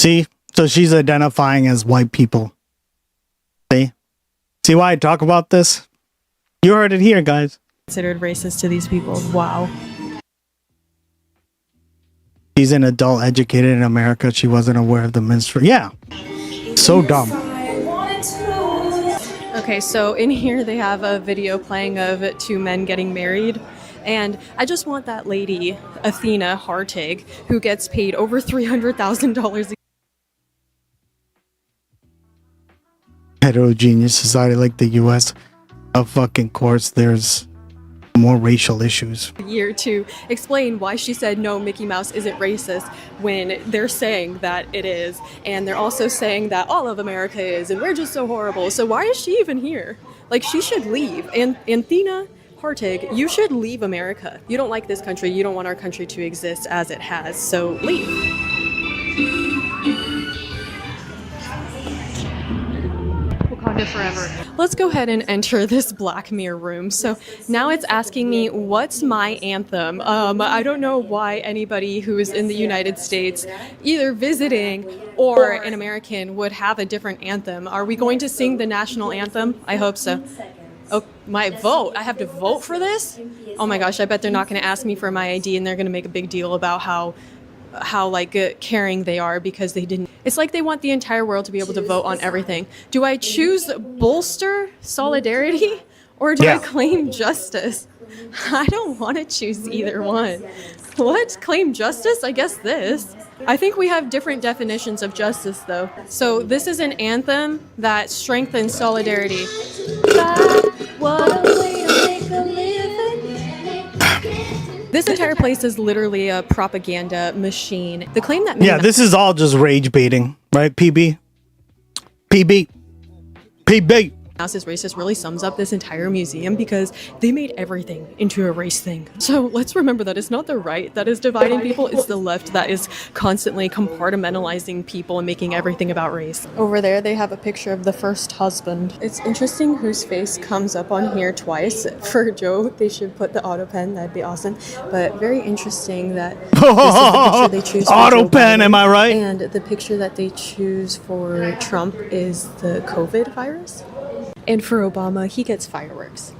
See? So she's identifying as white people. See why I talk about this? You heard it here, guys. Considered racist to these people. Wow. She's an adult educated in America. She wasn't aware of the minstrel. Yeah. So dumb. Okay, so in here they have a video playing of 2 men getting married. And I just want that lady, Athena Hartig, who gets paid over $300,000 heterogeneous society like the US, of fucking course there's more racial issues. a year to explain why she said no, Mickey Mouse isn't racist, when they're saying that it is. And they're also saying that all of America is, and we're just so horrible. So why is she even here? Like, she should leave. And Athena Hartig, you should leave America. You don't like this country. You don't want our country to exist as it has. So leave. Wakanda forever. Let's go ahead and enter this Black Mirror room. So now it's asking me, what's my anthem? I don't know why anybody who is in the United States, either visiting or an American, would have a different anthem. Are we going to sing the national anthem? I hope so. Oh, my vote. I have to vote for this? Oh my gosh, I bet they're not going to ask me for my ID, and they're going to make a big deal about how like caring they are because they didn't. It's like they want the entire world to be able to vote on everything. Do I choose bolster solidarity or do I claim justice? I don't want to choose either one. What? Claim justice? I guess this. I think we have different definitions of justice, though. So this is an anthem that strengthens solidarity. What a way to make a living. This entire place is literally a propaganda machine. The claim that this is all just rage baiting, right? PB. Mouse is racist really sums up this entire museum, because they made everything into a race thing. So let's remember that it's not the right that is dividing people, it's the left that is constantly compartmentalizing people and making everything about race. Over there they have a picture of the first husband. It's interesting whose face comes up on here twice. For Joe, they should put the auto pen, that'd be awesome. But very interesting that this is the picture they choose for auto pen, am I right? And the picture that they choose for Trump is the COVID virus. And for Obama, he gets fireworks.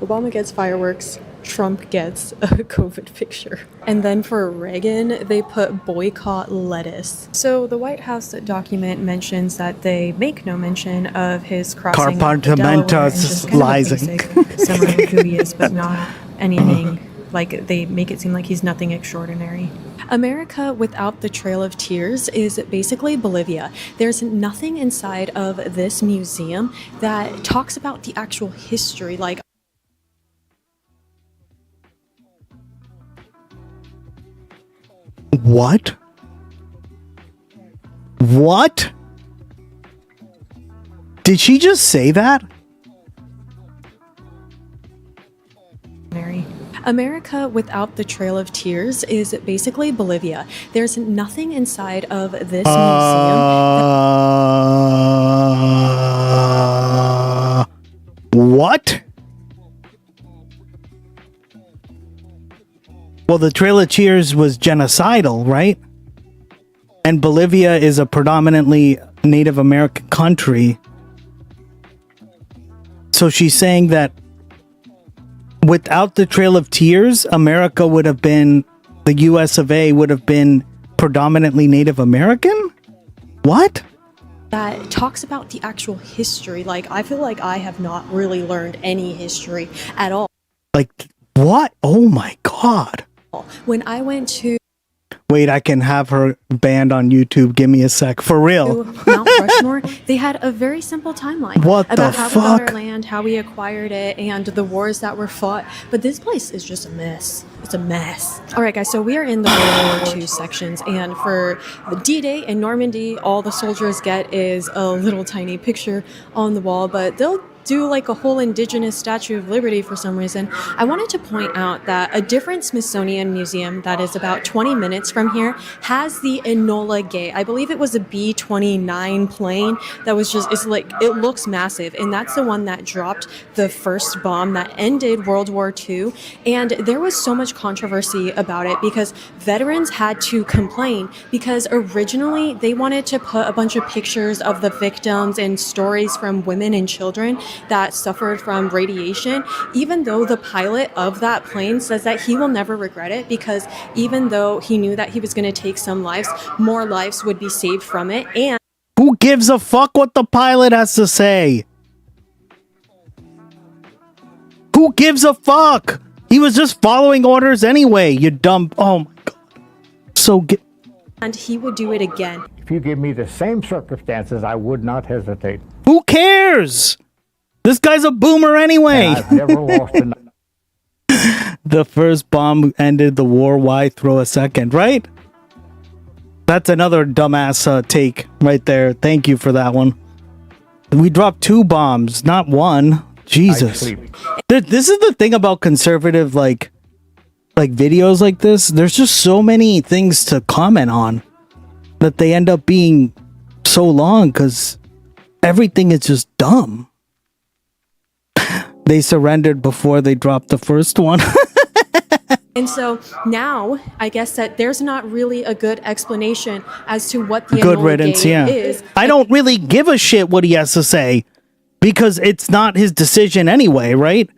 Obama gets fireworks, Trump gets a COVID picture. And then for Reagan, they put boycott lettuce. So the White House document mentions that they make no mention of his crossing of the Delaware, and just kind of a basic summary of who he is, but not anything. Like, they make it seem like he's nothing extraordinary. America without the Trail of Tears is basically Bolivia. There's nothing inside of this museum that talks about the actual history. Like, What? What? Did she just say that? America without the Trail of Tears is basically Bolivia. There's nothing inside of this museum. What? Well, the Trail of Tears was genocidal, right? And Bolivia is a predominantly Native American country. So she's saying that without the Trail of Tears, America would have been, the US of A would have been predominantly Native American? What? That talks about the actual history. Like, I feel like I have not really learned any history at all. Like, what? Oh my God. When I went to Wait, I can have her banned on YouTube. Give me a sec. For real. Mount Rushmore, they had a very simple timeline What the about how we got our fuck? land, how we acquired it, and the wars that were fought. But this place is just a mess. It's a mess. All right, guys, so we are in the World War II sections, and for the D-Day in Normandy, all the soldiers get is a little tiny picture on the wall, but they'll do like a whole indigenous Statue of Liberty for some reason. I wanted to point out that a different Smithsonian museum that is about 20 minutes from here has the Enola Gay. I believe it was a B-29 plane that was just, it's like, it looks massive. And that's the one that dropped the first bomb that ended World War II. And there was so much controversy about it because veterans had to complain because originally they wanted to put a bunch of pictures of the victims and stories from women and children that suffered from radiation, even though the pilot of that plane says that he will never regret it because even though he knew that he was going to take some lives, more lives would be saved from it. And who gives a fuck what the pilot has to say? Who gives a fuck? He was just following orders anyway, you dumb. Oh my God. So and he would do it again. If you give me the same circumstances, I would not hesitate. Who cares? This guy's a boomer anyway. And I've never lost a The first bomb ended the war. Why throw a second, right? That's another dumbass take right there. Thank you for that one. We dropped 2 bombs, not 1. Jesus. This is the thing about conservative like videos like this. There's just so many things to comment on that they end up being so long because everything is just dumb. They surrendered before they dropped the first one. And so now, I guess that there's not really a good explanation as to what the Good Enola riddance, Gay yeah. is. I don't really give a shit what he has to say because it's not his decision anyway, right?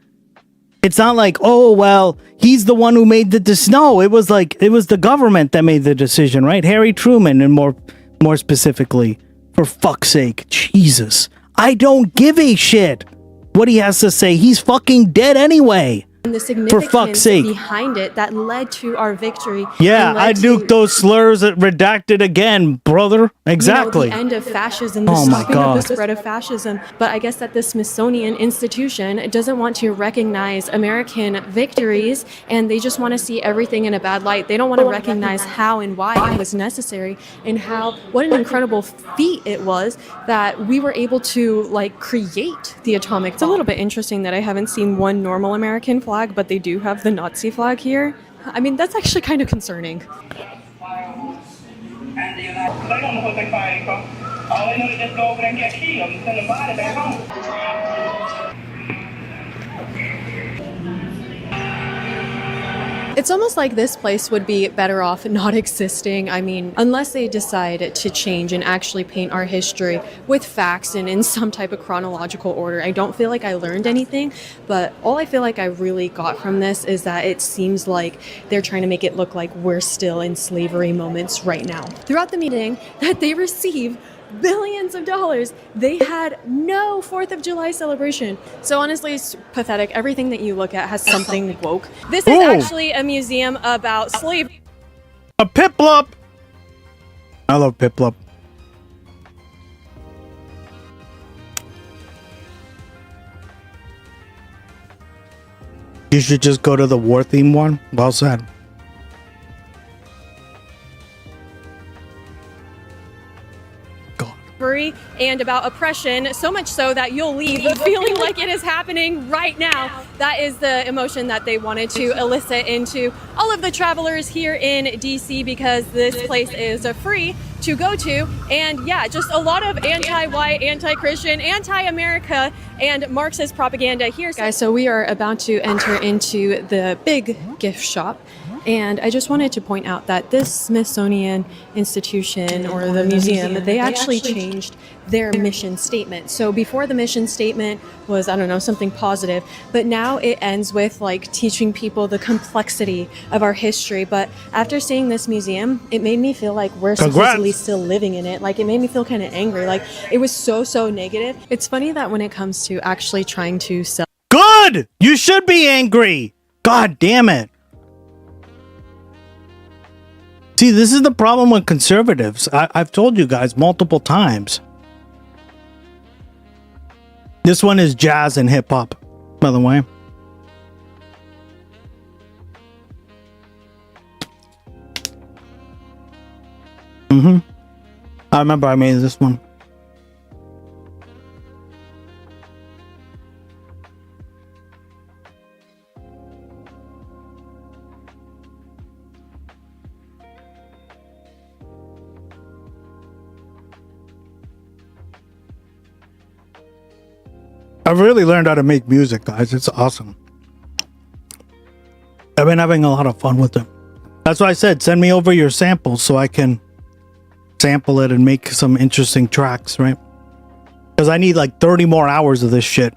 It's not like, oh, well, he's the one who made the decision. No, it was the government that made the decision, right? Harry Truman, and more specifically, for fuck's sake, Jesus. I don't give a shit what he has to say. He's fucking dead anyway. And the For significance fuck's sake. behind it that led to our victory. Yeah, and led I nuked those slurs at redacted again, brother. Exactly. You know, the end of fascism, the Oh my stopping of God. the spread of fascism. But I guess that the Smithsonian institution doesn't want to recognize American victories, and they just want to see everything in a bad light. They don't want to recognize how and why it was necessary, and what an incredible feat it was that we were able to like create the atomic bomb. It's a little bit interesting that I haven't seen one normal American flag, but they do have the Nazi flag here. I mean, that's actually kind of concerning. They don't know what they're fighting for. All they know is just go over there and get killed and send the body back home. It's almost like this place would be better off not existing. I mean, unless they decide to change and actually paint our history with facts and in some type of chronological order. I don't feel like I learned anything, but all I feel like I really got from this is that it seems like they're trying to make it look like we're still in slavery moments right now. Throughout the meeting, that they receive billions of dollars, they had no 4th of July celebration. So honestly, it's pathetic. Everything that you look at has something woke. This is actually a museum about slavery. A Piplup! I love Piplup. You should just go to the war theme one. Well said. and about oppression, so much so that you'll leave feeling like it is happening right now. That is the emotion that they wanted to elicit into all of the travelers here in DC, because this place is free to go to. And yeah, just a lot of anti-white, anti-Christian, anti-America, and Marxist propaganda here. Guys, so we are about to enter into the big gift shop. And I just wanted to point out that this Smithsonian institution or the museum, they actually changed their mission statement. So before the mission statement was, I don't know, something positive, but now it ends with like teaching people the complexity of our history. But after seeing this museum, it made me feel like we're supposedly still living in it. Like it made me feel kind of angry. Like it was so negative. It's funny that when it comes to actually trying to sell. Good! You should be angry! God damn it. See, this is the problem with conservatives. I've told you guys multiple times. This one is jazz and hip hop, by the way. I remember I made this one. I've really learned how to make music, guys. It's awesome. I've been having a lot of fun with it. That's why I said, send me over your samples so I can sample it and make some interesting tracks, right? Because I need like 30 more hours of this shit.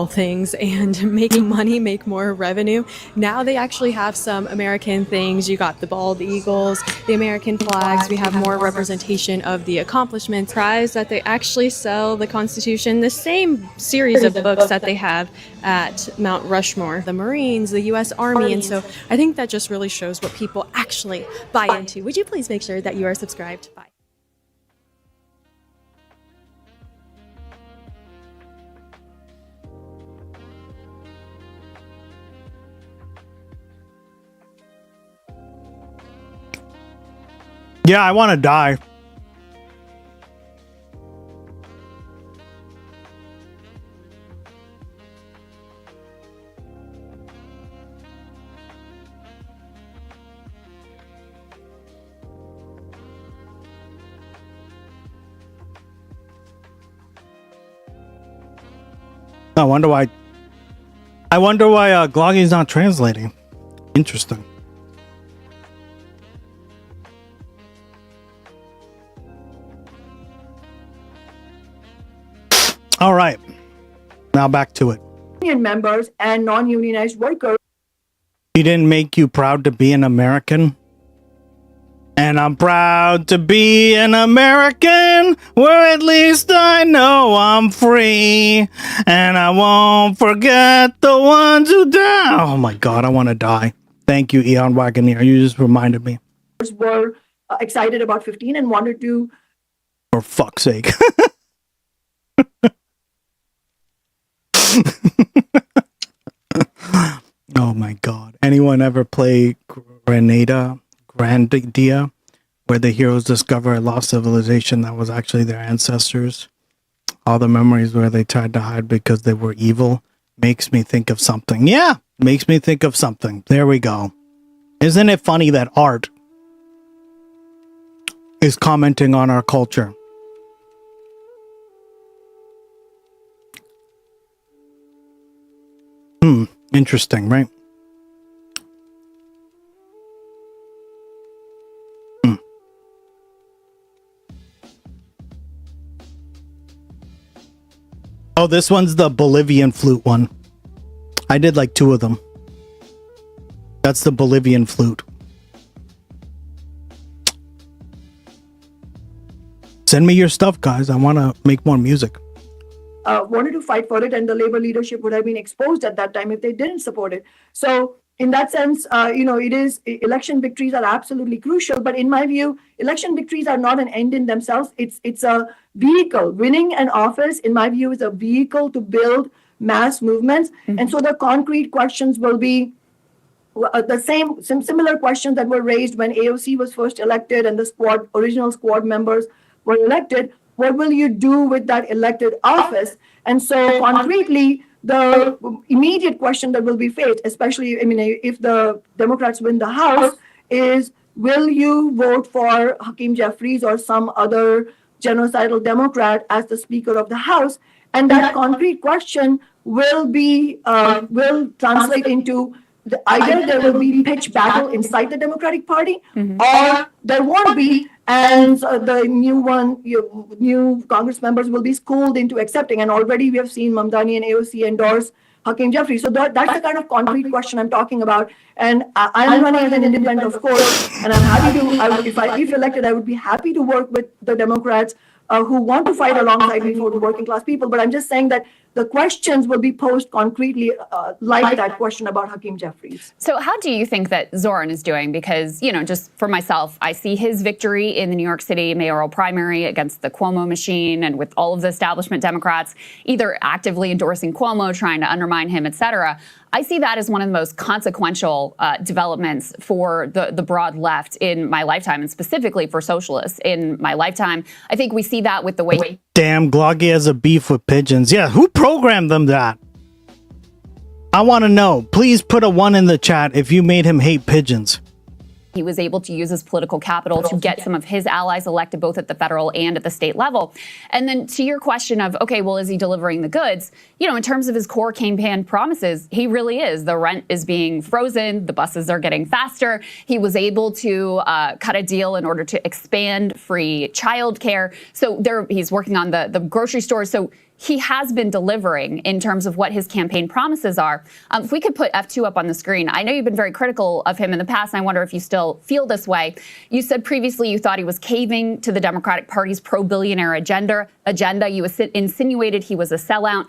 Things and making money, make more revenue. Now they actually have some American things. You got the bald eagles, the American flags. We have more representation of the accomplishments. Prize that they actually sell the Constitution, the same series of books that they have at Mount Rushmore, the Marines, the U.S. Army. And so I think that just really shows what people actually buy into. Would you please make sure that you are subscribed? Bye. Yeah, I want to die. I wonder why Gloggy's not translating. Interesting. All right, now back to it. Union members and non-unionized workers. He didn't make you proud to be an American? And I'm proud to be an American, where at least I know I'm free. And I won't forget the ones who died. Oh my God, I want to die. Thank you, Eon Wagoneer. You just reminded me. Were excited about 15 and wanted to. For fuck's sake. Oh my God. Anyone ever play Grandia, where the heroes discover a lost civilization that was actually their ancestors? All the memories where they tried to hide because they were evil. Makes me think of something. Yeah, makes me think of something. There we go. Isn't it funny that art is commenting on our culture? Interesting, right? Oh, this one's the Bolivian flute one. I did like 2 of them. That's the Bolivian flute. Send me your stuff, guys. I want to make more music. Wanted to fight for it, and the labor leadership would have been exposed at that time if they didn't support it. So in that sense, it is, election victories are absolutely crucial. But in my view, election victories are not an end in themselves. It's a vehicle. Winning an office, in my view, is a vehicle to build mass movements. And so the concrete questions will be, the similar questions that were raised when AOC was first elected and the original squad members were elected. What will you do with that elected office? And so concretely, the immediate question that will be faced, especially, if the Democrats win the House, is will you vote for Hakeem Jeffries or some other genocidal Democrat as the Speaker of the House? And that concrete question will translate into either there will be pitch battle inside the Democratic Party, or there won't be, and the new Congress members will be schooled into accepting. And already we have seen Mamdani and AOC endorse Hakeem Jeffries. So that's the kind of concrete question I'm talking about. And I'm running as an independent, of course, and I'm happy to, if elected, I would be happy to work with the Democrats who want to fight alongside me for the working class people. But I'm just saying that the questions will be posed concretely, like that question about Hakeem Jeffries. So how do you think that Zoran is doing? Because, just for myself, I see his victory in the New York City mayoral primary against the Cuomo machine and with all of the establishment Democrats either actively endorsing Cuomo, trying to undermine him, et cetera. I see that as one of the most consequential developments for the broad left in my lifetime, and specifically for socialists in my lifetime. I think we see that with the way... Damn, Gloggy has a beef with pigeons. Yeah, who programmed them that? I want to know. Please put a 1 in the chat if you made him hate pigeons. He was able to use his political capital to get some of his allies elected both at the federal and at the state level. And then to your question of, okay, well, is he delivering the goods? In terms of his core campaign promises, he really is. The rent is being frozen. The buses are getting faster. He was able to cut a deal in order to expand free childcare. So he's working on the grocery stores. So he has been delivering in terms of what his campaign promises are. If we could put F2 up on the screen. I know you've been very critical of him in the past, and I wonder if you still feel this way. You said previously you thought he was caving to the Democratic Party's pro-billionaire agenda. You insinuated he was a sellout.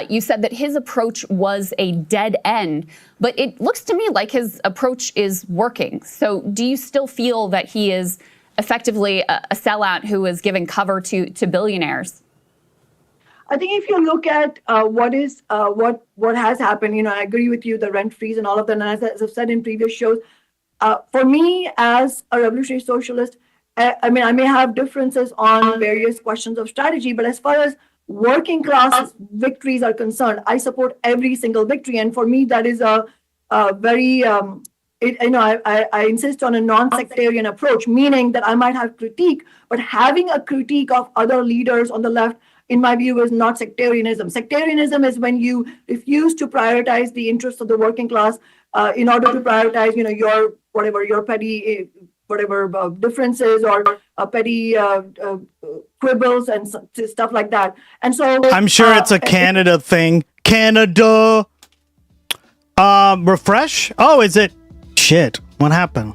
You said that his approach was a dead end, but it looks to me like his approach is working. So do you still feel that he is effectively a sellout who is giving cover to billionaires? I think if you look at what has happened, I agree with you, the rent freeze and all of that. And as I've said in previous shows, for me as a revolutionary socialist, I may have differences on various questions of strategy, but as far as working class victories are concerned, I support every single victory. And for me, that is a very, I insist on a non-sectarian approach, meaning that I might have critique, but having a critique of other leaders on the left, in my view, is not sectarianism. Sectarianism is when you refuse to prioritize the interests of the working class in order to prioritize, your petty, differences or petty quibbles and stuff like that. And so I'm sure it's a Canada thing. Canada. Refresh. Oh, is it? Shit. What happened?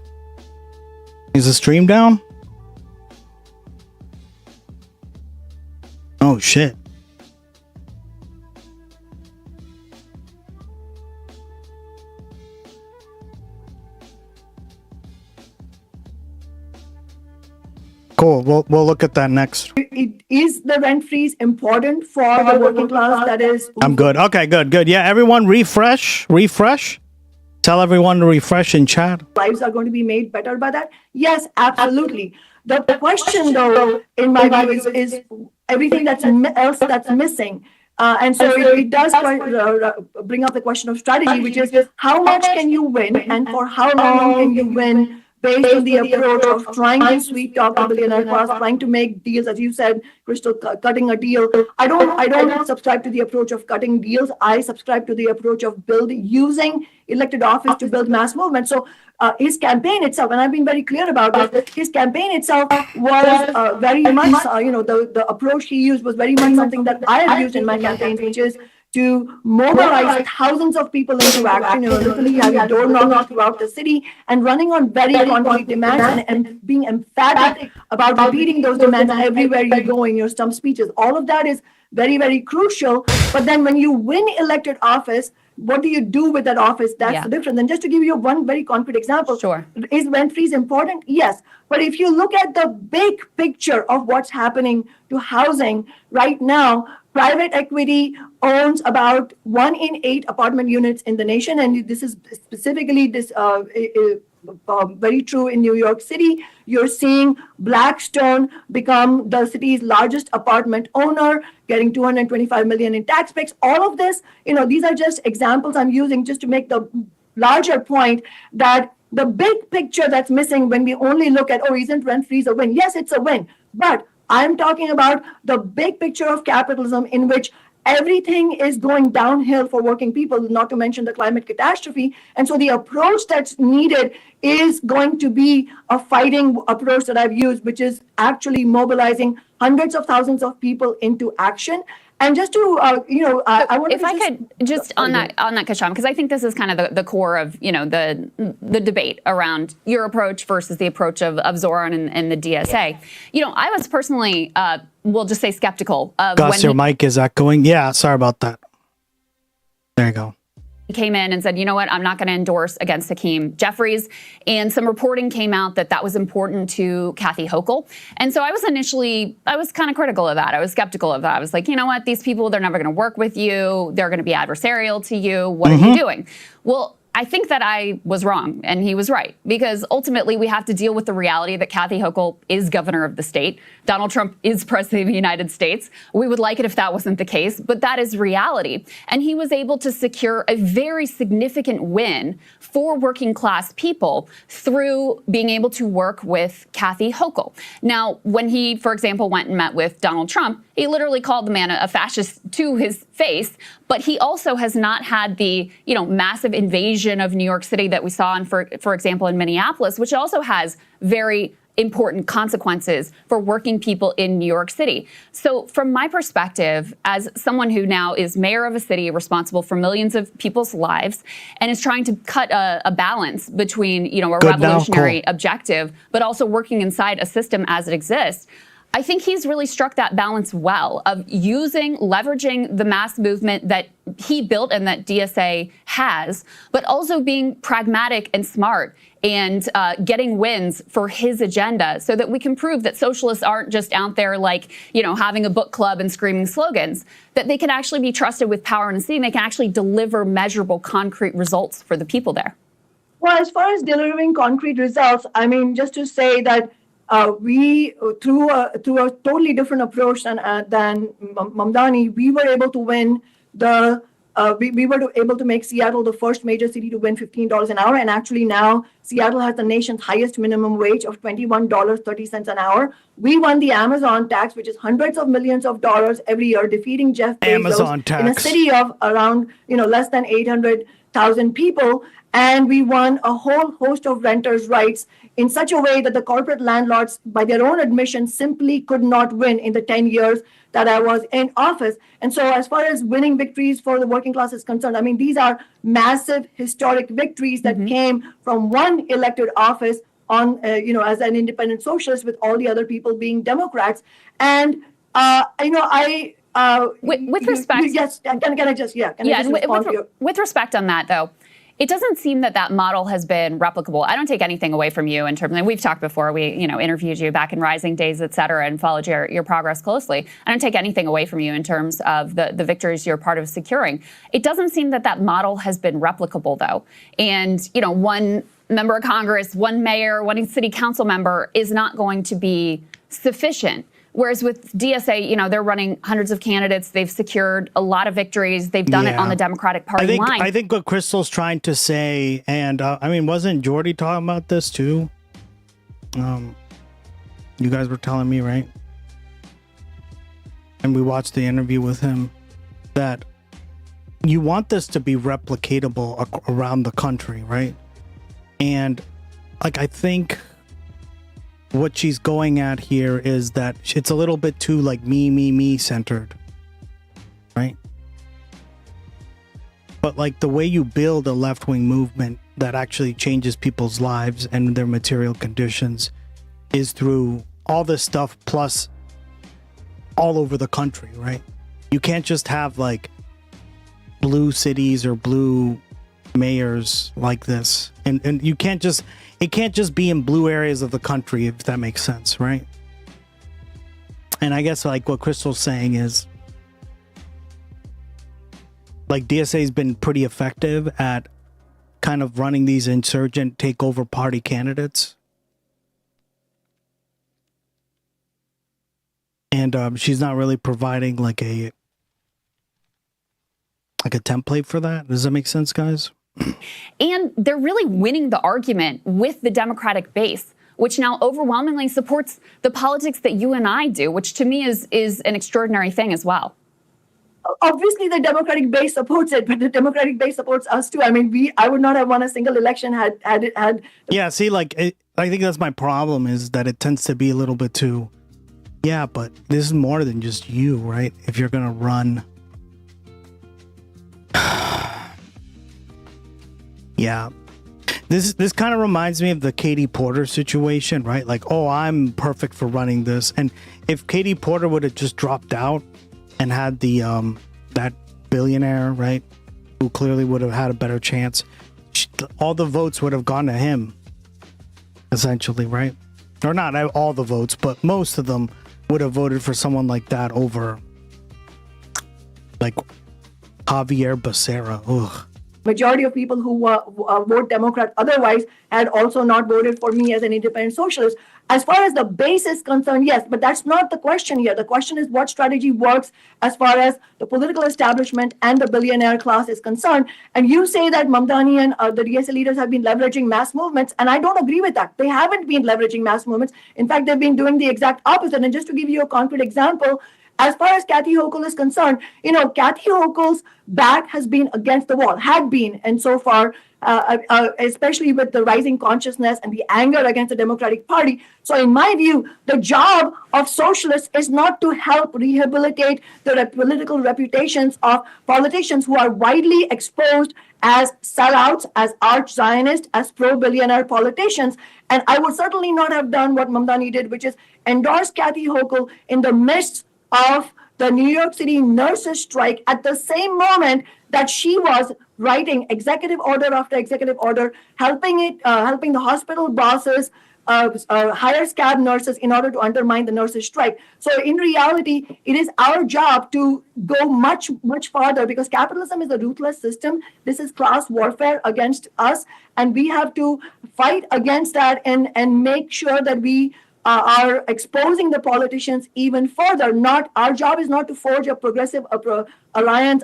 Is the stream down? Oh, shit. Cool. We'll look at that next. Is the rent freeze important for the working class? That is. I'm good. Okay, good. Yeah, everyone refresh. Tell everyone to refresh in chat. Lives are going to be made better by that? Yes, absolutely. The question, though, in my view, is everything else that's missing. And so it does bring up the question of strategy, which is how much can you win and for how long can you win based on the approach of trying to sweet talk the billionaire class, trying to make deals, as you said, Crystal, cutting a deal. I don't subscribe to the approach of cutting deals. I subscribe to the approach of using elected office to build mass movement. So his campaign itself, and I've been very clear about this, his campaign itself was very much, the approach he used was very much something that I have used in my campaigns, which is to mobilize thousands of people into action, literally having door knocking throughout the city and running on very concrete demands and being emphatic about repeating those demands everywhere you go in your stump speeches. All of that is very, very crucial. But then when you win elected office, what do you do with that office? That's the difference. And just to give you one very concrete example, is rent freeze important? Yes. But if you look at the big picture of what's happening to housing right now, private equity owns about 1 in 8 apartment units in the nation, and this is specifically very true in New York City. You're seeing Blackstone become the city's largest apartment owner, getting $225 million in tax breaks. All of this, these are just examples I'm using just to make the larger point that the big picture that's missing when we only look at, isn't rent freeze a win? Yes, it's a win. But I'm talking about the big picture of capitalism in which everything is going downhill for working people, not to mention the climate catastrophe. And so the approach that's needed is going to be a fighting approach that I've used, which is actually mobilizing hundreds of thousands of people into action. And just to, I want if I could just on that, Kshama, because I think this is kind of the core of, the debate around your approach versus the approach of Zoran and the DSA. I was personally, we'll just say skeptical of Gus, your mic is echoing. Yeah, sorry about that. There you go. He came in and said, you know what, I'm not going to endorse against Hakeem Jeffries. And some reporting came out that was important to Kathy Hochul. And so I was kind of critical of that. I was skeptical of that. I was like, you know what, these people, they're never going to work with you. They're going to be adversarial to you. What are you doing? Well, I think that I was wrong and he was right, because ultimately we have to deal with the reality that Kathy Hochul is governor of the state. Donald Trump is president of the United States. We would like it if that wasn't the case, but that is reality. And he was able to secure a very significant win for working class people through being able to work with Kathy Hochul. Now, when he, for example, went and met with Donald Trump, he literally called the man a fascist to his face, but he also has not had the, massive invasion of New York City that we saw, for example, in Minneapolis, which also has very important consequences for working people in New York City. So from my perspective, as someone who now is mayor of a city responsible for millions of people's lives and is trying to cut a balance between, a revolutionary objective, but also working inside a system as it exists, I think he's really struck that balance well of leveraging the mass movement that he built and that DSA has, but also being pragmatic and smart and getting wins for his agenda so that we can prove that socialists aren't just out there like, having a book club and screaming slogans, that they can actually be trusted with power in the city and they can actually deliver measurable, concrete results for the people there. Well, as far as delivering concrete results, just to say that we, through a totally different approach than Mamdani, we were able to win we were able to make Seattle the first major city to win $15 an hour. And actually now Seattle has the nation's highest minimum wage of $21.30 an hour. We won the Amazon tax, which is hundreds of millions of dollars every year, defeating Jeff Bezos in a city of around, less than 800,000 people. And we won a whole host of renters' rights in such a way that the corporate landlords, by their own admission, simply could not win in the 10 years that I was in office. And so as far as winning victories for the working class is concerned, these are massive historic victories that came from one elected office on, as an independent socialist with all the other people being Democrats. And, with respect. Yes, can I just respond to you? With respect on that, though, it doesn't seem that model has been replicable. I don't take anything away from you in terms of, we've talked before, we interviewed you back in Rising Days, et cetera, and followed your progress closely. I don't take anything away from you in terms of the victories you're part of securing. It doesn't seem that model has been replicable, though. And, one member of Congress, one mayor, one city council member is not going to be sufficient. Whereas with DSA, they're running hundreds of candidates. They've secured a lot of victories. They've done it on the Democratic Party line. I think what Crystal's trying to say, and wasn't Jordy talking about this too? You guys were telling me, right? And we watched the interview with him, that you want this to be replicatable around the country, right? And I think what she's going at here is that it's a little bit too me centered, right? But the way you build a left-wing movement that actually changes people's lives and their material conditions is through all this stuff plus all over the country, right? You can't just have blue cities or blue mayors like this, and it can't just be in blue areas of the country, if that makes sense, right? And I guess what Crystal's saying is like DSA has been pretty effective at kind of running these insurgent takeover party candidates. And she's not really providing like a template for that. Does that make sense, guys? And they're really winning the argument with the Democratic base, which now overwhelmingly supports the politics that you and I do, which to me is an extraordinary thing as well. Obviously, the Democratic base supports it, but the Democratic base supports us too. I mean, I would not have won a single election had. Yeah, see, like, I think that's my problem, is that it tends to be a little bit too, yeah, but this is more than just you, right? If you're going to run. Yeah. This kind of reminds me of the Katie Porter situation, right? Like, oh, I'm perfect for running this. And if Katie Porter would have just dropped out and had the that billionaire, right, who clearly would have had a better chance, all the votes would have gone to him, essentially, right? Or not all the votes, but most of them would have voted for someone like that over, like, Javier Becerra. Ugh. Majority of people who vote Democrat otherwise had also not voted for me as an independent socialist. As far as the base is concerned, yes, but that's not the question here. The question is what strategy works as far as the political establishment and the billionaire class is concerned. And you say that Mamdani and the DSA leaders have been leveraging mass movements, and I don't agree with that. They haven't been leveraging mass movements. In fact, they've been doing the exact opposite. And just to give you a concrete example, as far as Kathy Hochul is concerned, Kathy Hochul's back has been against the wall, had been, and so far, especially with the rising consciousness and the anger against the Democratic Party. So in my view, the job of socialists is not to help rehabilitate the political reputations of politicians who are widely exposed as sellouts, as arch-Zionists, as pro-billionaire politicians. And I would certainly not have done what Mamdani did, which is endorse Kathy Hochul in the midst of the New York City nurses strike at the same moment that she was writing executive order after executive order, helping the hospital bosses hire scab nurses in order to undermine the nurses strike. So in reality, it is our job to go much, much farther, because capitalism is a ruthless system. This is class warfare against us, and we have to fight against that and make sure that we are exposing the politicians even further. Our job is not to forge a progressive alliance.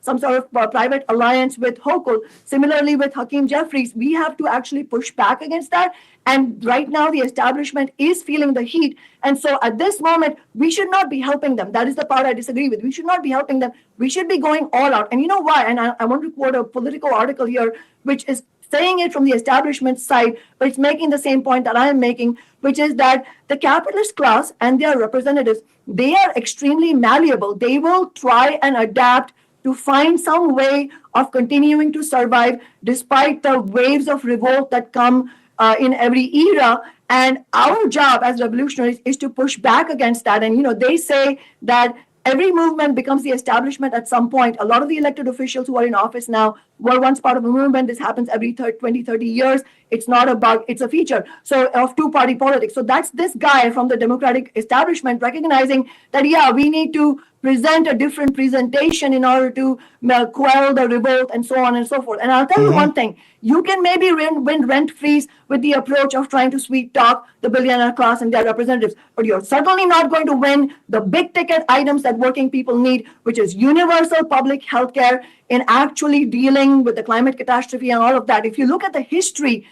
Some sort of private alliance with Hochul. Similarly, with Hakeem Jeffries, we have to actually push back against that. And right now, the establishment is feeling the heat. And so at this moment, we should not be helping them. That is the part I disagree with. We should not be helping them. We should be going all out. And you know why? And I want to quote a political article here, which is saying it from the establishment side, but it's making the same point that I am making, which is that the capitalist class and their representatives, they are extremely malleable. They will try and adapt to find some way of continuing to survive despite the waves of revolt that come in every era. And our job as revolutionaries is to push back against that. And, they say that every movement becomes the establishment at some point. A lot of the elected officials who are in office now were once part of a movement. This happens every 20, 30 years. It's not a bug, it's a feature. So of two-party politics. So that's this guy from the Democratic establishment recognizing that, we need to present a different presentation in order to quell the revolt and so on and so forth. And I'll tell you one thing, you can maybe win rent-freeze with the approach of trying to sweet-talk the billionaire class and their representatives, but you're certainly not going to win the big-ticket items that working people need, which is universal public health care, in actually dealing with the climate catastrophe and all of that. If you look at the history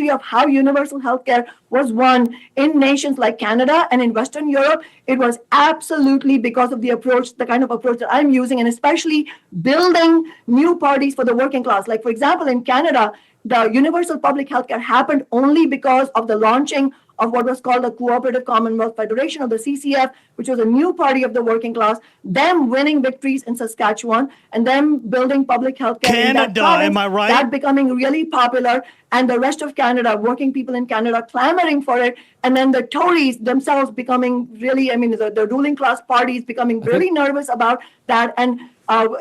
of how universal healthcare was won in nations like Canada and in Western Europe, it was absolutely because of the kind of approach that I'm using, and especially building new parties for the working class. Like, for example, in Canada, the universal public healthcare happened only because of the launching of what was called the Cooperative Commonwealth Federation, or the CCF, which was a new party of the working class, them winning victories in Saskatchewan, and them building public health care in that province, am I right? That becoming really popular, and the rest of Canada, working people in Canada clamoring for it, and then the Tories themselves becoming really, the ruling class parties becoming really nervous about that, and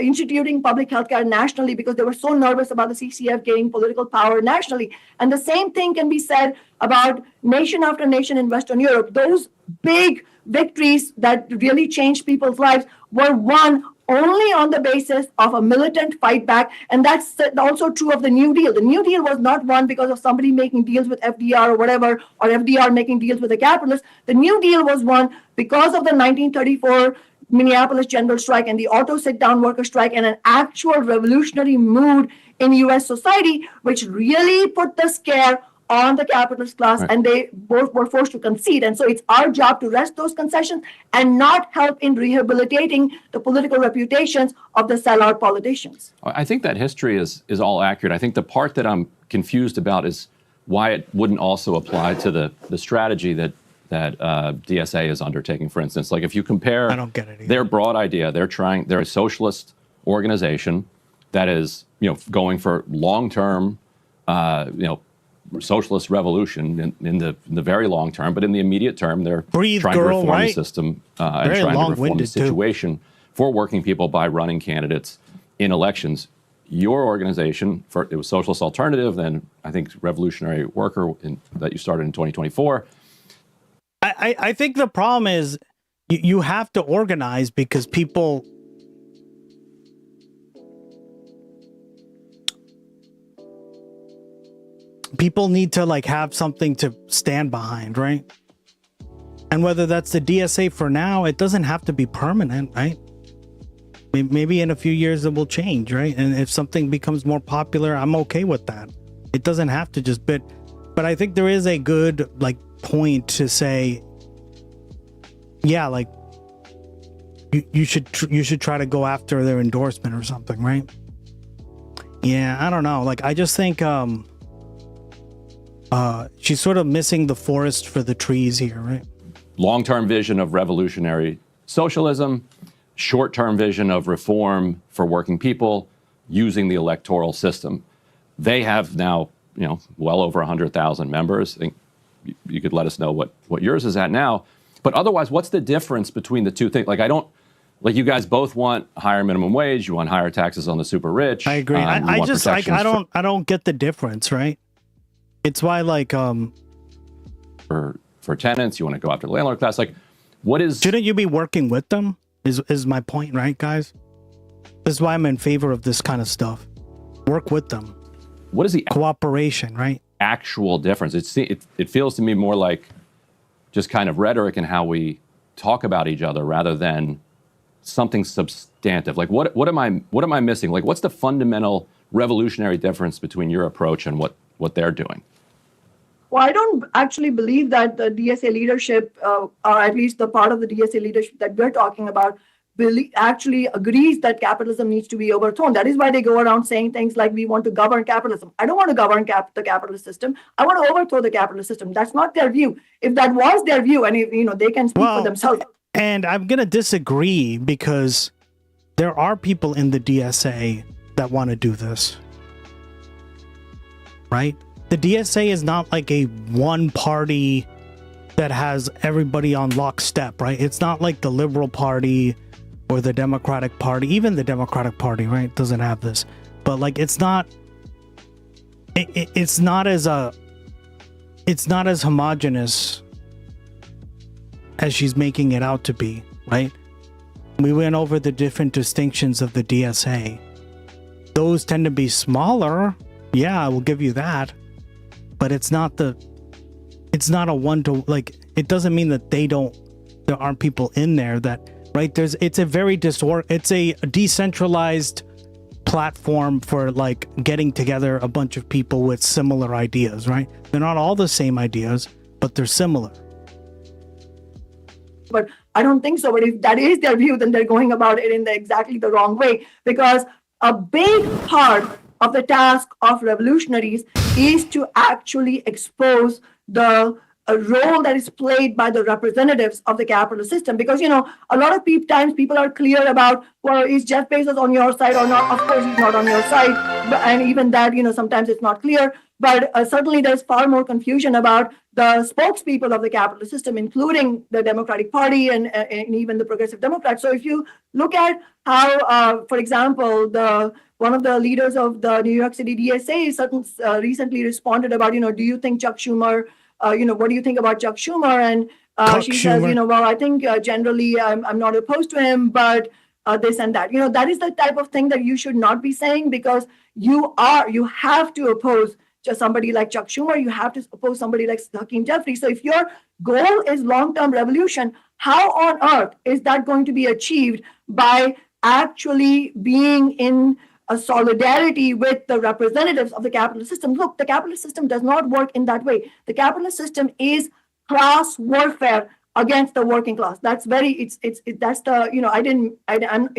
instituting public health care nationally because they were so nervous about the CCF gaining political power nationally. And the same thing can be said about nation after nation in Western Europe. Those big victories that really changed people's lives were won only on the basis of a militant fight back. And that's also true of the New Deal. The New Deal was not won because of somebody making deals with FDR or whatever, or FDR making deals with the capitalists. The New Deal was won because of the 1934 Minneapolis general strike and the auto sit-down worker strike, and an actual revolutionary mood in U.S. society, which really put the scare on the capitalist class, and they both were forced to concede. And so it's our job to rest those concessions and not help in rehabilitating the political reputations of the sellout politicians. I think that history is all accurate. I think the part that I'm confused about is why it wouldn't also apply to the strategy that DSA is undertaking. For instance, like if you compare their broad idea, they're a socialist organization that is, going for long-term, socialist revolution in the very long term, but in the immediate term, they're trying to reform the system and trying to reform the situation for working people by running candidates in elections. Your organization, it was Socialist Alternative, then I think Revolutionary Worker that you started in 2024. I think the problem is you have to organize because people need to have something to stand behind, right? And whether that's the DSA for now, it doesn't have to be permanent, right? Maybe in a few years it will change, right? And if something becomes more popular, I'm okay with that. It doesn't have to just but I think there is a good point to say, yeah, you should try to go after their endorsement or something, right? Yeah, I don't know. I just think she's sort of missing the forest for the trees here, right? Long-term vision of revolutionary socialism, short-term vision of reform for working people using the electoral system. They have now, well over 100,000 members. I think you could let us know what yours is at now. But otherwise, what's the difference between the two things? You guys both want higher minimum wage. You want higher taxes on the super rich. I agree. I don't get the difference, right? It's why for tenants, you want to go after the landlord class. Shouldn't you be working with them? Is my point, right, guys? This is why I'm in favor of this kind of stuff. Work with them. What is the cooperation, right? Actual difference? It feels to me more like just kind of rhetoric and how we talk about each other rather than something substantive. What am I missing? What's the fundamental revolutionary difference between your approach and what they're doing? Well, I don't actually believe that the DSA leadership, or at least the part of the DSA leadership that we're talking about, actually agrees that capitalism needs to be overthrown. That is why they go around saying things like, we want to govern capitalism. I don't want to govern the capitalist system. I want to overthrow the capitalist system. That's not their view. If that was their view, and they can speak for themselves. And I'm going to disagree because there are people in the DSA that want to do this. Right? The DSA is not like a one party that has everybody on lockstep, right? It's not like the Liberal Party or the Democratic Party. Even the Democratic Party, right, doesn't have this. But it's not as homogenous as she's making it out to be, right? We went over the different distinctions of the DSA. Those tend to be smaller. Yeah, I will give you that. But it's not a one to it doesn't mean that there aren't people in there that, right? It's a decentralized platform for getting together a bunch of people with similar ideas, right? They're not all the same ideas, but they're similar. But I don't think so. But if that is their view, then they're going about it in exactly the wrong way, because a big part of the task of revolutionaries is to actually expose the role that is played by the representatives of the capitalist system. Because, a lot of times people are clear about, well, is Jeff Bezos on your side or not? Of course, he's not on your side. And even that, sometimes it's not clear. But certainly there's far more confusion about the spokespeople of the capitalist system, including the Democratic Party and even the Progressive Democrats. So if you look at how, for example, one of the leaders of the New York City DSA recently responded about, do you think Chuck Schumer, what do you think about Chuck Schumer? And she says, well, I think generally I'm not opposed to him, but this and that. That is the type of thing that you should not be saying, because you have to oppose just somebody like Chuck Schumer. You have to oppose somebody like Hakeem Jeffries. So if your goal is long-term revolution, how on earth is that going to be achieved by actually being in a solidarity with the representatives of the capitalist system? Look, the capitalist system does not work in that way. The capitalist system is class warfare against the working class. That's it's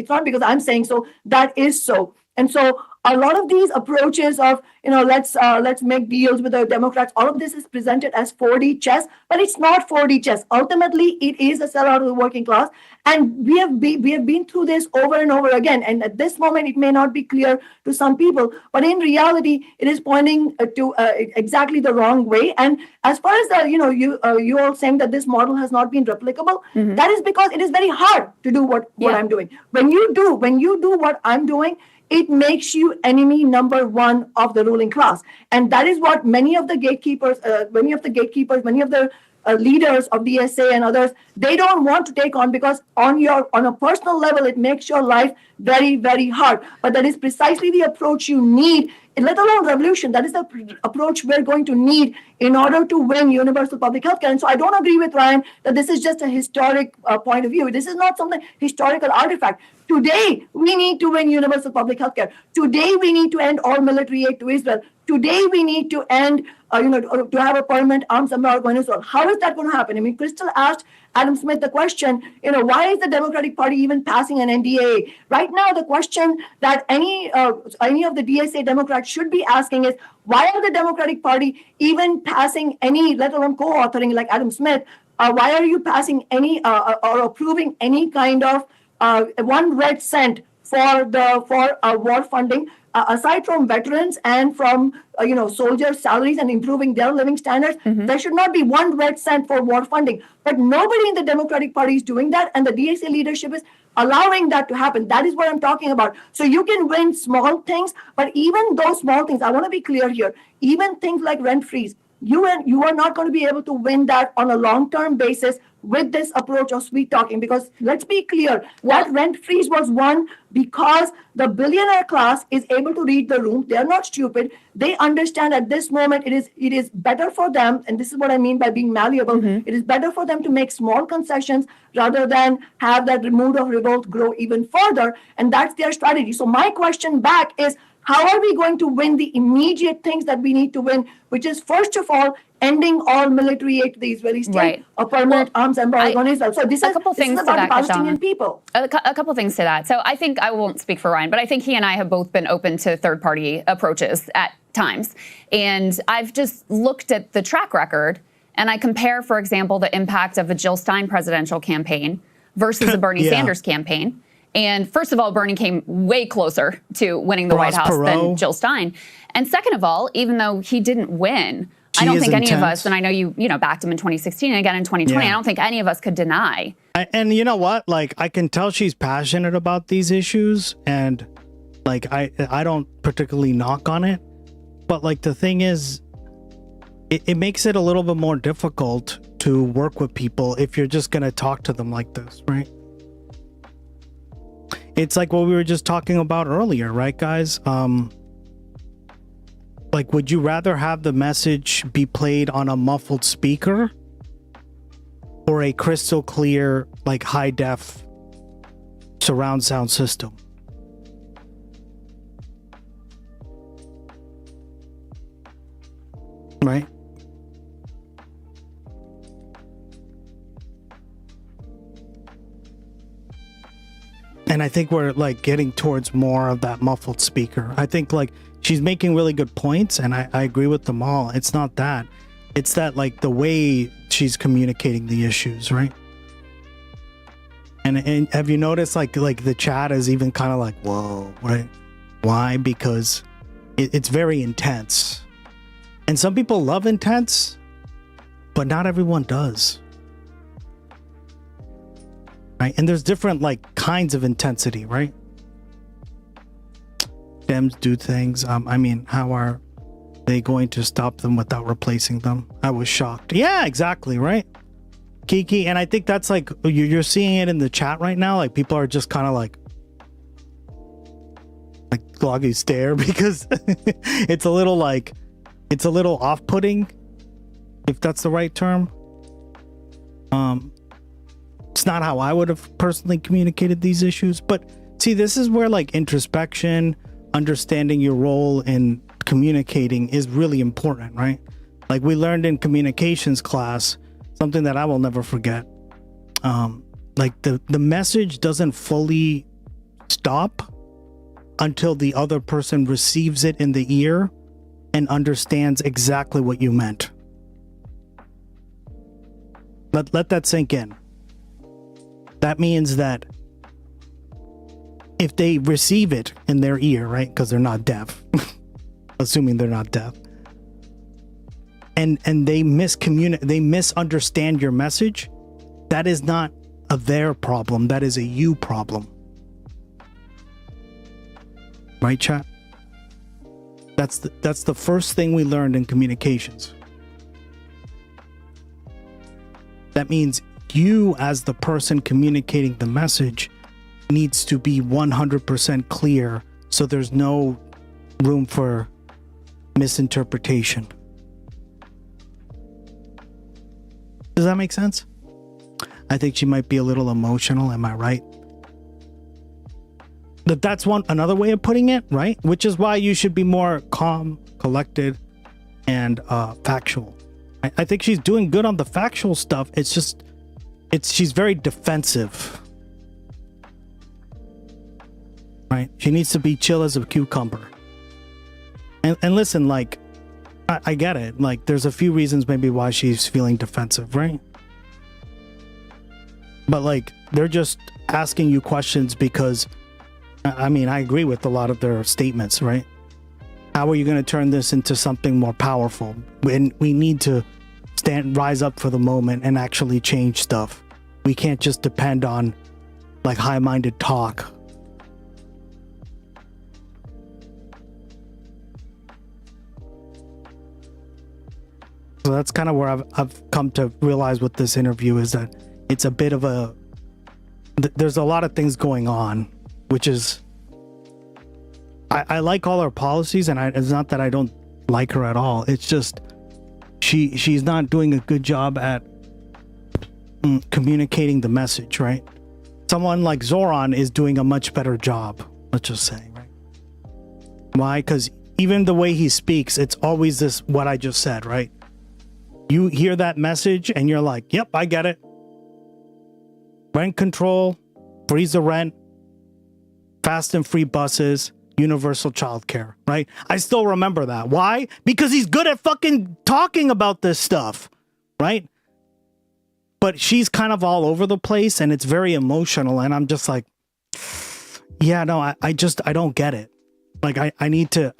not because I'm saying so, that is so. And so a lot of these approaches of, let's make deals with the Democrats, all of this is presented as 4D chess, but it's not 4D chess. Ultimately, it is a sellout of the working class. And we have been through this over and over again. And at this moment, it may not be clear to some people, but in reality, it is pointing to exactly the wrong way. And as far as you all saying that this model has not been replicable, that is because it is very hard to do what I'm doing. When you do what I'm doing, it makes you enemy number one of the ruling class. And that is what many of the gatekeepers, many of the leaders of DSA and others, they don't want to take on, because on a personal level, it makes your life very, very hard. But that is precisely the approach you need, let alone revolution. That is the approach we're going to need in order to win universal public health care. And so I don't agree with Ryan that this is just a historic point of view. This is not some historical artifact. Today, we need to win universal public health care. Today, we need to end all military aid to Israel. Today, we need to end, to have a permanent arms embargo on Israel. How is that going to happen? I mean, Crystal asked Adam Smith the question, why is the Democratic Party even passing an NDAA? Right now, the question that any of the DSA Democrats should be asking is, why are the Democratic Party even passing any, let alone co-authoring like Adam Smith, why are you passing any or approving any kind of 1 red cent for war funding, aside from veterans and from soldiers' salaries and improving their living standards? There should not be 1 red cent for war funding. But nobody in the Democratic Party is doing that, and the DSA leadership is allowing that to happen. That is what I'm talking about. So you can win small things, but even those small things, I want to be clear here, even things like rent freeze, you are not going to be able to win that on a long-term basis with this approach of sweet talking, because let's be clear, that rent freeze was won because the billionaire class is able to read the room. They're not stupid. They understand at this moment it is better for them, and this is what I mean by being malleable. It is better for them to make small concessions rather than have that mood of revolt grow even further, and that's their strategy. So my question back is, how are we going to win the immediate things that we need to win, which is, first of all, ending all military aid to the Israeli state, a permanent arms embargo on Israel? So this is about the Palestinian people. A couple things to that. So I think, I won't speak for Ryan, but I think he and I have both been open to third-party approaches at times. And I've just looked at the track record, and I compare, for example, the impact of a Jill Stein presidential campaign versus a Bernie Sanders campaign. And first of all, Bernie came way closer to winning the White House than Jill Stein. And second of all, even though he didn't win, I don't think any of us, and I know you backed him in 2016 and again in 2020, I don't think any of us could deny. And you know what? Like, I can tell she's passionate about these issues, and like, I don't particularly knock on it. But like, the thing is, it makes it a little bit more difficult to work with people if you're just going to talk to them like this, right? It's like what we were just talking about earlier, right, guys? Like, would you rather have the message be played on a muffled speaker or a crystal clear, like, high def surround sound system? Right? And I think we're like getting towards more of that muffled speaker. I think like she's making really good points, and I agree with them all. It's not that. It's that like the way she's communicating the issues, right? And have you noticed like the chat is even kind of like, whoa, right? Why? Because it's very intense. And some people love intense, but not everyone does. Right? And there's different like kinds of intensity, right? Dems do things. I mean, how are they going to stop them without replacing them? I was shocked. Yeah, exactly, right? Kiki, and I think that's like you're seeing it in the chat right now. Like people are just kind of like, like gloggy stare, because it's a little off-putting, if that's the right term. It's not how I would have personally communicated these issues, but see, this is where like introspection, understanding your role in communicating is really important, right? Like we learned in communications class, something that I will never forget. Like the message doesn't fully stop until the other person receives it in the ear and understands exactly what you meant. Let that sink in. That means that if they receive it in their ear, right? Because they're not deaf, assuming they're not deaf, and they misunderstand your message, that is not a their problem. That is a you problem. Right, chat? That's the first thing we learned in communications. That means you, as the person communicating the message, needs to be 100% clear, so there's no room for misinterpretation. Does that make sense? I think she might be a little emotional, am I right? But that's another way of putting it, right? Which is why you should be more calm, collected, and factual. I think she's doing good on the factual stuff. It's just, she's very defensive. Right? She needs to be chill as a cucumber. And listen, like, I get it. Like, there's a few reasons maybe why she's feeling defensive, right? But like, they're just asking you questions because, I mean, I agree with a lot of their statements, right? How are you going to turn this into something more powerful? When we need to rise up for the moment and actually change stuff. We can't just depend on like high-minded talk. So that's kind of where I've come to realize with this interview is that it's a bit of a, there's a lot of things going on, which is, I like all her policies, and it's not that I don't like her at all. It's just she's not doing a good job at communicating the message, right? Someone like Zoran is doing a much better job, let's just say, right? Why? Because even the way he speaks, it's always this, what I just said, right? You hear that message and you're like, yep, I get it. Rent control, freeze the rent, fast and free buses, universal childcare, right? I still remember that. Why? Because he's good at fucking talking about this stuff, right? But she's kind of all over the place and it's very emotional, and I'm just like, yeah, no, I don't get it. Like I need to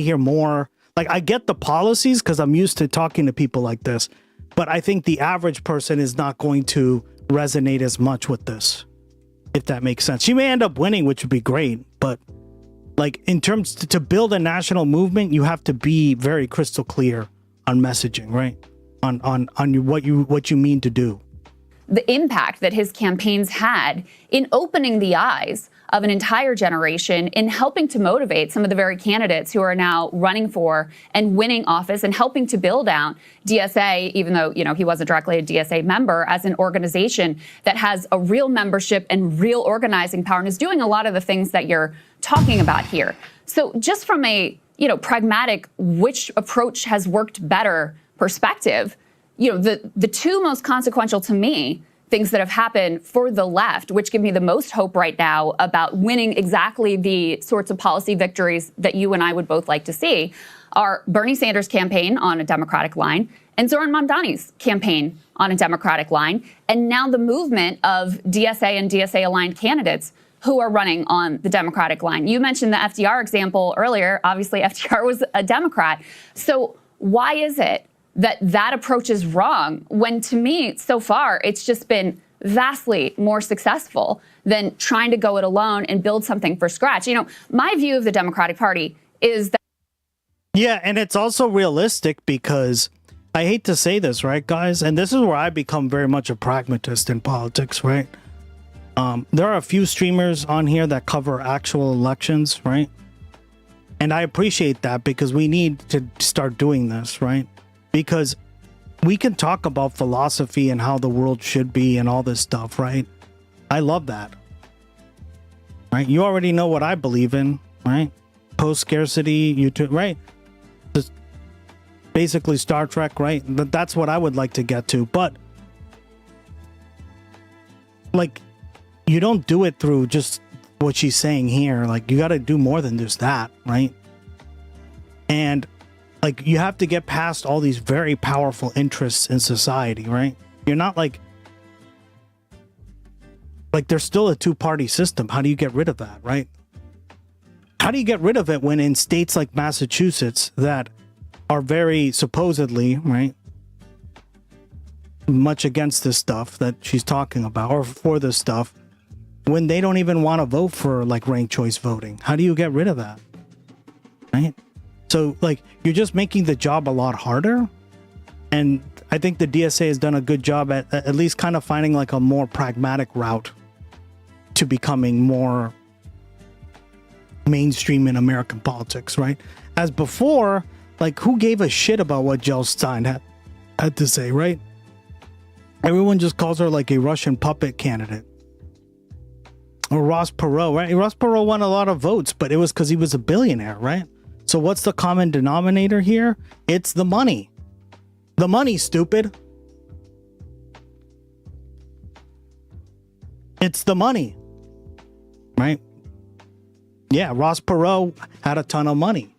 hear more. Like, I get the policies because I'm used to talking to people like this, but I think the average person is not going to resonate as much with this, if that makes sense. She may end up winning, which would be great, but like in terms to build a national movement, you have to be very crystal clear on messaging, right? On what you mean to do. The impact that his campaigns had in opening the eyes of an entire generation, in helping to motivate some of the very candidates who are now running for and winning office, and helping to build out DSA, even though, you know, he wasn't directly a DSA member, as an organization that has a real membership and real organizing power and is doing a lot of the things that you're talking about here. So just from a, you know, pragmatic, which approach has worked better perspective, you know, the two most consequential to me things that have happened for the left, which give me the most hope right now about winning exactly the sorts of policy victories that you and I would both like to see, are Bernie Sanders' campaign on a Democratic line and Zoran Mamdani's campaign on a Democratic line, and now the movement of DSA and DSA-aligned candidates who are running on the Democratic line. You mentioned the FDR example earlier. Obviously, FDR was a Democrat. So why is it that approach is wrong, when to me, so far, it's just been vastly more successful than trying to go it alone and build something from scratch? You know, my view of the Democratic Party is that... Yeah, and it's also realistic because, I hate to say this, right, guys? And this is where I become very much a pragmatist in politics, right? There are a few streamers on here that cover actual elections, right? And I appreciate that because we need to start doing this, right? Because we can talk about philosophy and how the world should be and all this stuff, right? I love that. Right? You already know what I believe in, right? Post-scarcity, YouTube, right? Just basically Star Trek, right? That's what I would like to get to. But, like, you don't do it through just what she's saying here. Like, you got to do more than just that, right? And, like, you have to get past all these very powerful interests in society, right? You're not like there's still a two-party system. How do you get rid of that, right? How do you get rid of it when in states like Massachusetts that are very supposedly, right, much against this stuff that she's talking about or for this stuff, when they don't even want to vote for like ranked choice voting? How do you get rid of that, right? So, like, you're just making the job a lot harder. And I think the DSA has done a good job at least kind of finding like a more pragmatic route to becoming more mainstream in American politics, right? As before, like, who gave a shit about what Jill Stein had to say, right? Everyone just calls her like a Russian puppet candidate. Or Ross Perot, right? Ross Perot won a lot of votes, but it was because he was a billionaire, right? So what's the common denominator here? It's the money. The money, stupid. It's the money. Right? Yeah, Ross Perot had a ton of money.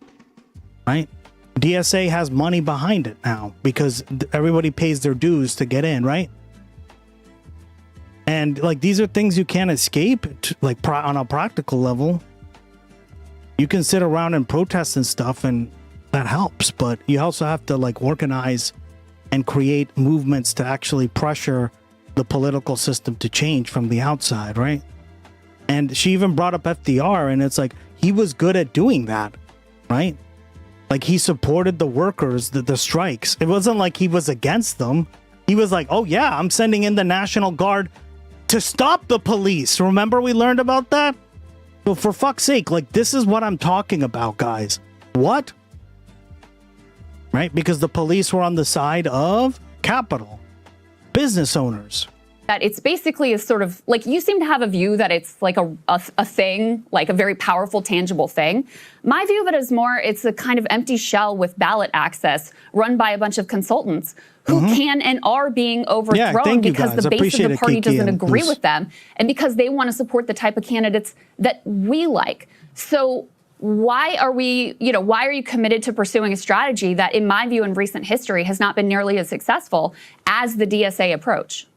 Right? DSA has money behind it now because everybody pays their dues to get in, right? And like, these are things you can't escape, like on a practical level. You can sit around and protest and stuff, and that helps, but you also have to like organize and create movements to actually pressure the political system to change from the outside, right? And she even brought up FDR, and it's like, he was good at doing that, right? Like, he supported the workers, the strikes. It wasn't like he was against them. He was like, oh yeah, I'm sending in the National Guard to stop the police. Remember we learned about that? So for fuck's sake, like, this is what I'm talking about, guys. What? Right? Because the police were on the side of capital, business owners. That it's basically a sort of, like, you seem to have a view that it's like a thing, like a very powerful, tangible thing. My view of it is more, it's a kind of empty shell with ballot access run by a bunch of consultants who can and are being overthrown because the base of the party doesn't agree with them and because they want to support the type of candidates that we like. So why are you committed to pursuing a strategy that, in my view, in recent history has not been nearly as successful as the DSA approach?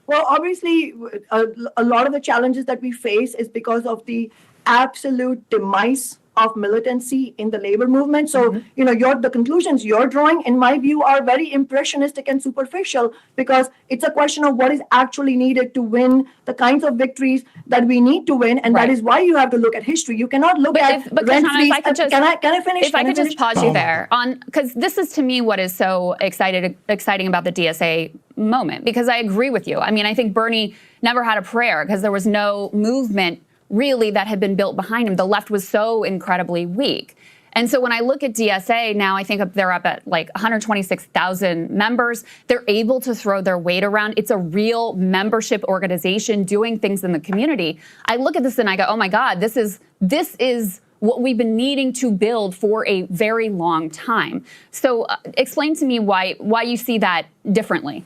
Well, obviously, a lot of the challenges that we face is because of the absolute demise of militancy in the labor movement. So, the conclusions you're drawing, in my view, are very impressionistic and superficial because it's a question of what is actually needed to win the kinds of victories that we need to win. And that is why you have to look at history. You cannot look at rent freeze. Can I finish? If I could just pause you there because this is, to me, what is so exciting about the DSA moment, because I agree with you. I mean, I think Bernie never had a prayer because there was no movement really that had been built behind him. The left was so incredibly weak. And so when I look at DSA now, I think they're up at like 126,000 members. They're able to throw their weight around. It's a real membership organization doing things in the community. I look at this and I go, oh my God, this is what we've been needing to build for a very long time. So explain to me why you see that differently.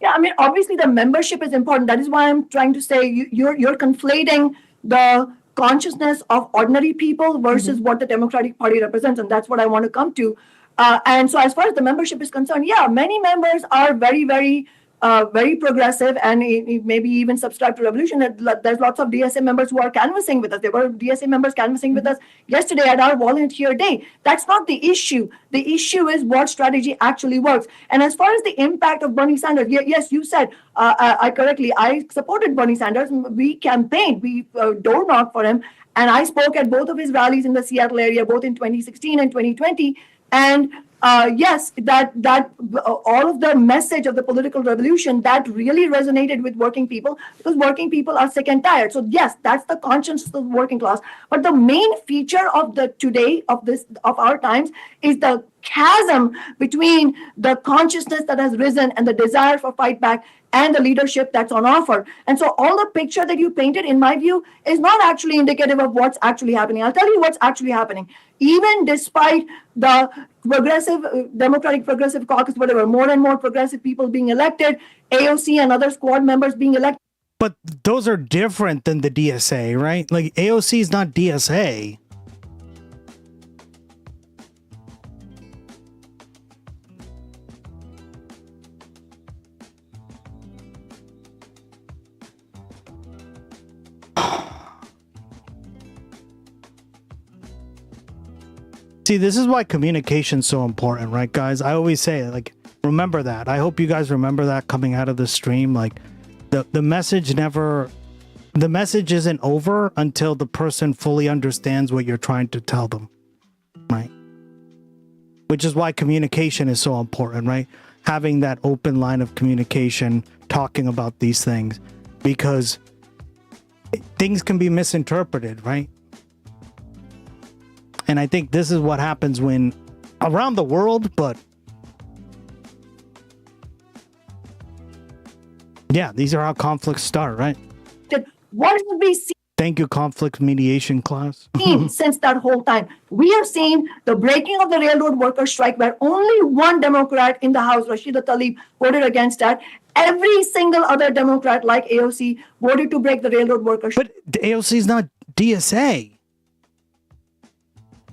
Yeah, I mean, obviously the membership is important. That is why I'm trying to say you're conflating the consciousness of ordinary people versus what the Democratic Party represents, and that's what I want to come to. And so as far as the membership is concerned, yeah, many members are very, very progressive and maybe even subscribe to revolution. There's lots of DSA members who are canvassing with us. There were DSA members canvassing with us yesterday at our volunteer day. That's not the issue. The issue is what strategy actually works. And as far as the impact of Bernie Sanders, yes, you said, I supported Bernie Sanders. We campaigned, we door knocked for him. And I spoke at both of his rallies in the Seattle area, both in 2016 and 2020. And yes, that all of the message of the political revolution that really resonated with working people, because working people are sick and tired. So yes, that's the conscience of the working class. But the main feature of the today of our times is the chasm between the consciousness that has risen and the desire for fight back and the leadership that's on offer. And so all the picture that you painted, in my view, is not actually indicative of what's actually happening. I'll tell you what's actually happening. Even despite the Democratic Progressive Caucus, whatever, more and more progressive people being elected, AOC and other squad members being elected. But those are different than the DSA, right? Like AOC is not DSA. See, this is why communication's so important, right, guys? I always say, like, remember that. I hope you guys remember that coming out of the stream. Like, the message isn't over until the person fully understands what you're trying to tell them, right? Which is why communication is so important, right? Having that open line of communication, talking about these things, because things can be misinterpreted, right? And I think this is what happens when around the world, but yeah, these are how conflicts start, right? What have we seen? Thank you, conflict mediation class. Since that whole time, we have seen the breaking of the railroad workers' strike, where only one Democrat in the House, Rashida Tlaib, voted against that. Every single other Democrat, like AOC, voted to break the railroad workers' strike. But AOC is not DSA.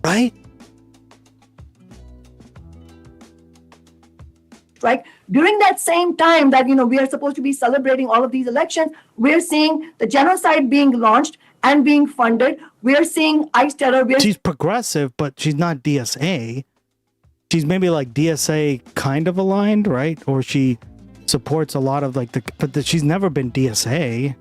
Right? Right. During that same time that, we are supposed to be celebrating all of these elections, we're seeing the genocide being launched and being funded. We're seeing ICE terror. She's progressive, but she's not DSA. She's maybe like DSA kind of aligned, right? Or she supports a lot of but she's never been DSA.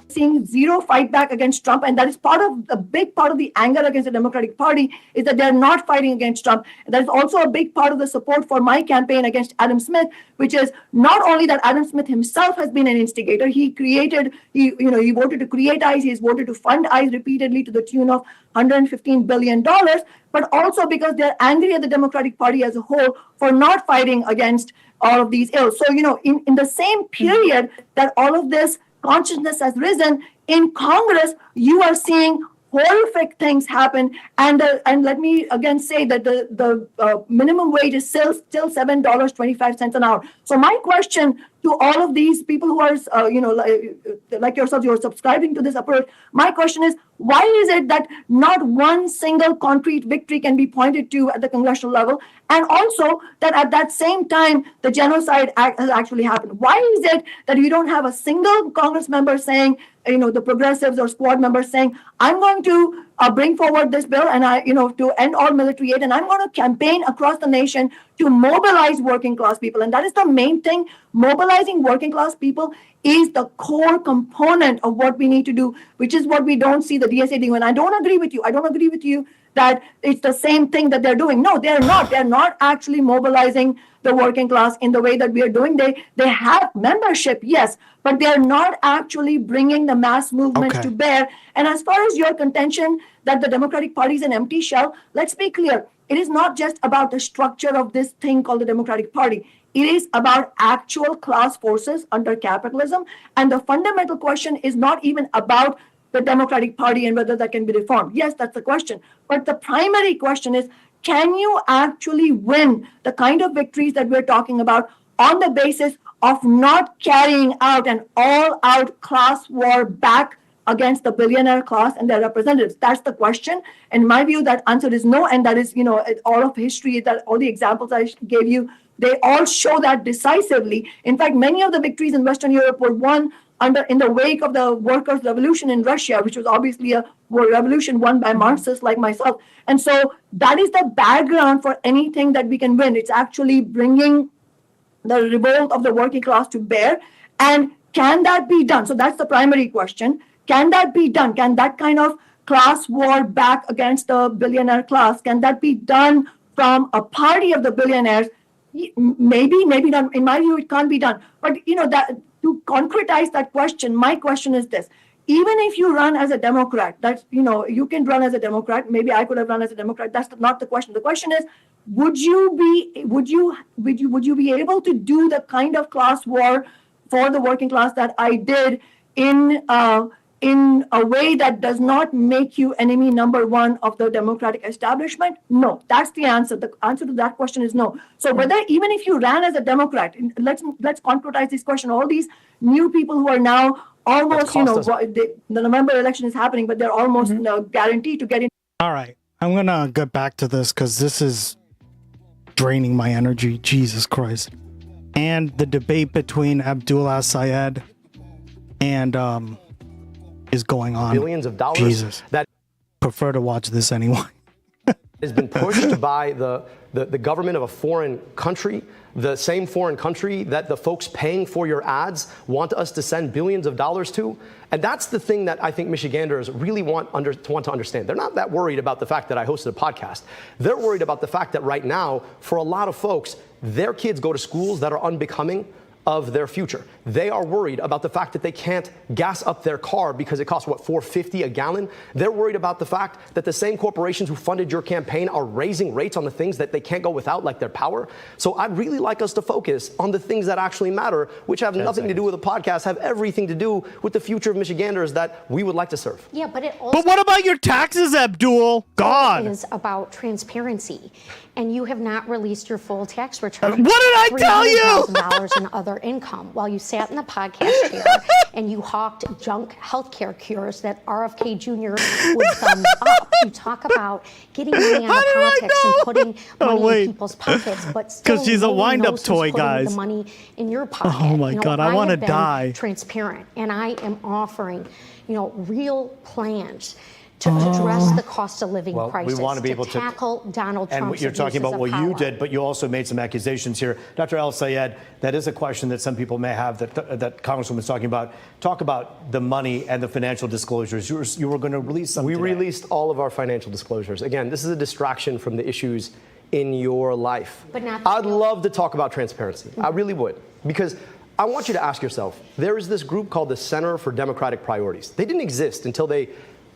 Seeing zero fight back against Trump, and that is a big part of the anger against the Democratic Party, is that they're not fighting against Trump. And that is also a big part of the support for my campaign against Adam Smith, which is not only that Adam Smith himself has been an instigator. He voted to create ICE. He's voted to fund ICE repeatedly to the tune of $115 billion, but also because they're angry at the Democratic Party as a whole for not fighting against all of these ills. So, in the same period that all of this consciousness has risen in Congress, you are seeing horrific things happen. And let me again say that the minimum wage is still $7.25 an hour. So my question to all of these people who are, like yourselves, you're subscribing to this approach, my question is, why is it that not one single concrete victory can be pointed to at the congressional level? And also that at that same time, the genocide has actually happened. Why is it that we don't have a single Congress member saying, the progressives or squad members saying, I'm going to bring forward this bill and to end all military aid, and I'm going to campaign across the nation to mobilize working class people. And that is the main thing. Mobilizing working class people is the core component of what we need to do, which is what we don't see the DSA doing. And I don't agree with you. I don't agree with you that it's the same thing that they're doing. No, they're not. They're not actually mobilizing the working class in the way that we are doing. They have membership, yes, but they're not actually bringing the mass movement to bear. And as far as your contention that the Democratic Party is an empty shell, let's be clear. It is not just about the structure of this thing called the Democratic Party. It is about actual class forces under capitalism. And the fundamental question is not even about the Democratic Party and whether that can be reformed. Yes, that's the question. But the primary question is, can you actually win the kind of victories that we're talking about on the basis of not carrying out an all-out class war back against the billionaire class and their representatives? That's the question. In my view, that answer is no. And that is, all of history, that all the examples I gave you, they all show that decisively. In fact, many of the victories in Western Europe were won in the wake of the workers' revolution in Russia, which was obviously a revolution won by Marxists like myself. And so that is the background for anything that we can win. It's actually bringing the revolt of the working class to bear. And can that be done? So that's the primary question. Can that be done? Can that kind of class war back against the billionaire class, can that be done from a party of the billionaires, maybe not. In my view, it can't be done. But that to concretize that question, my question is this: even if you run as a Democrat, that's you can run as a Democrat. Maybe I could have run as a Democrat. That's not the question. The question is, would you be able to do the kind of class war for the working class that I did in a way that does not make you enemy number one of the Democratic establishment? No, that's the answer. The answer to that question is no. So whether even if you ran as a Democrat, let's concretize this question. All these new people who are now almost, the November election is happening, but they're almost guaranteed to get in. All right, I'm gonna get back to this because this is draining my energy. Jesus Christ. And the debate between Abdul Sayed and is going on. Billions of dollars. Jesus. That prefer to watch this anyway. has been pushed by the government of a foreign country, the same foreign country that the folks paying for your ads want us to send billions of dollars to. And that's the thing that I think Michiganders really want to understand. They're not that worried about the fact that I hosted a podcast. They're worried about the fact that right now, for a lot of folks, their kids go to schools that are unbecoming of their future. They are worried about the fact that they can't gas up their car because it costs, what, $4.50 a gallon? They're worried about the fact that the same corporations who funded your campaign are raising rates on the things that they can't go without, like their power. So I'd really like us to focus on the things that actually matter, which have nothing to do with the podcast, have everything to do with the future of Michiganders that we would like to serve. Yeah, but it also... But what about your taxes, Abdul? God. ...is about transparency. And you have not released your full tax return. What did I tell you? $300,000 in other income while you sat in the podcast chair and you hawked junk healthcare cures that RFK Jr. would thumb up. You talk about getting money out of politics and putting money in people's pockets, but still because she's a wind-up toy, guys. The money in your pocket. Oh my God, I want to die. Transparent, and I am offering, real plans to address the cost of living crisis, we want to be able tackle Donald Trump's And you're talking about what you did, but you also made some accusations here. Dr. El-Sayed, that is a question that some people may have that Congresswoman's talking about. Talk about the money and the financial disclosures. You were going to release some. We released all of our financial disclosures. Again, this is a distraction from the issues in your life. But not I'd love to talk about transparency. I really would. Because I want you to ask yourself, there is this group called the Center for Democratic Priorities. They didn't exist until they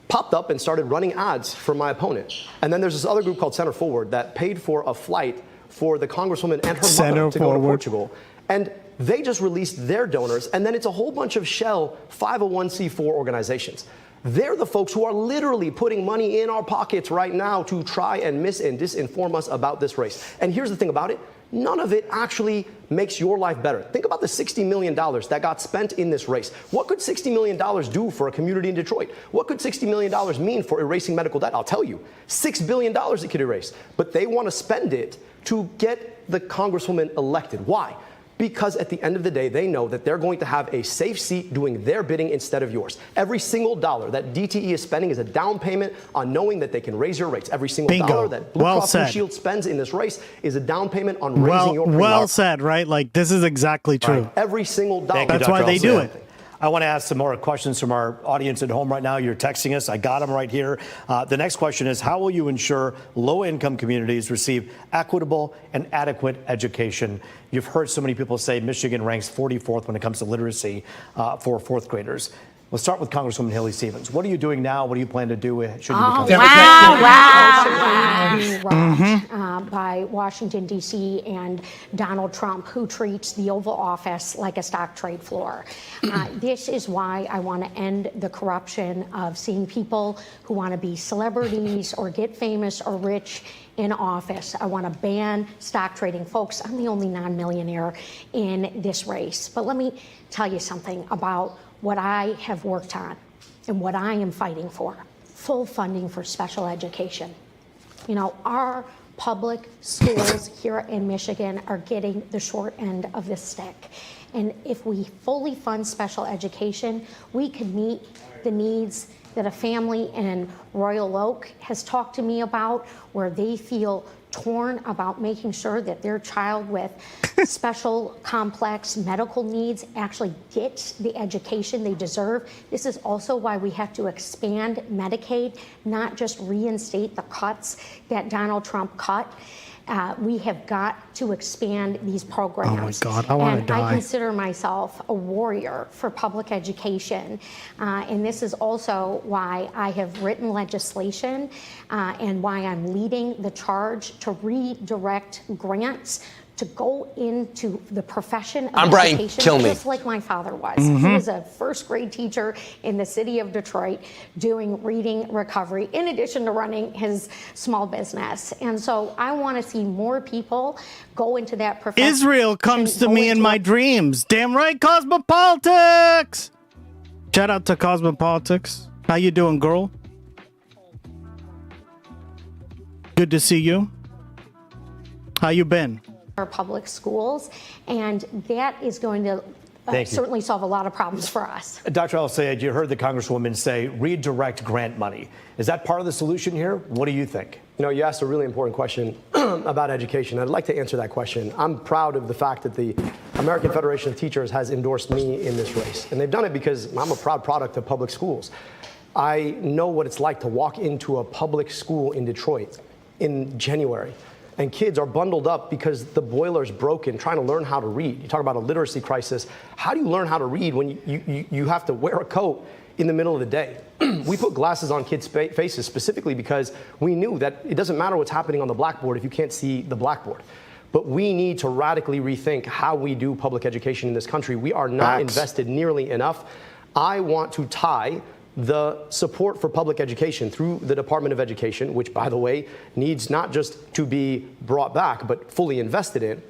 popped up and started running ads for my opponent. And then there's this other group called Center Forward that paid for a flight for the Congresswoman and her mother to go to Portugal. And they just released their donors, and then it's a whole bunch of shell 501c4 organizations. They're the folks who are literally putting money in our pockets right now to try and mis- and disinform us about this race. And here's the thing about it. None of it actually makes your life better. Think about the $60 million that got spent in this race. What could $60 million do for a community in Detroit? What could $60 million mean for erasing medical debt? I'll tell you, $6 billion it could erase. But they want to spend it to get the Congresswoman elected. Why? Because at the end of the day, they know that they're going to have a safe seat doing their bidding instead of yours. Every single dollar that DTE is spending is a down payment on knowing that they can raise your rates. Every single dollar that Blue Cross Blue Shield spends in this race is a down payment on raising your premium. Well said, right? Like, this is exactly true. Right. Every single dollar. That's why they do it. I want to ask some more questions from our audience at home right now. You're texting us. I got them right here. The next question is, how will you ensure low-income communities receive equitable and adequate education? You've heard so many people say Michigan ranks 44th when it comes to literacy for fourth graders. Let's start with Congresswoman Haley Stevens. What are you doing now? What do you plan to do? Should you become by Washington, D.C. and Donald Trump, who treats the Oval Office like a stock trade floor. This is why I want to end the corruption of seeing people who want to be celebrities or get famous or rich in office. I want to ban stock trading. Folks, I'm the only non-millionaire in this race. But let me tell you something about what I have worked on and what I am fighting for. Full funding for special education. Our public schools here in Michigan are getting the short end of the stick. And if we fully fund special education, we could meet the needs that a family in Royal Oak has talked to me about, where they feel torn about making sure that their child with special complex medical needs actually gets the education they deserve. This is also why we have to expand Medicaid, not just reinstate the cuts that Donald Trump cut. We have got to expand these programs. Oh my God, I want to die. I consider myself a warrior for public education. And this is also why I have written legislation and why I'm leading the charge to redirect grants to go into the profession of education, kill me. just like my father was. He was a first grade teacher in the city of Detroit doing reading recovery in addition to running his small business. And so I want to see more people go into that profession. Israel comes to me in my dreams. Damn right, Cosmopolitics. Shout out to Cosmopolitics. How you doing, girl? Good to see you. How you been? Our public schools, and that is going to Thank you. certainly solve a lot of problems for us. Dr. El-Sayed, you heard the Congresswoman say redirect grant money. Is that part of the solution here? What do you think? You know, you asked a really important question about education. I'd like to answer that question. I'm proud of the fact that the American Federation of Teachers has endorsed me in this race. And they've done it because I'm a proud product of public schools. I know what it's like to walk into a public school in Detroit in January. And kids are bundled up because the boiler's broken, trying to learn how to read. You talk about a literacy crisis. How do you learn how to read when you have to wear a coat in the middle of the day? We put glasses on kids' faces specifically because we knew that it doesn't matter what's happening on the blackboard if you can't see the blackboard. But we need to radically rethink how we do public education in this country. We are not invested nearly enough. I want to tie the support for public education through the Department of Education, which, by the way, needs not just to be brought back, but fully invested in.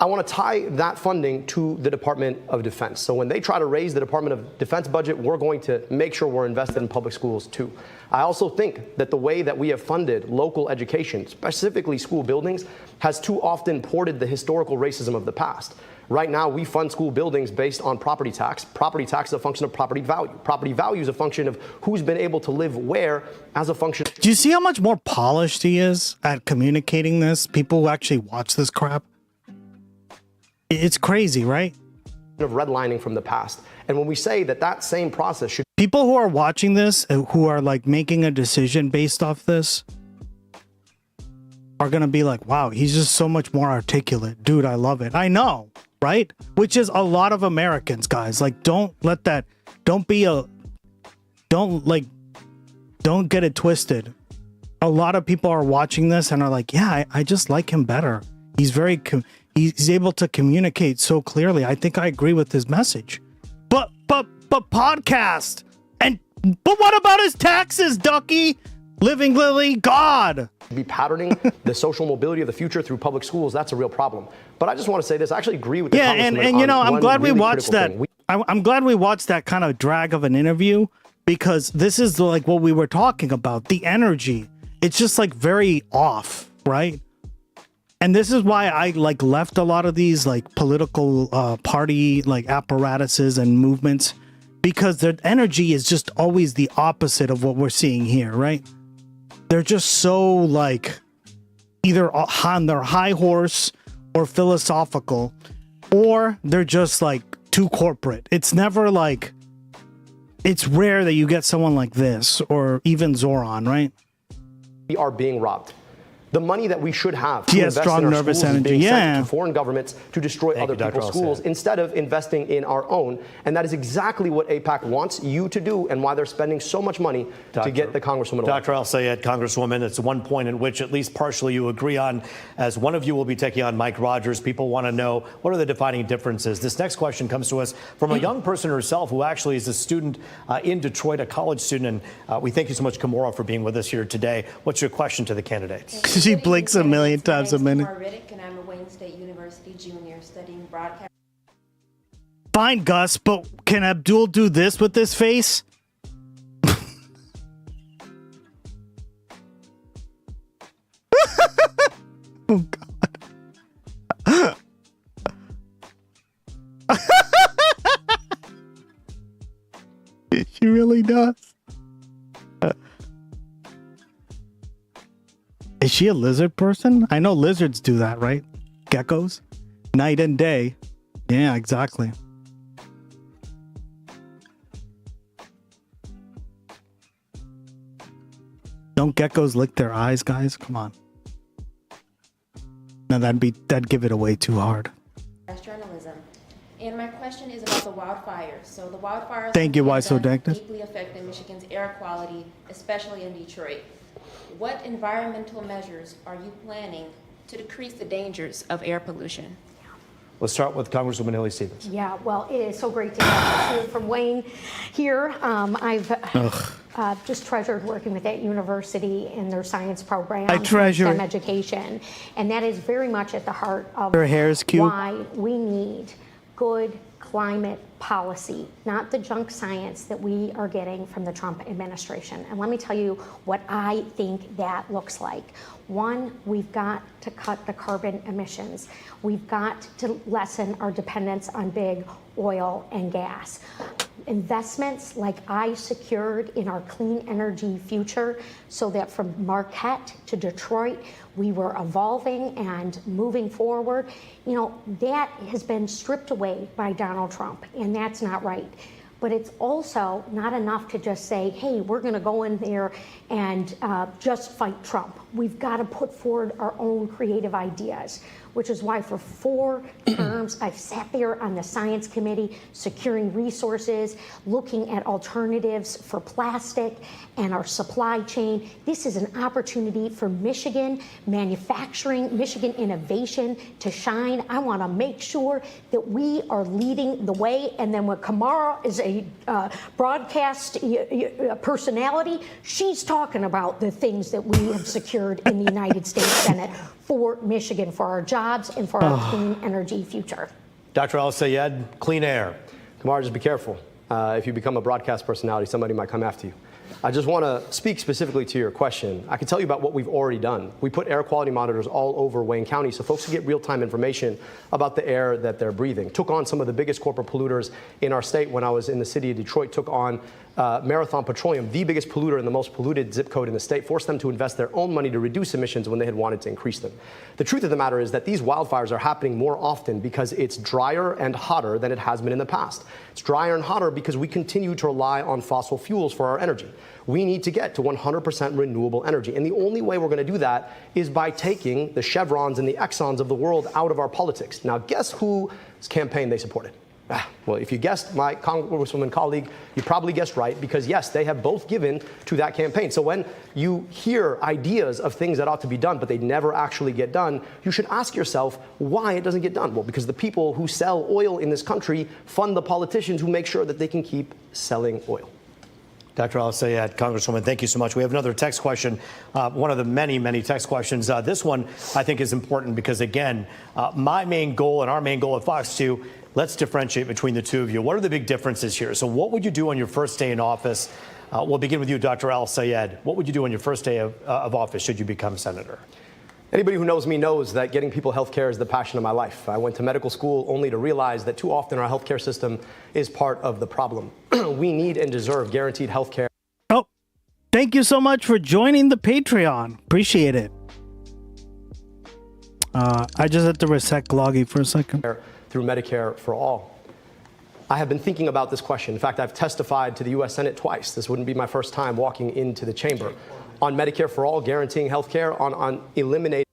I want to tie that funding to the Department of Defense. So when they try to raise the Department of Defense budget, we're going to make sure we're invested in public schools too. I also think that the way that we have funded local education, specifically school buildings, has too often ported the historical racism of the past. Right now, we fund school buildings based on property tax. Property tax is a function of property value. Property value is a function of who's been able to live where as a function. Do you see how much more polished he is at communicating this? People who actually watch this crap. It's crazy, right? Of redlining from the past. And when we say that that same process should. People who are watching this, who are like making a decision based off this, are going to be like, wow, he's just so much more articulate. Dude, I love it. I know, right? Which is a lot of Americans, guys. Like, don't let that, don't get it twisted. A lot of people are watching this and are like, yeah, I just like him better. He's very, he's able to communicate so clearly. I think I agree with his message. But podcast. But what about his taxes, Ducky? Living Lily, God. Be patterning the social mobility of the future through public schools. That's a real problem. But I just want to say this. I actually agree with the Congressman and you know, I'm glad we watched that. Thing. I'm glad we watched that kind of drag of an interview, because this is like what we were talking about. The energy. It's just like very off, right? And this is why I like left a lot of these like political party like apparatuses and movements, because their energy is just always the opposite of what we're seeing here, right? They're just so like either on their high horse or philosophical, or they're just like too corporate. It's never like, it's rare that you get someone like this or even Zoran, right? We are being robbed. The money that we should have to he invest has strong in our nervous schools energy. is being sent to foreign governments to destroy other people's schools instead of investing in our own. And that is exactly what AIPAC wants you to do, and why they're spending so much money to get the Congresswoman elected. Dr. El-Sayed, Congresswoman, it's one point in which at least partially you agree on. As one of you will be taking on Mike Rogers, people want to know, what are the defining differences? This next question comes to us from a young person herself who actually is a student in Detroit, a college student. And we thank you so much, Kamora, for being with us here today. What's your question to the candidates? She blinks a million times a minute. And I'm a Wayne State University junior studying broadcast. Fine, Gus, but can Abdul do this with his face? Oh, God. She really does. Is she a lizard person? I know lizards do that, right? Geckos? Night and day. Yeah, exactly. Don't geckos lick their eyes, guys? Come on. No, that'd give it away too hard. Journalism. And my question is about the wildfires. So the wildfires Thank you, Why So Dankness? deeply affected Michigan's air quality, especially in Detroit. What environmental measures are you planning to decrease the dangers of air pollution? Let's start with Congresswoman Haley Stevens. Yeah, well, it is so great to have you from Wayne here. I've just treasured working with that university in their science program. I treasure STEM education. And that is very much at the heart of Her hair is cute. why we need good climate policy, not the junk science that we are getting from the Trump administration. And let me tell you what I think that looks like. One, we've got to cut the carbon emissions. We've got to lessen our dependence on big oil and gas. Investments like I secured in our clean energy future, so that from Marquette to Detroit, we were evolving and moving forward. You know, that has been stripped away by Donald Trump, and that's not right. But it's also not enough to just say, hey, we're going to go in there and just fight Trump. We've got to put forward our own creative ideas, which is why for 4 terms I've sat there on the science committee, securing resources, looking at alternatives for plastic and our supply chain. This is an opportunity for Michigan manufacturing, Michigan innovation to shine. I want to make sure that we are leading the way. And then when Kamara is a broadcast personality, she's talking about the things that we have secured in the United States Senate for Michigan, for our jobs and for our clean energy future. Dr. Al-Sayed, clean air. Kamar, just be careful. If you become a broadcast personality, somebody might come after you. I just want to speak specifically to your question. I can tell you about what we've already done. We put air quality monitors all over Wayne County so folks can get real-time information about the air that they're breathing. Took on some of the biggest corporate polluters in our state when I was in the city of Detroit. Took on Marathon Petroleum, the biggest polluter and the most polluted zip code in the state, forced them to invest their own money to reduce emissions when they had wanted to increase them. The truth of the matter is that these wildfires are happening more often because it's drier and hotter than it has been in the past. It's drier and hotter because we continue to rely on fossil fuels for our energy. We need to get to 100% renewable energy. And the only way we're going to do that is by taking the Chevrons and the Exxons of the world out of our politics. Now, guess whose campaign they supported? Well, if you guessed my Congresswoman colleague, you probably guessed right, because yes, they have both given to that campaign. So when you hear ideas of things that ought to be done, but they never actually get done, you should ask yourself why it doesn't get done. Well, because the people who sell oil in this country fund the politicians who make sure that they can keep selling oil. Dr. Al-Sayed, Congresswoman, thank you so much. We have another text question, one of the many, many text questions. This one, I think, is important because, again, my main goal and our main goal at Fox 2, let's differentiate between the two of you. What are the big differences here? So what would you do on your first day in office? We'll begin with you, Dr. Al-Sayed. What would you do on your first day of office should you become senator? Anybody who knows me knows that getting people health care is the passion of my life. I went to medical school only to realize that too often our healthcare system is part of the problem. We need and deserve guaranteed health care. Oh, thank you so much for joining the Patreon. Appreciate it. I just had to reset Gloggy for a second. Through Medicare for all. I have been thinking about this question. In fact, I've testified to the U.S. Senate twice. This wouldn't be my first time walking into the chamber. On Medicare for all, guaranteeing health care, on eliminating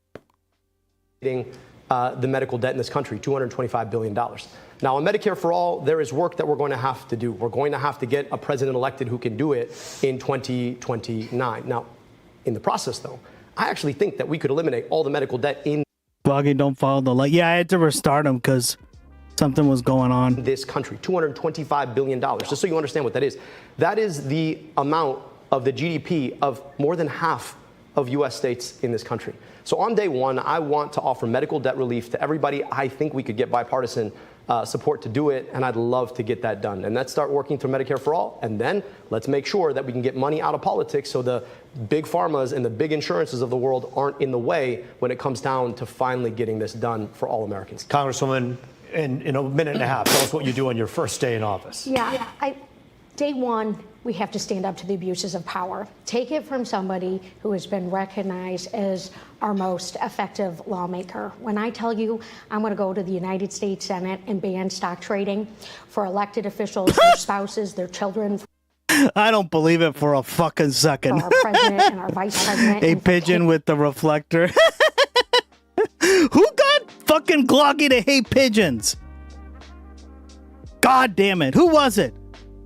the medical debt in this country, $225 billion. Now, on Medicare for all, there is work that we're going to have to do. We're going to have to get a president elected who can do it in 2029. Now, in the process, though, I actually think that we could eliminate all the medical debt in Gloggy, don't follow the light. Yeah, I had to restart him because something was going on. This country, $225 billion. Just so you understand what that is the amount of the GDP of more than half of U.S. states in this country. So on day one, I want to offer medical debt relief to everybody. I think we could get bipartisan support to do it, and I'd love to get that done. And let's start working through Medicare for all, and then let's make sure that we can get money out of politics so the big pharmas and the big insurances of the world aren't in the way when it comes down to finally getting this done for all Americans. Congresswoman, in a minute and a half, tell us what you do on your first day in office. Yeah, day one, we have to stand up to the abuses of power. Take it from somebody who has been recognized as our most effective lawmaker. When I tell you I'm going to go to the United States Senate and ban stock trading for elected officials, their spouses, their children. I don't believe it for a fucking second. For our president and our vice president. A pigeon with the reflector. Who got fucking Gloggy to hate pigeons? God damn it. Who was it?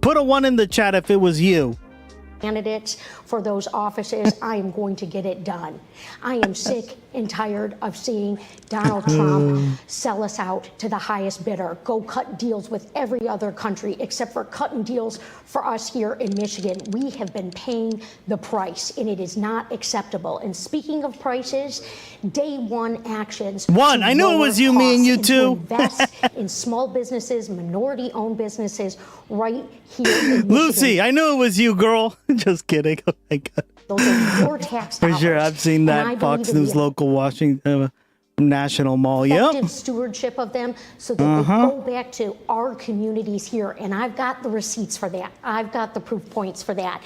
Put a 1 in the chat if it was you. Candidates for those offices, I am going to get it done. I am sick and tired of seeing Donald Trump sell us out to the highest bidder, go cut deals with every other country except for cutting deals for us here in Michigan. We have been paying the price, and it is not acceptable. And speaking of prices, day one actions. One, I knew it was you, me and you too. Invest in small businesses, minority-owned businesses right here in Michigan. Lucy, I knew it was you, girl. Just kidding. Oh my God. Those are your tax For dollars. sure, I've seen And I that Fox believe in News the local Washington National Mall. Yep. effective stewardship of them so that they go back to our communities here. And I've got the receipts for that. I've got the proof points for that.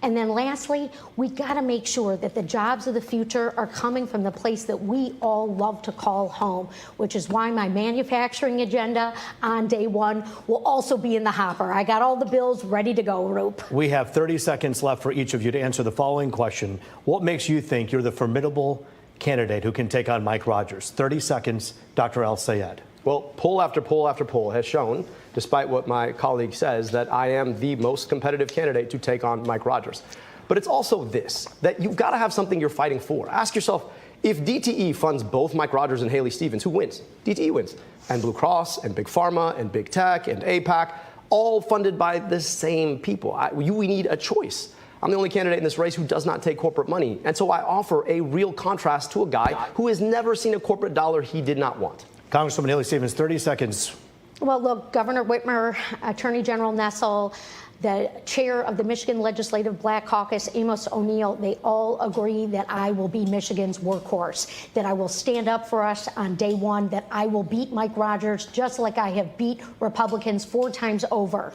And then lastly, we got to make sure that the jobs of the future are coming from the place that we all love to call home, which is why my manufacturing agenda on day one will also be in the hopper. I got all the bills ready to go, Roop. We have 30 seconds left for each of you to answer the following question. What makes you think you're the formidable candidate who can take on Mike Rogers? 30 seconds, Dr. El-Sayed. Well, poll after poll after poll has shown, despite what my colleague says, that I am the most competitive candidate to take on Mike Rogers. But it's also this, that you've got to have something you're fighting for. Ask yourself, if DTE funds both Mike Rogers and Haley Stevens, who wins? DTE wins. And Blue Cross and Big Pharma and Big Tech and APAC, all funded by the same people. We need a choice. I'm the only candidate in this race who does not take corporate money. And so I offer a real contrast to a guy who has never seen a corporate dollar he did not want. Congresswoman Haley Stevens, 30 seconds. Well, look, Governor Whitmer, Attorney General Nessel, the chair of the Michigan Legislative Black Caucus, Amos O'Neill, they all agree that I will be Michigan's workhorse, that I will stand up for us on day one, that I will beat Mike Rogers just like I have beat Republicans 4 times over.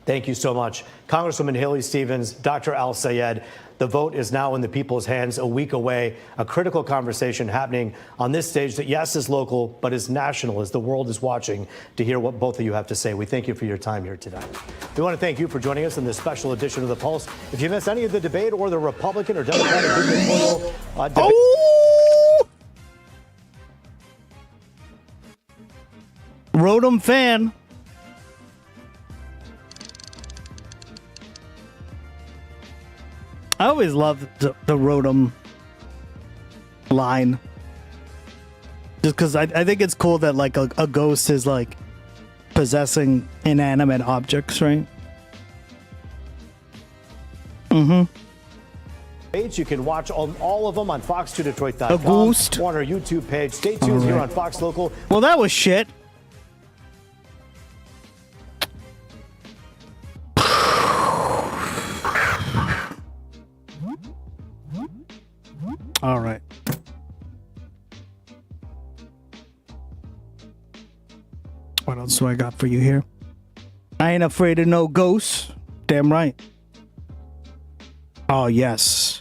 Thank you so much. Congresswoman Haley Stevens, Dr. El-Sayed, the vote is now in the people's hands, a week away. A critical conversation happening on this stage that, yes, is local, but is national as the world is watching to hear what both of you have to say. We thank you for your time here today. We want to thank you for joining us in this special edition of The Pulse. If you missed any of the debate or the Republican or Democratic gubernatorial debate, Rodham fan. I always loved the Rodham line. Just because I think it's cool that like a ghost is like possessing inanimate objects, right? you can watch all of them on fox2detroit.com. A ghost. On our YouTube page. Stay tuned here on Fox Local. Well, that was shit. All right. What else do I got for you here? I ain't afraid of no ghosts. Damn right. Oh, yes.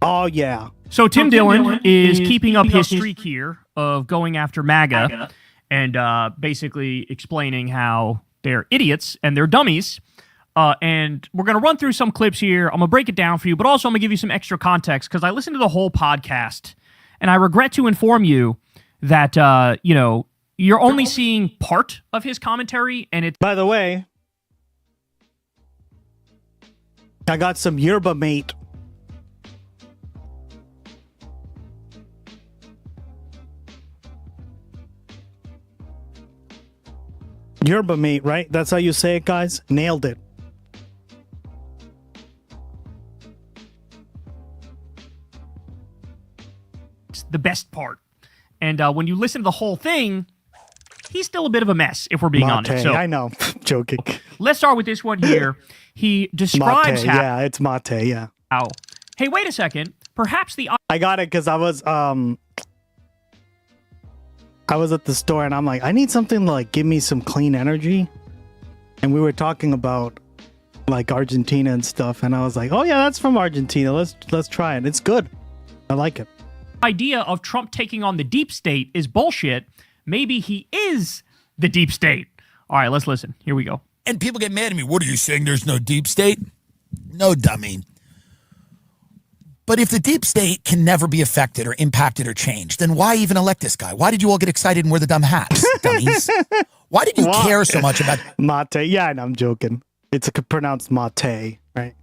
Oh, yeah. So Tim Dillon is keeping up his streak here of going after MAGA and basically explaining how they're idiots and they're dummies. And we're going to run through some clips here. I'm going to break it down for you, but also I'm going to give you some extra context because I listened to the whole podcast and I regret to inform you that, you're only seeing part of his commentary. And it's... By the way, I got some yerba mate. Yerba mate, right? That's how you say it, guys? Nailed it. The best part. And when you listen to the whole thing, he's still a bit of a mess, if we're being honest. So, I know. Joking. Let's start with this one here. He describes mate, how... Yeah, it's mate, yeah. Ow. Hey, wait a second. Perhaps the... I got it because I was at the store and I'm like, I need something to like give me some clean energy. And we were talking about like Argentina and stuff. And I was like, oh yeah, that's from Argentina. Let's try it. It's good. I like it. Idea of Trump taking on the deep state is bullshit. Maybe he is the deep state. All right, let's listen. Here we go. And people get mad at me. What are you saying? There's no deep state? No, dummy. But if the deep state can never be affected or impacted or changed, then why even elect this guy? Why did you all get excited and wear the dumb hats, dummies? Why did you care so much about... Mate? Yeah, and I'm joking. It's pronounced mate, right?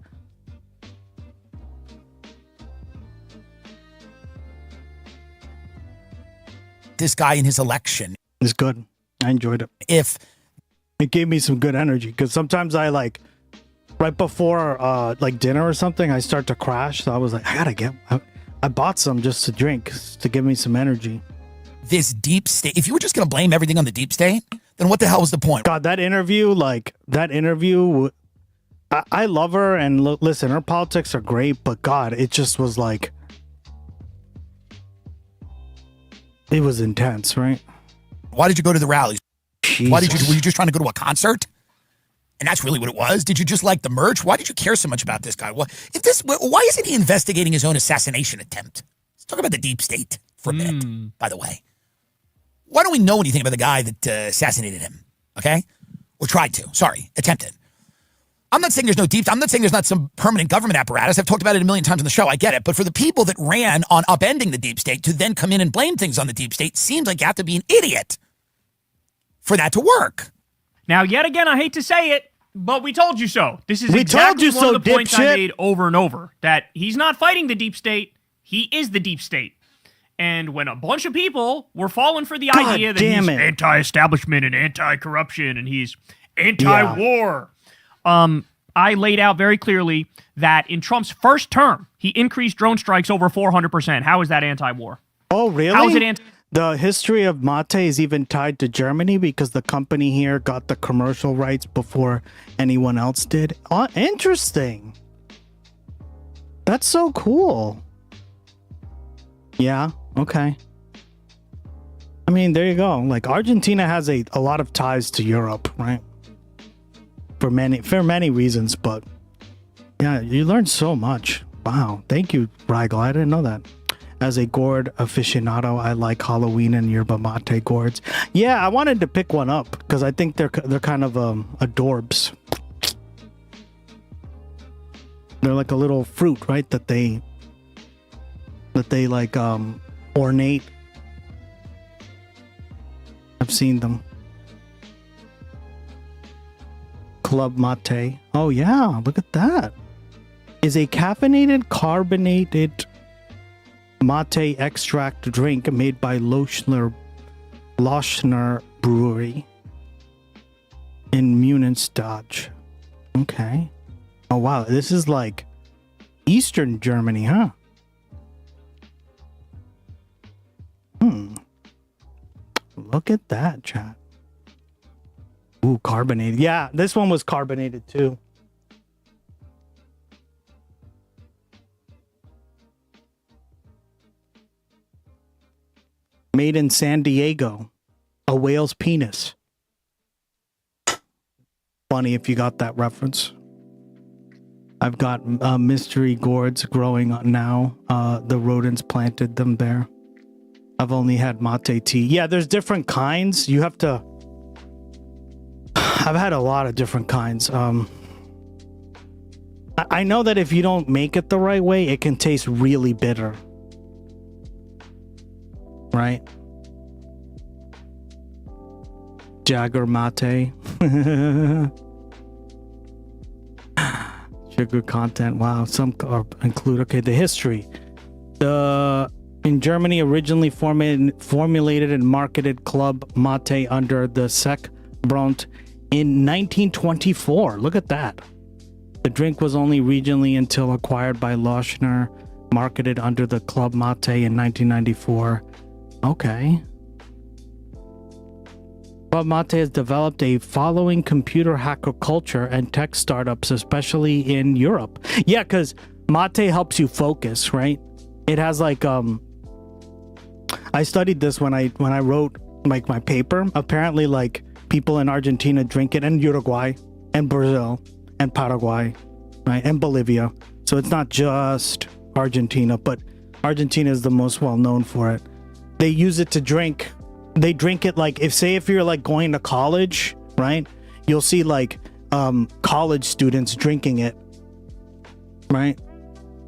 This guy in his election. It's good. I enjoyed it. If it gave me some good energy, because sometimes I like right before like dinner or something, I start to crash. So I was like, I bought some just to drink to give me some energy. This deep state, if you were just going to blame everything on the deep state, then what the hell was the point? God, that interview, I love her, and listen, her politics are great, but God, it just was like, it was intense, right? Why did you go to the rallies? Jesus. Were you just trying to go to a concert? And that's really what it was? Did you just like the merch? Why did you care so much about this guy? Why isn't he investigating his own assassination attempt? Let's talk about the deep state for a minute, by the way. Why don't we know anything about the guy that assassinated him? Okay? Or tried to. Sorry, attempted. I'm not saying there's no deep. I'm not saying there's not some permanent government apparatus. I've talked about it a million times on the show. I get it. But for the people that ran on upending the deep state to then come in and blame things on the deep state, seems like you have to be an idiot for that to work. Now, yet again, I hate to say it, but we told you so. This is exactly one of the points I made over and over, that he's not fighting the deep state. He is the deep state. And when a bunch of people were falling for the idea that he's anti-establishment and anti-corruption and he's anti-war, I laid out very clearly that in Trump's first term, he increased drone strikes over 400%. How is that anti-war? Oh, really? How is it The history of Mate is even tied to Germany because the company here got the commercial rights before anyone else did. Oh, interesting. That's so cool. Yeah, okay. I mean, there you go. Like, Argentina has a lot of ties to Europe, right? For many reasons, but yeah, you learned so much. Wow. Thank you, Rigel. I didn't know that. As a gourd aficionado, I like Halloween and yerba mate gourds. Yeah, I wanted to pick one up because I think they're kind of adorbs. They're like a little fruit, right? That they like ornate. I've seen them. Club mate. Oh yeah, look at that. Is a caffeinated carbonated mate extract drink made by Lochner Brewery in Munenstadt. Okay. Oh wow, this is like Eastern Germany, huh? Look at that, chat. Ooh, carbonated. Yeah, this one was carbonated too. Made in San Diego. A whale's penis. Funny if you got that reference. I've got mystery gourds growing on now. The rodents planted them there. I've only had mate tea. Yeah, there's different kinds. You have to... I've had a lot of different kinds. I know that if you don't make it the right way, it can taste really bitter. Right? Jagger mate. Sugar content. Wow, some are include. Okay, the history. In Germany, originally formulated and marketed Club Mate under the Sek-Bront in 1924. Look at that. The drink was only regionally until acquired by Lochner, marketed under the Club Mate in 1994. Okay. Club Mate has developed a following computer hacker culture and tech startups, especially in Europe. Yeah, because mate helps you focus, right? It has like I studied this when I wrote like my paper. Apparently, like people in Argentina drink it, and Uruguay, and Brazil, and Paraguay, right, and Bolivia. So it's not just Argentina, but Argentina is the most well known for it. They use it to drink. They drink it like if you're like going to college, right? You'll see like college students drinking it, right?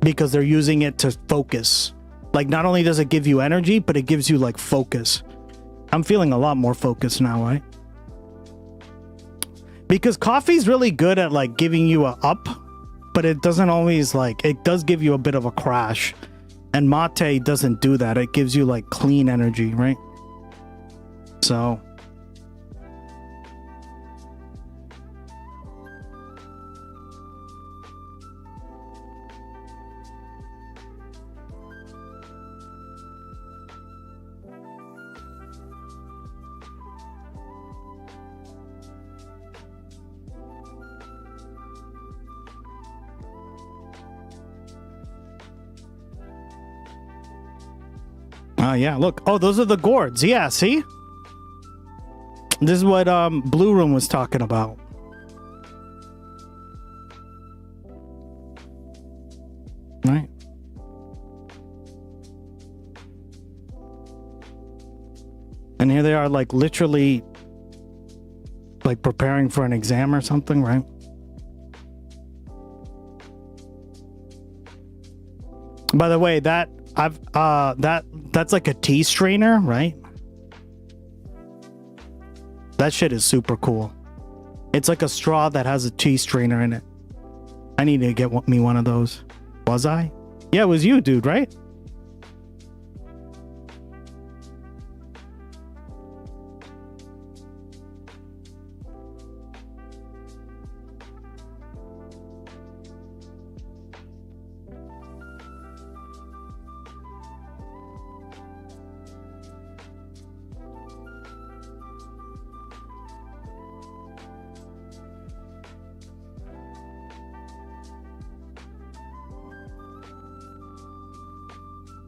because they're using it to focus. Like, not only does it give you energy, but it gives you like focus. I'm feeling a lot more focused now, right? Because coffee's really good at like giving you a up, but it doesn't always like, it does give you a bit of a crash. And mate doesn't do that. It gives you like clean energy, right? So yeah, look. Oh, those are the gourds. Yeah, see? This is what Blue Room was talking about. Right. And here they are, like, literally, like, preparing for an exam or something, right? By the way, that's like a tea strainer, right? That shit is super cool. It's like a straw that has a tea strainer in it. I need to get me one of those. Was I? Yeah, it was you, dude, right?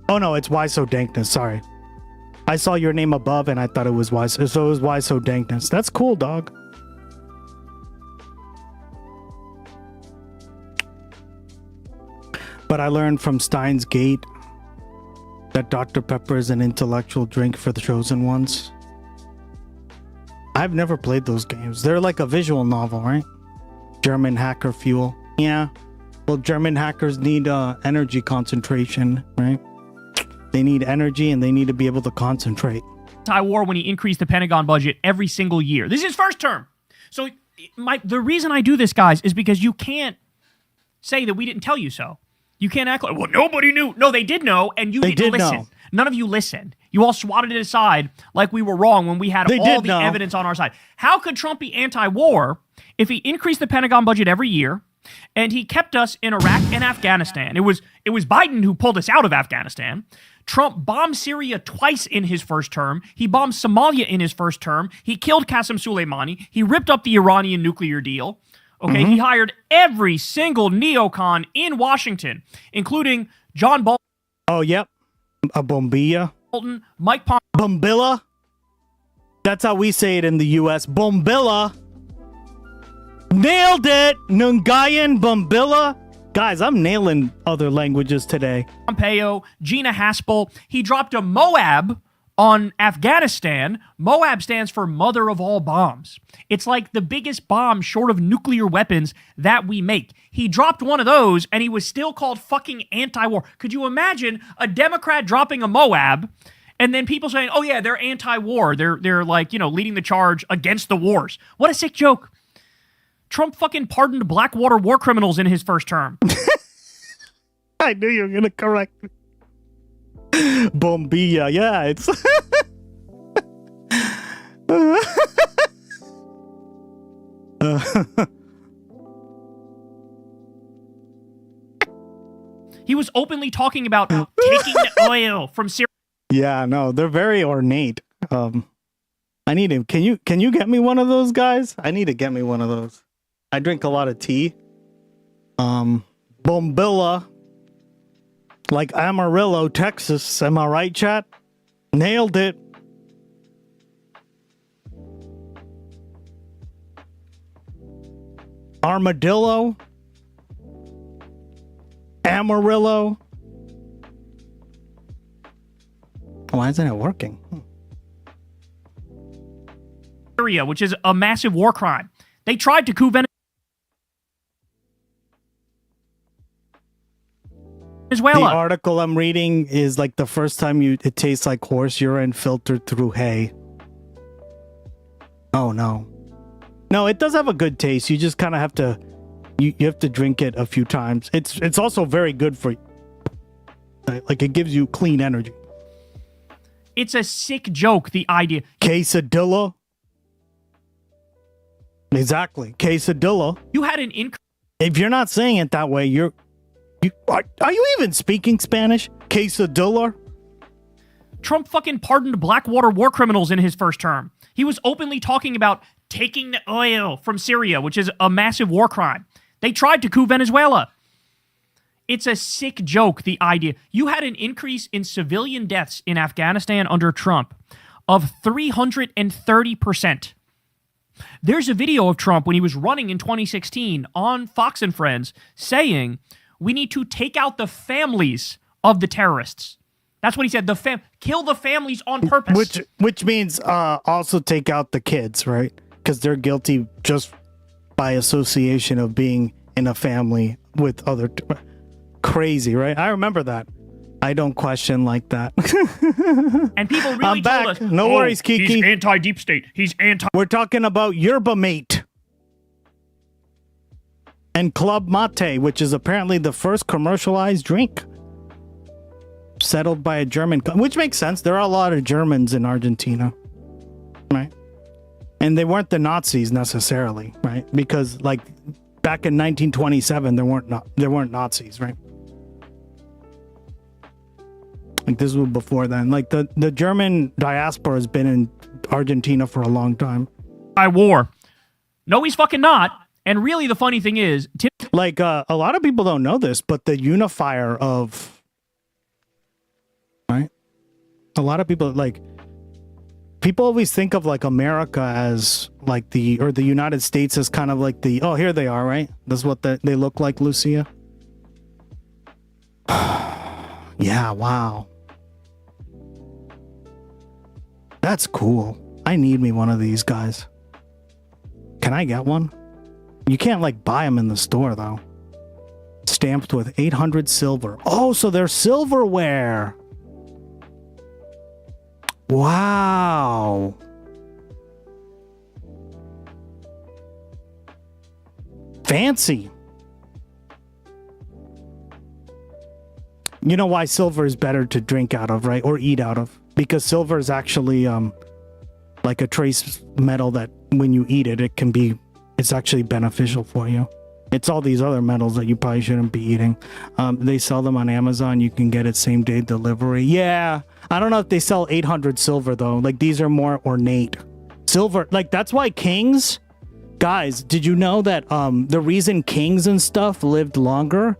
Oh no, it's Why So Dankness, sorry. I saw your name above and I thought it was Why So, so it was Why So Dankness. That's cool, dog. But I learned from Steins Gate that Dr. Pepper is an intellectual drink for the chosen ones. I've never played those games. They're like a visual novel, right? German hacker fuel. Yeah. Well, German hackers need energy concentration, right? They need energy and they need to be able to concentrate. Anti-war when he increased the Pentagon budget every single year. This is his first term. So the reason I do this, guys, is because you can't say that we didn't tell you so. You can't act like, well, nobody knew. No, they did know, and you didn't listen. Know. None of you listened. You all swatted it aside like we were wrong when we had all the evidence on our side. How could Trump be anti-war if he increased the Pentagon budget every year and he kept us in Iraq and Afghanistan? It was Biden who pulled us out of Afghanistan. Trump bombed Syria twice in his first term. He bombed Somalia in his first term. He killed Qasem Soleimani. He ripped up the Iranian nuclear deal. Okay, He hired every single neocon in Washington, including John Bolton. Oh, yep. A bombilla. Bolton, Mike Pompeo. Bombilla. That's how we say it in the U.S. Bombilla. Nailed it. Nguyen Bombilla. Guys, I'm nailing other languages today. Pompeo, Gina Haspel. He dropped a Moab on Afghanistan. Moab stands for Mother of All Bombs. It's like the biggest bomb short of nuclear weapons that we make. He dropped one of those and he was still called fucking anti-war. Could you imagine a Democrat dropping a Moab and then people saying, oh yeah, they're anti-war. They're like, you know, leading the charge against the wars. What a sick joke. Trump fucking pardoned Blackwater war criminals in his first term. I knew you were going to correct me. Bombilla, yeah, it's... He was openly talking about taking the oil from Syria. Yeah, no, they're very ornate. I need him. Can you get me one of those, guys? I need to get me one of those. I drink a lot of tea. Bombilla. Like Amarillo, Texas. Am I right, chat? Nailed it. Armadillo. Amarillo. Why isn't it working? Syria, which is a massive war crime. They tried to coup Venezuela. Venezuela. The article I'm reading is like the first time it tastes like horse urine filtered through hay. Oh no. No, it does have a good taste. You just kind of have to you have to drink it a few times. It's also very good for you. Like it gives you clean energy. It's a sick joke, the idea. Quesadilla. Exactly. Quesadilla. You had an increase. If you're not saying it that way, are you even speaking Spanish? Quesadilla? Trump fucking pardoned Blackwater war criminals in his first term. He was openly talking about taking the oil from Syria, which is a massive war crime. They tried to coup Venezuela. It's a sick joke, the idea. You had an increase in civilian deaths in Afghanistan under Trump of 330%. There's a video of Trump when he was running in 2016 on Fox and Friends saying, we need to take out the families of the terrorists. That's what he said. Kill the families on purpose. Which means also take out the kids, right? Because they're guilty just by association of being in a family with other... Crazy, right? I remember that. I don't question like that. And people really told us, no worries, Kiki. He's anti-deep state. He's anti... We're talking about yerba mate. And Club Mate, which is apparently the first commercialized drink. Settled by a German... Which makes sense. There are a lot of Germans in Argentina. Right? And they weren't the Nazis necessarily, right? Because, like, back in 1927, there weren't Nazis, right? Like, this was before then. Like, the German diaspora has been in Argentina for a long time. By war. No, he's fucking not. And really, the funny thing is... Like, a lot of people don't know this, but the unifier of... Right? A lot of people, like... People always think of, like, America as, like, the United States as kind of like the... Oh, here they are, right? That's what they look like, Lucia? Yeah, wow. That's cool. I need me one of these guys. Can I get one? You can't, like, buy them in the store, though. Stamped with 800 silver. Oh, so they're silverware. Wow. Fancy. You know why silver is better to drink out of, right? Or eat out of. Because silver is actually like a trace metal that when you eat it, it's actually beneficial for you. It's all these other metals that you probably shouldn't be eating. They sell them on Amazon. You can get it same day delivery. Yeah. I don't know if they sell 800 silver though. Like these are more ornate. Silver, like that's why kings, guys, did you know that the reason kings and stuff lived longer?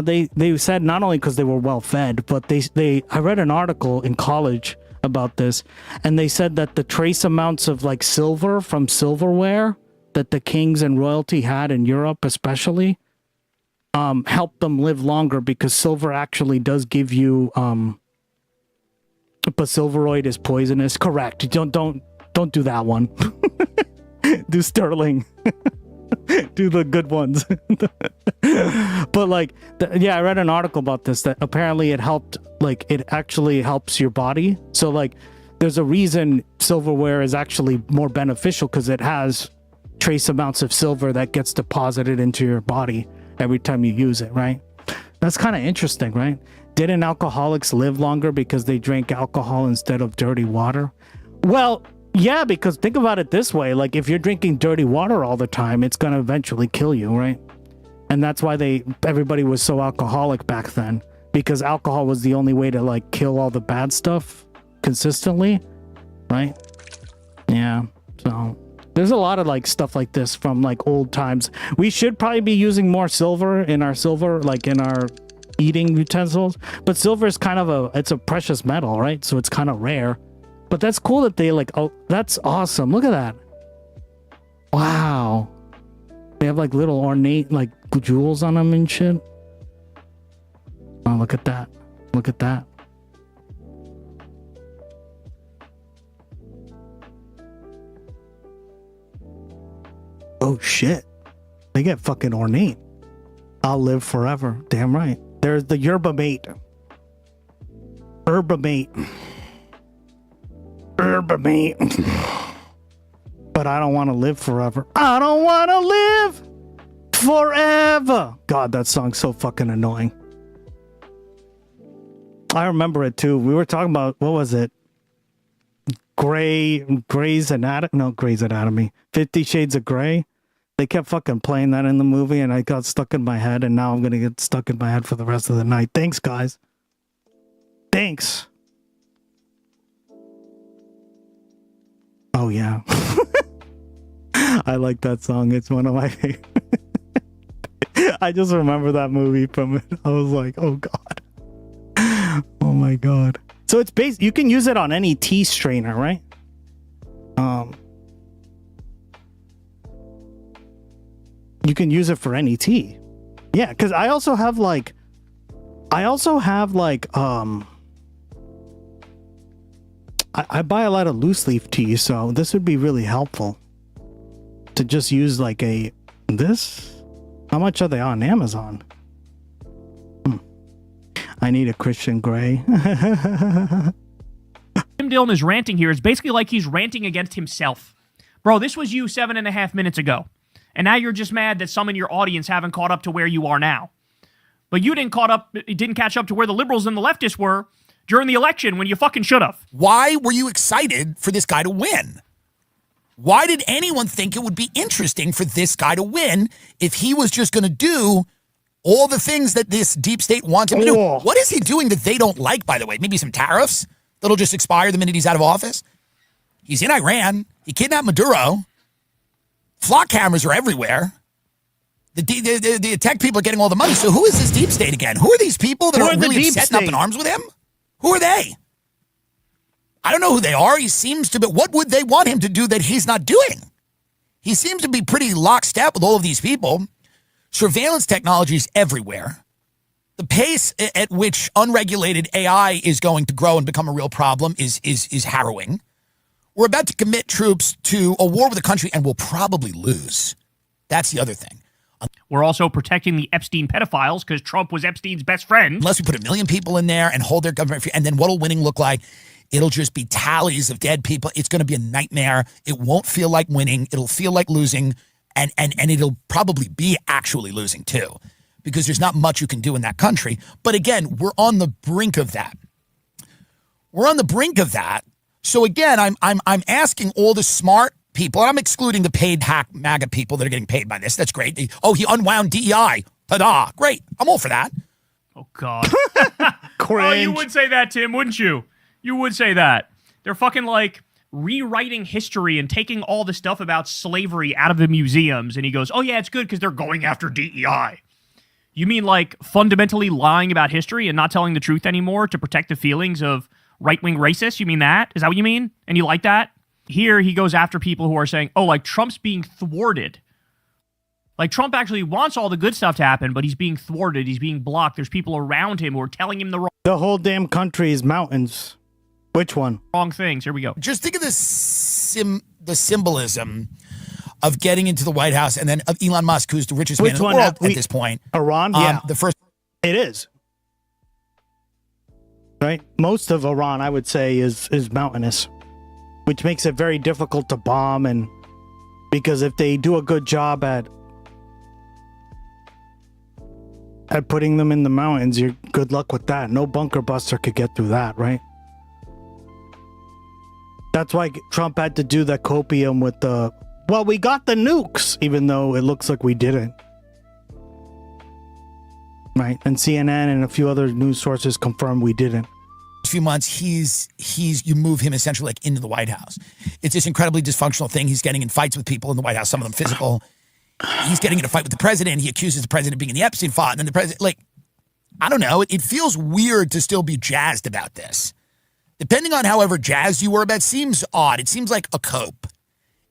They said not only because they were well fed, but I read an article in college about this, and they said that the trace amounts of like silver from silverware that the kings and royalty had in Europe especially helped them live longer because silver actually does give you but silveroid is poisonous. Correct. Don't do that one. Do sterling. Do the good ones. But like I read an article about this that apparently it actually helps your body. So like there's a reason silverware is actually more beneficial because it has trace amounts of silver that gets deposited into your body every time you use it, right? That's kind of interesting, right? Didn't alcoholics live longer because they drank alcohol instead of dirty water? Well, yeah, because think about it this way. Like, if you're drinking dirty water all the time, it's going to eventually kill you, right? And that's why everybody was so alcoholic back then. Because alcohol was the only way to, like, kill all the bad stuff consistently, right? Yeah, so... There's a lot of, like, stuff like this from, like, old times. We should probably be using more silver in our eating utensils. But silver is kind of it's a precious metal, right? So it's kind of rare. But that's cool that they that's awesome. Look at that. Wow. They have like little ornate like jewels on them and shit. Oh, look at that. Look at that. Oh shit. They get fucking ornate. I'll live forever. Damn right. There's the yerba mate. Herba mate. Herba mate. But I don't want to live forever. I don't want to live forever. God, that song's so fucking annoying. I remember it too. We were talking about, what was it? Grey's Anatomy? No, Grey's Anatomy. 50 Shades of Grey. They kept fucking playing that in the movie and I got stuck in my head and now I'm going to get stuck in my head for the rest of the night. Thanks, guys. Thanks. Oh, yeah. I like that song. It's one of my favorite. I just remember that movie from it. I was like, oh, God. Oh, my God. So it's based, you can use it on any tea strainer, right? You can use it for any tea. Yeah, because I also have like I buy a lot of loose leaf tea, so this would be really helpful to just use like this. How much are they on Amazon? I need a Christian Grey. Dillon is ranting here. It's basically like he's ranting against himself. Bro, this was you 7.5 minutes ago. And now you're just mad that some in your audience haven't caught up to where you are now. But you didn't catch up to where the liberals and the leftists were during the election when you fucking should have. Why were you excited for this guy to win? Why did anyone think it would be interesting for this guy to win if he was just going to do all the things that this deep state wants him to do? What is he doing that they don't like, by the way? Maybe some tariffs that'll just expire the minute he's out of office? He's in Iran. He kidnapped Maduro. Flock cameras are everywhere. The tech people are getting all the money. So who is this deep state again? Who are these people that are really upset and up in arms with him? Who are they? I don't know who they are. He seems to be. What would they want him to do that he's not doing? He seems to be pretty lockstep with all of these people. Surveillance technology is everywhere. The pace at which unregulated AI is going to grow and become a real problem is harrowing. We're about to commit troops to a war with a country and we'll probably lose. That's the other thing. We're also protecting the Epstein pedophiles because Trump was Epstein's best friend. Unless we put 1 million people in there and hold their government free, and then what'll winning look like? It'll just be tallies of dead people. It's going to be a nightmare. It won't feel like winning. It'll feel like losing, and it'll probably be actually losing too, because there's not much you can do in that country. But again, we're on the brink of that. We're on the brink of that. So again, I'm asking all the smart people, and I'm excluding the paid hack MAGA people that are getting paid by this. That's great. He unwound DEI. Ta-da. Great. I'm all for that. Oh, God. Oh, you would say that, Tim, wouldn't you? You would say that. They're fucking like rewriting history and taking all the stuff about slavery out of the museums. And he goes, oh, yeah, it's good because they're going after DEI. You mean like fundamentally lying about history and not telling the truth anymore to protect the feelings of right-wing racists? You mean that? Is that what you mean? And you like that? Here he goes after people who are saying, oh, like Trump's being thwarted. Like Trump actually wants all the good stuff to happen, but he's being thwarted. He's being blocked. There's people around him who are telling him the whole damn country is mountains. Which one? Wrong things. Here we go. Just think of the symbolism of getting into the White House and then of Elon Musk, who's the richest man in the world at this point. Iran? Yeah. The first. It is. Right? Most of Iran, I would say, is mountainous, which makes it very difficult to bomb. And because if they do a good job at putting them in the mountains, you're good luck with that. No bunker buster could get through that, right? That's why Trump had to do that copium with we got the nukes, even though it looks like we didn't. Right? And CNN and a few other news sources confirmed we didn't. Few months, you move him essentially like into the White House. It's this incredibly dysfunctional thing. He's getting in fights with people in the White House, some of them physical. He's getting in a fight with the president. He accuses the president of being in the Epstein file. And then the president, I don't know. It feels weird to still be jazzed about this. Depending on however jazzed you were about it, seems odd. It seems like a cope.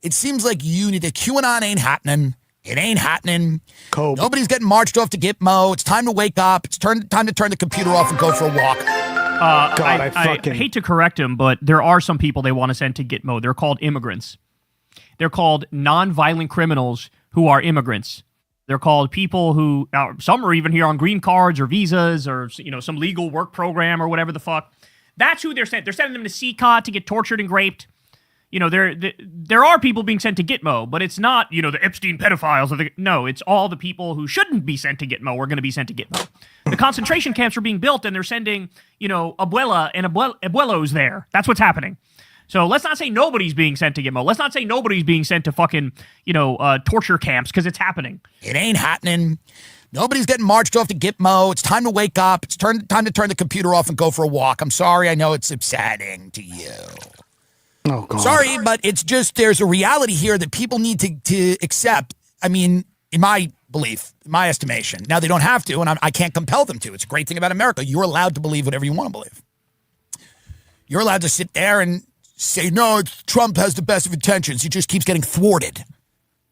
It seems like the QAnon ain't happening. It ain't happening. Cope. Nobody's getting marched off to Gitmo. It's time to wake up. It's time to turn the computer off and go for a walk. I hate to correct him, but there are some people they want to send to Gitmo. They're called immigrants. They're called non-violent criminals who are immigrants. They're called people who, some are even here on green cards or visas or, some legal work program or whatever the fuck. That's who they're sent. They're sending them to CCOT to get tortured and raped. There are people being sent to Gitmo, but it's not, the Epstein pedophiles. No, it's all the people who shouldn't be sent to Gitmo are going to be sent to Gitmo. The concentration camps are being built, and they're sending, abuela and abuelos there. That's what's happening. So let's not say nobody's being sent to Gitmo. Let's not say nobody's being sent to fucking, torture camps, because it's happening. It ain't happening. Nobody's getting marched off to Gitmo. It's time to wake up. It's time to turn the computer off and go for a walk. I'm sorry. I know it's upsetting to you. Oh, God. Sorry, but it's just there's a reality here that people need to accept. I mean, in my belief, in my estimation. Now, they don't have to, and I can't compel them to. It's a great thing about America. You're allowed to believe whatever you want to believe. You're allowed to sit there and say, no, Trump has the best of intentions. He just keeps getting thwarted.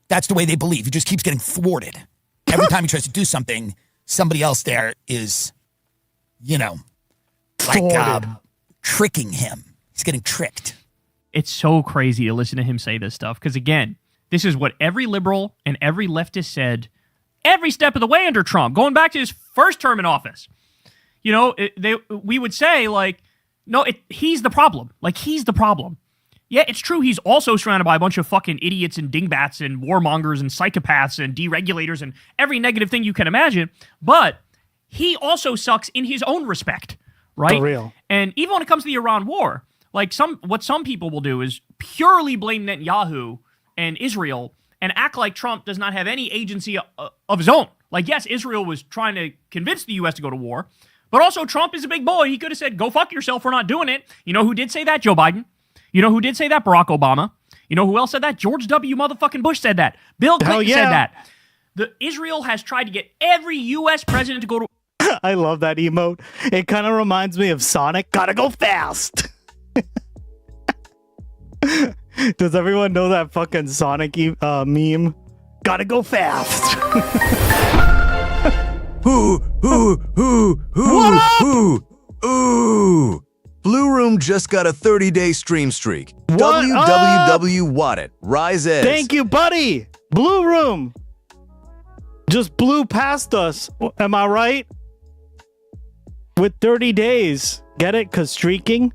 That's the way they believe. He just keeps getting thwarted. Every time he tries to do something, somebody else there is, tricking him. He's getting tricked. It's so crazy to listen to him say this stuff because, again, this is what every liberal and every leftist said every step of the way under Trump, going back to his first term in office. We would say, like, no, he's the problem. Like, he's the problem. Yeah, it's true he's also surrounded by a bunch of fucking idiots and dingbats and warmongers and psychopaths and deregulators and every negative thing you can imagine, but he also sucks in his own respect, right? For real. And even when it comes to the Iran war, like what some people will do is purely blame Netanyahu and Israel and act like Trump does not have any agency of his own. Like, yes, Israel was trying to convince the U.S. to go to war, but also Trump is a big boy. He could have said, go fuck yourself for not doing it. You know who did say that? Joe Biden. You know who did say that? Barack Obama. You know who else said that? George W. motherfucking Bush said that. Bill Clinton said that. Israel has tried to get every U.S. president to go to... I love that emote. It kind of reminds me of Sonic. Gotta go fast. Does everyone know that fucking Sonic meme? Gotta go fast. Ooh. Blue Room just got a 30-day stream streak. www. Watt it. Rise as. Thank you, buddy. Blue Room just blew past us. Am I right? With 30 days. Get it? Because streaking.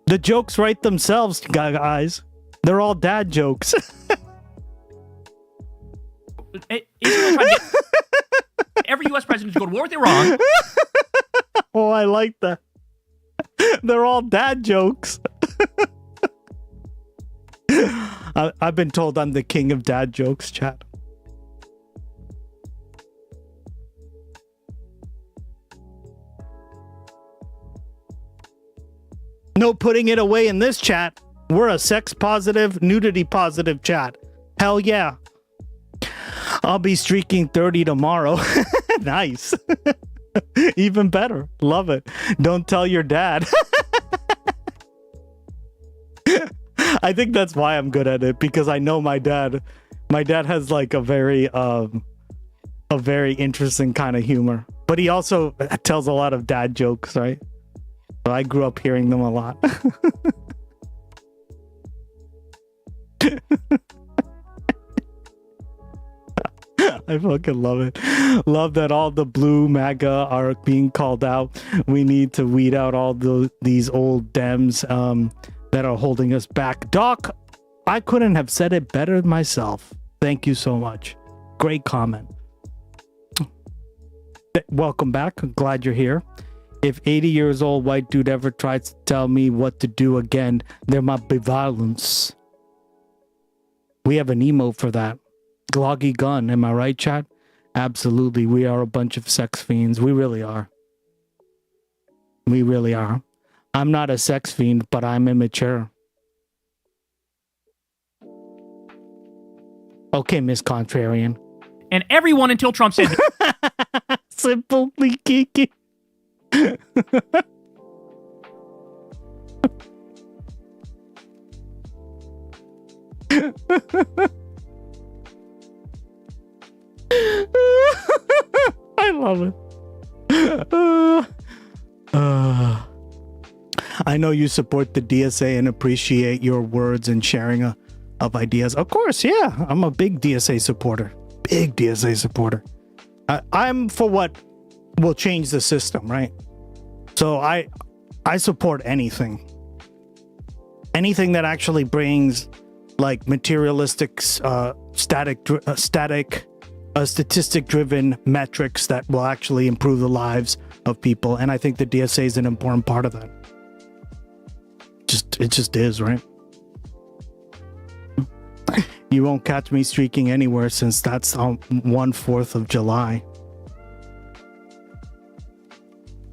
The jokes write themselves, guys. They're all dad jokes. Israel tried to get every U.S. president to go to war with Iran. Oh, I like that. They're all dad jokes. I've been told I'm the king of dad jokes, chat. No putting it away in this chat. We're a sex positive, nudity positive chat. Hell yeah. I'll be streaking 30 tomorrow. Nice. Even better. Love it. Don't tell your dad. I think that's why I'm good at it, because I know my dad. My dad has like a very interesting kind of humor, but he also tells a lot of dad jokes, right? So I grew up hearing them a lot. I fucking love it. Love that all the blue MAGA are being called out. We need to weed out all these old Dems that are holding us back. Doc, I couldn't have said it better myself. Thank you so much. Great comment. Welcome back. I'm glad you're here. If 80 years old white dude ever tries to tell me what to do again, there might be violence. We have an emote for that. Gloggy gun, am I right, chat? Absolutely, we are a bunch of sex fiends. We really are. We really are. I'm not a sex fiend, but I'm immature. Okay, Miss Contrarian. And everyone until Trump said... Simply kiki. I love it. I know you support the DSA and appreciate your words and sharing a of ideas. Of course, yeah. I'm a big DSA supporter. Big DSA supporter. I'm for what will change the system, right? So I support anything. Anything that actually brings like materialistic, statistic-driven metrics that will actually improve the lives of people. And I think the DSA is an important part of that. It just is, right? You won't catch me streaking anywhere since that's on 1/4 of July.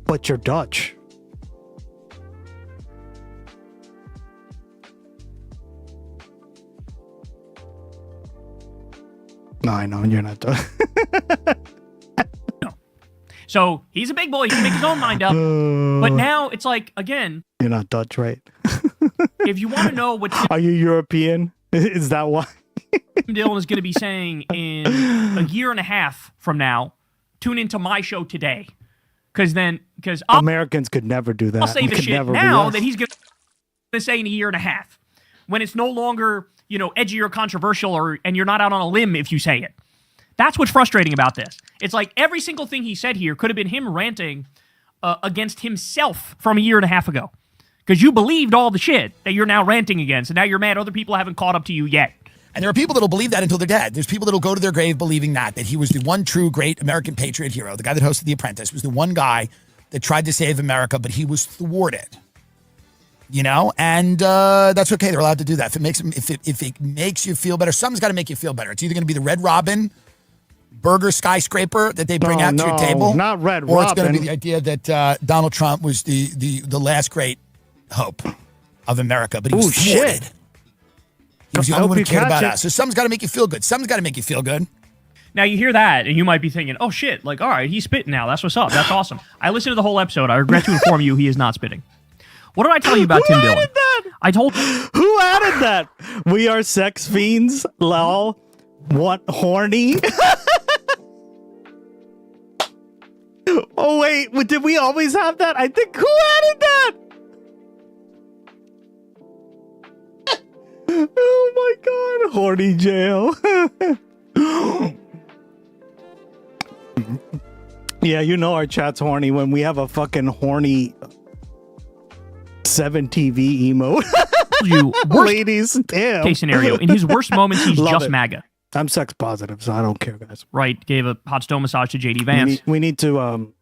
But you're Dutch. No, I know you're not Dutch. No. So he's a big boy. He can make his own mind up. But now it's like, again, you're not Dutch, right? if you want to know what Are you European? Is that why? Dillon is going to be saying in a year and a half from now, tune into my show today. Because Americans could never do that. I'll say the Could shit never now be that he's going to say in a year and a half. When it's no longer, edgy or controversial, and you're not out on a limb if you say it. That's what's frustrating about this. It's like every single thing he said here could have been him ranting against himself from a year and a half ago. Because you believed all the shit that you're now ranting against, and now you're mad other people haven't caught up to you yet. And there are people that'll believe that until they're dead. There's people that'll go to their grave believing that he was the one true great American patriot hero. The guy that hosted The Apprentice was the one guy that tried to save America, but he was thwarted. And that's okay. They're allowed to do that. If it makes you feel better, something's got to make you feel better. It's either going to be the Red Robin burger skyscraper that they bring out to your table, not Red or Robin. it's going to be the idea that Donald Trump was the last great hope of America, but he was thwarted. Shit. He was the only one who cared about us. So something's got to make you feel good. Something's got to make you feel good. Now you hear that, and you might be thinking, oh shit, like, all right, he's spitting now. That's what's up. That's awesome. I listened to the whole episode. I regret to inform you he is not spitting. What did I tell you about Tim Dillon? I told Who added that? We are sex fiends, lol. What, horny? Oh, wait, did we always have that? I think, who added that? Oh my god, horny jail. Yeah, our chat's horny when we have a fucking horny 7TV emote. Ladies, damn. Case scenario. In his worst moments, he's Love just it. MAGA. I'm sex positive, so I don't care, guys. Right. Gave a hot stone massage to JD Vance. We need to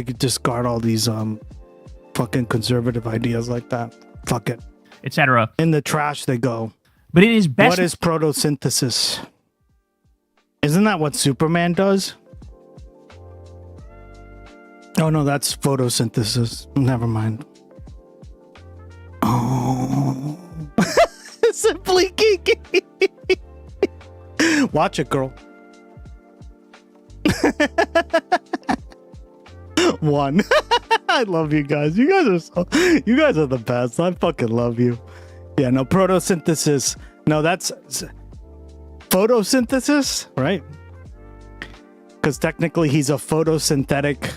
discard all these fucking conservative ideas like that. Fuck it. Etc. In the trash they go. But in his best... What is photosynthesis? Isn't that what Superman does? Oh no, that's photosynthesis. Never mind. Oh. Simply geeky. Watch it, girl. One. I love you guys. You guys are the best. I fucking love you. Yeah, no, photosynthesis. No, that's photosynthesis, right? Because technically he's a photosynthetic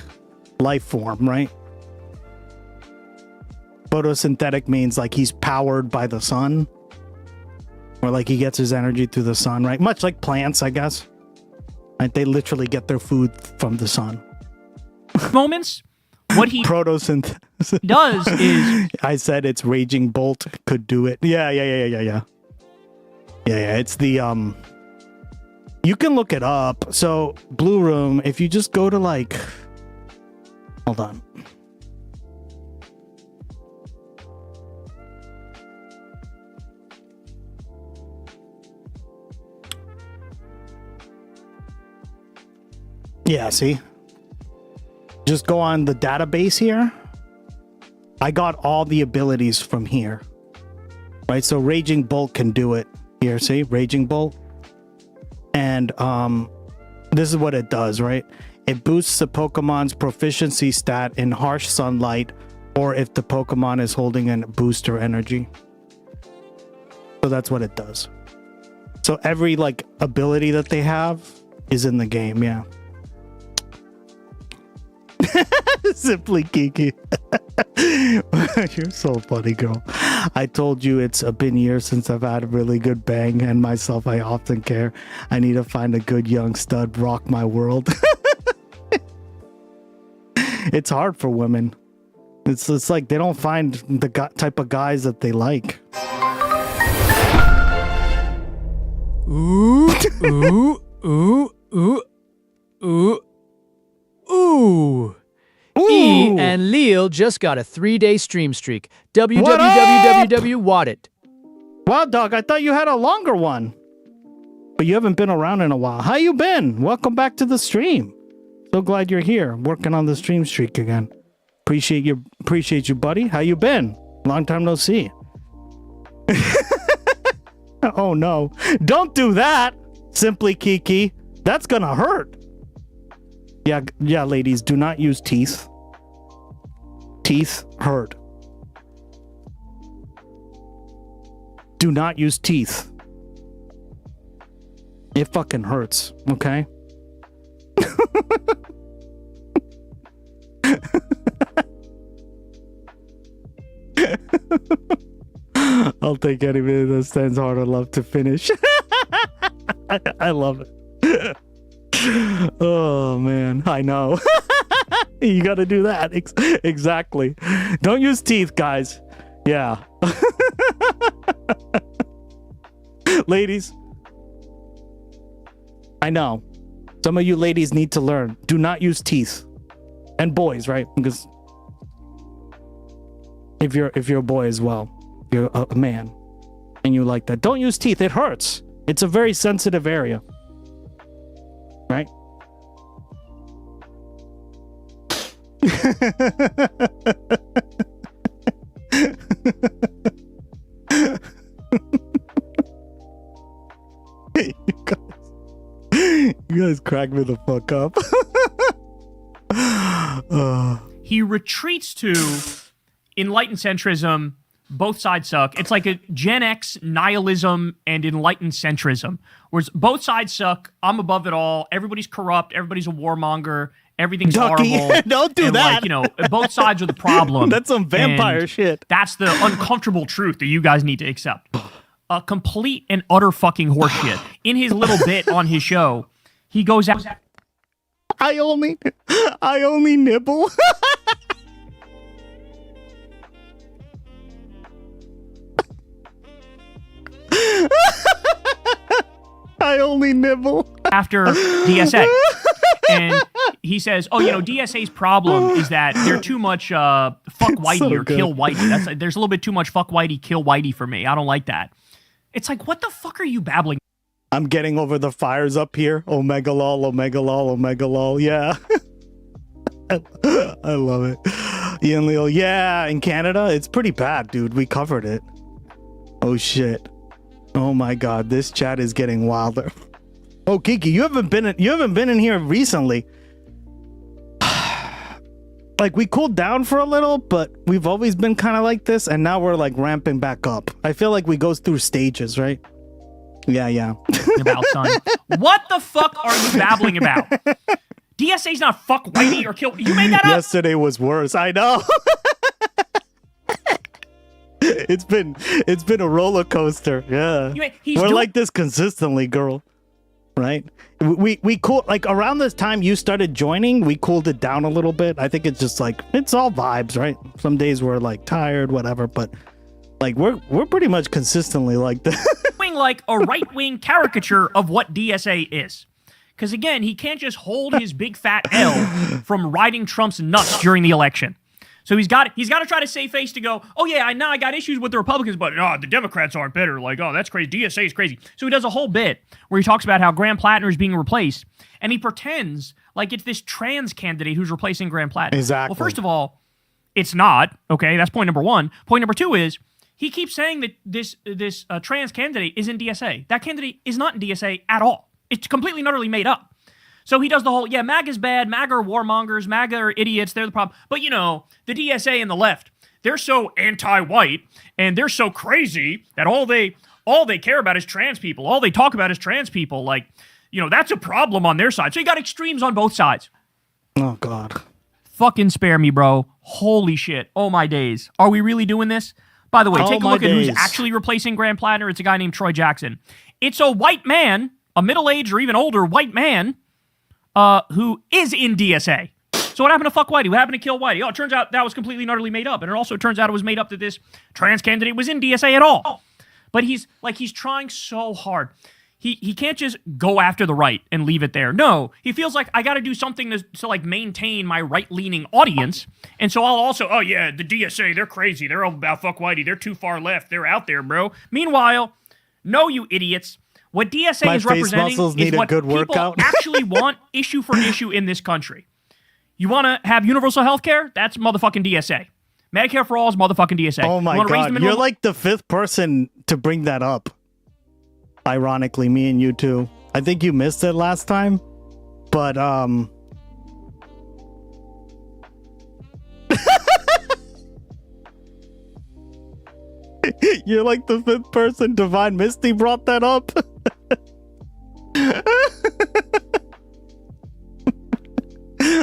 life form, right? Photosynthetic means like he's powered by the sun. Or like he gets his energy through the sun, right? Much like plants, I guess. Like they literally get their food from the sun. Moments, what he photosynthesis does is... I said it's Raging Bolt could do it. Yeah. Yeah, it's the... You can look it up. So, Blue Room, if you just go to like... Hold on. Yeah, see? Just go on the database here. I got all the abilities from here. Right, so Raging Bolt can do it. Here, see? Raging Bolt. And this is what it does, right? It boosts the Pokemon's proficiency stat in harsh sunlight or if the Pokemon is holding a booster energy. So that's what it does. So every like ability that they have is in the game, yeah. Simply geeky. You're so funny, girl. I told you it's been years since I've had a really good bang, and myself, I often care. I need to find a good young stud, rock my world. It's hard for women. It's like they don't find the type of guys that they like. Ooh, ooh, ooh, ooh, ooh, ooh. E and Leal just got a 3-day stream streak. www.what it. Wow, dog, I thought you had a longer one. But you haven't been around in a while. How you been? Welcome back to the stream. So glad you're here, working on the stream streak again. Appreciate you, buddy. How you been? Long time no see. Oh no. Don't do that, Simply Kiki. That's gonna hurt. Yeah, ladies, do not use teeth. Teeth hurt. Do not use teeth. It fucking hurts, okay? I'll take any minute that stands hard or love to finish. I love it. Oh man, I know. You gotta do that. Exactly. Don't use teeth, guys. Yeah. Ladies, I know. Some of you ladies need to learn. Do not use teeth. And boys, right? Because if you're a boy as well, you're a man, and you like that, don't use teeth. It hurts. It's a very sensitive area. Right? You guys crack me the fuck up. He retreats to enlightened centrism. Both sides suck. It's like a Gen X nihilism and enlightened centrism, whereas both sides suck. I'm above it all. Everybody's corrupt. Everybody's a warmonger. Everything's Ducky, horrible. don't do and that. Like, both sides are the problem. That's some vampire and shit. That's the uncomfortable truth that you guys need to accept. A complete and utter fucking horseshit. In his little bit on his show, he goes out. I only nibble. I only nibble after DSA. And he says, DSA's problem is that they're too much fuck whitey so or good. kill whitey. There's a little bit too much fuck whitey, kill whitey for me. I don't like that. It's like, what the fuck are you babbling? I'm getting over the fires up here. Omega lol, omega lol, omega lol. Yeah. I love it. Ian Leo, yeah, in Canada, it's pretty bad, dude. We covered it. Oh shit. Oh my god, this chat is getting wilder. Oh Kiki, you haven't been in here recently. Like, we cooled down for a little, but we've always been kind of like this, and now we're like ramping back up. I feel like we go through stages, right? Yeah. About, son. What the fuck are you babbling about? DSA's not fuck whitey or kill. You made that up. Yesterday was worse. I know. It's been a roller coaster. Yeah. We're like this consistently, girl. Right? We cool, like around this time you started joining, we cooled it down a little bit. I think it's just like, it's all vibes, right? Some days we're like tired, whatever, but like we're pretty much consistently like this. Doing like a right-wing caricature of what DSA is. Because again, he can't just hold his big fat L from riding Trump's nuts during the election. So he's got to try to save face to go, oh yeah, I got issues with the Republicans, but no, the Democrats aren't better. Like, oh, that's crazy. DSA is crazy. So he does a whole bit where he talks about how Graham Plattner is being replaced, and he pretends like it's this trans candidate who's replacing Graham Plattner. Exactly. Well, first of all, it's not. Okay, that's point number one. Point number two is he keeps saying that this trans candidate is in DSA. That candidate is not in DSA at all. It's completely and utterly made up. So he does the whole, MAGA's bad, MAGA are warmongers, MAGA are idiots, they're the problem. But, the DSA and the left, they're so anti-white, and they're so crazy that all they care about is trans people. All they talk about is trans people. Like, that's a problem on their side. So you got extremes on both sides. Oh, God. Fucking spare me, bro. Holy shit. Oh my days. Are we really doing this? By the way, take a look at who's actually replacing Graham Platter. It's a guy named Troy Jackson. It's a white man, a middle-aged or even older white man, who is in DSA. So what happened to fuck Whitey? What happened to kill Whitey? Oh, it turns out that was completely and utterly made up. And it also turns out it was made up that this trans candidate was in DSA at all. But he's trying so hard. He can't just go after the right and leave it there. No, he feels like I got to do something to like maintain my right-leaning audience. And so I'll also, oh yeah, the DSA, they're crazy. They're all about fuck Whitey. They're too far left. They're out there, bro. Meanwhile, no, you idiots. What DSA is representing is what people actually want issue for issue in this country. You want to have universal health care? That's motherfucking DSA. Medicare for all is motherfucking DSA. Oh my God, you're like the fifth person to bring that up. Ironically, me and you too. I think you missed it last time, but you're like the fifth person. Divine Misty brought that up.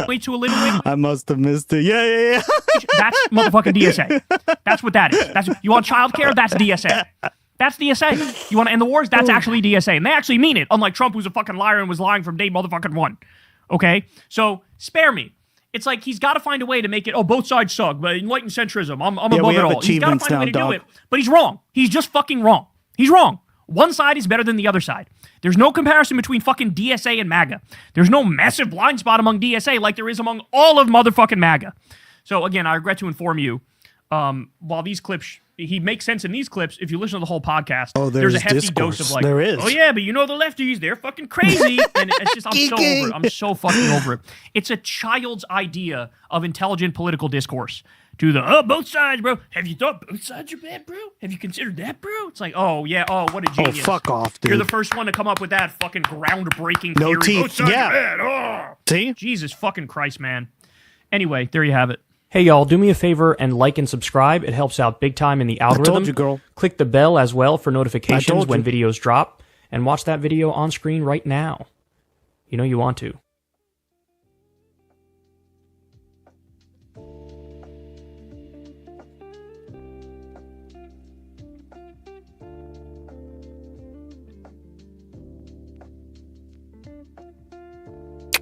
Wait to eliminate. I must have missed it. Yeah. That's motherfucking DSA. That's what that is. You want childcare? That's DSA. That's DSA. You want to end the wars? That's actually DSA. And they actually mean it, unlike Trump, who's a fucking liar and was lying from day motherfucking one. Okay? So, spare me. It's like he's got to find a way to make it, oh, both sides suck, but enlightened centrism, I'm above it all. He's got to find a way to do it, but he's wrong. He's just fucking wrong. He's wrong. One side is better than the other side. There's no comparison between fucking DSA and MAGA. There's no massive blind spot among DSA like there is among all of motherfucking MAGA. So, again, I regret to inform you, while these clips... He makes sense in these clips. If you listen to the whole podcast, there's a hefty dose of like, there is. Oh yeah, but you know the lefties, they're fucking crazy. And it's just, I'm so over it. I'm so fucking over it. It's a child's idea of intelligent political discourse. To the, both sides, bro. Have you thought both sides are bad, bro? Have you considered that, bro? It's like, oh yeah, what a genius. Oh, fuck off, dude. You're the first one to come up with that fucking groundbreaking theory. No teeth. Both sides are bad. Oh. See? Jesus fucking Christ, man. Anyway, there you have it. Hey y'all, do me a favor and like and subscribe. It helps out big time in the algorithm. I told you, girl. Click the bell as well for notifications when videos drop. And watch that video on screen right now. You know you want to.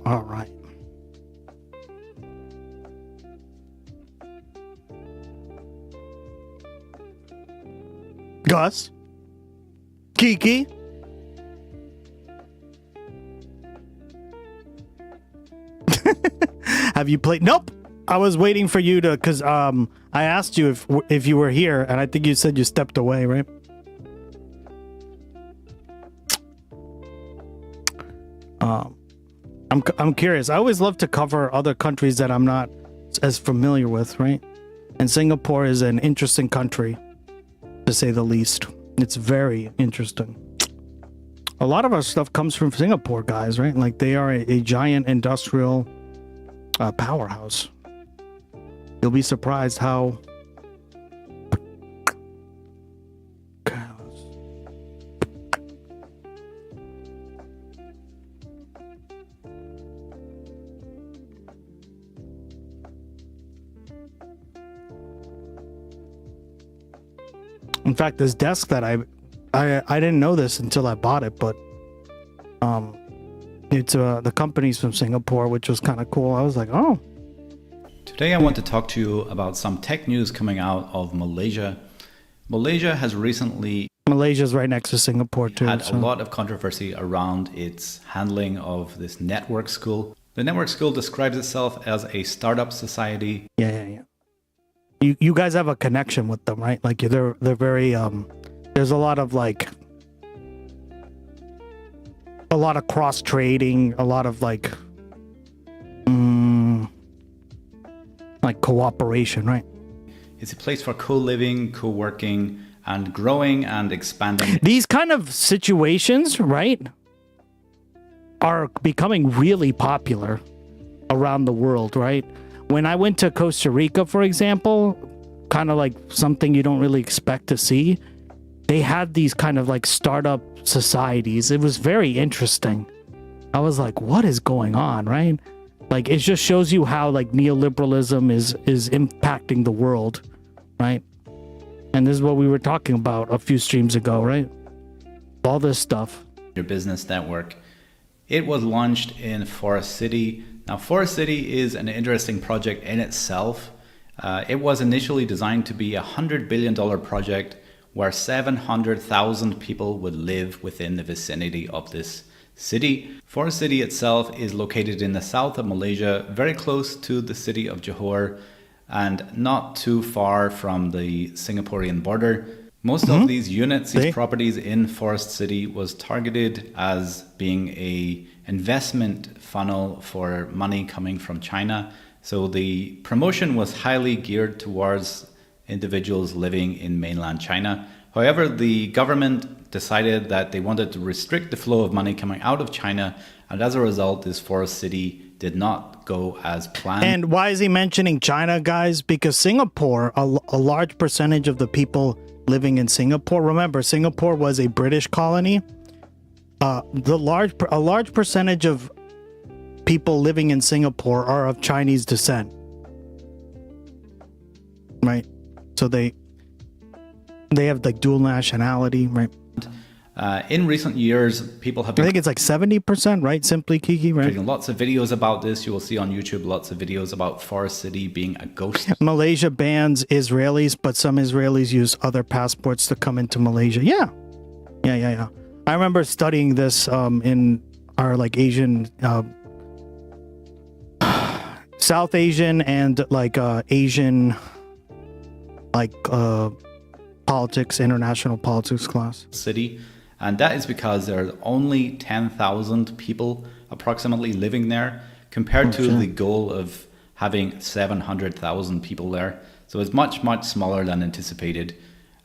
All right. Gus? Kiki? Have you played? Nope. I was waiting for you to, because I asked you if you were here, and I think you said you stepped away, right? I'm curious. I always love to cover other countries that I'm not as familiar with, right? And Singapore is an interesting country, to say the least. It's very interesting. A lot of our stuff comes from Singapore, guys, right? Like, they are a giant industrial powerhouse. You'll be surprised how... In fact, this desk that I didn't know this until I bought it, but it's the company's from Singapore, which was kind of cool. I was like, oh. Today I want to talk to you about some tech news coming out of Malaysia. Malaysia has recently... Malaysia's right next to Singapore too. Had a lot of controversy around its handling of this network school. The network school describes itself as a startup society. Yeah. You guys have a connection with them, right? Like, they're very there's a lot of cross trading, a lot of like cooperation, right? It's a place for co-living, co-working, and growing and expanding. These kind of situations, right, are becoming really popular around the world, right? When I went to Costa Rica, for example, kind of like something you don't really expect to see, they had these kind of like startup societies. It was very interesting. I was like, what is going on, right? Like, it just shows you how like neoliberalism is impacting the world, right? And this is what we were talking about a few streams ago, right? All this stuff. Your business network. It was launched in Forest City. Now, Forest City is an interesting project in itself. It was initially designed to be a $100 billion project where 700,000 people would live within the vicinity of this city. Forest City itself is located in the south of Malaysia, very close to the city of Johor and not too far from the Singaporean border. Most of these units, these properties in Forest City was targeted as being a investment funnel for money coming from China. So the promotion was highly geared towards individuals living in mainland China. However, the government decided that they wanted to restrict the flow of money coming out of China, and as a result, this Forest City did not go as planned. And why is he mentioning China, guys? Because Singapore, a large percentage of the people living in Singapore, remember, Singapore was a British colony. A large percentage of people living in Singapore are of Chinese descent, right? So they have like dual nationality, right? In recent years, people have been... I think it's like 70%, right? Simply Kiki, right? Creating lots of videos about this. You will see on YouTube lots of videos about Forest City being a ghost. Malaysia bans Israelis, but some Israelis use other passports to come into Malaysia. Yeah. I remember studying this in our like Asian... South Asian and like Asian like politics, international politics class. City. And that is because there are only 10,000 people approximately living there compared to the goal of having 700,000 people there. So it's much, much smaller than anticipated.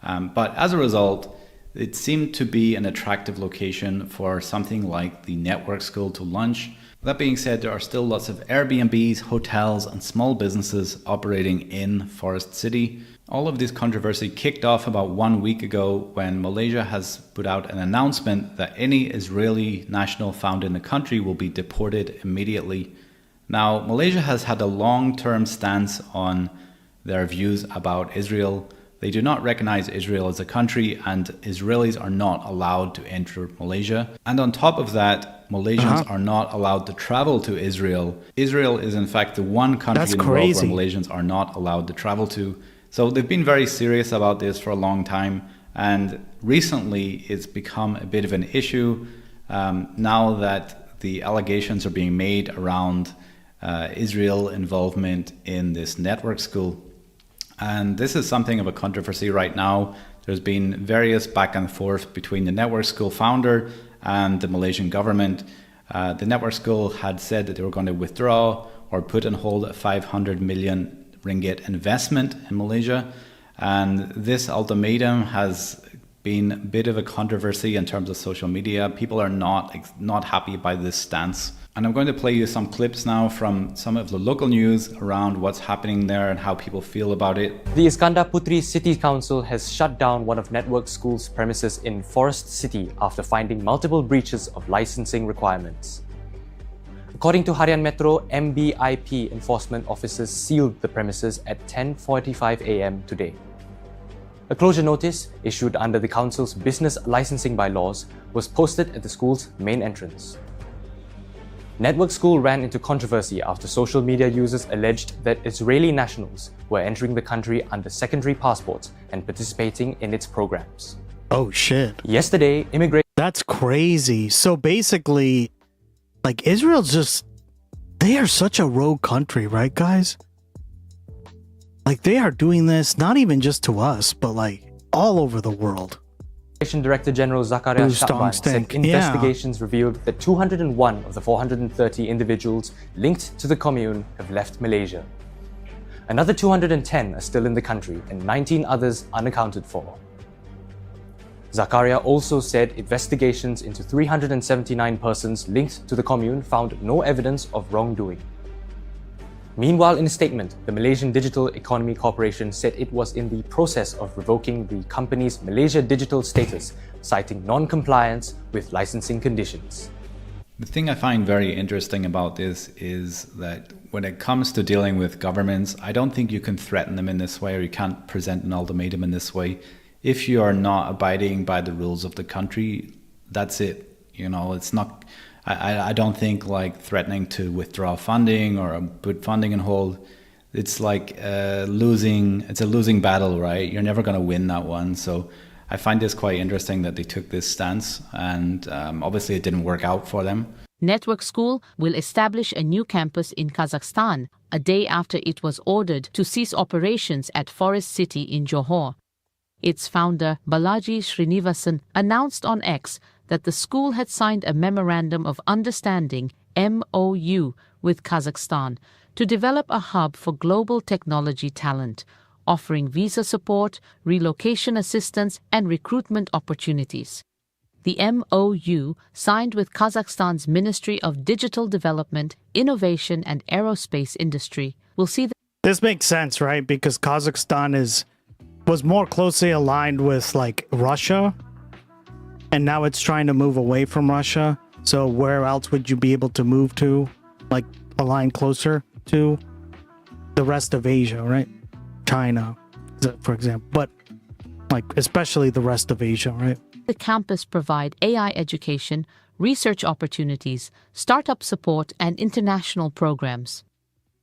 But as a result, it seemed to be an attractive location for something like the network school to launch. That being said, there are still lots of Airbnbs, hotels, and small businesses operating in Forest City. All of this controversy kicked off about 1 week ago when Malaysia has put out an announcement that any Israeli national found in the country will be deported immediately. Now, Malaysia has had a long-term stance on their views about Israel. They do not recognize Israel as a country, and Israelis are not allowed to enter Malaysia. And on top of that, Malaysians are not allowed to travel to Israel. Israel is in fact the one country in the world where Malaysians are not allowed to travel to. So they've been very serious about this for a long time. And recently it's become a bit of an issue now that the allegations are being made around Israel involvement in this network school. And this is something of a controversy right now. There's been various back and forth between the network school founder and the Malaysian government. The network school had said that they were going to withdraw or put on hold a 500 million ringgit investment in Malaysia. And this ultimatum has been a bit of a controversy in terms of social media. People are not happy by this stance. And I'm going to play you some clips now from some of the local news around what's happening there and how people feel about it. The Iskandar Putri City Council has shut down one of Network School's premises in Forest City after finding multiple breaches of licensing requirements. According to Harian Metro, MBIP enforcement officers sealed the premises at 10:45 a.m. today. A closure notice, issued under the council's business licensing bylaws, was posted at the school's main entrance. Network School ran into controversy after social media users alleged that Israeli nationals were entering the country under secondary passports and participating in its programs. Oh shit. Yesterday, That's crazy. So basically, like Israel's they are such a rogue country, right guys? Like they are doing this not even just to us, but like all over the world. Director General Zakaria Shatban said investigations revealed that 201 of the 430 individuals linked to the commune have left Malaysia. Another 210 are still in the country and 19 others unaccounted for. Zakaria also said investigations into 379 persons linked to the commune found no evidence of wrongdoing. Meanwhile, in a statement, the Malaysian Digital Economy Corporation said it was in the process of revoking the company's Malaysia Digital status, citing non-compliance with licensing conditions. The thing I find very interesting about this is that when it comes to dealing with governments, I don't think you can threaten them in this way, or you can't present an ultimatum in this way. If you are not abiding by the rules of the country, that's it. You know, it's not, I don't think like threatening to withdraw funding or put funding on hold, it's like it's a losing battle, right? You're never going to win that one. So I find this quite interesting that they took this stance, and obviously it didn't work out for them. Network School will establish a new campus in Kazakhstan a day after it was ordered to cease operations at Forest City in Johor. Its founder, Balaji Srinivasan, announced on X that the school had signed a Memorandum of Understanding, MOU, with Kazakhstan to develop a hub for global technology talent, offering visa support, relocation assistance, and recruitment opportunities. The MOU, signed with Kazakhstan's Ministry of Digital Development, Innovation and Aerospace Industry, will see the... This makes sense, right? Because Kazakhstan was more closely aligned with like Russia, and now it's trying to move away from Russia. So where else would you be able to move to, like align closer to the rest of Asia, right? China, for example, but like especially the rest of Asia, right? The campus provide AI education, research opportunities, startup support, and international programs.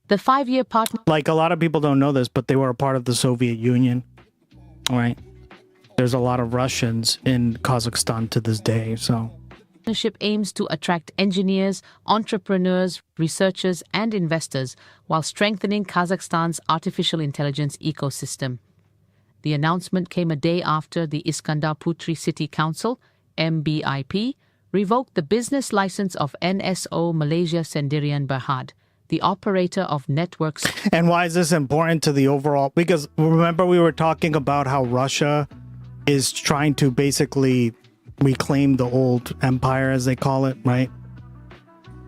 The 5-year partner... Like a lot of people don't know this, but they were a part of the Soviet Union, right? There's a lot of Russians in Kazakhstan to this day, so... Partnership aims to attract engineers, entrepreneurs, researchers, and investors while strengthening Kazakhstan's artificial intelligence ecosystem. The announcement came a day after the Iskandar Putri City Council, MBIP, revoked the business license of NSO Malaysia Sendirian Berhad, the operator of networks. And why is this important to the overall? Because remember we were talking about how Russia is trying to basically reclaim the old empire, as they call it, right?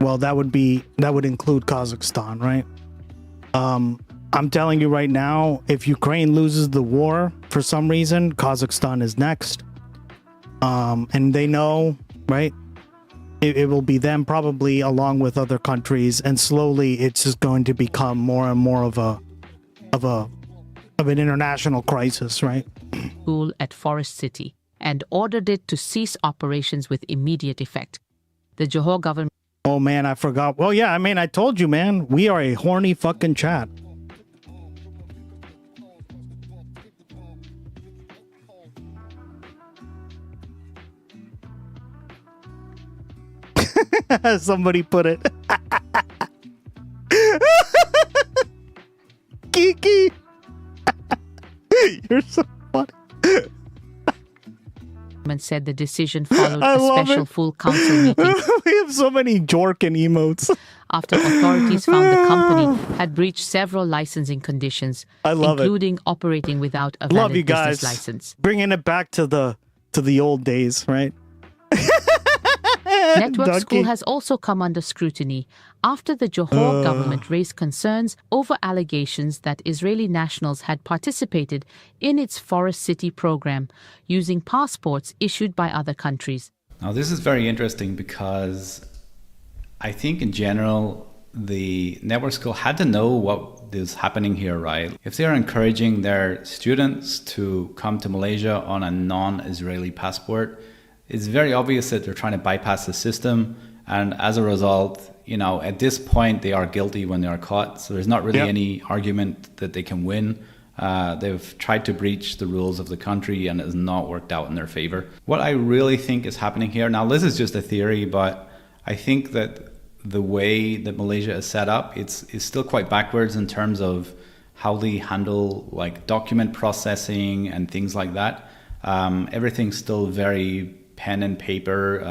Well, that would include Kazakhstan, right? I'm telling you right now, if Ukraine loses the war for some reason, Kazakhstan is next. And they know, right? It will be them probably along with other countries, and slowly it's just going to become more and more of an international crisis, right? School at Forest City and ordered it to cease operations with immediate effect. The Johor government... Oh man, I forgot. Well, yeah, I mean, I told you, man, we are a horny fucking chat. Somebody put it. Kiki. You're so funny. Said the decision followed a special full council meeting. We have so many Jorkin emotes. After authorities found the company had breached several licensing conditions, including operating without a valid business license. Bringing it back to the old days, right? Network School has also come under scrutiny after the Johor government raised concerns over allegations that Israeli nationals had participated in its Forest City program using passports issued by other countries. Now, this is very interesting because I think in general, the Network School had to know what is happening here, right? If they are encouraging their students to come to Malaysia on a non-Israeli passport, it's very obvious that they're trying to bypass the system, and as a result, you know, at this point they are guilty when they are caught, so there's not really any argument that they can win. They've tried to breach the rules of the country and it has not worked out in their favor. What I really think is happening here, now this is just a theory, but I think that the way that Malaysia is set up, it's still quite backwards in terms of how they handle like document processing and things like that. Everything's still very pen and paper,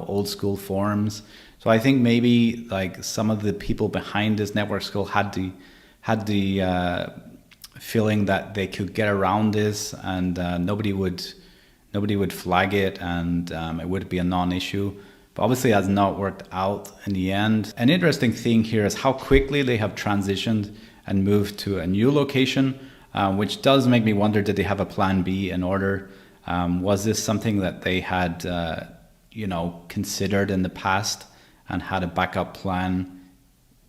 old school forms. So I think maybe like some of the people behind this Network School had the feeling that they could get around this, and nobody would flag it, and it would be a non-issue. But obviously, it has not worked out in the end. An interesting thing here is how quickly they have transitioned and moved to a new location, which does make me wonder: did they have a plan B in order? Was this something that they had considered in the past and had a backup plan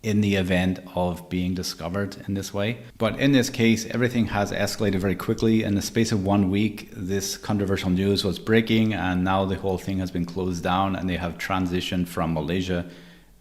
in the event of being discovered in this way. But in this case, everything has escalated very quickly. In the space of 1 week, this controversial news was breaking, and now the whole thing has been closed down, and they have transitioned from Malaysia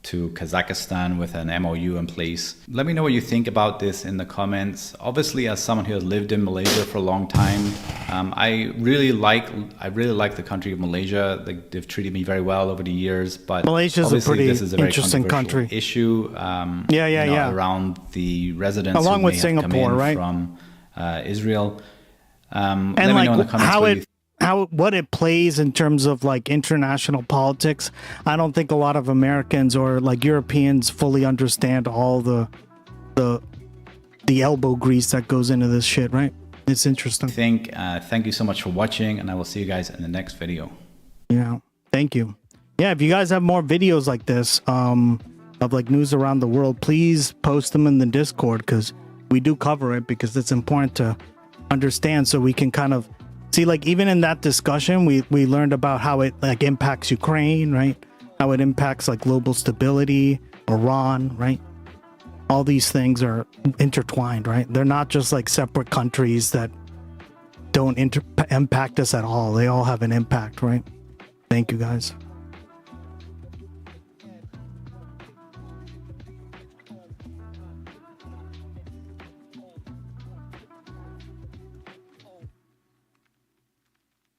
to Kazakhstan with an MOU in place. Let me know what you think about this in the comments. Obviously, as someone who has lived in Malaysia for a long time, I really like the country of Malaysia. They've treated me very well over the years. But Malaysia's a pretty this is a very interesting country. Issue. Around the residents along who with may Singapore, have right? From Israel. And let me know in the comments what it plays in terms of like international politics. I don't think a lot of Americans or like Europeans fully understand all the elbow grease that goes into this shit, right? It's interesting. Thank you so much for watching, and I will see you guys in the next video. Yeah, thank you. Yeah, if you guys have more videos like this of like news around the world, please post them in the Discord, because we do cover it, because it's important to understand, so we can kind of see, like, even in that discussion, we learned about how it like impacts Ukraine, right? How it impacts like global stability, Iran, right? All these things are intertwined, right? They're not just like separate countries that don't impact us at all. They all have an impact, right? Thank you, guys.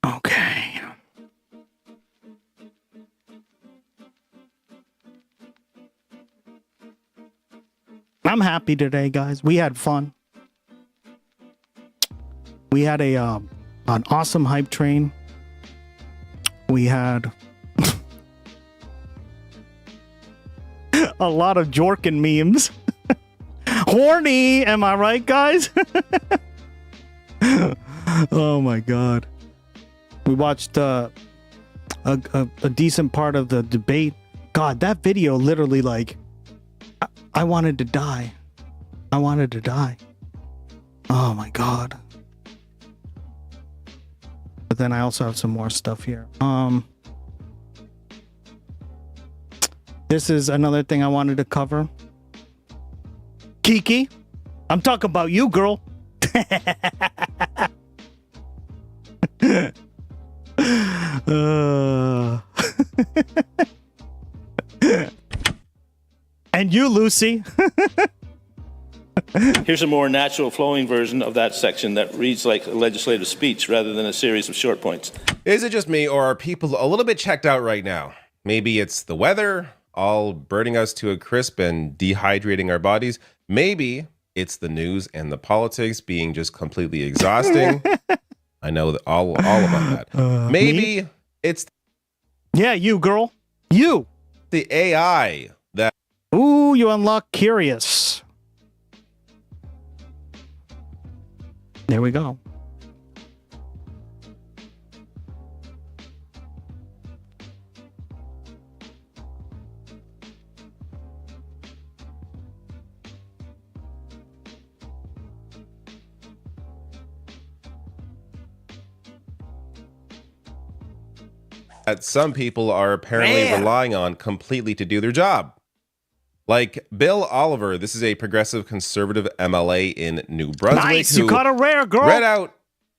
Okay. I'm happy today, guys. We had fun. We had an awesome hype train. We had a lot of Jorkin memes. Horny, am I right, guys? Oh my god. We watched a decent part of the debate. God, that video literally, like, I wanted to die. I wanted to die. Oh my god. But then I also have some more stuff here. This is another thing I wanted to cover. Kiki, I'm talking about you, girl. And you, Lucy. Here's a more natural flowing version of that section that reads like a legislative speech rather than a series of short points. Is it just me, or are people a little bit checked out right now? Maybe it's the weather, all burning us to a crisp and dehydrating our bodies. Maybe it's the news and the politics being just completely exhausting. I know all about that. Maybe it's... Yeah, you, girl. You. The AI that... Ooh, you unlock Curious. There we go. that some people are apparently relying on completely to do their job. Like Bill Oliver, this is a progressive conservative MLA in New Brunswick. Nice, you caught a rare, girl. Read out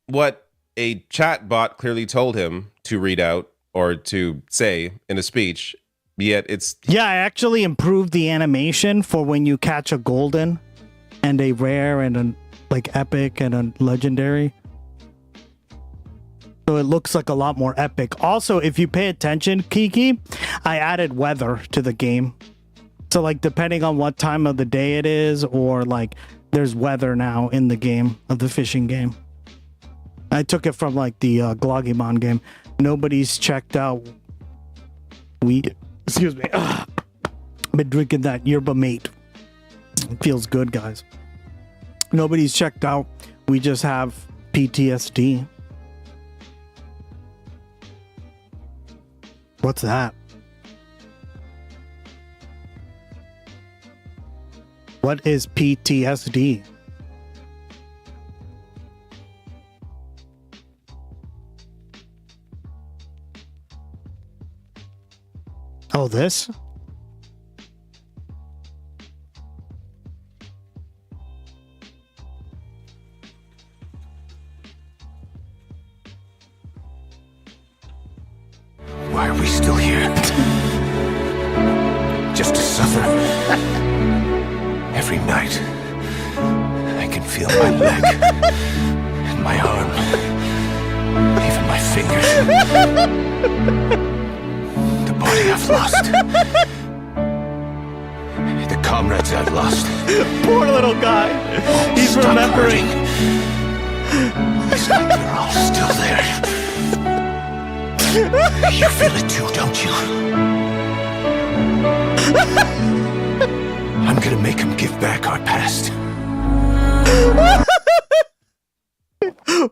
what a chat bot clearly told him to read out or to say in a speech. Yet it's... Yeah, I actually improved the animation for when you catch a golden and a rare and a like epic and a legendary. So it looks like a lot more epic. Also, if you pay attention, Kiki, I added weather to the game. So like depending on what time of the day it is, or like there's weather now in the game of the fishing game. I took it from like the Glogimon game. Nobody's checked out weed. Excuse me. I've been drinking that yerba mate. It feels good, guys. Nobody's checked out. We just have PTSD. What's that? What is PTSD? Oh, this? Why are we still here? Just to suffer. Every night, I can feel my leg and my arm, even my fingers. The body I've lost. The comrades I've lost. Poor little guy. He's Stop remembering. hurting. It's like they're all still there. You feel it too, don't you? I'm gonna make him give back our past.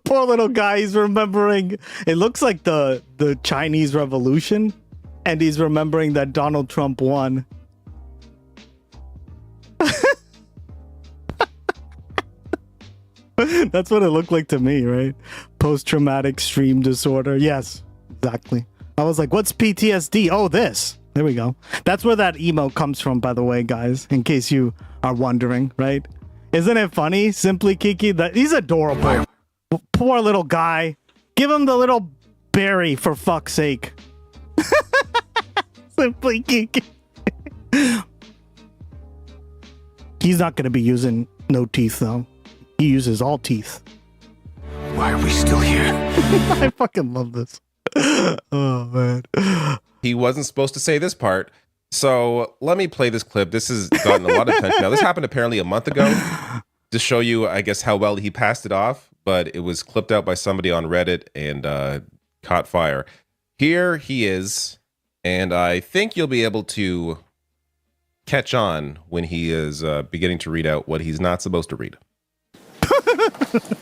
Poor little guy. He's remembering. It looks like the Chinese Revolution, and he's remembering that Donald Trump won. That's what it looked like to me, right? Post-traumatic stream disorder. Yes, exactly. I was like, what's PTSD? Oh, this. There we go. That's where that emo comes from, by the way, guys, in case you are wondering, right? Isn't it funny? Simply Kiki, that he's adorable. Poor little guy. Give him the little berry, for fuck's sake. Simply Kiki. He's not going to be using no teeth, though. He uses all teeth. Why are we still here? I fucking love this. Oh, man. He wasn't supposed to say this part. So let me play this clip. This has gotten a lot of attention. Now, this happened apparently a month ago to show you, I guess, how well he passed it off. But it was clipped out by somebody on Reddit and caught fire. Here he is. And I think you'll be able to catch on when he is beginning to read out what he's not supposed to read.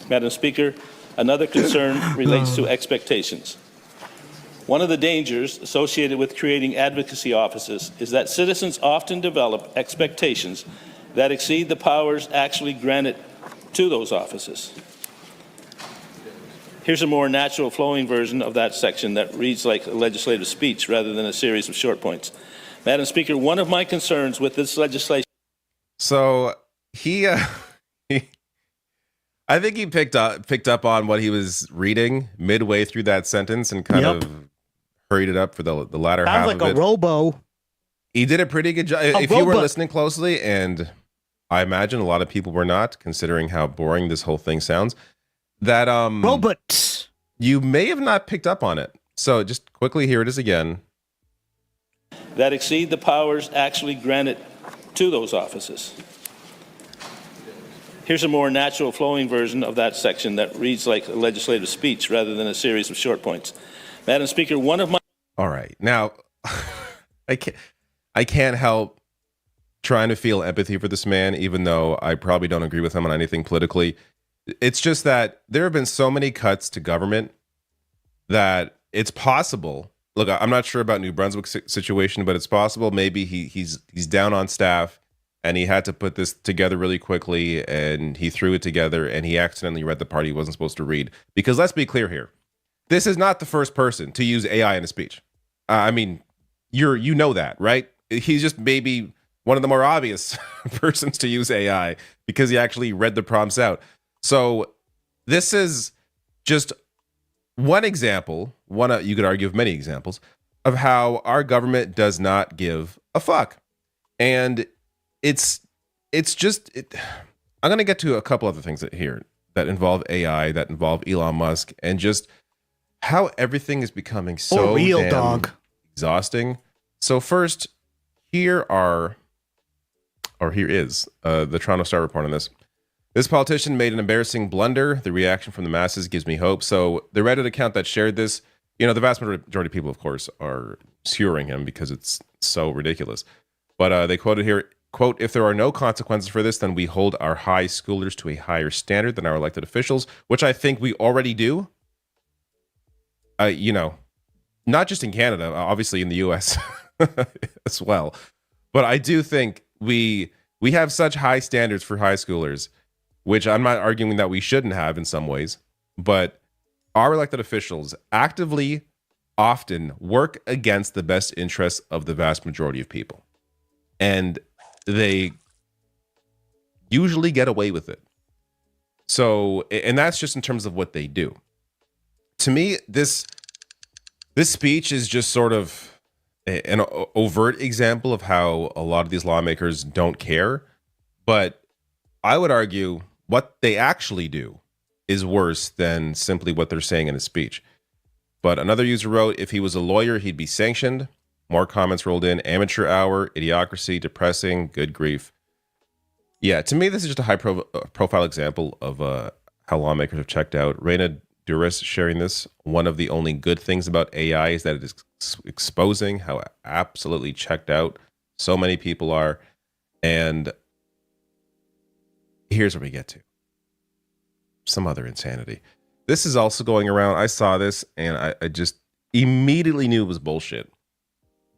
Madam Speaker, another concern relates to expectations. One of the dangers associated with creating advocacy offices is that citizens often develop expectations that exceed the powers actually granted to those offices. Here's a more natural flowing version of that section that reads like a legislative speech rather than a series of short points. Madam Speaker, one of my concerns with this legislation... So I think he picked up on what he was reading midway through that sentence and kind of hurried it up for the latter half of it. Sounds like a robo. He did a pretty good job. If you were listening closely, and I imagine a lot of people were not, considering how boring this whole thing sounds, that robots. You may have not picked up on it. So just quickly, here it is again. That exceed the powers actually granted to those offices. Here's a more natural flowing version of that section that reads like a legislative speech rather than a series of short points. Madam Speaker, one of my... All right. Now, I can't help trying to feel empathy for this man, even though I probably don't agree with him on anything politically. It's just that there have been so many cuts to government that it's possible. Look, I'm not sure about New Brunswick's situation, but it's possible maybe he's down on staff and he had to put this together really quickly and he threw it together and he accidentally read the part he wasn't supposed to read. Because let's be clear here. This is not the first person to use AI in a speech. I mean, you know that, right? He's just maybe one of the more obvious persons to use AI because he actually read the prompts out. So this is just one example, you could argue of many examples, of how our government does not give a fuck. And it's just, I'm going to get to a couple other things here that involve AI, that involve Elon Musk, and just how everything is becoming so damn exhausting. So first, here is the Toronto Star report on this. This politician made an embarrassing blunder. The reaction from the masses gives me hope. So the Reddit account that shared this, the vast majority of people, of course, are skewering him because it's so ridiculous. But they quoted here, quote, "If there are no consequences for this, then we hold our high schoolers to a higher standard than our elected officials," which I think we already do. Not just in Canada, obviously in the US as well. But I do think we have such high standards for high schoolers, which I'm not arguing that we shouldn't have in some ways, but our elected officials actively often work against the best interests of the vast majority of people. And they usually get away with it. So, and that's just in terms of what they do. To me, this speech is just sort of an overt example of how a lot of these lawmakers don't care. But I would argue what they actually do is worse than simply what they're saying in a speech. But another user wrote, if he was a lawyer, he'd be sanctioned. More comments rolled in. Amateur hour, idiocracy, depressing, good grief. Yeah, to me, this is just a high-profile example of how lawmakers have checked out. Reina Duras sharing this. One of the only good things about AI is that it is exposing how absolutely checked out so many people are. And here's where we get to some other insanity. This is also going around. I saw this and I just immediately knew it was bullshit.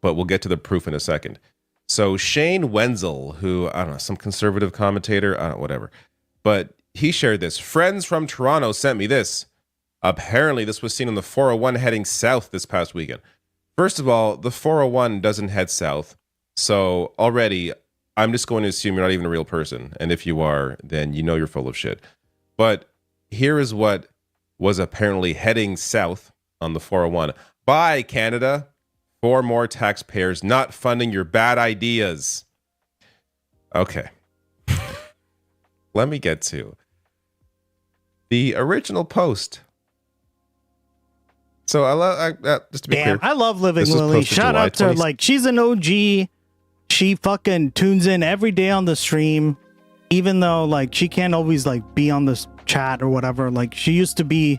But we'll get to the proof in a second. So Shane Wenzel, who, I don't know, some conservative commentator, I don't know, whatever. But he shared this. Friends from Toronto sent me this. Apparently, this was seen on the 401 heading south this past weekend. First of all, the 401 doesn't head south. So already, I'm just going to assume you're not even a real person. And if you are, then you know you're full of shit. But here is what was apparently heading south on the 401. Bye, Canada. 4 more taxpayers not funding your bad ideas. Okay. Let me get to the original post. So I love just to be clear. I love Living Lily. Shout out to her. Like, she's an OG. She fucking tunes in every day on the stream, even though like she can't always like be on this chat or whatever. Like she used to be,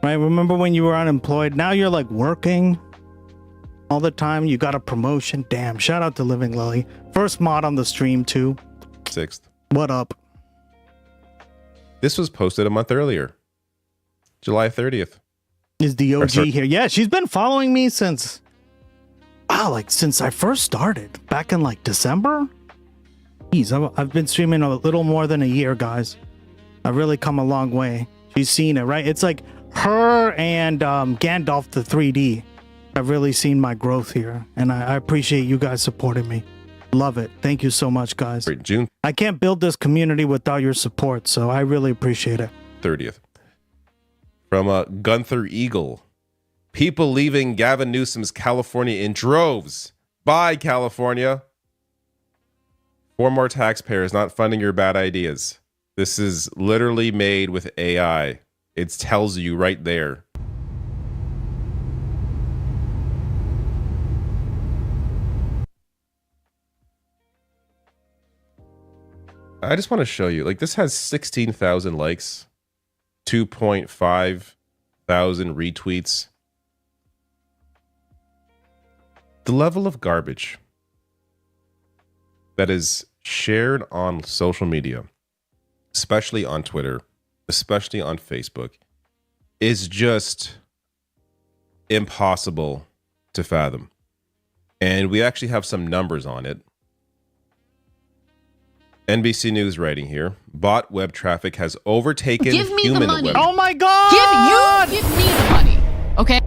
right? Remember when you were unemployed? Now you're like working all the time. You got a promotion. Damn. Shout out to Living Lily. First mod on the stream too. 6th. What up? This was posted a month earlier. July 30th. Is the OG here? Yeah, she's been following me since since I first started back in like December. Jeez, I've been streaming a little more than a year, guys. I've really come a long way. She's seen it, right? It's like her and Gandalf the 3D. I've really seen my growth here, and I appreciate you guys supporting me. Love it. Thank you so much, guys. June. I can't build this community without your support, so I really appreciate it. 30th. From Gunther Eagle. People leaving Gavin Newsom's California in droves. Bye, California. 4 more taxpayers not funding your bad ideas. This is literally made with AI. It tells you right there. I just want to show you, like, this has 16,000 likes, 2.5 thousand retweets. The level of garbage that is shared on social media, especially on Twitter, especially on Facebook, is just impossible to fathom. And we actually have some numbers on it. NBC News writing here, bot web traffic has overtaken human web. Oh my god! Give me the money. Okay.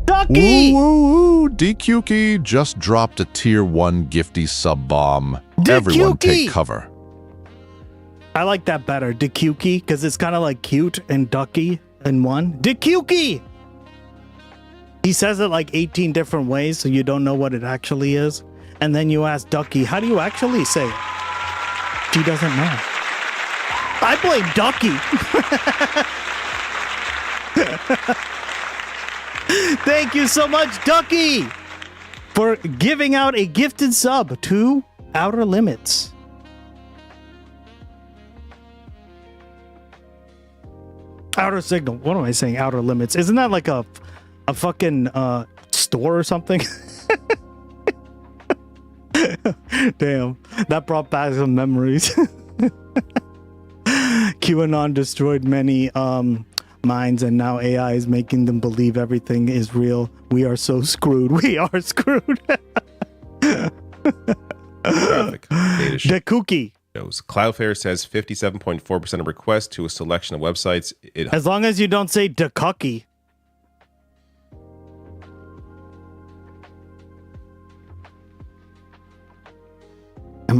Ducky! Woo, DQkey just dropped a tier 1 gifty sub bomb. Everyone take cover. I like that better, DQkey, because it's kind of like cute and ducky in one. DQkey! He says it like 18 different ways, so you don't know what it actually is. And then you ask Ducky, how do you actually say it? She doesn't know. I blame Ducky. Thank you so much, Ducky, for giving out a gifted sub to Outer Limits. Outer Signal. What am I saying? Outer Limits. Isn't that like a fucking store or something? Damn, that brought back some memories. QAnon destroyed many minds, and now AI is making them believe everything is real. We are so screwed. We are screwed. Traffic data The cookie. shows. Cloudflare says 57.4% of requests to a selection of websites. As long as you don't say the cookie.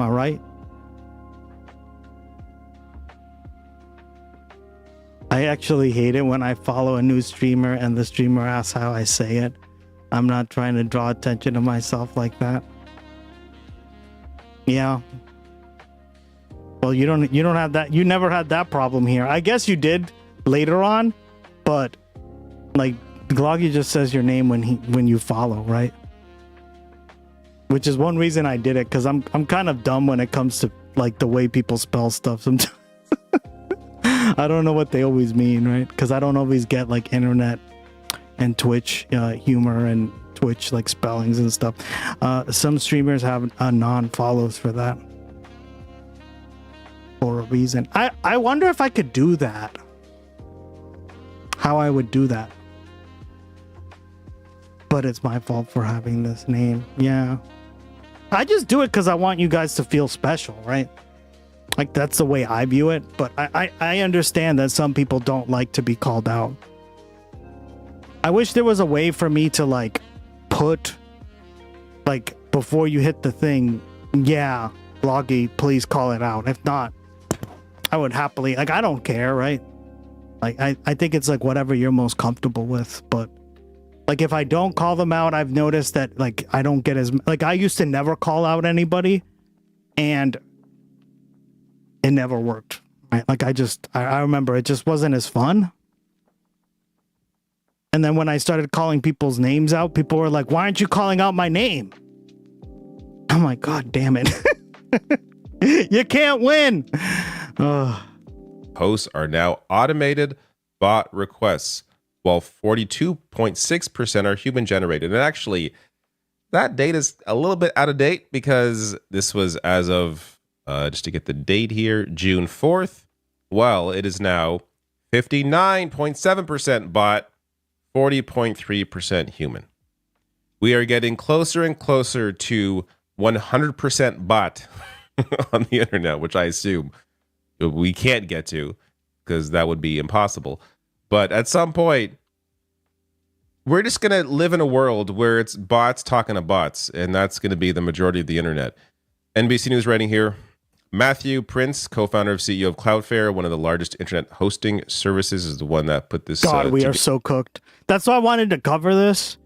Am I right? I actually hate it when I follow a new streamer and the streamer asks how I say it. I'm not trying to draw attention to myself like that. Yeah. Well, you don't have that. You never had that problem here. I guess you did later on, but like Gloggy just says your name when you follow, right? Which is one reason I did it, because I'm kind of dumb when it comes to like the way people spell stuff sometimes. I don't know what they always mean, right? Because I don't always get like internet and Twitch humor and Twitch like spellings and stuff. Some streamers have non-follows for that for a reason. I wonder if I could do that. How I would do that. But it's my fault for having this name. Yeah. I just do it because I want you guys to feel special, right? Like, that's the way I view it. But I understand that some people don't like to be called out. I wish there was a way for me to, like, put, like, before you hit the thing, yeah, Loggy, please call it out. If not, I would happily, like, I don't care, right? Like, I think it's, like, whatever you're most comfortable with. But, like, if I don't call them out, I've noticed that, like, I don't get as, like, I used to never call out anybody. And it never worked, right? Like, I remember it just wasn't as fun. And then when I started calling people's names out, people were like, why aren't you calling out my name? I'm like, God damn it. You can't win. Posts are now automated bot requests, while 42.6% are human generated. And actually, that data is a little bit out of date, because this was as of, just to get the date here, June 4th. Well, it is now 59.7% bot, 40.3% human. We are getting closer and closer to 100% bot on the internet, which I assume we can't get to, because that would be impossible. But at some point, we're just going to live in a world where it's bots talking to bots, and that's going to be the majority of the internet. NBC News writing here, Matthew Prince, co-founder of CEO of Cloudflare, one of the largest internet hosting services, is the one that put this. God, we are so cooked. That's why I wanted to cover this,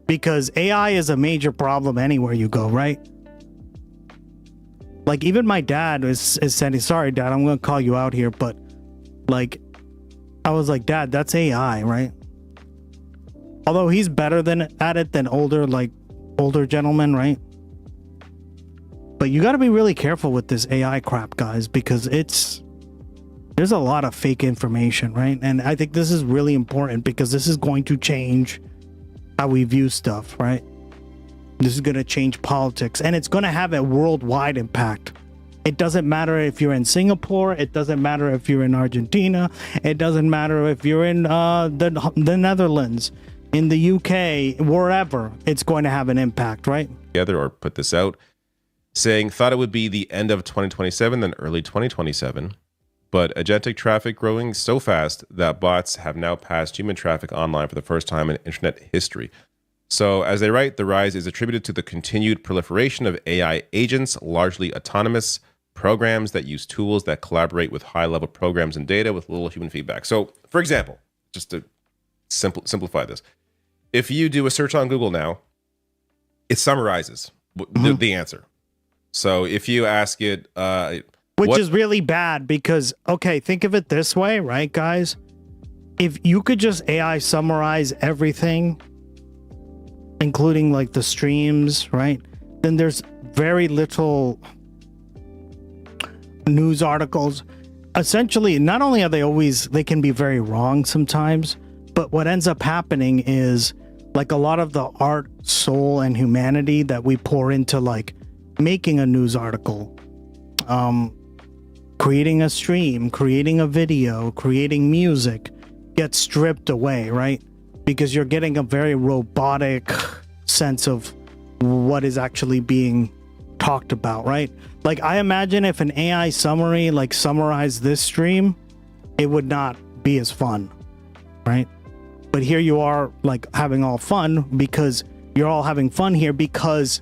because AI is a major problem anywhere you go, right? Like, even my dad is saying, sorry, Dad, I'm going to call you out here, but like, I was like, Dad, that's AI, right? Although he's better at it than older gentlemen, right? But you got to be really careful with this AI crap, guys, because there's a lot of fake information, right? And I think this is really important, because this is going to change how we view stuff, right? This is going to change politics, and it's going to have a worldwide impact. It doesn't matter if you're in Singapore. It doesn't matter if you're in Argentina. It doesn't matter if you're in the Netherlands, in the UK, wherever. It's going to have an impact, right? Together or put this out, saying thought it would be the end of 2027, then early 2027. But agentic traffic growing so fast that bots have now passed human traffic online for the first time in internet history. So as they write, the rise is attributed to the continued proliferation of AI agents, largely autonomous programs that use tools that collaborate with high-level programs and data with little human feedback. So, for example, just to simplify this, if you do a search on Google now, it summarizes the answer. So if you ask it... Which is really bad, because, okay, think of it this way, right, guys? If you could just AI summarize everything, including like the streams, right? Then there's very little news articles. Essentially, not only are they can be very wrong sometimes, but what ends up happening is, like, a lot of the art, soul, and humanity that we pour into, like, making a news article, creating a stream, creating a video, creating music, gets stripped away, right? Because you're getting a very robotic sense of what is actually being talked about, right? Like, I imagine if an AI summary, like, summarized this stream, it would not be as fun, right? But here you are, like, having all fun, because you're all having fun here because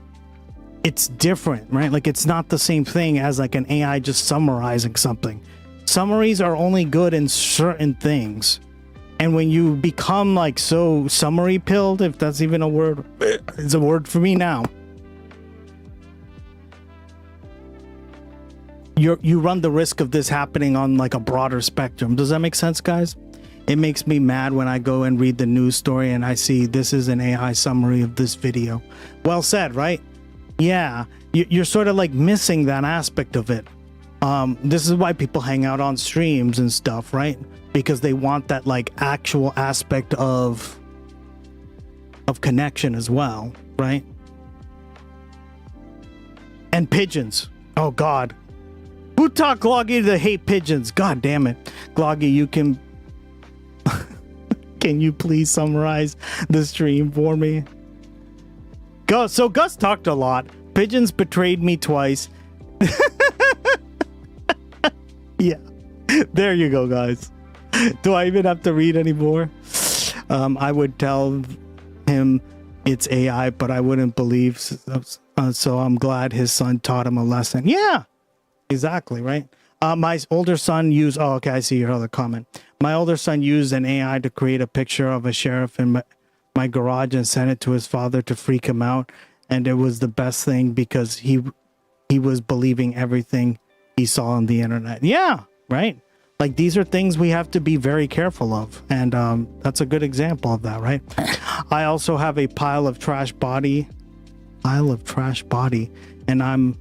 it's different, right? Like it's not the same thing as like an AI just summarizing something. Summaries are only good in certain things. And when you become like so summary pilled, if that's even a word, it's a word for me now. You run the risk of this happening on like a broader spectrum. Does that make sense, guys? It makes me mad when I go and read the news story and I see this is an AI summary of this video. Well said, right? Yeah, you're sort of like missing that aspect of it. This is why people hang out on streams and stuff, right? Because they want that like actual aspect of connection as well, right? And pigeons. Oh God. Who taught Gloggy to hate pigeons? God damn it. Gloggy, you can you please summarize the stream for me? So Gus talked a lot. Pigeons betrayed me twice. Yeah. There you go, guys. Do I even have to read anymore? I would tell him it's AI, but I wouldn't believe. So I'm glad his son taught him a lesson. Yeah, exactly, right? My older son used... Oh, okay, I see your other comment. My older son used an AI to create a picture of a sheriff in my garage and sent it to his father to freak him out. And it was the best thing because he was believing everything he saw on the internet. Yeah, right? Like, these are things we have to be very careful of. And that's a good example of that, right? I also have a pile of trash body. And I'm...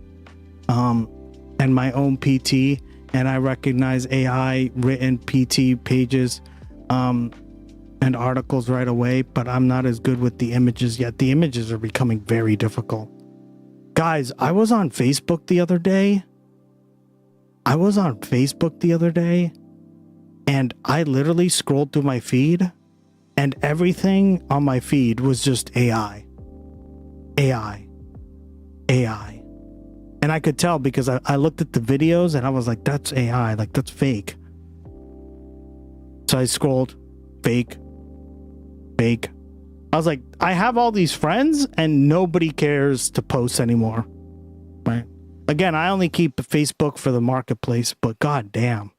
and my own PT, and I recognize AI written PT pages and articles right away, but I'm not as good with the images yet. The images are becoming very difficult. Guys, I was on Facebook the other day. And I literally scrolled through my feed, and everything on my feed was just AI. And I could tell because I looked at the videos and I was like, that's AI, like that's fake. So I scrolled, fake. I was like, I have all these friends and nobody cares to post anymore, right? Again, I only keep Facebook for the marketplace, but goddamn.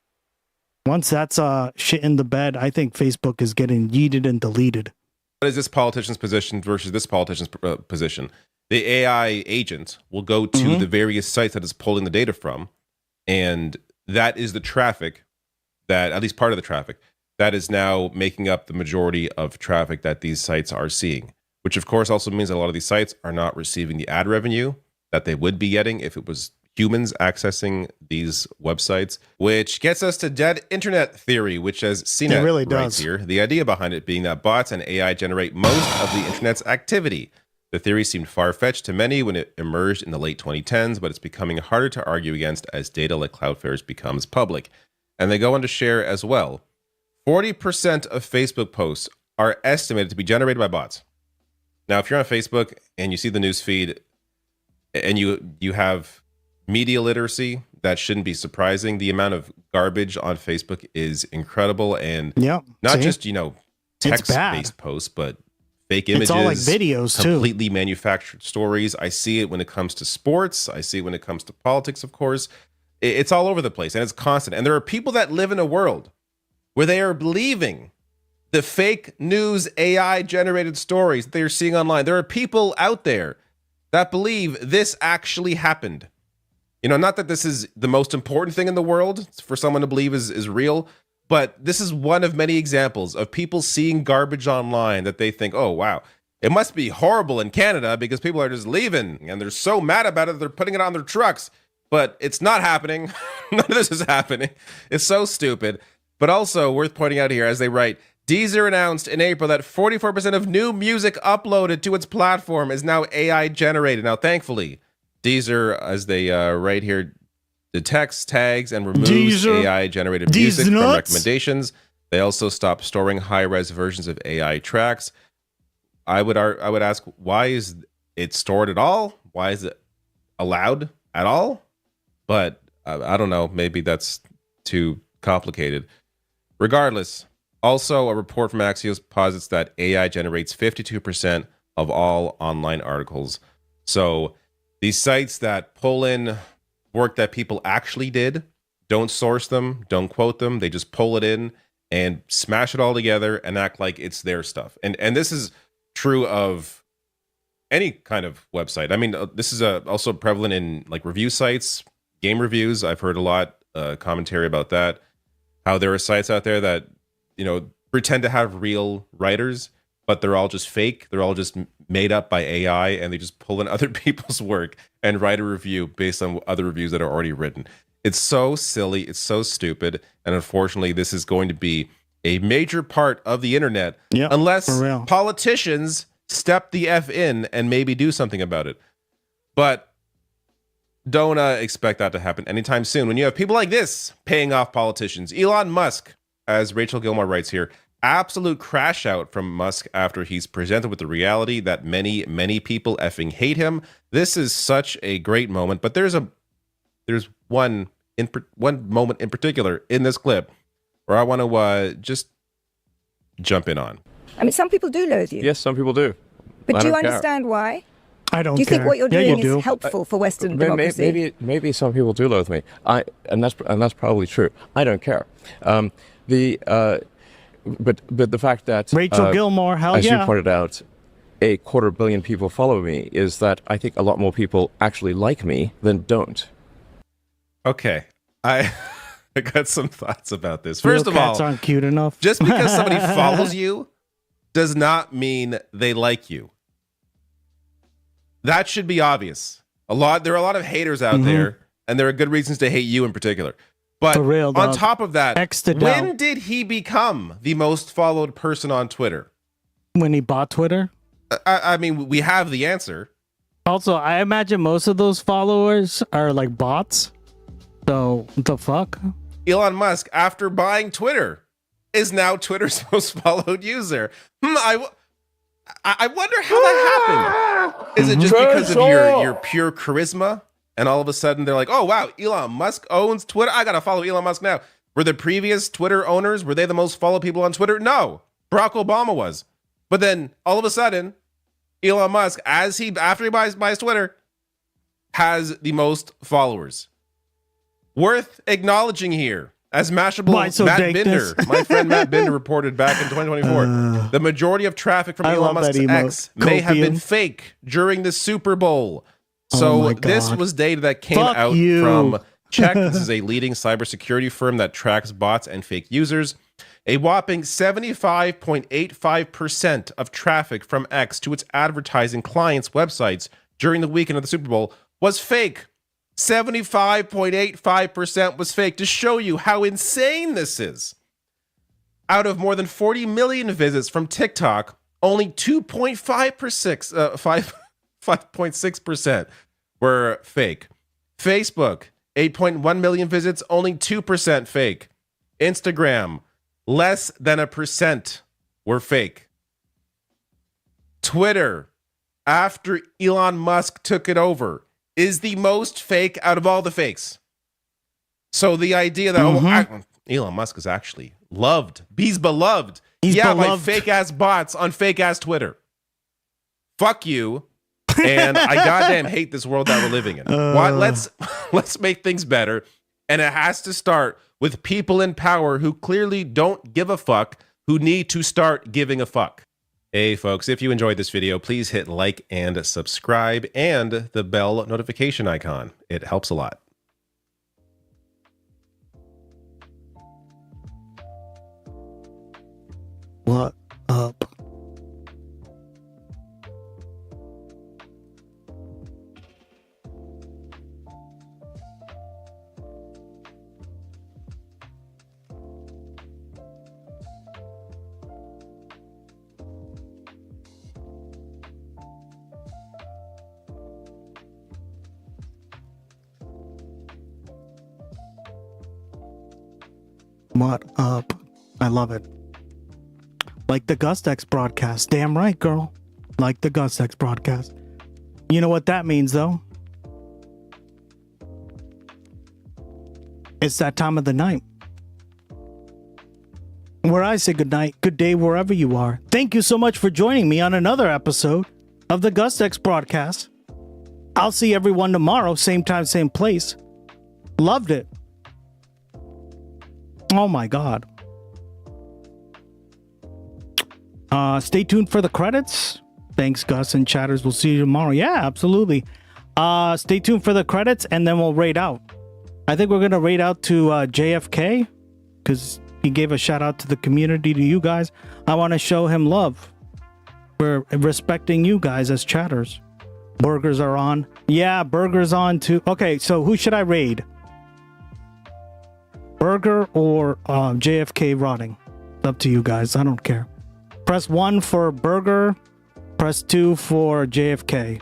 Once that's shit in the bed, I think Facebook is getting yeeted and deleted. What is this politician's position versus this politician's position? The AI agent will go to the various sites that it's pulling the data from, and that is the traffic that, at least part of the traffic, that is now making up the majority of traffic that these sites are seeing, which of course also means that a lot of these sites are not receiving the ad revenue that they would be getting if it was humans accessing these websites, which gets us to dead internet theory, which, as CNET really writes does. here, the idea behind it being that bots and AI generate most of the internet's activity. The theory seemed far-fetched to many when it emerged in the late 2010s, but it's becoming harder to argue against as data like Cloudflare's becomes public. And they go on to share as well, 40% of Facebook posts are estimated to be generated by bots. Now, if you're on Facebook and you see the news feed and you have media literacy, that shouldn't be surprising. The amount of garbage on Facebook is incredible, and not just, text-based posts, but fake images. It's all like videos too. Completely manufactured stories. I see it when it comes to sports. I see it when it comes to politics, of course. It's all over the place, and it's constant. And there are people that live in a world where they are believing the fake news AI-generated stories that they are seeing online. There are people out there that believe this actually happened. Not that this is the most important thing in the world for someone to believe is real, but this is one of many examples of people seeing garbage online that they think, oh, wow, it must be horrible in Canada because people are just leaving and they're so mad about it, they're putting it on their trucks. But it's not happening. None of this is happening. It's so stupid. But also worth pointing out here, as they write, Deezer announced in April that 44% of new music uploaded to its platform is now AI generated. Now, thankfully, Deezer, as they write here, detects, tags, and removes AI-generated music from recommendations. They also stop storing high-res versions of AI tracks. I would ask, why is it stored at all? Why is it allowed at all? But I don't know. Maybe that's too complicated. Regardless, also a report from Axios posits that AI generates 52% of all online articles. So These sites that pull in work that people actually did, don't source them, don't quote them, they just pull it in and smash it all together and act like it's their stuff. And this is true of any kind of website. I mean, this is also prevalent in like review sites, game reviews. I've heard a lot commentary about that. How there are sites out there that, you know, pretend to have real writers, but they're all just fake. They're all just made up by AI, and they just pull in other people's work and write a review based on other reviews that are already written. It's so silly. It's so stupid. And unfortunately, this is going to be a major part of the internet unless politicians step the F in and maybe do something about it. But don't expect that to happen anytime soon. When you have people like this paying off politicians, Elon Musk, as Rachel Gilmore writes here, absolute crash out from Musk after he's presented with the reality that many people effing hate him. This is such a great moment, but there's one moment in particular in this clip where I want to just jump in on. I mean, some people do loathe you. Yes, some people do. But do you understand why? I don't. Do you think what you're doing is helpful for Western democracy? Maybe some people do loathe me. And that's probably true. I don't care. But the fact that Rachel Gilmore, as you pointed out, 250 million people follow me is that I think a lot more people actually like me than don't. Okay, I got some thoughts about this. First of all, cats aren't cute enough. Just because somebody follows you does not mean they like you. That should be obvious. There are a lot of haters out there, and there are good reasons to hate you in particular. But on top of that, when did he become the most followed person on Twitter? When he bought Twitter? I mean, we have the answer. Also, I imagine most of those followers are like bots. So, what the fuck? Elon Musk, after buying Twitter, is now Twitter's most followed user. I wonder how that happened. Is it just because of your pure charisma? And all of a sudden they're like, oh, wow, Elon Musk owns Twitter. I got to follow Elon Musk now. Were the previous Twitter owners, were they the most followed people on Twitter? No, Barack Obama was. But then all of a sudden, Elon Musk, after he buys Twitter, has the most followers. Worth acknowledging here. As Mashable Matt Binder, my friend Matt Binder reported back in 2024, the majority of traffic from Elon Musk's X may have been fake during the Super Bowl. So this was data that came out from Check. This is a leading cybersecurity firm that tracks bots and fake users. A whopping 75.85% of traffic from X to its advertising clients' websites during the weekend of the Super Bowl was fake. 75.85% was fake, to show you how insane this is. Out of more than 40 million visits from TikTok, only 5.6% were fake. Facebook, 8.1 million visits, only 2% fake. Instagram, less than 1% were fake. Twitter, after Elon Musk took it over, is the most fake out of all the fakes. So the idea that Elon Musk is actually loved. He's beloved. He's beloved by fake ass bots on fake ass Twitter. Fuck you. And I goddamn hate this world that we're living in. Let's make things better. And it has to start with people in power who clearly don't give a fuck, who need to start giving a fuck. Hey folks, if you enjoyed this video, please hit like and subscribe and the bell notification icon. It helps a lot. What up? What up? I love it. Like the GustX broadcast. Damn right, girl. Like the GustX broadcast. You know what that means, though? It's that time of the night where I say good night, good day, wherever you are. Thank you so much for joining me on another episode of the GustX broadcast. I'll see everyone tomorrow, same time, same place. Loved it. Oh my God. Stay tuned for the credits. Thanks, Gus and chatters. We'll see you tomorrow. Yeah, absolutely. Stay tuned for the credits, and then we'll raid out. I think we're going to raid out to JFK, because he gave a shout out to the community, to you guys. I want to show him love. We're respecting you guys as chatters. Burgers are on. Yeah, burgers on too. Okay, so who should I raid? Burger or JFK rotting? It's up to you guys. I don't care. Press 1 for burger. Press 2 for JFK.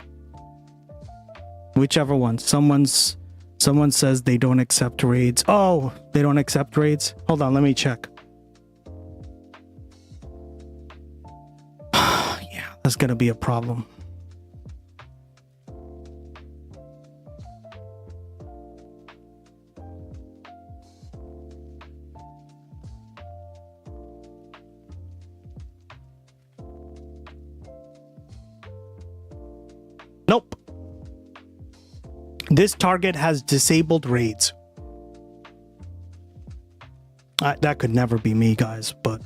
Whichever one. Someone says they don't accept raids. Oh, they don't accept raids? Hold on, let me check. Yeah, that's gonna be a problem. Nope. This target has disabled raids. That could never be me, guys, but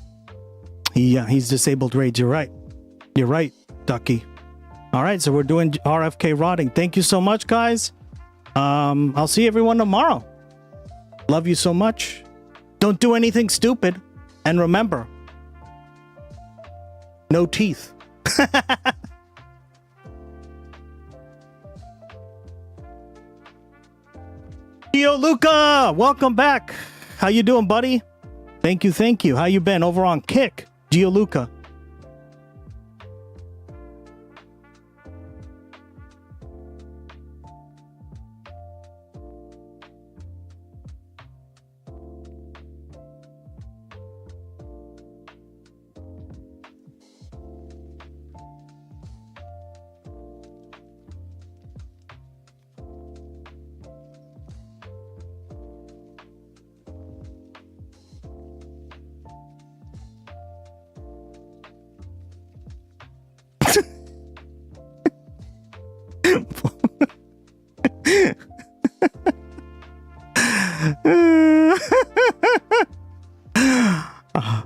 he's disabled raids. You're right. You're right, Ducky. All right, so we're doing RFK rotting. Thank you so much, guys. I'll see everyone tomorrow. Love you so much. Don't do anything stupid. And remember, no teeth. Yo, Luca, welcome back. How you doing, buddy? Thank you. How you been over on Kick? Gio Luca.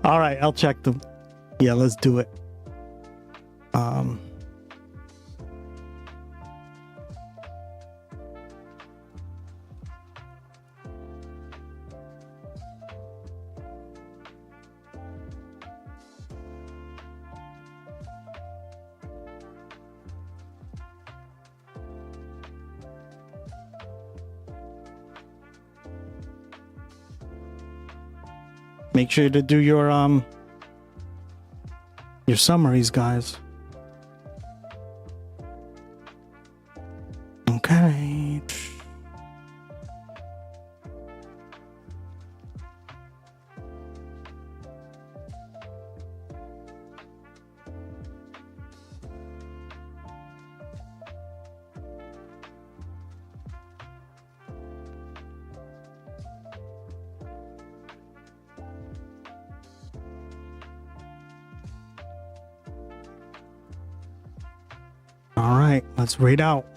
All right, I'll check them. Yeah, let's do it. Make sure to do your summaries, guys. Okay. All right, let's raid out.